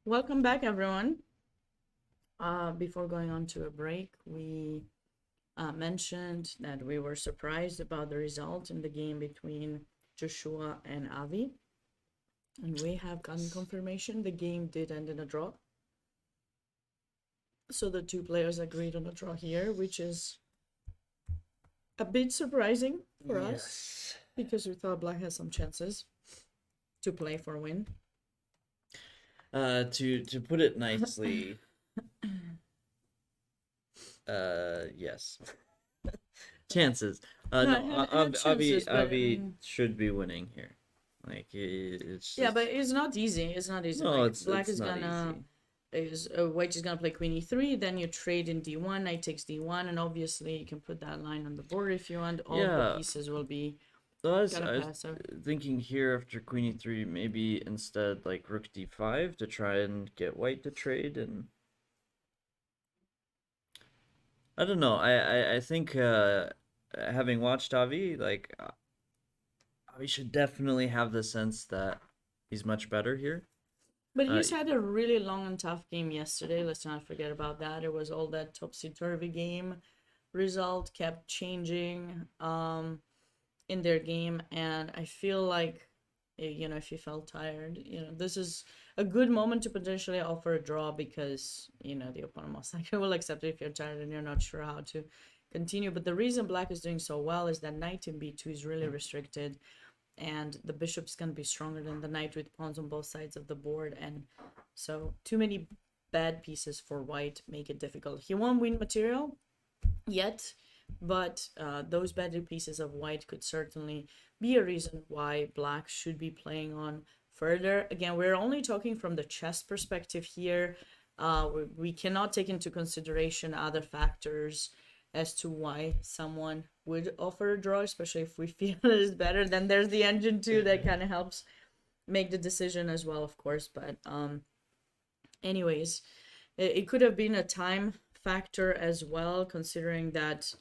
Speaker 1: Welcome back, everyone. Before going on to a break, we mentioned that we were surprised about the result in the game between Joshua and Avi. And we have gotten confirmation the game did end in a draw. So the two players agreed on a draw here, which is a bit surprising for us because we thought Black has some chances to play for a win.
Speaker 2: To put it nicely, yes. Chances.
Speaker 1: No,
Speaker 2: No,
Speaker 1: it had chances, but, I
Speaker 2: Avi
Speaker 1: mean-
Speaker 2: should be winning here. Like it's
Speaker 1: Yeah,
Speaker 2: just-
Speaker 1: but it's not easy. It's not easy.
Speaker 2: no,
Speaker 1: Like,
Speaker 2: it's
Speaker 1: Black
Speaker 2: it's
Speaker 1: is
Speaker 2: not
Speaker 1: gonna
Speaker 2: easy.
Speaker 1: White is gonna play Queen E3. Then you trade in D1. Knight takes D1, and obviously you can put that line on the board if you want. All the
Speaker 2: Yeah.
Speaker 1: pieces will be
Speaker 2: So I
Speaker 1: gonna
Speaker 2: was
Speaker 1: pass. So
Speaker 2: thinking here after Queen E3, maybe instead like Rook D5 to try and get White to trade, and I don't know. I think having watched Avi, like Avi should definitely have the sense that he's much better here.
Speaker 1: But he's had a really long and tough game yesterday. Let's not forget about that. It was all that topsy-turvy game. Result kept changing in their game, and I feel like, if you felt tired, this is a good moment to potentially offer a draw because, the opponent most likely will accept it if you're tired and you're not sure how to continue. But the reason Black is doing so well is that Knight in B2 is really restricted, and the bishop's going to be stronger than the knight with pawns on both sides of the board, and so too many bad pieces for White make it difficult. He won't win material yet, but those better pieces of White could certainly be a reason why Black should be playing on further. Again, we're only talking from the chess perspective here. We cannot take into consideration other factors as to why someone would offer a draw, especially if we feel it is better. Then there's the engine too that kind of helps make the decision as well, of course. But anyways, it could have been a time factor as well, considering that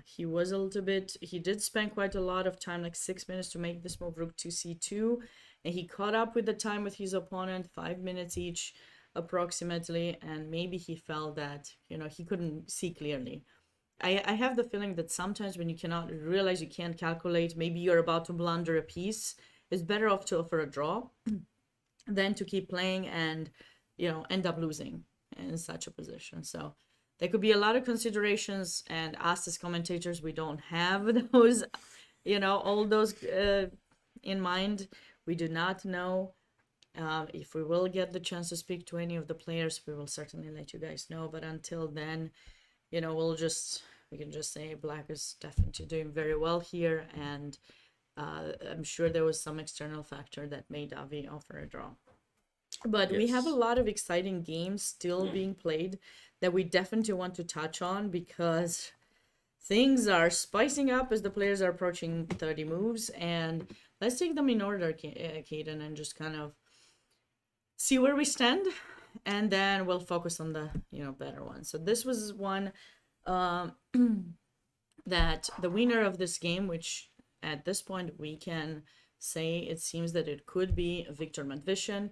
Speaker 1: he did spend quite a lot of time, like 6 minutes to make this move, Rook to C2, and he caught up with the time with his opponent, 5 minutes each approximately, and maybe he felt that he couldn't see clearly. I have the feeling that sometimes when you cannot realize, you can't calculate, maybe you're about to blunder a piece, it's better off to offer a draw than to keep playing and end up losing in such a position. So there could be a lot of considerations, and us as commentators, we don't have those all those in mind. We do not know. If we will get the chance to speak to any of the players, we will certainly let you guys know. But until then, we can just say Black is definitely doing very well here, and I'm sure there was some external factor that made Avi offer a draw. But we have a lot of exciting games still being played that we definitely want to touch on, because things are spicing up as the players are approaching 30 moves, and let's take them in order, Kaden, and just kind of see where we stand, and then we'll focus on the better ones. So this was one that the winner of this game, which at this point we can say it seems that it could be Viktor Medvishyn.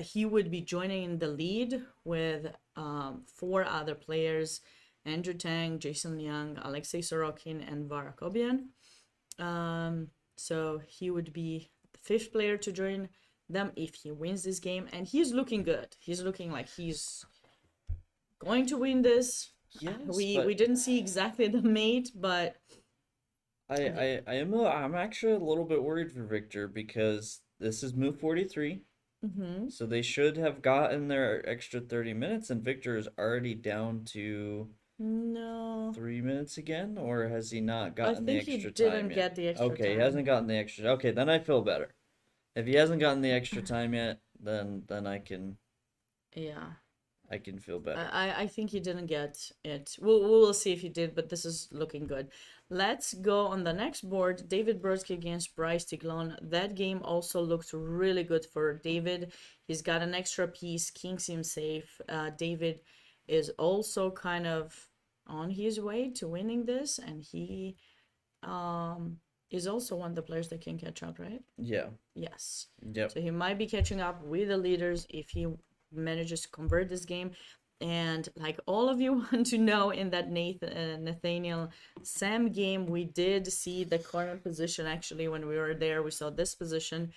Speaker 1: He would be joining in the lead with 4 other players: Andrew Tang, Jason Liang, Alexei Sorokin, and Var Akobian. So he would be the 5th player to join them if he wins this game, and he's looking good. He's looking like he's going to win this.
Speaker 2: Yes,
Speaker 1: we didn't see exactly the mate, but
Speaker 2: I'm actually a little bit worried for Victor, because this is move 43. So they should have gotten their extra 30 minutes, and Victor is already down to
Speaker 1: no,
Speaker 2: 3 minutes again, or has he not
Speaker 1: I
Speaker 2: gotten the
Speaker 1: think he
Speaker 2: extra
Speaker 1: didn't
Speaker 2: time yet?
Speaker 1: get the extra
Speaker 2: Okay, he
Speaker 1: time.
Speaker 2: hasn't gotten the extra. Okay, then I feel better. If he hasn't gotten the extra time yet, then I can
Speaker 1: Yeah.
Speaker 2: feel better.
Speaker 1: I think he didn't get it. We'll see if he did, but this is looking good. Let's go on the next board. David Brodsky against Bryce Tiglon. That game also looks really good for David. He's got an extra piece. King seems safe. David is also kind of on his way to winning this, and he is also one of the players that can catch up, right?
Speaker 2: Yeah.
Speaker 1: Yes.
Speaker 2: Yep.
Speaker 1: So he might be catching up with the leaders if he manages to convert this game. And like all of you want to know, in that Nathaniel Sam game, we did see the corner position actually when we were there. We saw this position.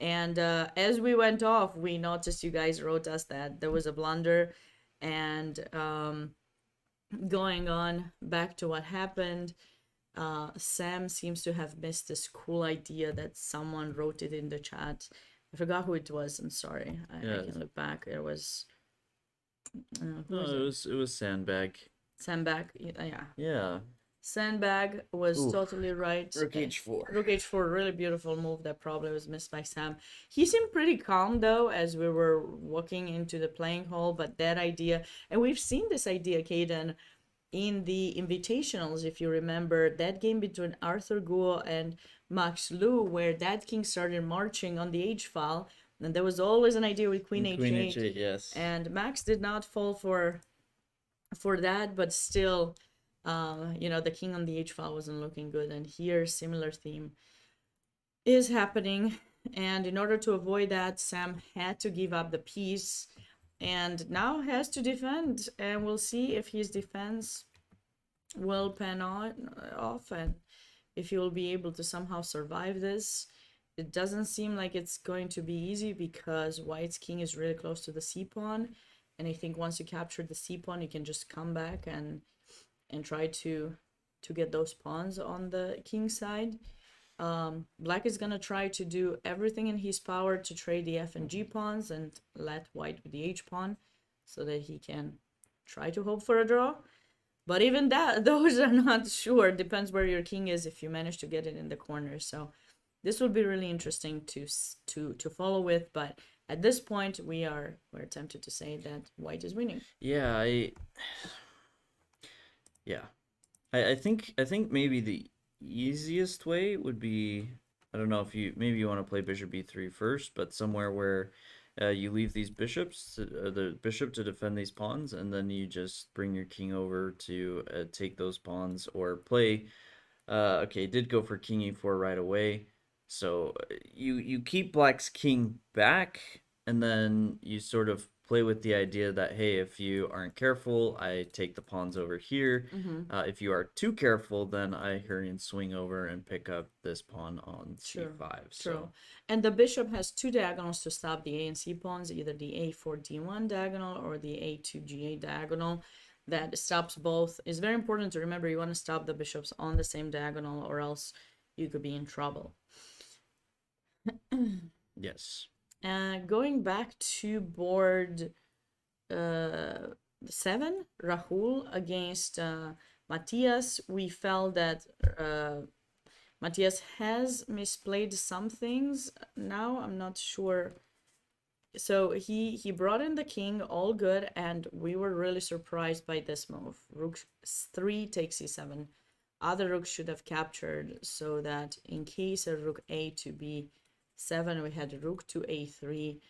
Speaker 1: And as we went off, we noticed you guys wrote us that there was a blunder. And going on back to what happened, Sam seems to have missed this cool idea that someone wrote it in the chat. I forgot who it was. I'm sorry. I can look back. It was. Who
Speaker 2: No,
Speaker 1: was
Speaker 2: it was Sandbag.
Speaker 1: Sandbag. Yeah.
Speaker 2: Yeah.
Speaker 1: Sandbag was
Speaker 2: Oof.
Speaker 1: totally right.
Speaker 2: Rook h4.
Speaker 1: Rook h4, really beautiful move that probably was missed by Sam. He seemed pretty calm though as we were walking into the playing hall, but that idea, and we've seen this idea, Caden, in the invitationals, if you remember, that game between Arthur Guo and Max Lu, where that king started marching on the h file, and there was always an idea with Queen h8.
Speaker 2: H8, yes.
Speaker 1: And Max did not fall for that, but still, the king on the h file wasn't looking good. And here, similar theme is happening. And in order to avoid that, Sam had to give up the piece and now has to defend. And we'll see if his defense will pan off and if he will be able to somehow survive this. It doesn't seem like it's going to be easy because White's king is really close to the c-pawn. And I think once you capture the c-pawn, you can just come back and try to get those pawns on the king side. Black is gonna try to do everything in his power to trade the f and g pawns and let White with the h pawn so that he can try to hope for a draw. But even that, those are not sure. Depends where your king is if you manage to get it in the corner. So this will be really interesting to follow with. But at this point, we're tempted to say that White is winning.
Speaker 2: Yeah, I think maybe the easiest way would be, I don't know if you want to play bishop b3 first, but somewhere where you leave these bishops, the bishop to defend these pawns, and then you just bring your king over to take those pawns, or play. Okay, did go for king e4 right away. So you keep Black's king back, and then you sort of play with the idea that, hey, if you aren't careful, I take the pawns over here. If you are too careful, then I hurry and swing over and pick up this pawn on c5.
Speaker 1: True.
Speaker 2: So
Speaker 1: And the bishop has two diagonals to stop the a and c pawns, either the a4 d1 diagonal or the a2 g8 diagonal. That stops both. It's very important to remember you want to stop the bishops on the same diagonal, or else you could be in trouble.
Speaker 2: yes.
Speaker 1: Going back to board 7, Rahul against Matthias, we felt that Matthias has misplayed some things. Now I'm not sure. So he brought in the king, all good, and we were really surprised by this move. Rook 3 takes c7. Other rooks should have captured, so that in case of rook a to b7, we had rook to a3,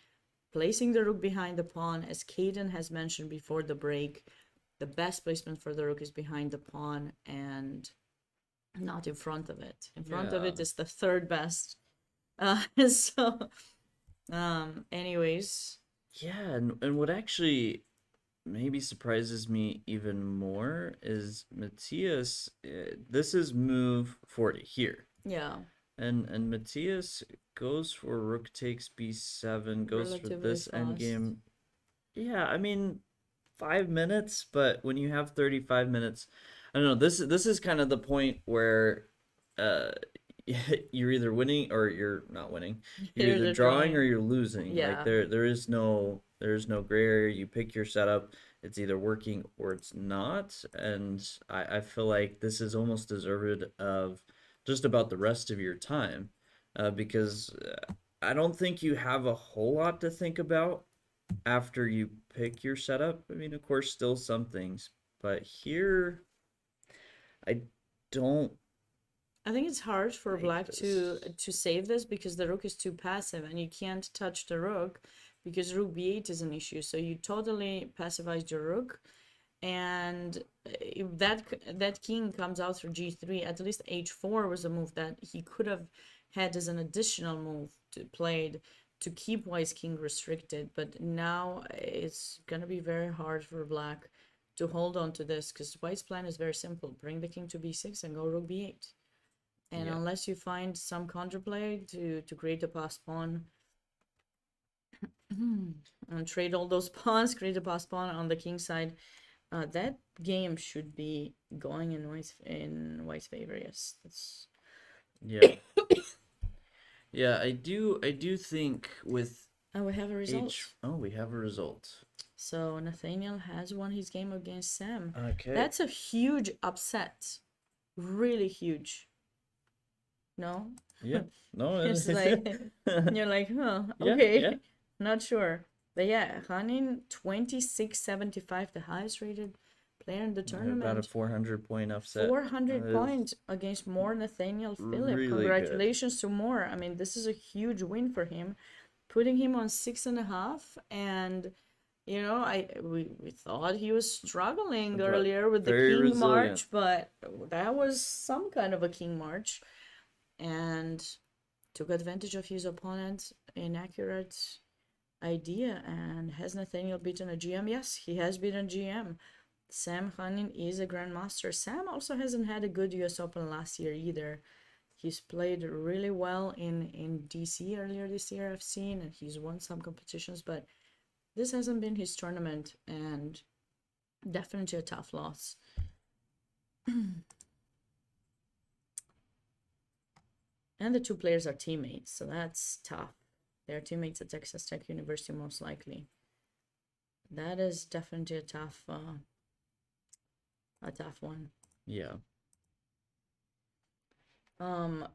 Speaker 1: placing the rook behind the pawn. As Caden has mentioned before the break, the best placement for the rook is behind the pawn and not in front of it. In front of it is the third best. Anyways.
Speaker 2: Yeah, and what actually maybe surprises me even more is Matthias, this is move 40 here.
Speaker 1: Yeah.
Speaker 2: And Matthias goes for rook takes b7, goes
Speaker 1: Relatively
Speaker 2: for this
Speaker 1: fast.
Speaker 2: endgame. Yeah, I mean, 5 minutes, but when you have 35 minutes, I don't know, this is kind of the point where you're either winning or you're not winning. You're either drawing or you're losing.
Speaker 1: Yeah.
Speaker 2: Like there is no gray area. You pick your setup, it's either working or it's not. And I feel like this is almost deserved of just about the rest of your time, because I don't think you have a whole lot to think about after you pick your setup. I mean, of course, still some things, but here I
Speaker 1: think it's hard for
Speaker 2: like
Speaker 1: black
Speaker 2: this.
Speaker 1: to save this because the rook is too passive and you can't touch the rook because rook b8 is an issue. So you totally pacifized your rook and if that king comes out through g3, at least h4 was a move that he could have had as an additional move to played to keep white's king restricted, but now it's gonna be very hard for black to hold on to this, because white's plan is very simple: bring the king to b6 and go rook b8. And
Speaker 2: Yeah.
Speaker 1: unless you find some counterplay to create a pass pawn and trade all those pawns, create a pass pawn on the king side, that game should be going in white's favor. Yes, that's
Speaker 2: Yeah. Yeah, I do think with
Speaker 1: and we have a result.
Speaker 2: we have a result.
Speaker 1: So Nathaniel has won his game against Sam.
Speaker 2: Okay.
Speaker 1: That's a huge upset, really huge. No,
Speaker 2: Yeah. No,
Speaker 1: it's like you're like, huh,
Speaker 2: Yeah,
Speaker 1: okay,
Speaker 2: yeah.
Speaker 1: not sure. But yeah, Hanin 2675, the highest rated player in the tournament.
Speaker 2: About a 400 point upset.
Speaker 1: 400
Speaker 2: That is
Speaker 1: points against Moore Nathaniel Phillip.
Speaker 2: really good.
Speaker 1: Congratulations to Moore. I mean, this is a huge win for him, putting him on 6.5. And you know, we thought he was struggling
Speaker 2: But
Speaker 1: earlier with the
Speaker 2: very
Speaker 1: king
Speaker 2: resilient.
Speaker 1: march, but that was some kind of a king march, and took advantage of his opponent's inaccurate idea. And has Nathaniel beaten a GM? Yes, he has beaten GM. Sam Hanin is a grandmaster. Sam also hasn't had a good US Open last year either. He's played really well in DC earlier this year, I've seen, and he's won some competitions, but this hasn't been his tournament, and definitely a tough loss. And the two players are teammates, so that's tough. They're teammates at Texas Tech University, most likely. That is definitely a tough one.
Speaker 2: Yeah.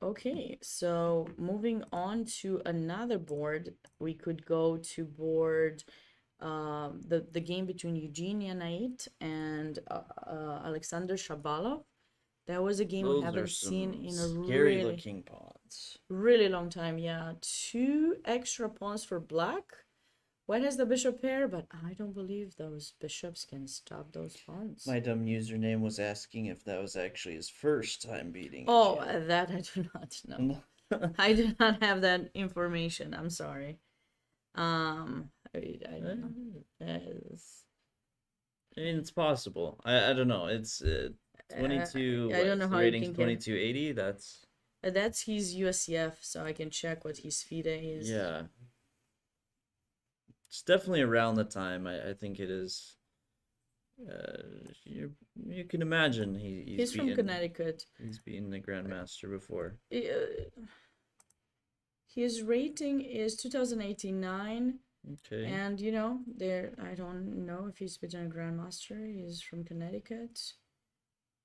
Speaker 1: Okay, so moving on to another board, we could go to board the game between Eugenia Nait and Alexander Shabalov. That was a game we
Speaker 2: Those are
Speaker 1: haven't seen
Speaker 2: some
Speaker 1: in a
Speaker 2: scary
Speaker 1: really,
Speaker 2: looking pawns.
Speaker 1: really long time. Yeah, 2 extra pawns for black. White has the bishop pair, but I don't believe those bishops can stop those pawns.
Speaker 2: My dumb username was asking if that was actually his first time beating. a
Speaker 1: Oh,
Speaker 2: GM.
Speaker 1: that I do not know. I do not have that information. I'm sorry. I don't know. It's-
Speaker 2: I mean, it's possible. I don't know. It's 22.
Speaker 1: I don't know
Speaker 2: the
Speaker 1: how you
Speaker 2: rating's
Speaker 1: can get-
Speaker 2: 2280.
Speaker 1: That's his USCF, so I can check what his FIDE is.
Speaker 2: Yeah. It's definitely around the time. I think it is. You can imagine
Speaker 1: He's from Connecticut.
Speaker 2: He's beaten the Grandmaster before.
Speaker 1: His rating is 2089,
Speaker 2: Okay.
Speaker 1: and you know, I don't know if he's been a Grandmaster. He's from Connecticut.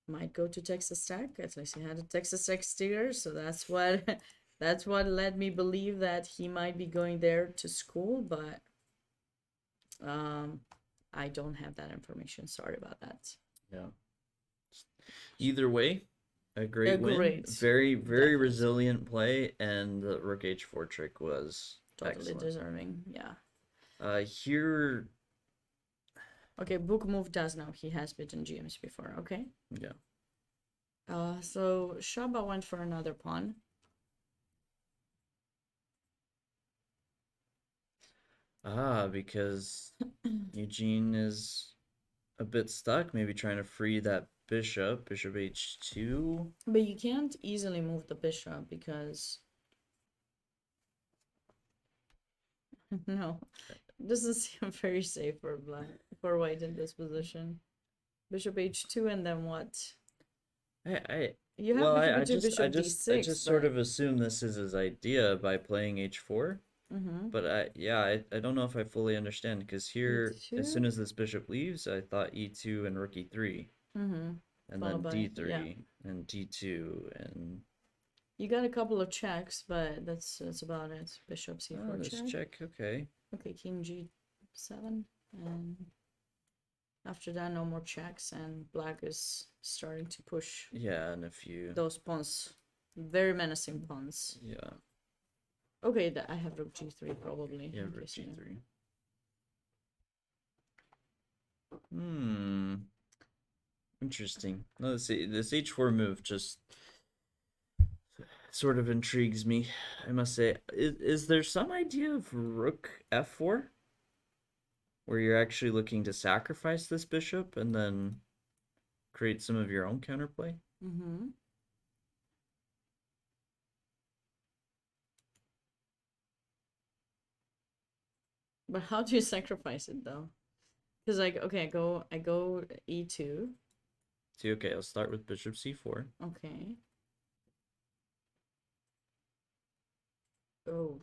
Speaker 1: Might go to Texas Tech. At least he had a Texas Tech sticker, so that's what that's what led me believe that he might be going there to school. But I don't have that information. Sorry about that.
Speaker 2: Yeah. Either way, a great win.
Speaker 1: great.
Speaker 2: Very, very
Speaker 1: Definitely.
Speaker 2: resilient play, and the Rook H4 trick was
Speaker 1: Totally
Speaker 2: excellent.
Speaker 1: deserving. Yeah.
Speaker 2: Here,
Speaker 1: Okay, Book Move does know he has beaten GMs before. Okay.
Speaker 2: yeah.
Speaker 1: So Shaba went for another pawn.
Speaker 2: Because Eugene is a bit stuck, maybe trying to free that bishop h2.
Speaker 1: But you can't easily move the bishop because no, it doesn't seem very safe for white in this position. Bishop h2 and then what?
Speaker 2: You have
Speaker 1: Well,
Speaker 2: I
Speaker 1: bishop
Speaker 2: just
Speaker 1: d6,
Speaker 2: I just sort
Speaker 1: but-
Speaker 2: of assume this is his idea by playing h4.
Speaker 1: Mm-hmm.
Speaker 2: But I don't know if I fully understand, because here, as soon
Speaker 1: E2?
Speaker 2: as this bishop leaves, I thought e2 and rook e3,
Speaker 1: Mm-hmm.
Speaker 2: and
Speaker 1: Followed by-
Speaker 2: then d3
Speaker 1: yeah.
Speaker 2: and d2 and
Speaker 1: You got a couple of checks, but that's about it. Bishop c4
Speaker 2: let's
Speaker 1: check.
Speaker 2: check. Okay,
Speaker 1: Okay, king g7, and after that, no more checks, and black is starting to push
Speaker 2: yeah, and a few.
Speaker 1: those pawns, very menacing pawns.
Speaker 2: Yeah,
Speaker 1: Okay, I have rook g3 probably.
Speaker 2: yeah,
Speaker 1: in
Speaker 2: rook
Speaker 1: case you know.
Speaker 2: g3. Interesting. No, this H4 move just sort of intrigues me, I must say. Is there some idea of rook f4? Where you're actually looking to sacrifice this bishop and then create some of your own counterplay?
Speaker 1: Mm-hmm. But how do you sacrifice it though? Because like, okay, I go e2.
Speaker 2: See, okay, I'll start with bishop c4.
Speaker 1: Okay. Oh.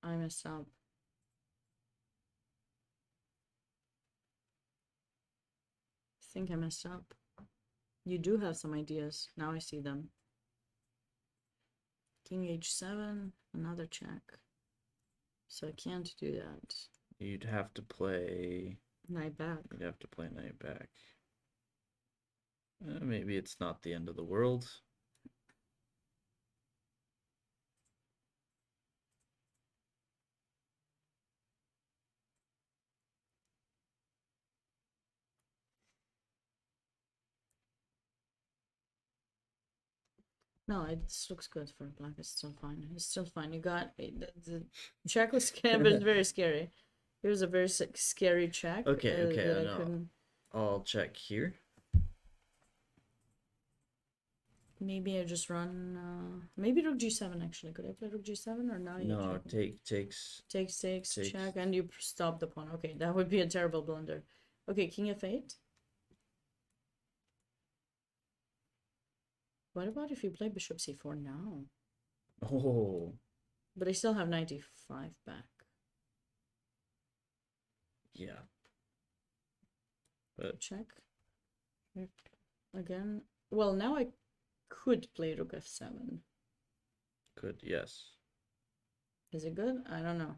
Speaker 1: I messed up. I think I messed up. You do have some ideas. Now I see them. King h7, another check. So I can't do that.
Speaker 2: You'd have to play.
Speaker 1: Knight back.
Speaker 2: You'd have to play knight back. Maybe it's not the end of the world.
Speaker 1: No, this looks good for black. It's still fine. It's still fine. You got the check was scary, but it's very scary. It was a very scary check.
Speaker 2: Okay, okay,
Speaker 1: that
Speaker 2: I
Speaker 1: I
Speaker 2: know.
Speaker 1: couldn't.
Speaker 2: I'll check here.
Speaker 1: Maybe I just run. Maybe rook g7 actually. Could I play rook g7 or now?
Speaker 2: No, takes.
Speaker 1: Takes,
Speaker 2: takes.
Speaker 1: check, and you stop the pawn. Okay, that would be a terrible blunder. Okay, king f8. What about if you play bishop c4 now?
Speaker 2: Oh,
Speaker 1: But I still have 95 back.
Speaker 2: yeah. But
Speaker 1: Check. Again. Well, now I could play rook f7.
Speaker 2: could, yes.
Speaker 1: Is it good? I don't know.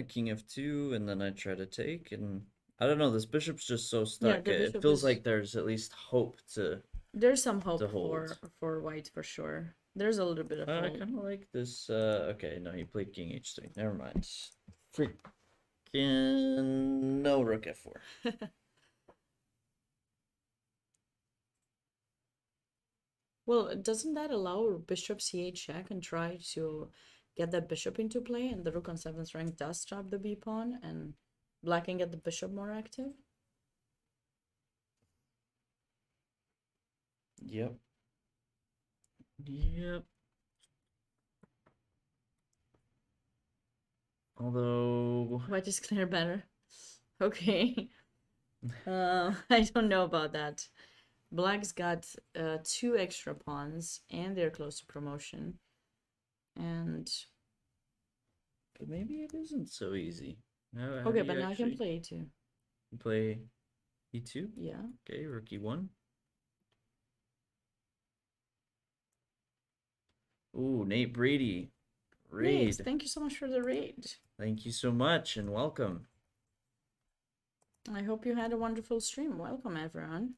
Speaker 2: King f2, and then I try to take, and I don't know. This bishop's just so stuck.
Speaker 1: the
Speaker 2: It
Speaker 1: bishop
Speaker 2: feels
Speaker 1: is-
Speaker 2: like there's at least hope to.
Speaker 1: There's some hope
Speaker 2: To hold.
Speaker 1: for white for sure. There's a little bit of
Speaker 2: I
Speaker 1: hope.
Speaker 2: kind of like this. Okay, no, he played king h3. Never mind. Freaking no rook f4.
Speaker 1: Well, doesn't that allow bishop c8 check and try to get that bishop into play, and the rook on 7th rank does stop the b pawn, and black can get the bishop more active?
Speaker 2: Yep. Yep. Although
Speaker 1: White is clear better. Okay. I don't know about that. Black's got 2 extra pawns, and they're close to promotion. And
Speaker 2: but maybe it isn't so easy.
Speaker 1: okay, but now I can play too.
Speaker 2: Play e2.
Speaker 1: Yeah.
Speaker 2: Okay, rook e1. Ooh, Nate Brady. Raid.
Speaker 1: Nate, thank you so much for the raid.
Speaker 2: Thank you so much and welcome.
Speaker 1: I hope you had a wonderful stream. Welcome, everyone.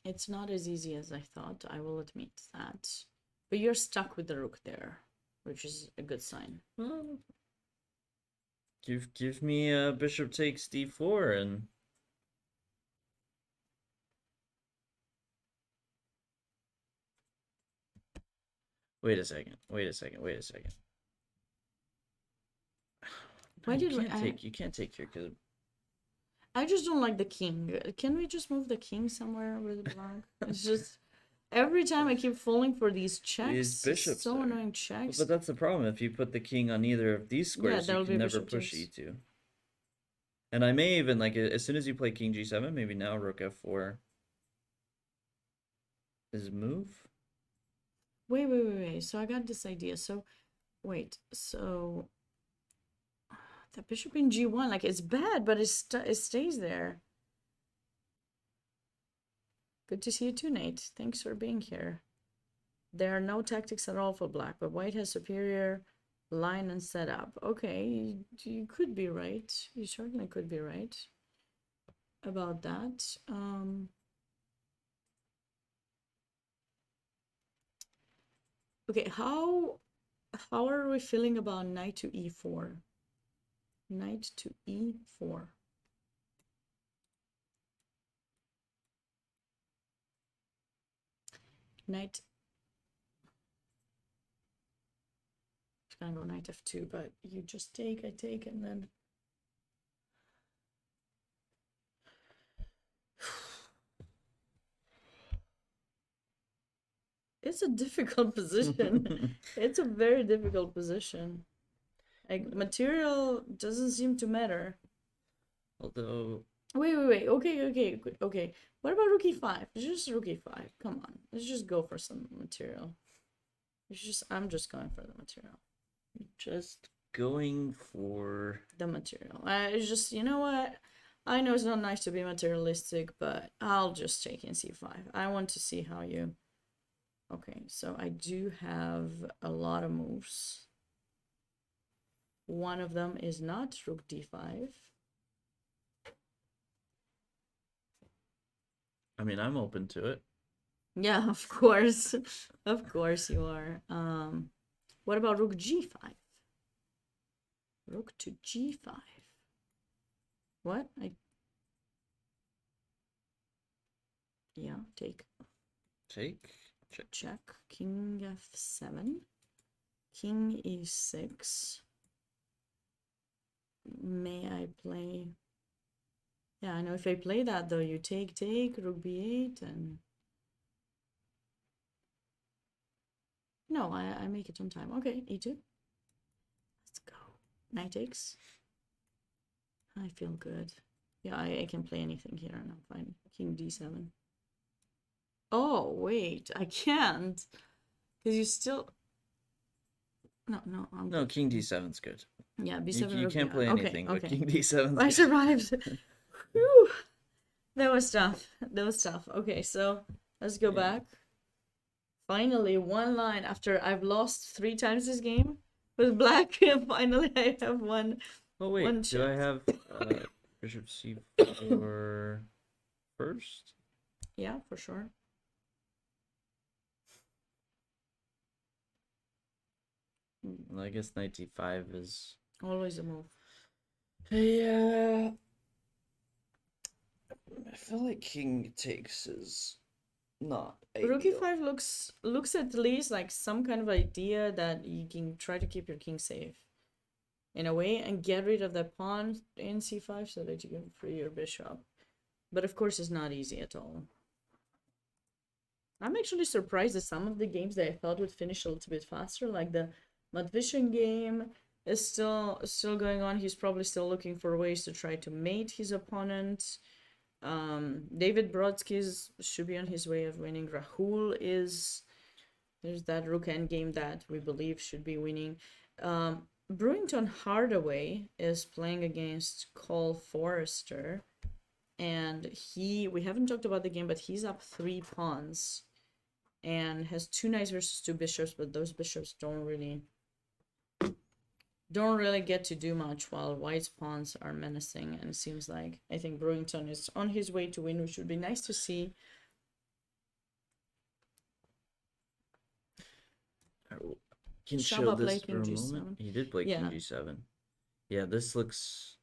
Speaker 1: It's not as easy as I thought, I will admit that. But you're stuck with the rook there, which is a good sign.
Speaker 2: Well, give me a bishop takes d4 and wait a second.
Speaker 1: Why
Speaker 2: You
Speaker 1: did
Speaker 2: can't
Speaker 1: I-
Speaker 2: take. You can't take here because
Speaker 1: I just don't like the king. Can we just move the king somewhere with black? It's just every time I keep falling for these checks.
Speaker 2: These bishops
Speaker 1: It's so
Speaker 2: there.
Speaker 1: annoying checks.
Speaker 2: but that's the problem. If you put the king on either of these squares,
Speaker 1: there
Speaker 2: you
Speaker 1: will
Speaker 2: can
Speaker 1: be
Speaker 2: never
Speaker 1: bishop
Speaker 2: push
Speaker 1: takes.
Speaker 2: e2. And I may even like as soon as you play king g7, maybe now rook f4 is a move.
Speaker 1: Wait. So I got this idea. So, wait. So the bishop in g1, like it's bad, but it stays there. Good to see you too, Nate. Thanks for being here. There are no tactics at all for black, but white has superior line and setup. Okay, you could be right. You certainly could be right about that. Okay, how how are we feeling about knight to e4? Knight to e4. Knight. It's gonna go knight f2, but you just take, I take, and then. It's a difficult position. It's a very difficult position. Like, material doesn't seem to matter.
Speaker 2: Although,
Speaker 1: Wait. Okay. What about rook e5? Just rook e5. Come on. Let's just go for some material. I'm just going for the material.
Speaker 2: just going for.
Speaker 1: The material. It's just, you know what? I know it's not nice to be materialistic, but I'll just take in c5. I want to see how you... Okay, so I do have a lot of moves. One of them is not rook d5.
Speaker 2: I mean, I'm open to it.
Speaker 1: Yeah, of course. Of course you are. What about rook g5? Rook to g5. What? Yeah, take.
Speaker 2: Take. Check.
Speaker 1: Check. King f7. King e6. May I play? Yeah, I know if I play that though, you take, rook b8, and... No, I make it on time. Okay, e2. Let's go. Knight takes. I feel good. Yeah, I can play anything here and I'm fine. King d7. Oh, wait, I can't. Because you still... No, I'm
Speaker 2: No,
Speaker 1: good.
Speaker 2: King D7's good.
Speaker 1: Yeah, b7.
Speaker 2: You can't play anything, but King D7's
Speaker 1: I
Speaker 2: good.
Speaker 1: survived. Whew. That was tough. Okay, so let's go back. Finally, one line after I've lost 3 times this game with black. Finally, I have one.
Speaker 2: Oh wait,
Speaker 1: one
Speaker 2: do I
Speaker 1: chance.
Speaker 2: have Bishop C4 first?
Speaker 1: Yeah, for sure.
Speaker 2: Well, I guess Knight D5 is...
Speaker 1: Always a move.
Speaker 2: Yeah. I feel like King takes is not
Speaker 1: Rook
Speaker 2: ideal.
Speaker 1: e5 looks at least like some kind of idea that you can try to keep your king safe in a way and get rid of that pawn in c5 so that you can free your bishop. But of course, it's not easy at all. I'm actually surprised at some of the games that I thought would finish a little bit faster, like the Matvishyn game is still going on. He's probably still looking for ways to try to mate his opponent. David Brodsky should be on his way of winning. Rahul there's that rook endgame that we believe should be winning. Brewington Hardaway is playing against Cole Forrester, and we haven't talked about the game, but he's up 3 pawns and has 2 knights versus 2 bishops, but those bishops don't really get to do much while White's pawns are menacing, and it seems like I think Brewington is on his way to win, which would be nice to see.
Speaker 2: Can
Speaker 1: Shaba
Speaker 2: show this
Speaker 1: played
Speaker 2: for a
Speaker 1: King
Speaker 2: moment.
Speaker 1: G7.
Speaker 2: He did play
Speaker 1: Yeah.
Speaker 2: King G7. Yeah, this looks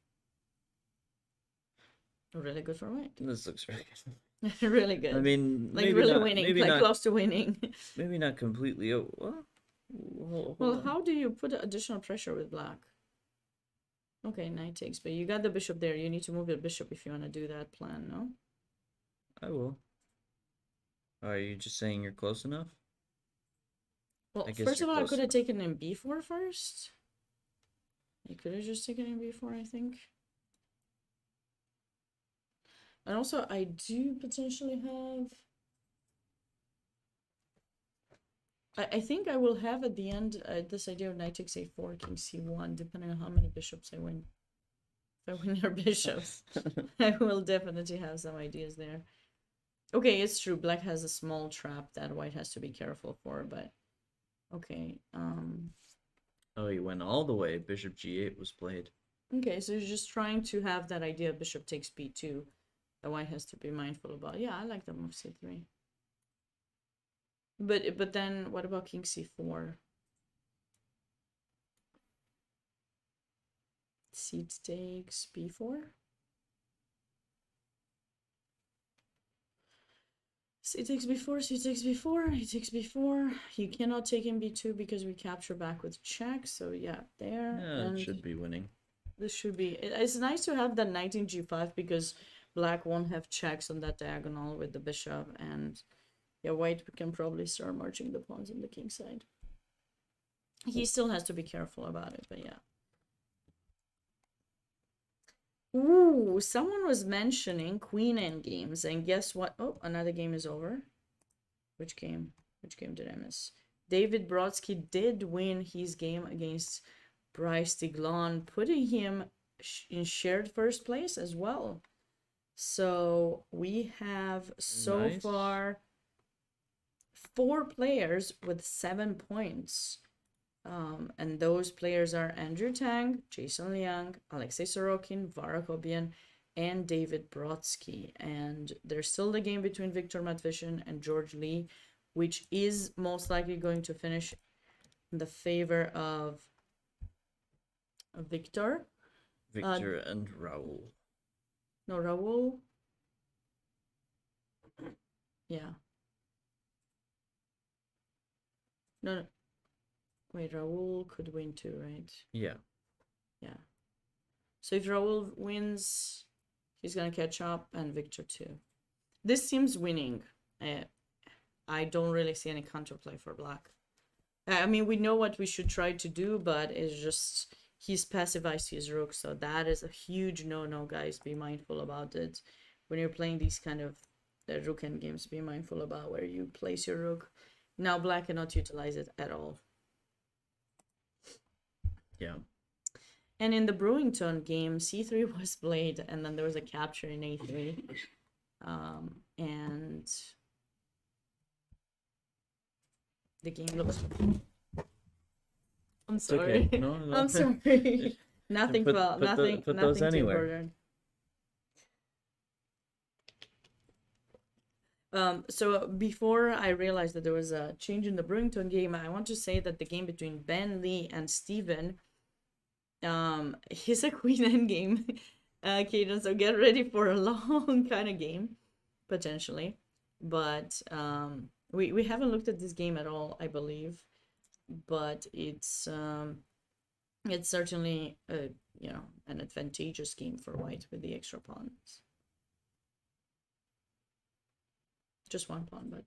Speaker 1: Really good for White.
Speaker 2: really good.
Speaker 1: Really good.
Speaker 2: I mean,
Speaker 1: like
Speaker 2: maybe
Speaker 1: really
Speaker 2: not,
Speaker 1: winning,
Speaker 2: maybe
Speaker 1: like
Speaker 2: not,
Speaker 1: close to winning.
Speaker 2: maybe not completely. Well, hold
Speaker 1: Well,
Speaker 2: on.
Speaker 1: how do you put additional pressure with black? Okay, knight takes, but you got the bishop there. You need to move the bishop if you want to do that plan, no?
Speaker 2: I will. Are you just saying you're close enough?
Speaker 1: Well,
Speaker 2: I guess
Speaker 1: first of
Speaker 2: you're
Speaker 1: all, I
Speaker 2: close
Speaker 1: could have
Speaker 2: enough.
Speaker 1: taken in b4 first. You could have just taken in b4, I think. And also, I do potentially have... I think I will have at the end this idea of knight takes a4, king c1, depending on how many bishops I win. If I win your bishops, I will definitely have some ideas there. Okay, it's true. Black has a small trap that White has to be careful for, but okay.
Speaker 2: Oh, he went all the way. Bishop G8 was played.
Speaker 1: Okay, so you're just trying to have that idea bishop takes b2 that White has to be mindful about. Yeah, I like the move c3. But then what about king c4? C takes b4. C takes b4, c takes b4, he takes b4. You cannot take in b2 because we capture back with check. So yeah, there.
Speaker 2: Yeah,
Speaker 1: and
Speaker 2: it should be winning.
Speaker 1: this should be. It's nice to have that knight in g5 because black won't have checks on that diagonal with the bishop, and yeah, white can probably start marching the pawns on the king side. He still has to be careful about it, but yeah. Ooh, someone was mentioning queen end games, and guess what? Oh, another game is over. Which game? Which game did I miss? David Brodsky did win his game against Bryce Diglon, putting him in shared first place as well. So we have so
Speaker 2: Nice.
Speaker 1: far 4 players with 7 points. And those players are Andrew Tang, Jason Liang, Alexei Sorokin, Varakobyan, and David Brodsky. And there's still the game between Viktor Matvishin and George Lee, which is most likely going to finish in the favor of Victor.
Speaker 2: Victor and Raul.
Speaker 1: No, Raul. Yeah. No. Wait, Raul could win too, right?
Speaker 2: Yeah.
Speaker 1: Yeah. So if Raul wins, he's gonna catch up, and Victor too. This seems winning. I don't really see any counterplay for black. I mean, we know what we should try to do, but it's just he's pacifized his rook, so that is a huge no-no, guys. Be mindful about it. When you're playing these kind of rook end games, be mindful about where you place your rook. Now black cannot utilize it at all.
Speaker 2: Yeah.
Speaker 1: And in the Brewington game, c3 was played, and then there was a capture in a3. And the game looks... I'm
Speaker 2: It's
Speaker 1: sorry.
Speaker 2: okay. No, no.
Speaker 1: I'm sorry. Nothing
Speaker 2: Put-
Speaker 1: felt,
Speaker 2: put the-
Speaker 1: nothing,
Speaker 2: put
Speaker 1: nothing
Speaker 2: those
Speaker 1: too
Speaker 2: anywhere.
Speaker 1: important. So before I realized that there was a change in the Brewington game, I want to say that the game between Ben Lee and Steven, is a queen end game, Kaden, so get ready for a long kind of game, potentially. But we haven't looked at this game at all, I believe, but it's certainly an advantageous game for white with the extra pawns. Just one pawn, but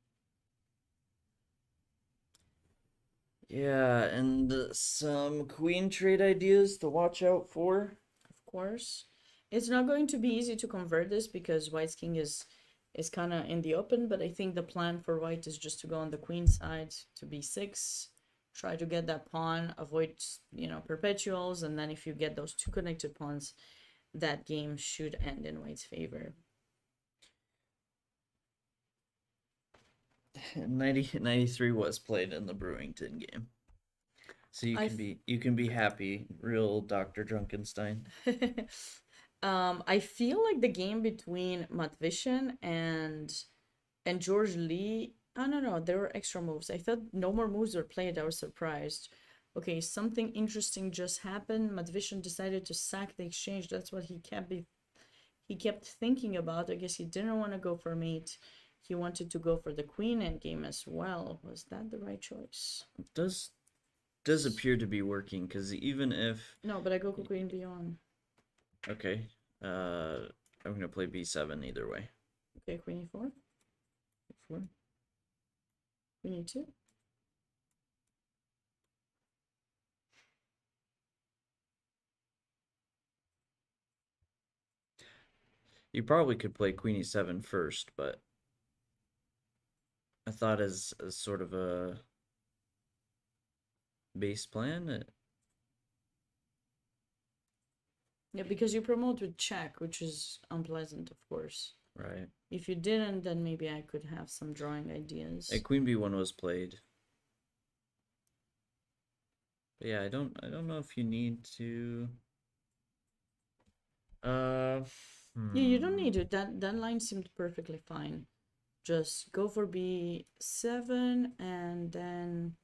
Speaker 2: Yeah, and some queen trade ideas to watch out for.
Speaker 1: of course, it's not going to be easy to convert this because white's king is kind of in the open. But I think the plan for white is just to go on the queen side to b6, try to get that pawn, avoid perpetuals, and then if you get those 2 connected pawns, that game should end in white's favor.
Speaker 2: 93 was played in the Brewington game, so you can be happy, real Dr. Drunkenstein.
Speaker 1: I feel like the game between Matvishin and George Lee. Oh no, there were extra moves. I thought no more moves were played. I was surprised. Okay, something interesting just happened. Matvishin decided to sack the exchange. That's what he kept thinking about. I guess he didn't want to go for mate. He wanted to go for the queen endgame as well. Was that the right choice?
Speaker 2: Does appear to be working, because even if...
Speaker 1: No, but I go queen beyond.
Speaker 2: Okay, I'm gonna play b7 either way.
Speaker 1: Okay, queen e4.
Speaker 2: E4.
Speaker 1: Queen e2.
Speaker 2: You probably could play queen e7 first, but I thought as sort of a base plan.
Speaker 1: Yeah, because you promote with check, which is unpleasant, of course.
Speaker 2: Right.
Speaker 1: If you didn't, then maybe I could have some drawing ideas.
Speaker 2: And queen b1 was played. But yeah, I don't know if you need to.
Speaker 1: Yeah, you don't need it. That line seemed perfectly fine. Just go for b7 and then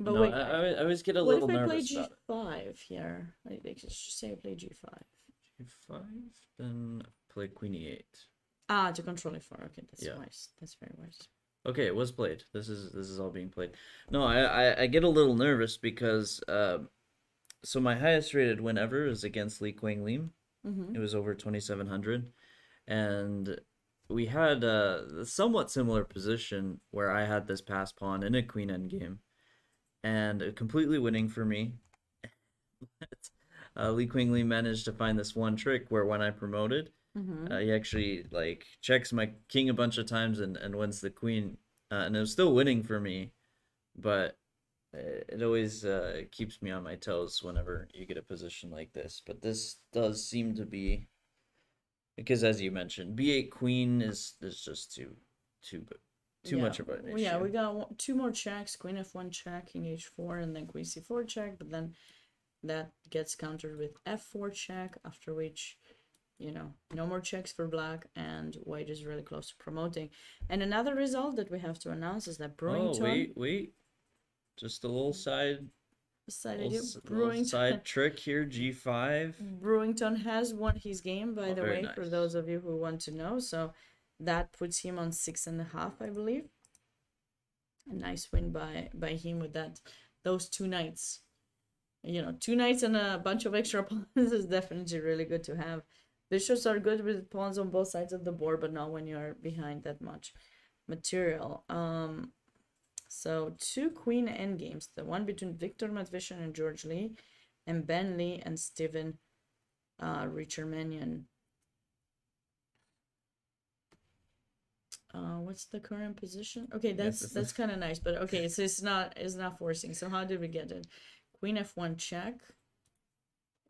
Speaker 1: But
Speaker 2: No,
Speaker 1: wait,
Speaker 2: I always get a
Speaker 1: what
Speaker 2: little
Speaker 1: if I play
Speaker 2: nervous about it.
Speaker 1: G5 here? Like, just say I play G5.
Speaker 2: G5, then play Queen E8.
Speaker 1: Ah, to control F4. Okay, that's
Speaker 2: Yeah.
Speaker 1: wise. That's very wise.
Speaker 2: Okay, it was played. This is all being played. No, I get a little nervous because so my highest rated win ever is against Li Quang Lim.
Speaker 1: Mm-hmm.
Speaker 2: It was over 2,700, and we had a somewhat similar position where I had this pass pawn in a queen endgame, and completely winning for me. Li Quang Lim managed to find this one trick where when I promoted,
Speaker 1: Mm-hmm.
Speaker 2: he actually like checks my king a bunch of times and wins the queen, and it was still winning for me, but it always keeps me on my toes whenever you get a position like this. But this does seem to be because, as you mentioned, B8 queen is just too much of an issue.
Speaker 1: Yeah, we got two more checks: Queen F1 check, King H4, and then Queen C4 check. But then that gets countered with F4 check, after which, no more checks for black, and white is really close to promoting. And another result that we have to announce is that Brewington.
Speaker 2: Oh, wait. Just a little side little side trick here, G5.
Speaker 1: Brewington has won his game, by the
Speaker 2: very
Speaker 1: way, for
Speaker 2: nice.
Speaker 1: those of you who want to know. So that puts him on 6.5, I believe. A nice win by him with those two knights. 2 knights and a bunch of extra pawns is definitely really good to have. Bishops are good with pawns on both sides of the board, but not when you're behind that much material. So 2 queen endgames, the one between Victor Matvishin and George Lee, and Ben Lee and Steven Richermanian. What's the current position? Okay, that's kind of nice, but okay, so it's not forcing. So how did we get it? Queen F1 check.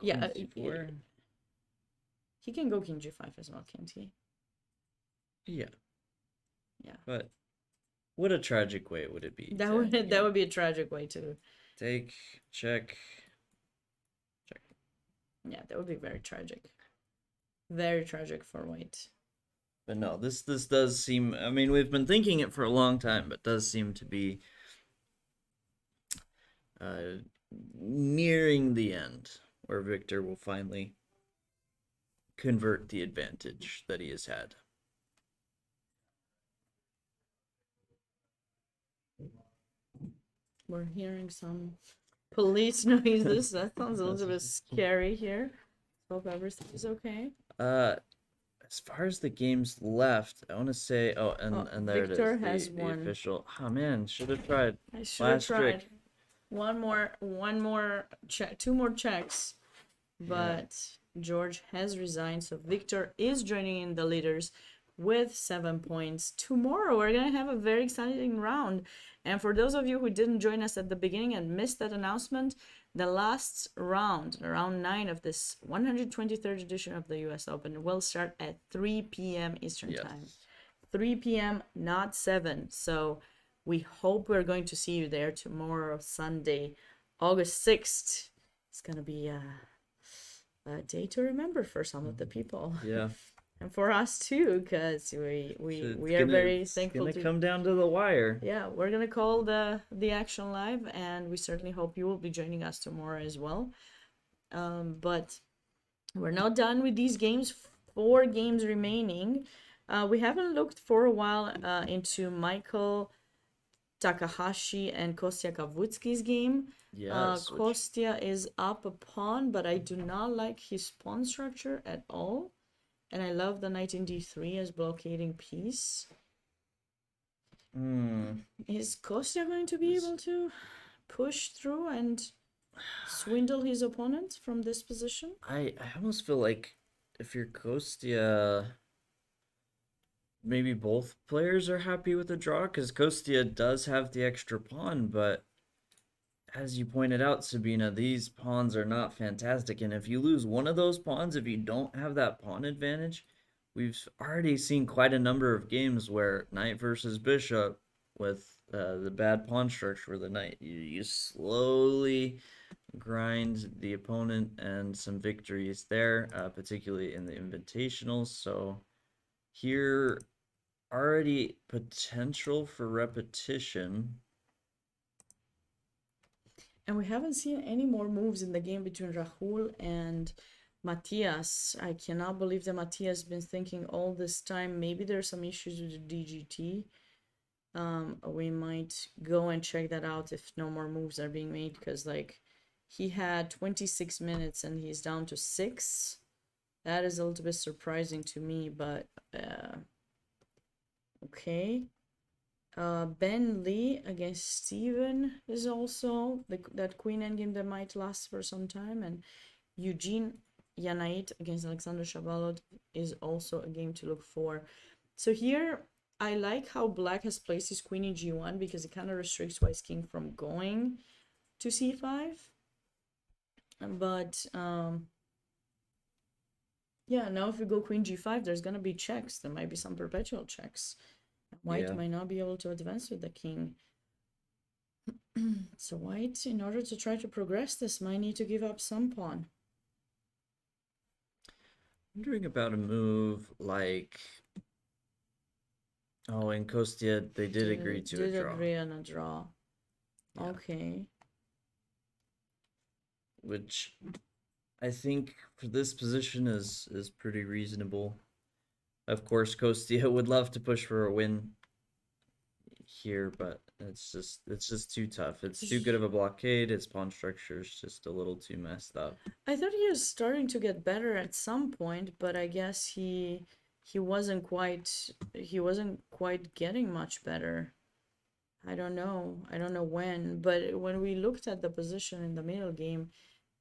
Speaker 1: Yeah,
Speaker 2: Queen C4.
Speaker 1: He can go King G5 as well, can't he?
Speaker 2: Yeah.
Speaker 1: Yeah.
Speaker 2: But what a tragic way would it be?
Speaker 1: That would be a tragic way to
Speaker 2: take, check.
Speaker 1: Yeah, that would be very tragic. Very tragic for white.
Speaker 2: But no, this does seem, I mean, we've been thinking it for a long time, but does seem to be nearing the end, where Victor will finally convert the advantage that he has had.
Speaker 1: We're hearing some police noises. That sounds a little bit scary here. Hope everything is okay.
Speaker 2: As far as the games left, I want to say, and there
Speaker 1: Victor
Speaker 2: it is,
Speaker 1: has
Speaker 2: the
Speaker 1: won.
Speaker 2: official. Oh man, should have tried.
Speaker 1: I should have
Speaker 2: Last
Speaker 1: tried.
Speaker 2: trick.
Speaker 1: One more check, 2 more checks, but George has resigned, so Victor is joining in the leaders with 7 points. Tomorrow we're gonna have a very exciting round, and for those of you who didn't join us at the beginning and missed that announcement, the last round 9 of this 123rd edition of the US Open, will start at 3 p.m. Eastern time. 3 p.m., not 7. So we hope we're going to see you there tomorrow, Sunday, August 6th. It's going to be a day to remember for some of the people.
Speaker 2: Yeah.
Speaker 1: And for us too, because we are very thankful
Speaker 2: to come down to the wire.
Speaker 1: Yeah, we're gonna call the action live, and we certainly hope you will be joining us tomorrow as well. But we're not done with these games. 4 games remaining. We haven't looked for a while into Michael Takahashi and Kostya Kavutski's game. Kostya is up a pawn, but I do not like his pawn structure at all. And I love the knight in d3 as blockading piece. Is Kostya going to be able to push through and swindle his opponent from this position?
Speaker 2: I almost feel like if you're Kostya, maybe both players are happy with the draw, because Kostya does have the extra pawn, but as you pointed out, Sabina, these pawns are not fantastic, and if you lose one of those pawns, if you don't have that pawn advantage, we've already seen quite a number of games where knight versus bishop with the bad pawn structure of the knight, you slowly grind the opponent, and some victories there, particularly in the invitationals. So here, already potential for repetition.
Speaker 1: And we haven't seen any more moves in the game between Rahul and Matthias. I cannot believe that Matthias been thinking all this time. Maybe there's some issues with the DGT. We might go and check that out if no more moves are being made, because like he had 26 minutes and he's down to 6. That is a little bit surprising to me, but okay. Ben Lee against Steven is also that queen endgame that might last for some time, and Eugene Yanait against Alexander Shabalov is also a game to look for. So here, I like how Black has placed his queen in g1 because it kind of restricts White's king from going to c5. But yeah, now if we go queen g5, there's gonna be checks. There might be some perpetual checks. White
Speaker 2: Yeah.
Speaker 1: might not be able to advance with the king. So White, in order to try to progress this, might need to give up some pawn.
Speaker 2: Wondering about a move like. Oh, in Kostia, they did agree to a draw.
Speaker 1: Agree on a draw.
Speaker 2: Yeah.
Speaker 1: Okay.
Speaker 2: Which I think for this position is pretty reasonable. Of course, Kostia would love to push for a win here, but it's just too tough. It's too good of a blockade. His pawn structure is just a little too messed up.
Speaker 1: I thought he was starting to get better at some point, but I guess he wasn't quite getting much better. I don't know when, but when we looked at the position in the middle game,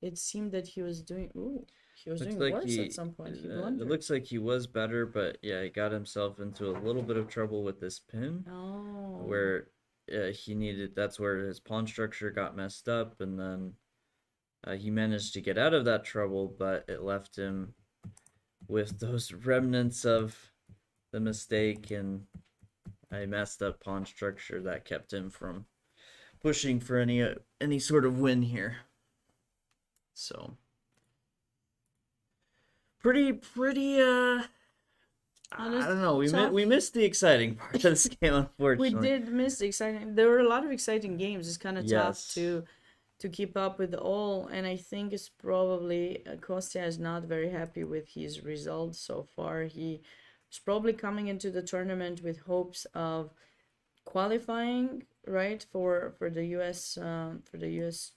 Speaker 1: it seemed that he was doing worse at some point. He blundered.
Speaker 2: It looks like he was better, but yeah, he got himself into a little bit of trouble with this pin.
Speaker 1: Oh.
Speaker 2: Where that's where his pawn structure got messed up, and then he managed to get out of that trouble, but it left him with those remnants of the mistake and a messed up pawn structure that kept him from pushing for any sort of win here. So pretty I don't know. We missed the exciting part of this game, unfortunately.
Speaker 1: We did miss the exciting. There were a lot of exciting games. It's kind of tough
Speaker 2: Yes.
Speaker 1: to keep up with all, and I think it's probably Kostya is not very happy with his results so far. He is probably coming into the tournament with hopes of qualifying, right, for the US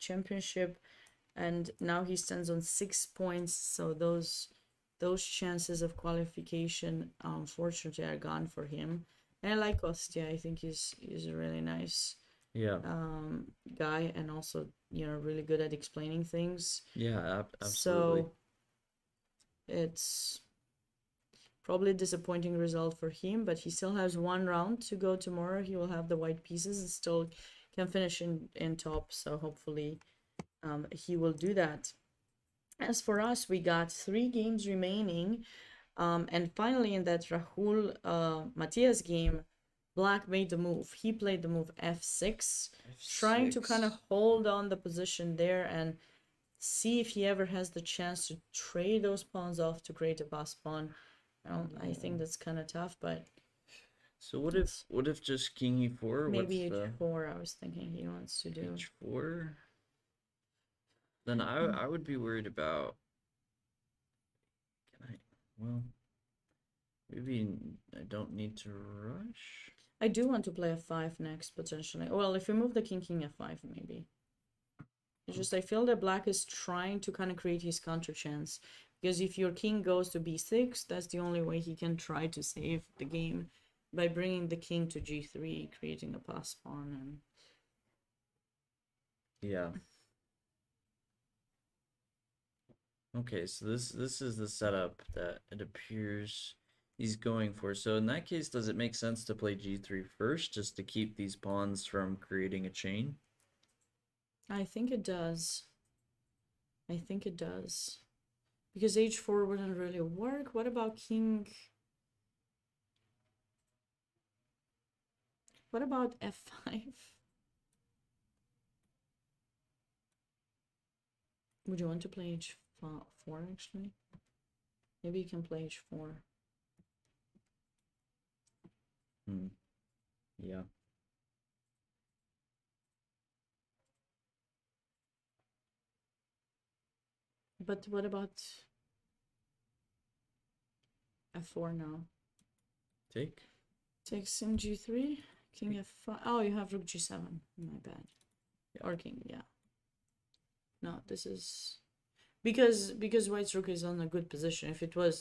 Speaker 1: Championship, and now he stands on 6 points. So those chances of qualification, unfortunately, are gone for him. And I like Kostya. I think he's a really nice guy, and also really good at explaining things.
Speaker 2: Yeah, absolutely.
Speaker 1: So it's probably a disappointing result for him, but he still has one round to go tomorrow. He will have the white pieces and still can finish in top. So hopefully he will do that. As for us, we got 3 games remaining. And finally, in that Rahul Matthias game, Black made the move. He played the move f6, trying to kind of hold on the position there and see if he ever has the chance to trade those pawns off to create a pass pawn. I think that's kind of tough, but
Speaker 2: so what if just king e4?
Speaker 1: Maybe h4. I was thinking he wants to do
Speaker 2: h4. Then I would be worried about. Well, maybe I don't need to rush.
Speaker 1: I do want to play f5 next, potentially. Well, if we move the king f5, maybe. It's just I feel that Black is trying to kind of create his counter chance. Because if your king goes to b6, that's the only way he can try to save the game. By bringing the king to g3, creating a pass pawn. And
Speaker 2: yeah. Okay, so this is the setup that it appears he's going for. So in that case, does it make sense to play g3 first, just to keep these pawns from creating a chain?
Speaker 1: I think it does. Because h4 wouldn't really work. What about king? What about f5? Would you want to play h4 actually? Maybe you can play h4.
Speaker 2: Yeah.
Speaker 1: But what about f4 now?
Speaker 2: Take.
Speaker 1: Takes in g3, king f5. Oh, you have rook g7. My bad.
Speaker 2: Yeah.
Speaker 1: Or king, yeah. No, this is because white's rook is on a good position.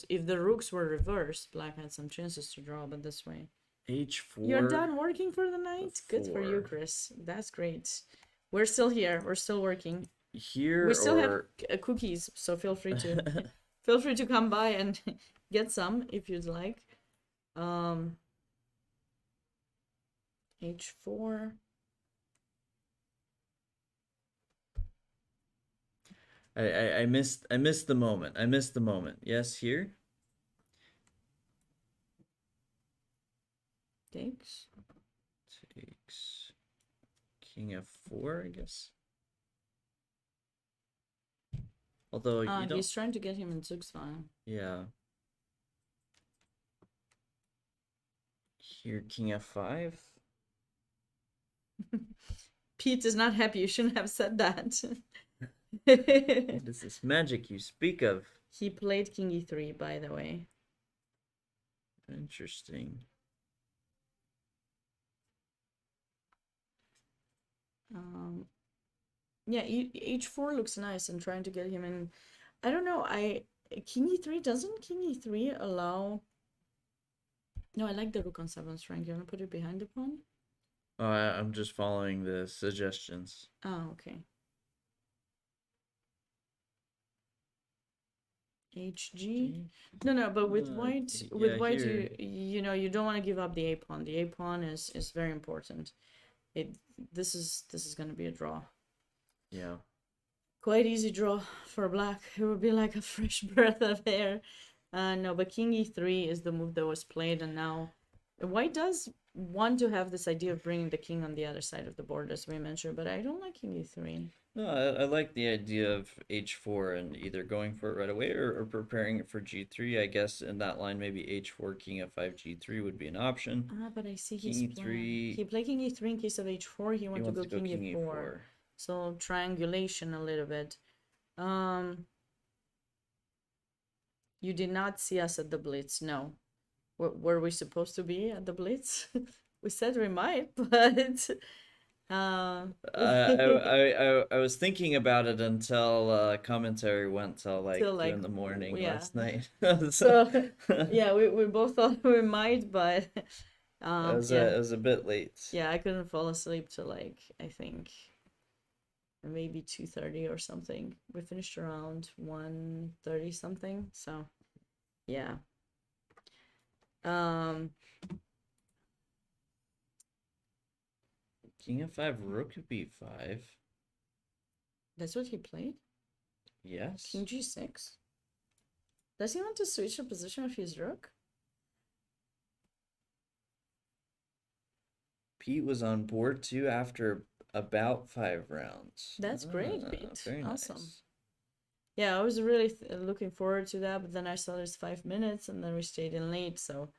Speaker 1: If the rooks were reversed, black had some chances to draw, but this way.
Speaker 2: H4.
Speaker 1: You're done working for the night? Good for you,
Speaker 2: 4.
Speaker 1: Chris. That's great. We're still here. We're still working.
Speaker 2: Here
Speaker 1: We still
Speaker 2: or
Speaker 1: have cookies, so feel free to come by and get some if you'd like. H4.
Speaker 2: I missed the moment. I missed the moment. Yes, here.
Speaker 1: Takes.
Speaker 2: Takes king f4, I guess. Although you don't.
Speaker 1: He's trying to get him in Zugzwang.
Speaker 2: Yeah. Here, king f5.
Speaker 1: Pete is not happy. You shouldn't have said that.
Speaker 2: What is this magic you speak of?
Speaker 1: He played king e3, by the way.
Speaker 2: Interesting.
Speaker 1: Yeah, h4 looks nice. I'm trying to get him in. I don't know. King e3, doesn't king e3 allow? No, I like the rook on 7th rank. You want to put it behind the pawn?
Speaker 2: Oh, I'm just following the suggestions.
Speaker 1: Oh, okay. HG. No, but with white,
Speaker 2: here.
Speaker 1: you know, you don't want to give up the a pawn. The a pawn is very important. This is gonna be a draw.
Speaker 2: Yeah.
Speaker 1: Quite easy draw for black. It would be like a fresh breath of air. No, but king e3 is the move that was played, and now white does want to have this idea of bringing the king on the other side of the board, as we mentioned, but I don't like king e3.
Speaker 2: No, I like the idea of h4 and either going for it right away or preparing it for g3. I guess in that line, maybe h4, king f5, g3 would be an option.
Speaker 1: But I see
Speaker 2: King
Speaker 1: he's
Speaker 2: e3.
Speaker 1: He played king e3 in case of h4. He
Speaker 2: He
Speaker 1: wants to go king e4. So triangulation a little bit. You did not see us at the Blitz, no. Were we supposed to be at the Blitz? We said we might, but
Speaker 2: I was thinking about it until commentary went till like,
Speaker 1: Till,
Speaker 2: 2
Speaker 1: like,
Speaker 2: in the morning
Speaker 1: yeah.
Speaker 2: last night.
Speaker 1: so yeah, we both thought we might, but
Speaker 2: it was a bit late.
Speaker 1: yeah, I couldn't fall asleep till like I think maybe 2:30 or something. We finished around 1:30 something. So yeah.
Speaker 2: King f5, rook b5.
Speaker 1: That's what he played?
Speaker 2: Yes.
Speaker 1: King g6? Does he want to switch the position of his rook?
Speaker 2: Pete was on board too after about 5 rounds.
Speaker 1: That's great, Pete.
Speaker 2: Very
Speaker 1: Awesome.
Speaker 2: nice.
Speaker 1: Yeah, I was really looking forward to that, but then I saw there's 5 minutes and then we stayed in late, so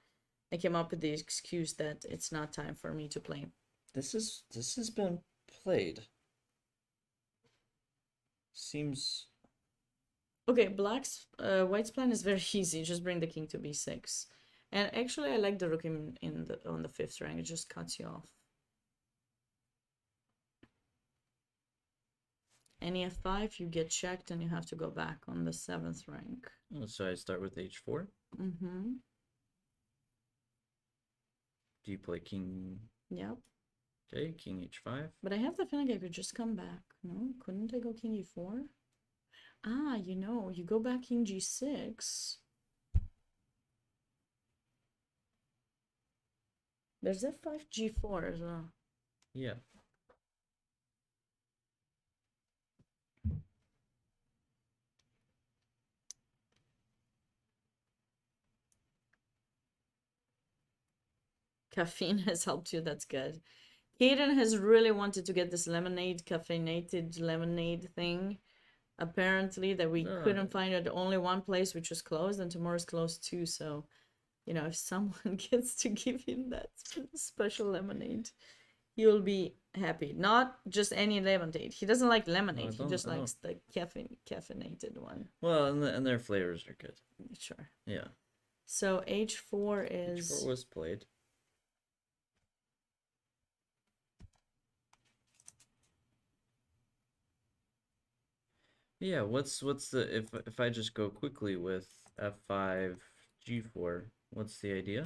Speaker 1: I came up with the excuse that it's not time for me to play.
Speaker 2: This has been played. Seems
Speaker 1: Okay, white's plan is very easy. Just bring the king to b6. And actually I like the rook on the 5th rank. It just cuts you off. Any f5, you get checked and you have to go back on the 7th rank.
Speaker 2: so I start with h4.
Speaker 1: Mm-hmm.
Speaker 2: Do you play king?
Speaker 1: Yep.
Speaker 2: Okay, king h5.
Speaker 1: But I have the feeling I could just come back. No? Couldn't I go king e4? Ah, you know, you go back king g6. There's f5 g4 as well.
Speaker 2: Yeah.
Speaker 1: Caffeine has helped you, that's good. Hayden has really wanted to get this caffeinated lemonade thing. Apparently that we couldn't find it only one place, which was closed, and tomorrow's closed too, so you know, if someone gets to give him that special lemonade, he will be happy. Not just any lemonade. He doesn't like lemonade. He just
Speaker 2: I don't-
Speaker 1: likes the caffeinated one.
Speaker 2: Well, and their flavors are good.
Speaker 1: Sure.
Speaker 2: Yeah.
Speaker 1: So H4 is
Speaker 2: H4 was played. Yeah, what's the if I just go quickly with F5 G4, what's the idea?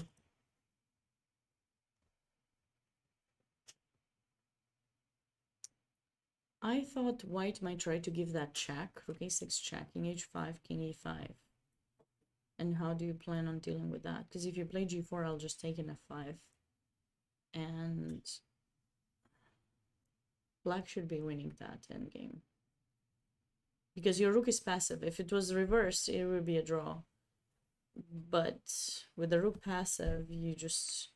Speaker 1: I thought white might try to give that check. Rook a6 check, king h5, king e5. And how do you plan on dealing with that? Because if you play g4, I'll just take an f5. And black should be winning that endgame. Because your rook is passive. If it was reversed, it would be a draw. But with the rook passive, you just...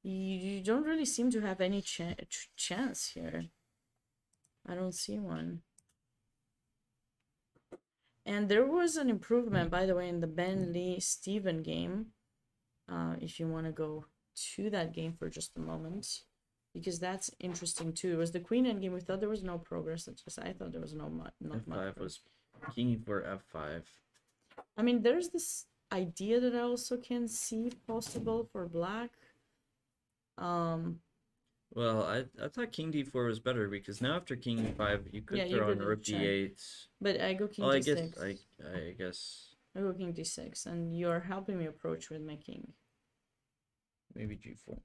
Speaker 1: You don't really seem to have any chance here. I don't see one. And there was an improvement, by the way, in the Ben Lee Steven game. If you want to go to that game for just a moment, because that's interesting too. It was the Queen End game. We thought there was no progress. It's just I thought there was not much.
Speaker 2: F5 was king e4 F5.
Speaker 1: I mean, there's this idea that I also can see possible for black.
Speaker 2: Well, I thought king d4 was better because now after king e5 you could
Speaker 1: Yeah, you
Speaker 2: throw in
Speaker 1: could
Speaker 2: rook
Speaker 1: check.
Speaker 2: d8.
Speaker 1: But I go king
Speaker 2: Well,
Speaker 1: d6.
Speaker 2: I guess
Speaker 1: I go king d6, and you're helping me approach with my king.
Speaker 2: maybe g4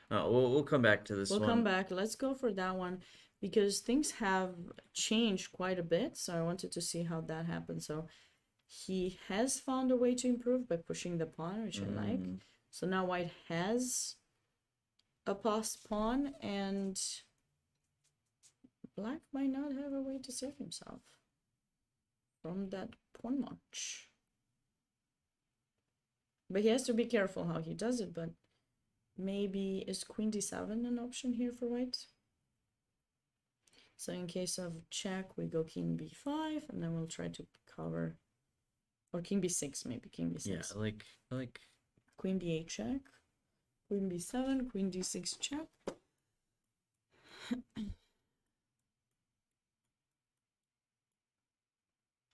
Speaker 2: now. We'll come back to this
Speaker 1: We'll
Speaker 2: one.
Speaker 1: come back. Let's go for that one because things have changed quite a bit. So I wanted to see how that happened. So he has found a way to improve by pushing the pawn, which I like. So now white has a passed pawn, and black might not have a way to save himself from that pawn march. But he has to be careful how he does it. But maybe is queen d7 an option here for white? So in case of check, we go king b5, and then we'll try to cover, or king b6, maybe king b6.
Speaker 2: Yeah, I like
Speaker 1: Queen b8 check, queen b7, queen d6 check.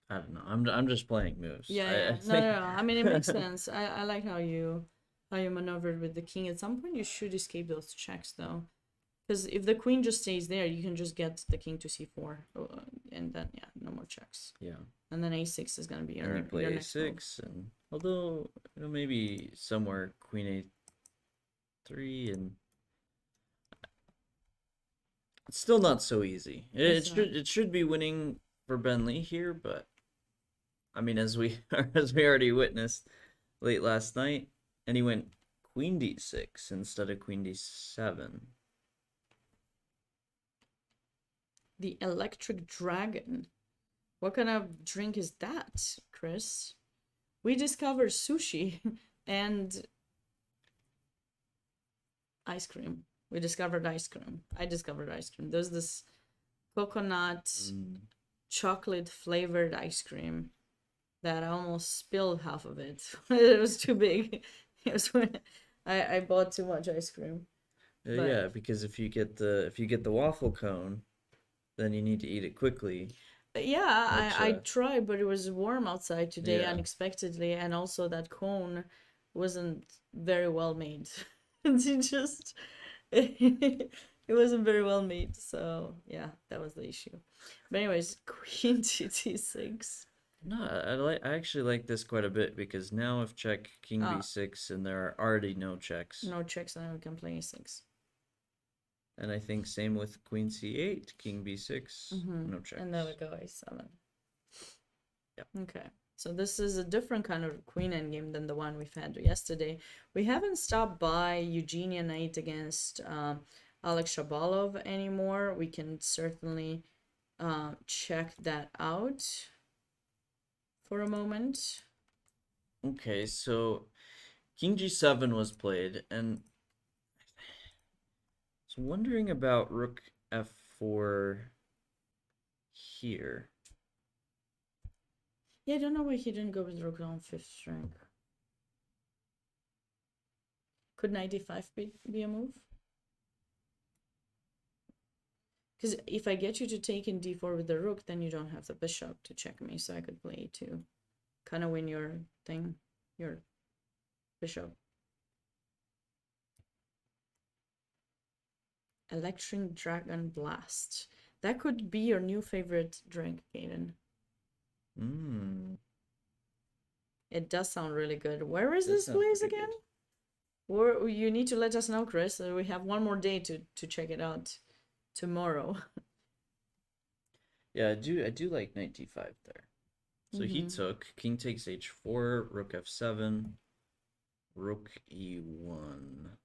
Speaker 2: I don't know. I'm just playing moves.
Speaker 1: Yeah,
Speaker 2: I
Speaker 1: no. I mean, it makes sense. I like how you maneuvered with the king. At some point, you should escape those checks though, because if the queen just stays there, you can just get the king to c4, and then yeah, no more checks.
Speaker 2: Yeah.
Speaker 1: And then a6 is gonna be
Speaker 2: And you play
Speaker 1: your next move.
Speaker 2: a6, and although maybe somewhere queen a3, and it's still not so easy. It should be winning for Ben Lee here, but I mean, as we already witnessed late last night, and he went queen d6 instead of queen d7.
Speaker 1: The Electric Dragon. What kind of drink is that, Chris? We discovered sushi and ice cream. We discovered ice cream. I discovered ice cream. There's this coconut chocolate flavored ice cream that I almost spilled half of it. It was too big. It was I bought too much ice cream.
Speaker 2: Yeah, because if you get the waffle cone, then you need to eat it quickly.
Speaker 1: Yeah, I tried, but it was warm outside today
Speaker 2: Yeah.
Speaker 1: unexpectedly, and also that cone wasn't very well made. It just it wasn't very well made, so yeah, that was the issue. But anyways, queen to d6.
Speaker 2: No, I actually like this quite a bit because now if check king b6 and there are already no checks.
Speaker 1: No checks, and then we can play a6.
Speaker 2: And I think same with queen c8, king b6, no checks.
Speaker 1: And then we go a7.
Speaker 2: Yep.
Speaker 1: Okay. So this is a different kind of queen endgame than the one we've had yesterday. We haven't stopped by Eugenia Knight against Alex Shabalov anymore. We can certainly check that out for a moment.
Speaker 2: Okay, so king g7 was played, and I was wondering about rook f4 here.
Speaker 1: Yeah, I don't know why he didn't go with rook on 5th rank. Could knight d5 be a move? Because if I get you to take in d4 with the rook, then you don't have the bishop to check me, so I could play a2. Kind of win your thing, your bishop. Electric Dragon Blast. That could be your new favorite drink, Kaden. It does sound really good. Where is
Speaker 2: That
Speaker 1: this
Speaker 2: sounds
Speaker 1: place
Speaker 2: pretty
Speaker 1: again?
Speaker 2: good.
Speaker 1: Or you need to let us know, Chris. We have one more day to check it out tomorrow.
Speaker 2: Yeah, I do like knight d5 there. So he
Speaker 1: Mhm.
Speaker 2: took king takes h4, rook f7, rook e1.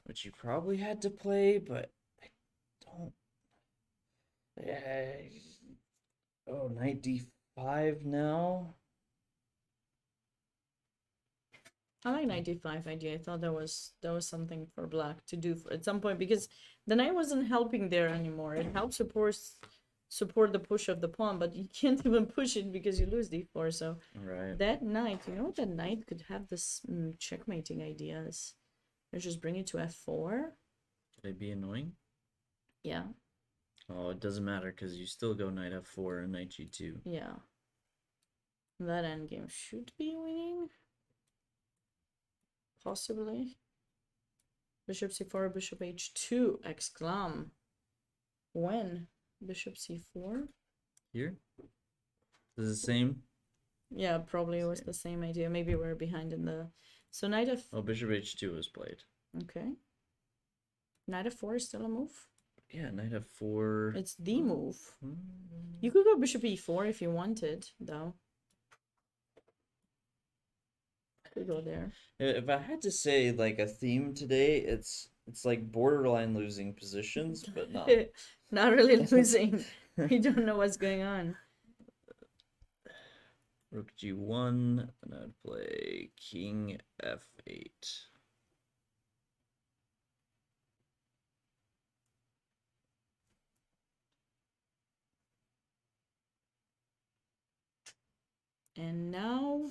Speaker 2: Which you probably had to play, but I don't. Oh, knight d5 now.
Speaker 1: I like 95 idea. I thought that was something for black to do at some point, because the knight wasn't helping there anymore. It helps support the push of the pawn, but you can't even push it because you lose d4. So
Speaker 2: Right.
Speaker 1: that knight, you know, that knight could have this checkmating ideas. Let's just bring it to f4.
Speaker 2: Could I be annoying?
Speaker 1: Yeah,
Speaker 2: Oh, it doesn't matter because you still go knight f4 and knight g2.
Speaker 1: yeah. That endgame should be winning. Possibly. Bishop c4, bishop h2, exclam. When? Bishop c4?
Speaker 2: Here? This is the same?
Speaker 1: Yeah, probably it was the same idea. Maybe we're behind in the... So knight f...
Speaker 2: Oh, bishop h2 was played.
Speaker 1: Okay. Knight f4 is still a move?
Speaker 2: Yeah, knight f4.
Speaker 1: It's the move.
Speaker 2: Mm.
Speaker 1: You could go bishop e4 if you wanted, though. Could go there.
Speaker 2: If I had to say like a theme today, it's like borderline losing positions, but not.
Speaker 1: Not really losing. We don't know what's going on.
Speaker 2: Rook g1, and I'd play king f8.
Speaker 1: And now...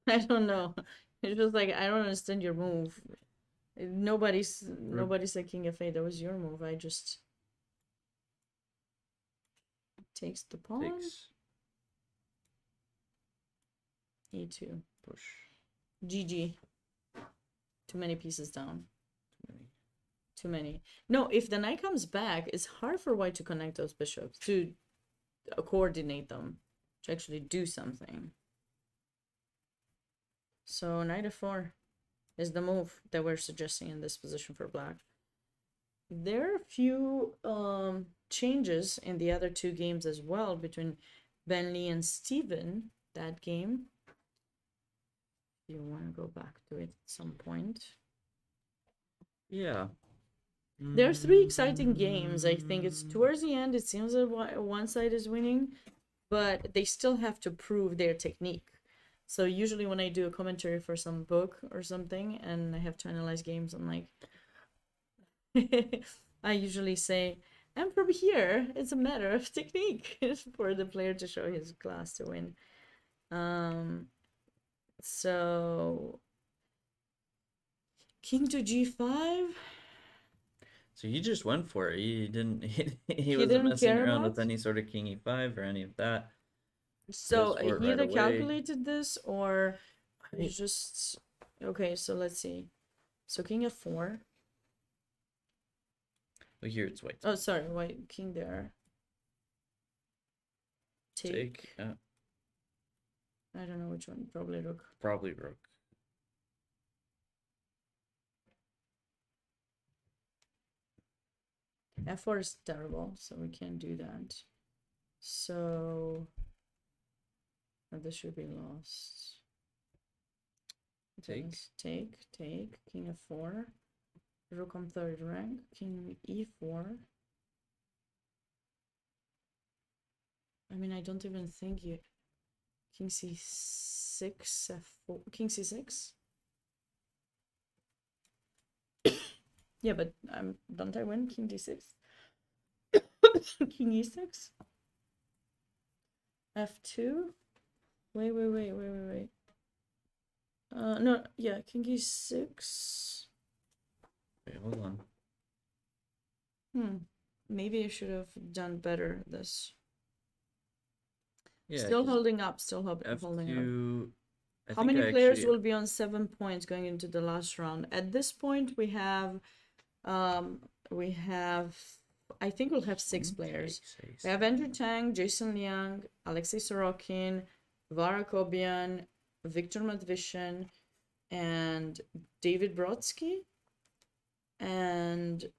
Speaker 1: I don't know. It's just like, I don't understand your move. Nobody's said king f8. That was your move. I just... Takes the pawn.
Speaker 2: Takes
Speaker 1: e2.
Speaker 2: push.
Speaker 1: GG. Too many pieces down.
Speaker 2: Too many.
Speaker 1: Too many. No, if the knight comes back, it's hard for white to connect those bishops, to coordinate them, to actually do something. So knight f4 is the move that we're suggesting in this position for black. There are a few changes in the other two games as well, between Bentley and Steven, that game. You want to go back to it at some point.
Speaker 2: Yeah.
Speaker 1: There are three exciting games. I think it's towards the end. It seems that one side is winning, but they still have to prove their technique. So usually when I do a commentary for some book or something and I have to analyze games, I'm like, I usually say, and from here, it's a matter of technique for the player to show his class to win. So king to g5.
Speaker 2: So he just went for it. He didn't. He wasn't
Speaker 1: didn't
Speaker 2: messing
Speaker 1: care
Speaker 2: around
Speaker 1: about?
Speaker 2: with any sort of king e5 or any of that.
Speaker 1: So
Speaker 2: Goes for it
Speaker 1: he
Speaker 2: right
Speaker 1: either
Speaker 2: away.
Speaker 1: calculated this or
Speaker 2: I-
Speaker 1: he just... Okay, so let's see. So king f4.
Speaker 2: Well, here it's white.
Speaker 1: Oh, sorry, white king there.
Speaker 2: Take.
Speaker 1: I don't know which one. Probably rook.
Speaker 2: Probably rook.
Speaker 1: F4 is terrible, so we can't do that. So this should be lost.
Speaker 2: Take.
Speaker 1: Yes, take. King f4. Rook on third rank. King e4. I mean, I don't even think you... King c6, f4... King c6? Yeah, but don't I win? King d6? King e6? f2? Wait. No, yeah, king e6.
Speaker 2: Yeah. hold on.
Speaker 1: Maybe I should have done better this.
Speaker 2: Yeah,
Speaker 1: Still
Speaker 2: 'cause
Speaker 1: holding up, still holding up.
Speaker 2: F2. I
Speaker 1: How
Speaker 2: think
Speaker 1: many
Speaker 2: I
Speaker 1: players
Speaker 2: actually-
Speaker 1: will be on 7 points going into the last round? At this point, we have, I think we'll have 6 players. We have Andrew Tang, Jason Liang, Alexei Sorokin, Vara Kobian, Viktor Matvishin, and David Brodsky. And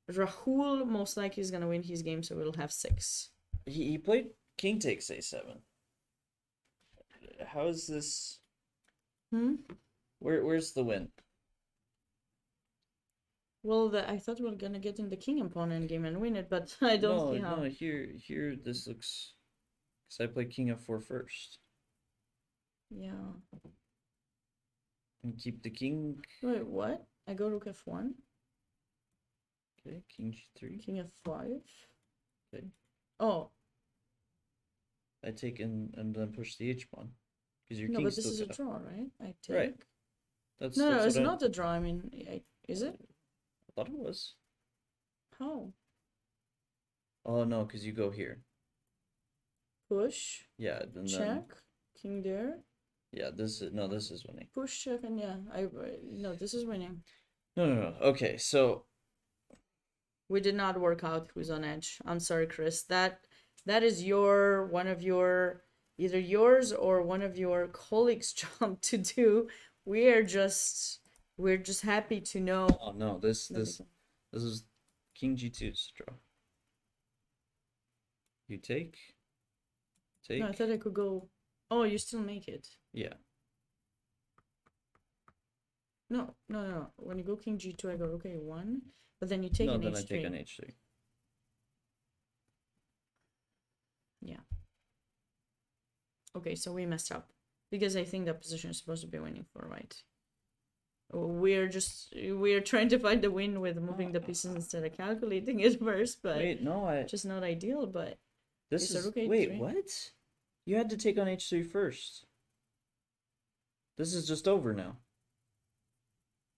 Speaker 1: Rahul most likely is gonna win his game, so we'll have 6.
Speaker 2: He played king takes a7. How is this? Where's the win?
Speaker 1: Well, I thought we were gonna get in the king opponent game and win it, but I don't see how.
Speaker 2: No, here this looks, because I played king f4 first.
Speaker 1: Yeah.
Speaker 2: And keep the king.
Speaker 1: Wait, what? I go rook f1,
Speaker 2: Okay, king g3.
Speaker 1: king f5.
Speaker 2: Okay.
Speaker 1: Oh,
Speaker 2: I take and then push the h pawn. Because your
Speaker 1: no,
Speaker 2: king's
Speaker 1: but this
Speaker 2: still
Speaker 1: is a
Speaker 2: got
Speaker 1: draw, right? I take.
Speaker 2: Right. That's
Speaker 1: No,
Speaker 2: that's
Speaker 1: it's
Speaker 2: what
Speaker 1: not a draw. I mean, is it?
Speaker 2: I thought it was.
Speaker 1: How?
Speaker 2: Oh no, because you go here.
Speaker 1: Push,
Speaker 2: Yeah, then
Speaker 1: check, king there,
Speaker 2: yeah, this is winning.
Speaker 1: push, check, and yeah, no, this is winning.
Speaker 2: No. Okay, so
Speaker 1: We did not work out who's on edge. I'm sorry, Chris. That is one of your either yours or one of your colleagues' job to do. We're just happy to know.
Speaker 2: oh no, this is king g2 's draw. You take.
Speaker 1: No, I thought I could go. Oh, you still make it.
Speaker 2: Yeah.
Speaker 1: No. When you go king g2, I go okay 1, but then you take
Speaker 2: No,
Speaker 1: an
Speaker 2: then
Speaker 1: h3.
Speaker 2: I take an h3.
Speaker 1: Yeah. Okay, so we messed up because I think that position is supposed to be winning for white. We're trying to find the win with moving the pieces instead of calculating it first, but
Speaker 2: Wait, no,
Speaker 1: just not ideal. But
Speaker 2: this
Speaker 1: is a
Speaker 2: is
Speaker 1: rook
Speaker 2: wait,
Speaker 1: h3.
Speaker 2: what? You had to take on h3 first. This is just over now.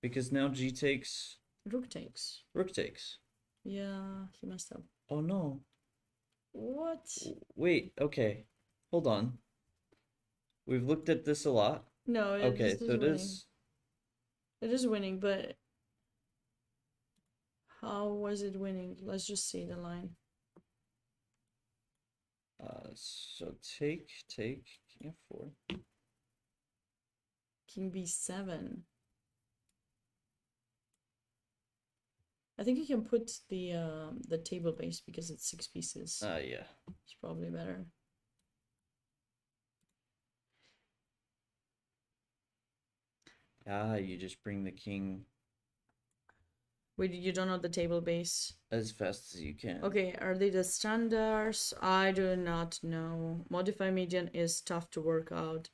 Speaker 2: Because now g takes,
Speaker 1: rook takes.
Speaker 2: rook takes.
Speaker 1: Yeah, he messed up.
Speaker 2: Oh no.
Speaker 1: What?
Speaker 2: Wait, okay. Hold on. We've looked at this a lot.
Speaker 1: No,
Speaker 2: Okay,
Speaker 1: this
Speaker 2: so it
Speaker 1: winning.
Speaker 2: is.
Speaker 1: It is winning, but how was it winning? Let's just see the line.
Speaker 2: So take king f4.
Speaker 1: King b7. I think you can put the table base because it's 6 pieces.
Speaker 2: Yeah.
Speaker 1: It's probably better.
Speaker 2: You just bring the king
Speaker 1: Wait, you don't know the table base?
Speaker 2: as fast as you can.
Speaker 1: Okay, are they the standards? I do not know. Modify median is tough to work out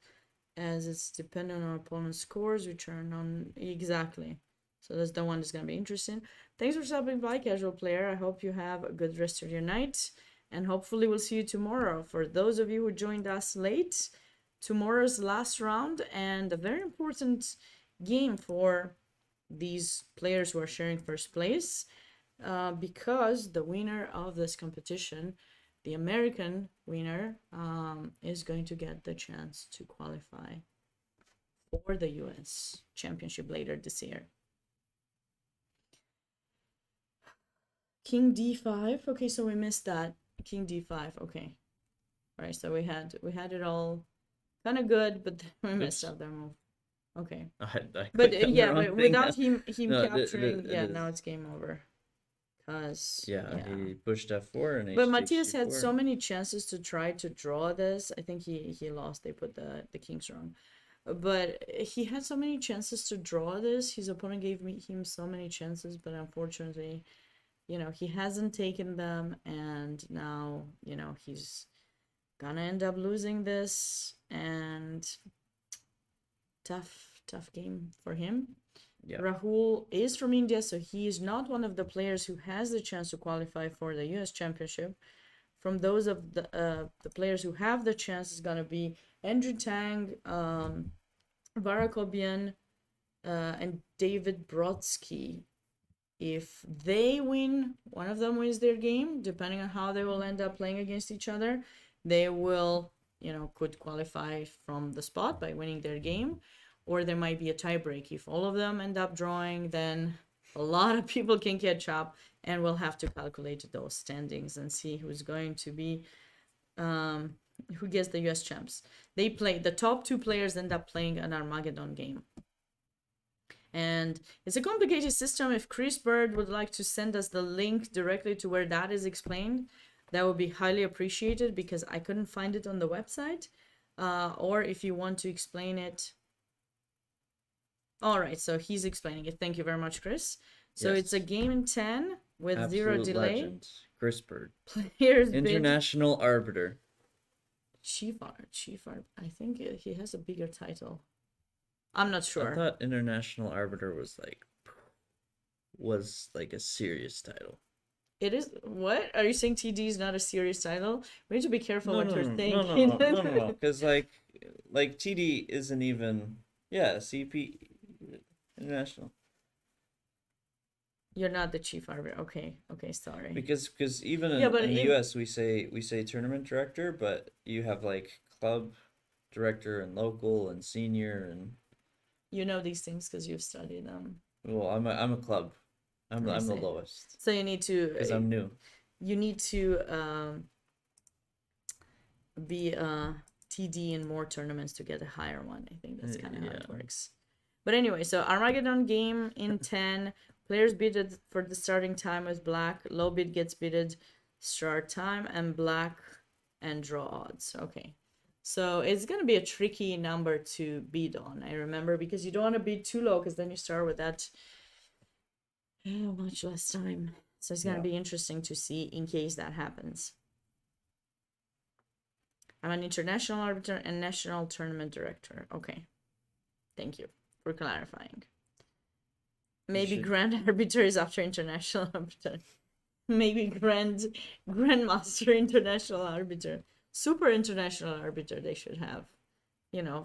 Speaker 1: as it's dependent on opponent's scores, which are non exactly. So that's the one that's gonna be interesting. Thanks for stopping by, casual player. I hope you have a good rest of your night, and hopefully we'll see you tomorrow. For those of you who joined us late, tomorrow's last round and a very important game for these players who are sharing first place, because the winner of this competition, the American winner, is going to get the chance to qualify for the US Championship later this year. King d5. Okay, so we missed that. King d5. Okay. All right, so we had it all kind of good, but then we messed up their move. Okay.
Speaker 2: I
Speaker 1: But
Speaker 2: clicked on the
Speaker 1: yeah,
Speaker 2: wrong
Speaker 1: but
Speaker 2: thing.
Speaker 1: without him
Speaker 2: No,
Speaker 1: capturing,
Speaker 2: it
Speaker 1: yeah,
Speaker 2: is.
Speaker 1: now it's game over. Cause
Speaker 2: Yeah, he pushed f4 and
Speaker 1: but
Speaker 2: h
Speaker 1: Matthias had
Speaker 2: takes
Speaker 1: so
Speaker 2: g4.
Speaker 1: many chances to try to draw this. I think he lost. They put the kings wrong, but he had so many chances to draw this. His opponent gave him so many chances, but unfortunately, he hasn't taken them, and now he's gonna end up losing this, and tough game for him.
Speaker 2: Yeah.
Speaker 1: Rahul is from India, so he is not one of the players who has the chance to qualify for the US Championship. From those of the players who have the chance is gonna be Andrew Tang, Vara Kobian, and David Brodsky. if they win, one of them wins their game, depending on how they will end up playing against each other, they will, could qualify from the spot by winning their game, or there might be a tiebreak. If all of them end up drawing, then a lot of people can catch up, and we'll have to calculate those standings and see who's going to be, who gets the US champs. The top 2 players end up playing an Armageddon game. And it's a complicated system. If Chris Bird would like to send us the link directly to where that is explained, that would be highly appreciated, because I couldn't find it on the website. Or if you want to explain it. All right, so he's explaining it. Thank you very much, Chris. So
Speaker 2: Yes.
Speaker 1: It's a game in 10 with
Speaker 2: Absolute
Speaker 1: 0 delay.
Speaker 2: legend. Chris Bird.
Speaker 1: Players bid.
Speaker 2: International arbiter.
Speaker 1: Chief Art. I think he has a bigger title. I'm not sure.
Speaker 2: I thought international arbiter was like a serious title.
Speaker 1: It is. What are you saying? TD is not a serious title. We need to be careful what you're saying.
Speaker 2: No. Because like TD isn't even CP international.
Speaker 1: You're not the chief arbiter. Okay, sorry.
Speaker 2: Because even in the US we say tournament director, but you have like club director and local and senior and.
Speaker 1: You know these things because you've studied them.
Speaker 2: Well, I'm a club. I'm the lowest.
Speaker 1: So you need to.
Speaker 2: Because I'm new.
Speaker 1: You need to be TD in more tournaments to get a higher one. I think that's kind of how it works. But anyway, so Armageddon game in 10. Players bidded for the starting time with black. Low bid gets bidded start time, and black and draw odds. Okay. So it's going to be a tricky number to bid on, I remember, because you don't want to bid too low, because then you start with that much less time. So it's going to be interesting to see in case that happens. I'm an international arbiter and national tournament director. Okay. Thank you for clarifying. Maybe grand arbiter is after international arbiter. Maybe grandmaster international arbiter. Super international arbiter they should have,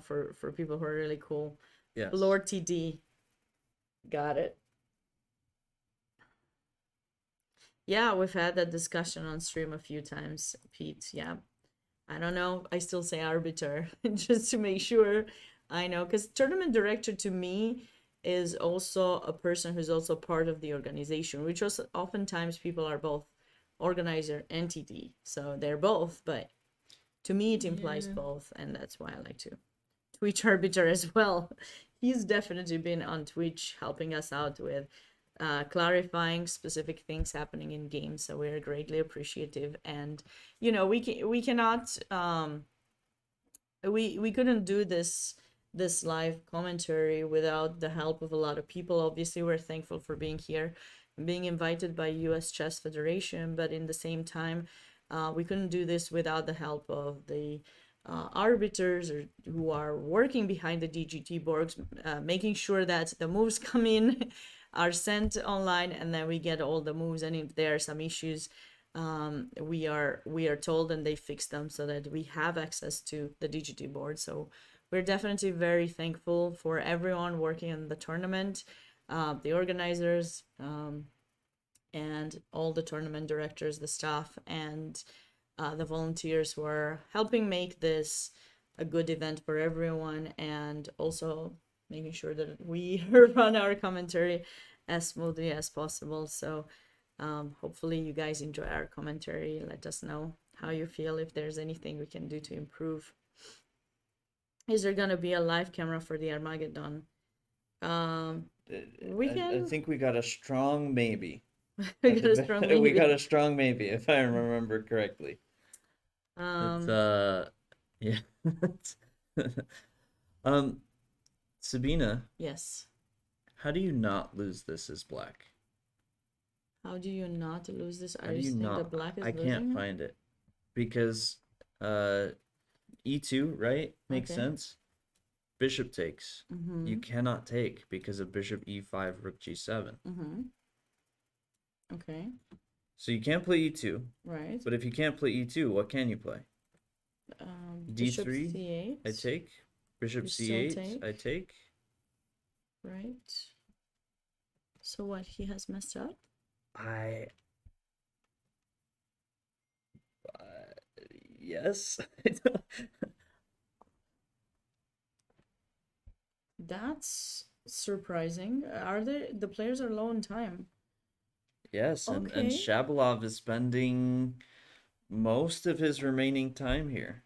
Speaker 1: for people who are really cool.
Speaker 2: Yes.
Speaker 1: Lord TD. Got it. Yeah, we've had that discussion on stream a few times, Pete. Yeah. I don't know. I still say arbiter just to make sure I know. Because tournament director to me is also a person who's also part of the organization, which also oftentimes people are both organizer and TD. So they're both, but to me it implies both, and that's why I like to Twitch arbiter as well. He's definitely been on Twitch helping us out with clarifying specific things happening in games, so we're greatly appreciative. And we cannot we couldn't do this live commentary without the help of a lot of people. Obviously, we're thankful for being here, being invited by US Chess Federation, but in the same time, we couldn't do this without the help of the arbiters who are working behind the DGT boards, making sure that the moves come in, are sent online, and then we get all the moves. And if there are some issues, we are told, and they fix them so that we have access to the DGT board. So we're definitely very thankful for everyone working in the tournament, the organizers, and all the tournament directors, the staff, and the volunteers who are helping make this a good event for everyone, and also making sure that we run our commentary as smoothly as possible. So hopefully you guys enjoy our commentary. Let us know how you feel, if there's anything we can do to improve. Is there gonna be a live camera for the Armageddon?
Speaker 2: I think we got a strong maybe.
Speaker 1: We got a strong maybe.
Speaker 2: We got a strong maybe, if I remember correctly. Yeah. Sabina,
Speaker 1: Yes.
Speaker 2: how do you not lose this as black?
Speaker 1: How do you not lose this?
Speaker 2: How do you not?
Speaker 1: The black is
Speaker 2: I can't
Speaker 1: losing it?
Speaker 2: find it because e2, right? Makes
Speaker 1: Okay.
Speaker 2: sense. Bishop takes.
Speaker 1: Mm-hmm.
Speaker 2: You cannot take because of bishop e5, rook g7.
Speaker 1: Mm-hmm. Okay.
Speaker 2: So you can't play e2.
Speaker 1: Right.
Speaker 2: But if you can't play e2, what can you play?
Speaker 1: Bishop
Speaker 2: d3.
Speaker 1: c8.
Speaker 2: I take. Bishop
Speaker 1: You still
Speaker 2: c8.
Speaker 1: take.
Speaker 2: I take.
Speaker 1: Right. So what, he has messed up?
Speaker 2: I yes.
Speaker 1: That's surprising. Are the players are low on time?
Speaker 2: Yes, and
Speaker 1: Okay.
Speaker 2: Shabalov is spending most of his remaining time here.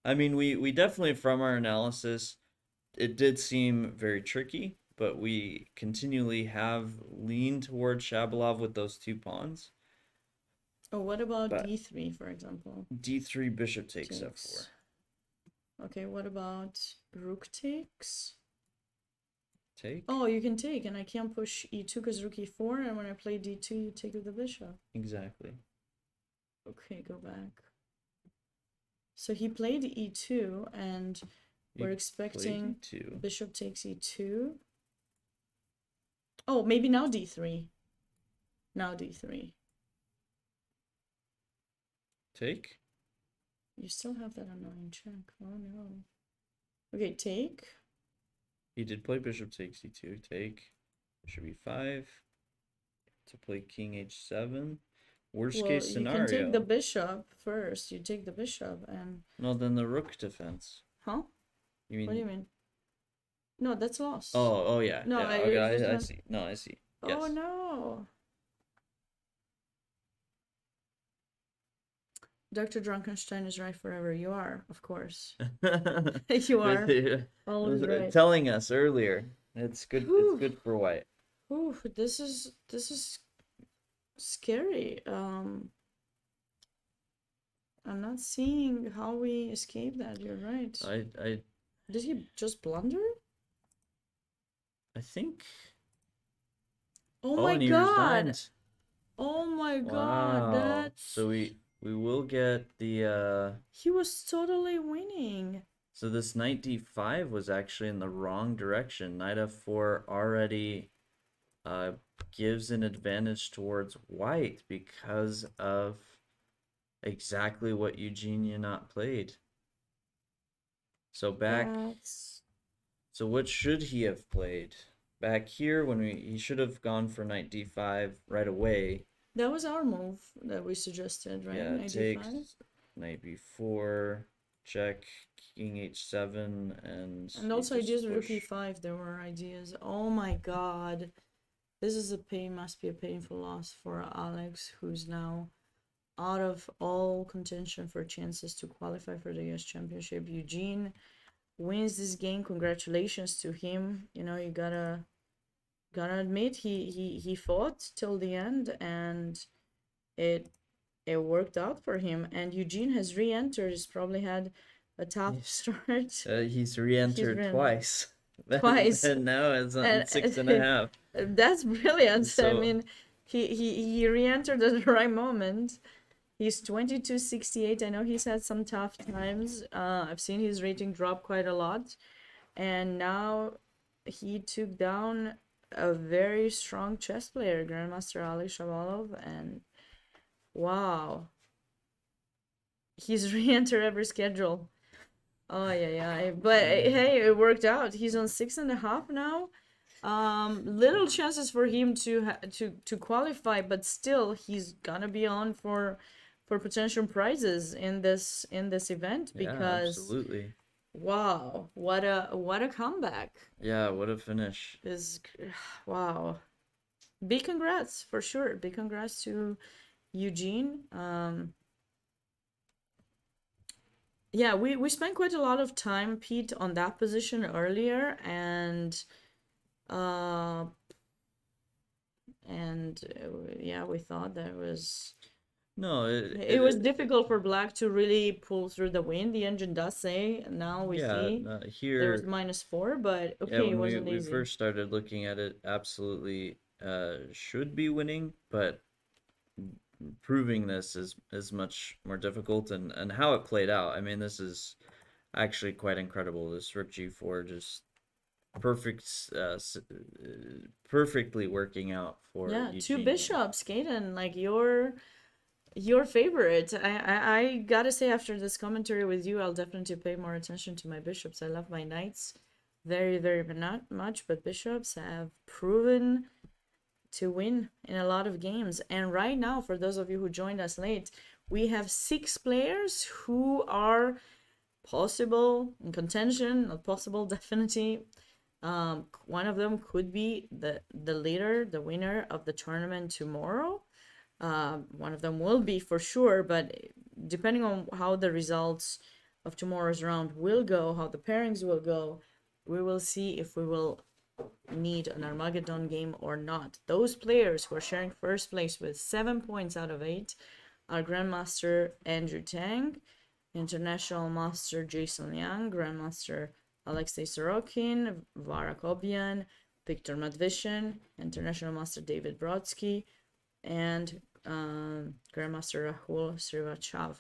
Speaker 2: I mean, we definitely, from our analysis, it did seem very tricky, but we continually have leaned towards Shabalov with those two pawns.
Speaker 1: Oh, what about
Speaker 2: But
Speaker 1: d3, for example?
Speaker 2: d3, bishop takes f4.
Speaker 1: Takes. Okay, what about rook takes?
Speaker 2: Take?
Speaker 1: Oh, you can take, and I can't push e2 because rook e4, and when I play d2, you take with the bishop.
Speaker 2: Exactly.
Speaker 1: Okay, go back. So he played e2, and we're expecting
Speaker 2: d2.
Speaker 1: bishop takes e2. Oh, maybe now d3. Now d3.
Speaker 2: Take?
Speaker 1: You still have that annoying check. Oh no. Okay, take.
Speaker 2: He did play bishop takes e2. Take. Bishop e5. To play king h7. Worst
Speaker 1: Well,
Speaker 2: case
Speaker 1: you
Speaker 2: scenario.
Speaker 1: can take the bishop first. You take the bishop and...
Speaker 2: No, then the rook defense.
Speaker 1: Huh?
Speaker 2: You mean?
Speaker 1: What do you mean? No, that's lost.
Speaker 2: Oh yeah.
Speaker 1: No,
Speaker 2: yeah.
Speaker 1: I
Speaker 2: Okay,
Speaker 1: just
Speaker 2: I
Speaker 1: want-
Speaker 2: see. No, I see.
Speaker 1: Oh
Speaker 2: Yes.
Speaker 1: no. Dr. Drunkenstein is right forever. You are, of course. You are. Always right.
Speaker 2: Telling us earlier. It's good.
Speaker 1: Whew.
Speaker 2: It's good for white.
Speaker 1: Ooh, this is scary. I'm not seeing how we escape that. You're right.
Speaker 2: I
Speaker 1: Did he just blunder?
Speaker 2: think.
Speaker 1: Oh
Speaker 2: Oh,
Speaker 1: my
Speaker 2: and he
Speaker 1: god!
Speaker 2: resigned.
Speaker 1: Oh my god!
Speaker 2: Wow.
Speaker 1: That's...
Speaker 2: So we will get the
Speaker 1: He was totally winning.
Speaker 2: So this knight d5 was actually in the wrong direction. Knight f4 already gives an advantage towards white because of exactly what Eugene Yanot played. So back,
Speaker 1: That's...
Speaker 2: so what should he have played? Back here when he should have gone for knight d5 right away.
Speaker 1: That was our move that we suggested, right?
Speaker 2: Yeah,
Speaker 1: Knight
Speaker 2: takes
Speaker 1: d5.
Speaker 2: knight b4, check, king h7,
Speaker 1: And also
Speaker 2: you just
Speaker 1: ideas rook
Speaker 2: push.
Speaker 1: e5, there were ideas. Oh my god. This is must be a painful loss for Alex, who's now out of all contention for chances to qualify for the US Championship. Eugene wins this game. Congratulations to him. You know, you gotta admit he fought till the end, and it worked out for him. And Eugene has re-entered. He's probably had a tough start.
Speaker 2: He's re-entered
Speaker 1: re-entered.
Speaker 2: twice.
Speaker 1: Twice.
Speaker 2: And now it's on
Speaker 1: And-
Speaker 2: 6.5.
Speaker 1: That's brilliant. I
Speaker 2: So-
Speaker 1: mean, he re-entered at the right moment. He's 2268. I know he's had some tough times. I've seen his rating drop quite a lot, and now he took down a very strong chess player, Grandmaster Ali Shabalov, and wow, he's re-entered every schedule. Oh yeah. But hey, it worked out. He's on 6.5 now. Little chances for him to qualify, but still he's gonna be on for potential prizes in this event,
Speaker 2: Yeah,
Speaker 1: because
Speaker 2: absolutely.
Speaker 1: wow, what a comeback.
Speaker 2: Yeah, what a finish.
Speaker 1: Is wow. Big congrats for sure. Big congrats to Eugene. Yeah, we spent quite a lot of time, Pete, on that position earlier, and yeah, we thought that was
Speaker 2: No,
Speaker 1: it was difficult for Black to really pull through the win. The engine does say, now we see there
Speaker 2: here.
Speaker 1: was -4, but
Speaker 2: Yeah,
Speaker 1: okay, it
Speaker 2: when
Speaker 1: wasn't
Speaker 2: we
Speaker 1: easy.
Speaker 2: first started looking at it, absolutely should be winning, but proving this is much more difficult, and how it played out. I mean, this is actually quite incredible. This rook g4 just perfectly working out for
Speaker 1: Yeah, two
Speaker 2: Eugene.
Speaker 1: bishops, Kaden, like your favorite. I gotta say, after this commentary with you, I'll definitely pay more attention to my bishops. I love my knights very, very not much, but bishops have proven to win in a lot of games. And right now, for those of you who joined us late, we have 6 players who are possible in contention, not possible, definitely. One of them could be the leader, the winner of the tournament tomorrow. One of them will be for sure, but depending on how the results of tomorrow's round will go, how the pairings will go, we will see if we will need an Armageddon game or not. Those players who are sharing first place with 7 points out of 8 are Grandmaster Andrew Tang, International Master Jason Liang, Grandmaster Alexei Sorokin, Vara Kobian, Viktor Matvishin, International Master David Brodsky, and Grandmaster Rahul Srivachav.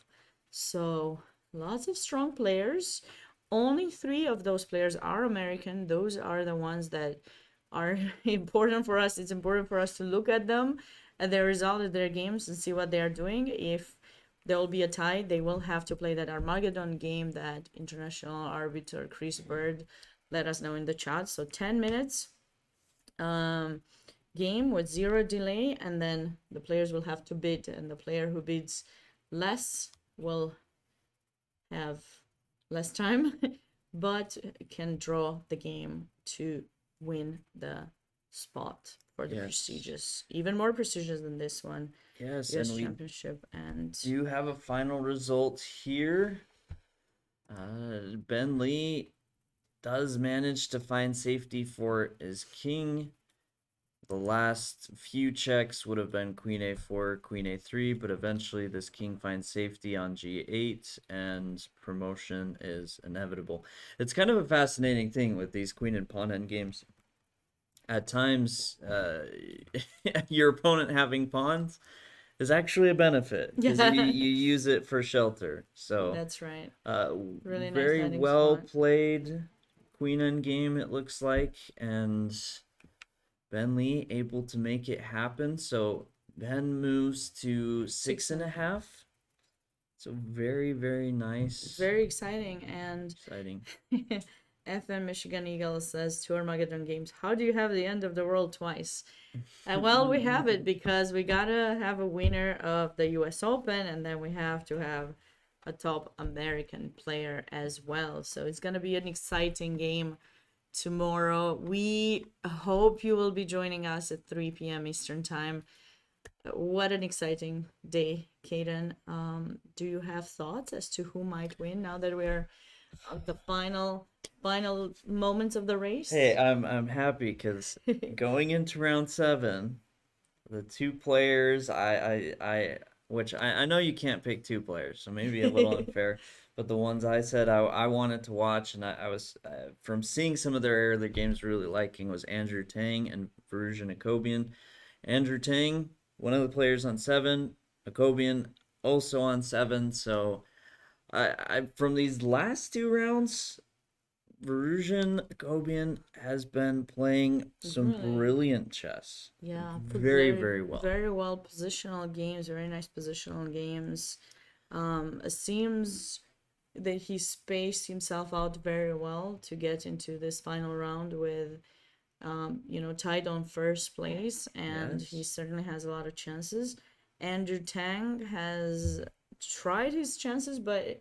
Speaker 1: So lots of strong players. Only 3 of those players are American. Those are the ones that are important for us. It's important for us to look at them, at their result of their games, and see what they are doing. If there will be a tie, they will have to play that Armageddon game that international arbiter Chris Bird let us know in the chat. So 10 minutes game with 0 delay, and then the players will have to bid, and the player who bids less will have less time but can draw the game to win the spot for the prestigious, even more prestigious than this one,
Speaker 2: Yes,
Speaker 1: US
Speaker 2: and we
Speaker 1: Championship. And
Speaker 2: do have a final result here. Ben Lee does manage to find safety for his king. The last few checks would have been queen a4, queen a3, but eventually this king finds safety on g8, and promotion is inevitable. It's kind of a fascinating thing with these queen and pawn end games. At times, your opponent having pawns is actually a benefit, because you use it for shelter. So
Speaker 1: that's right.
Speaker 2: really
Speaker 1: nice
Speaker 2: very
Speaker 1: landing
Speaker 2: well
Speaker 1: spot.
Speaker 2: played queen end game, it looks like, and Ben Lee able to make it happen. So Ben moves to 6.5. So very, very nice.
Speaker 1: Very exciting. And
Speaker 2: Exciting.
Speaker 1: FN Michigan Eagle says, 2 Armageddon games, how do you have the end of the world twice? Well, we have it because we gotta have a winner of the US Open, and then we have to have a top American player as well. So it's gonna be an exciting game tomorrow. We hope you will be joining us at 3 p.m. Eastern time. What an exciting day, Kaden. Do you have thoughts as to who might win now that we're at the final moments of the race?
Speaker 2: Hey, I'm happy because going into round 7, the 2 players which I know you can't pick 2 players, so maybe a little unfair. But the ones I said I wanted to watch, and I was, from seeing some of their earlier games, really liking, was Andrew Tang and Varuzhan Akobian. Andrew Tang, one of the players on 7, Akobian also on 7. So I from these last 2 rounds, Varuzhan Akobian has been playing some brilliant chess.
Speaker 1: Yeah,
Speaker 2: very well.
Speaker 1: Very well positional games, very nice positional games. It seems that he spaced himself out very well to get into this final round with tied on first place, and he certainly has a lot of chances. Andrew Tang has tried his chances, but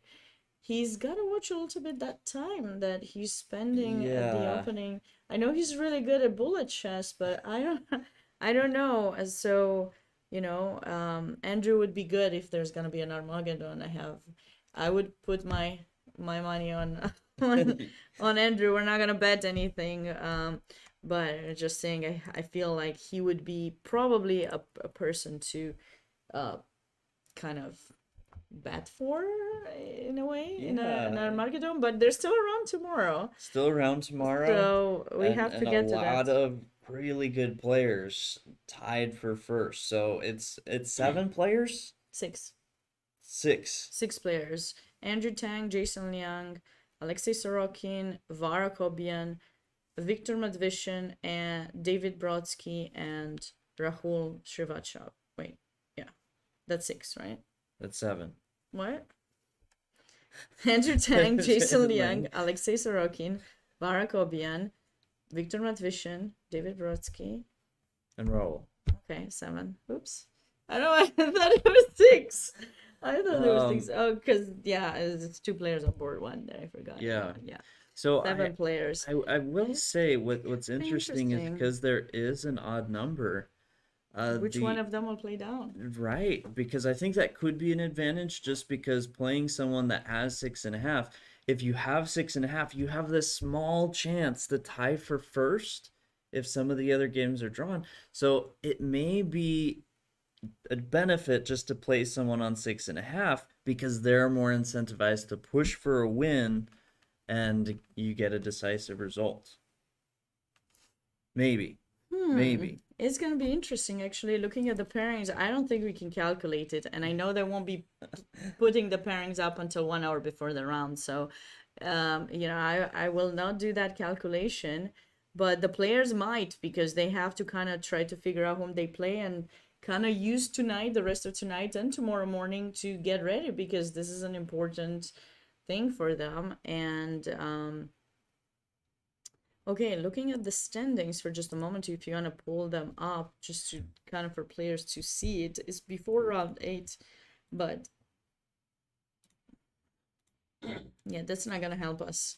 Speaker 1: he's got to watch a little bit that time that he's spending at the opening. I know he's really good at bullet chess, but I don't know. And so, Andrew would be good if there's gonna be an Armageddon. I would put my money on Andrew. We're not gonna bet anything, but just saying, I feel like he would be probably a person to kind of bet for, in a way, in an Armageddon. But they're still around tomorrow. So we have to get to that.
Speaker 2: A lot of really good players tied for first. So it's 7 players?
Speaker 1: 6.
Speaker 2: 6.
Speaker 1: 6 players. Andrew Tang, Jason Liang, Alexei Sorokin, Vara Kobian, Viktor Matvishin, and David Brodsky, and Rahul Srivachav. Wait, yeah. That's 6, right?
Speaker 2: That's 7.
Speaker 1: What? Andrew Tang, Jason Liang, Alexei Sorokin, Vara Kobian, Viktor Matvishin, David Brodsky,
Speaker 2: and Rahul.
Speaker 1: okay, 7. Oops. I know. I thought it was 6. I thought it was 6. Oh, because yeah, it's 2 players on board 1. There, I forgot.
Speaker 2: Yeah.
Speaker 1: Yeah.
Speaker 2: So
Speaker 1: 7 players.
Speaker 2: I will say what's
Speaker 1: Pretty
Speaker 2: interesting is
Speaker 1: interesting.
Speaker 2: because there is an odd number.
Speaker 1: Which one of them will play down?
Speaker 2: Right, because I think that could be an advantage just because playing someone that has 6.5, if you have 6.5, you have this small chance to tie for first if some of the other games are drawn. So it may be a benefit just to play someone on 6.5 because they're more incentivized to push for a win and you get a decisive result. Maybe. Maybe.
Speaker 1: It's gonna be interesting actually. Looking at the pairings, I don't think we can calculate it, and I know they won't be putting the pairings up until 1 hour before the round. So, I will not do that calculation, but the players might because they have to kind of try to figure out whom they play and kind of use tonight, the rest of tonight and tomorrow morning to get ready because this is an important thing for them. And okay, looking at the standings for just a moment, if you want to pull them up just to kind of for players to see it, it's before round 8, but yeah, that's not gonna help us.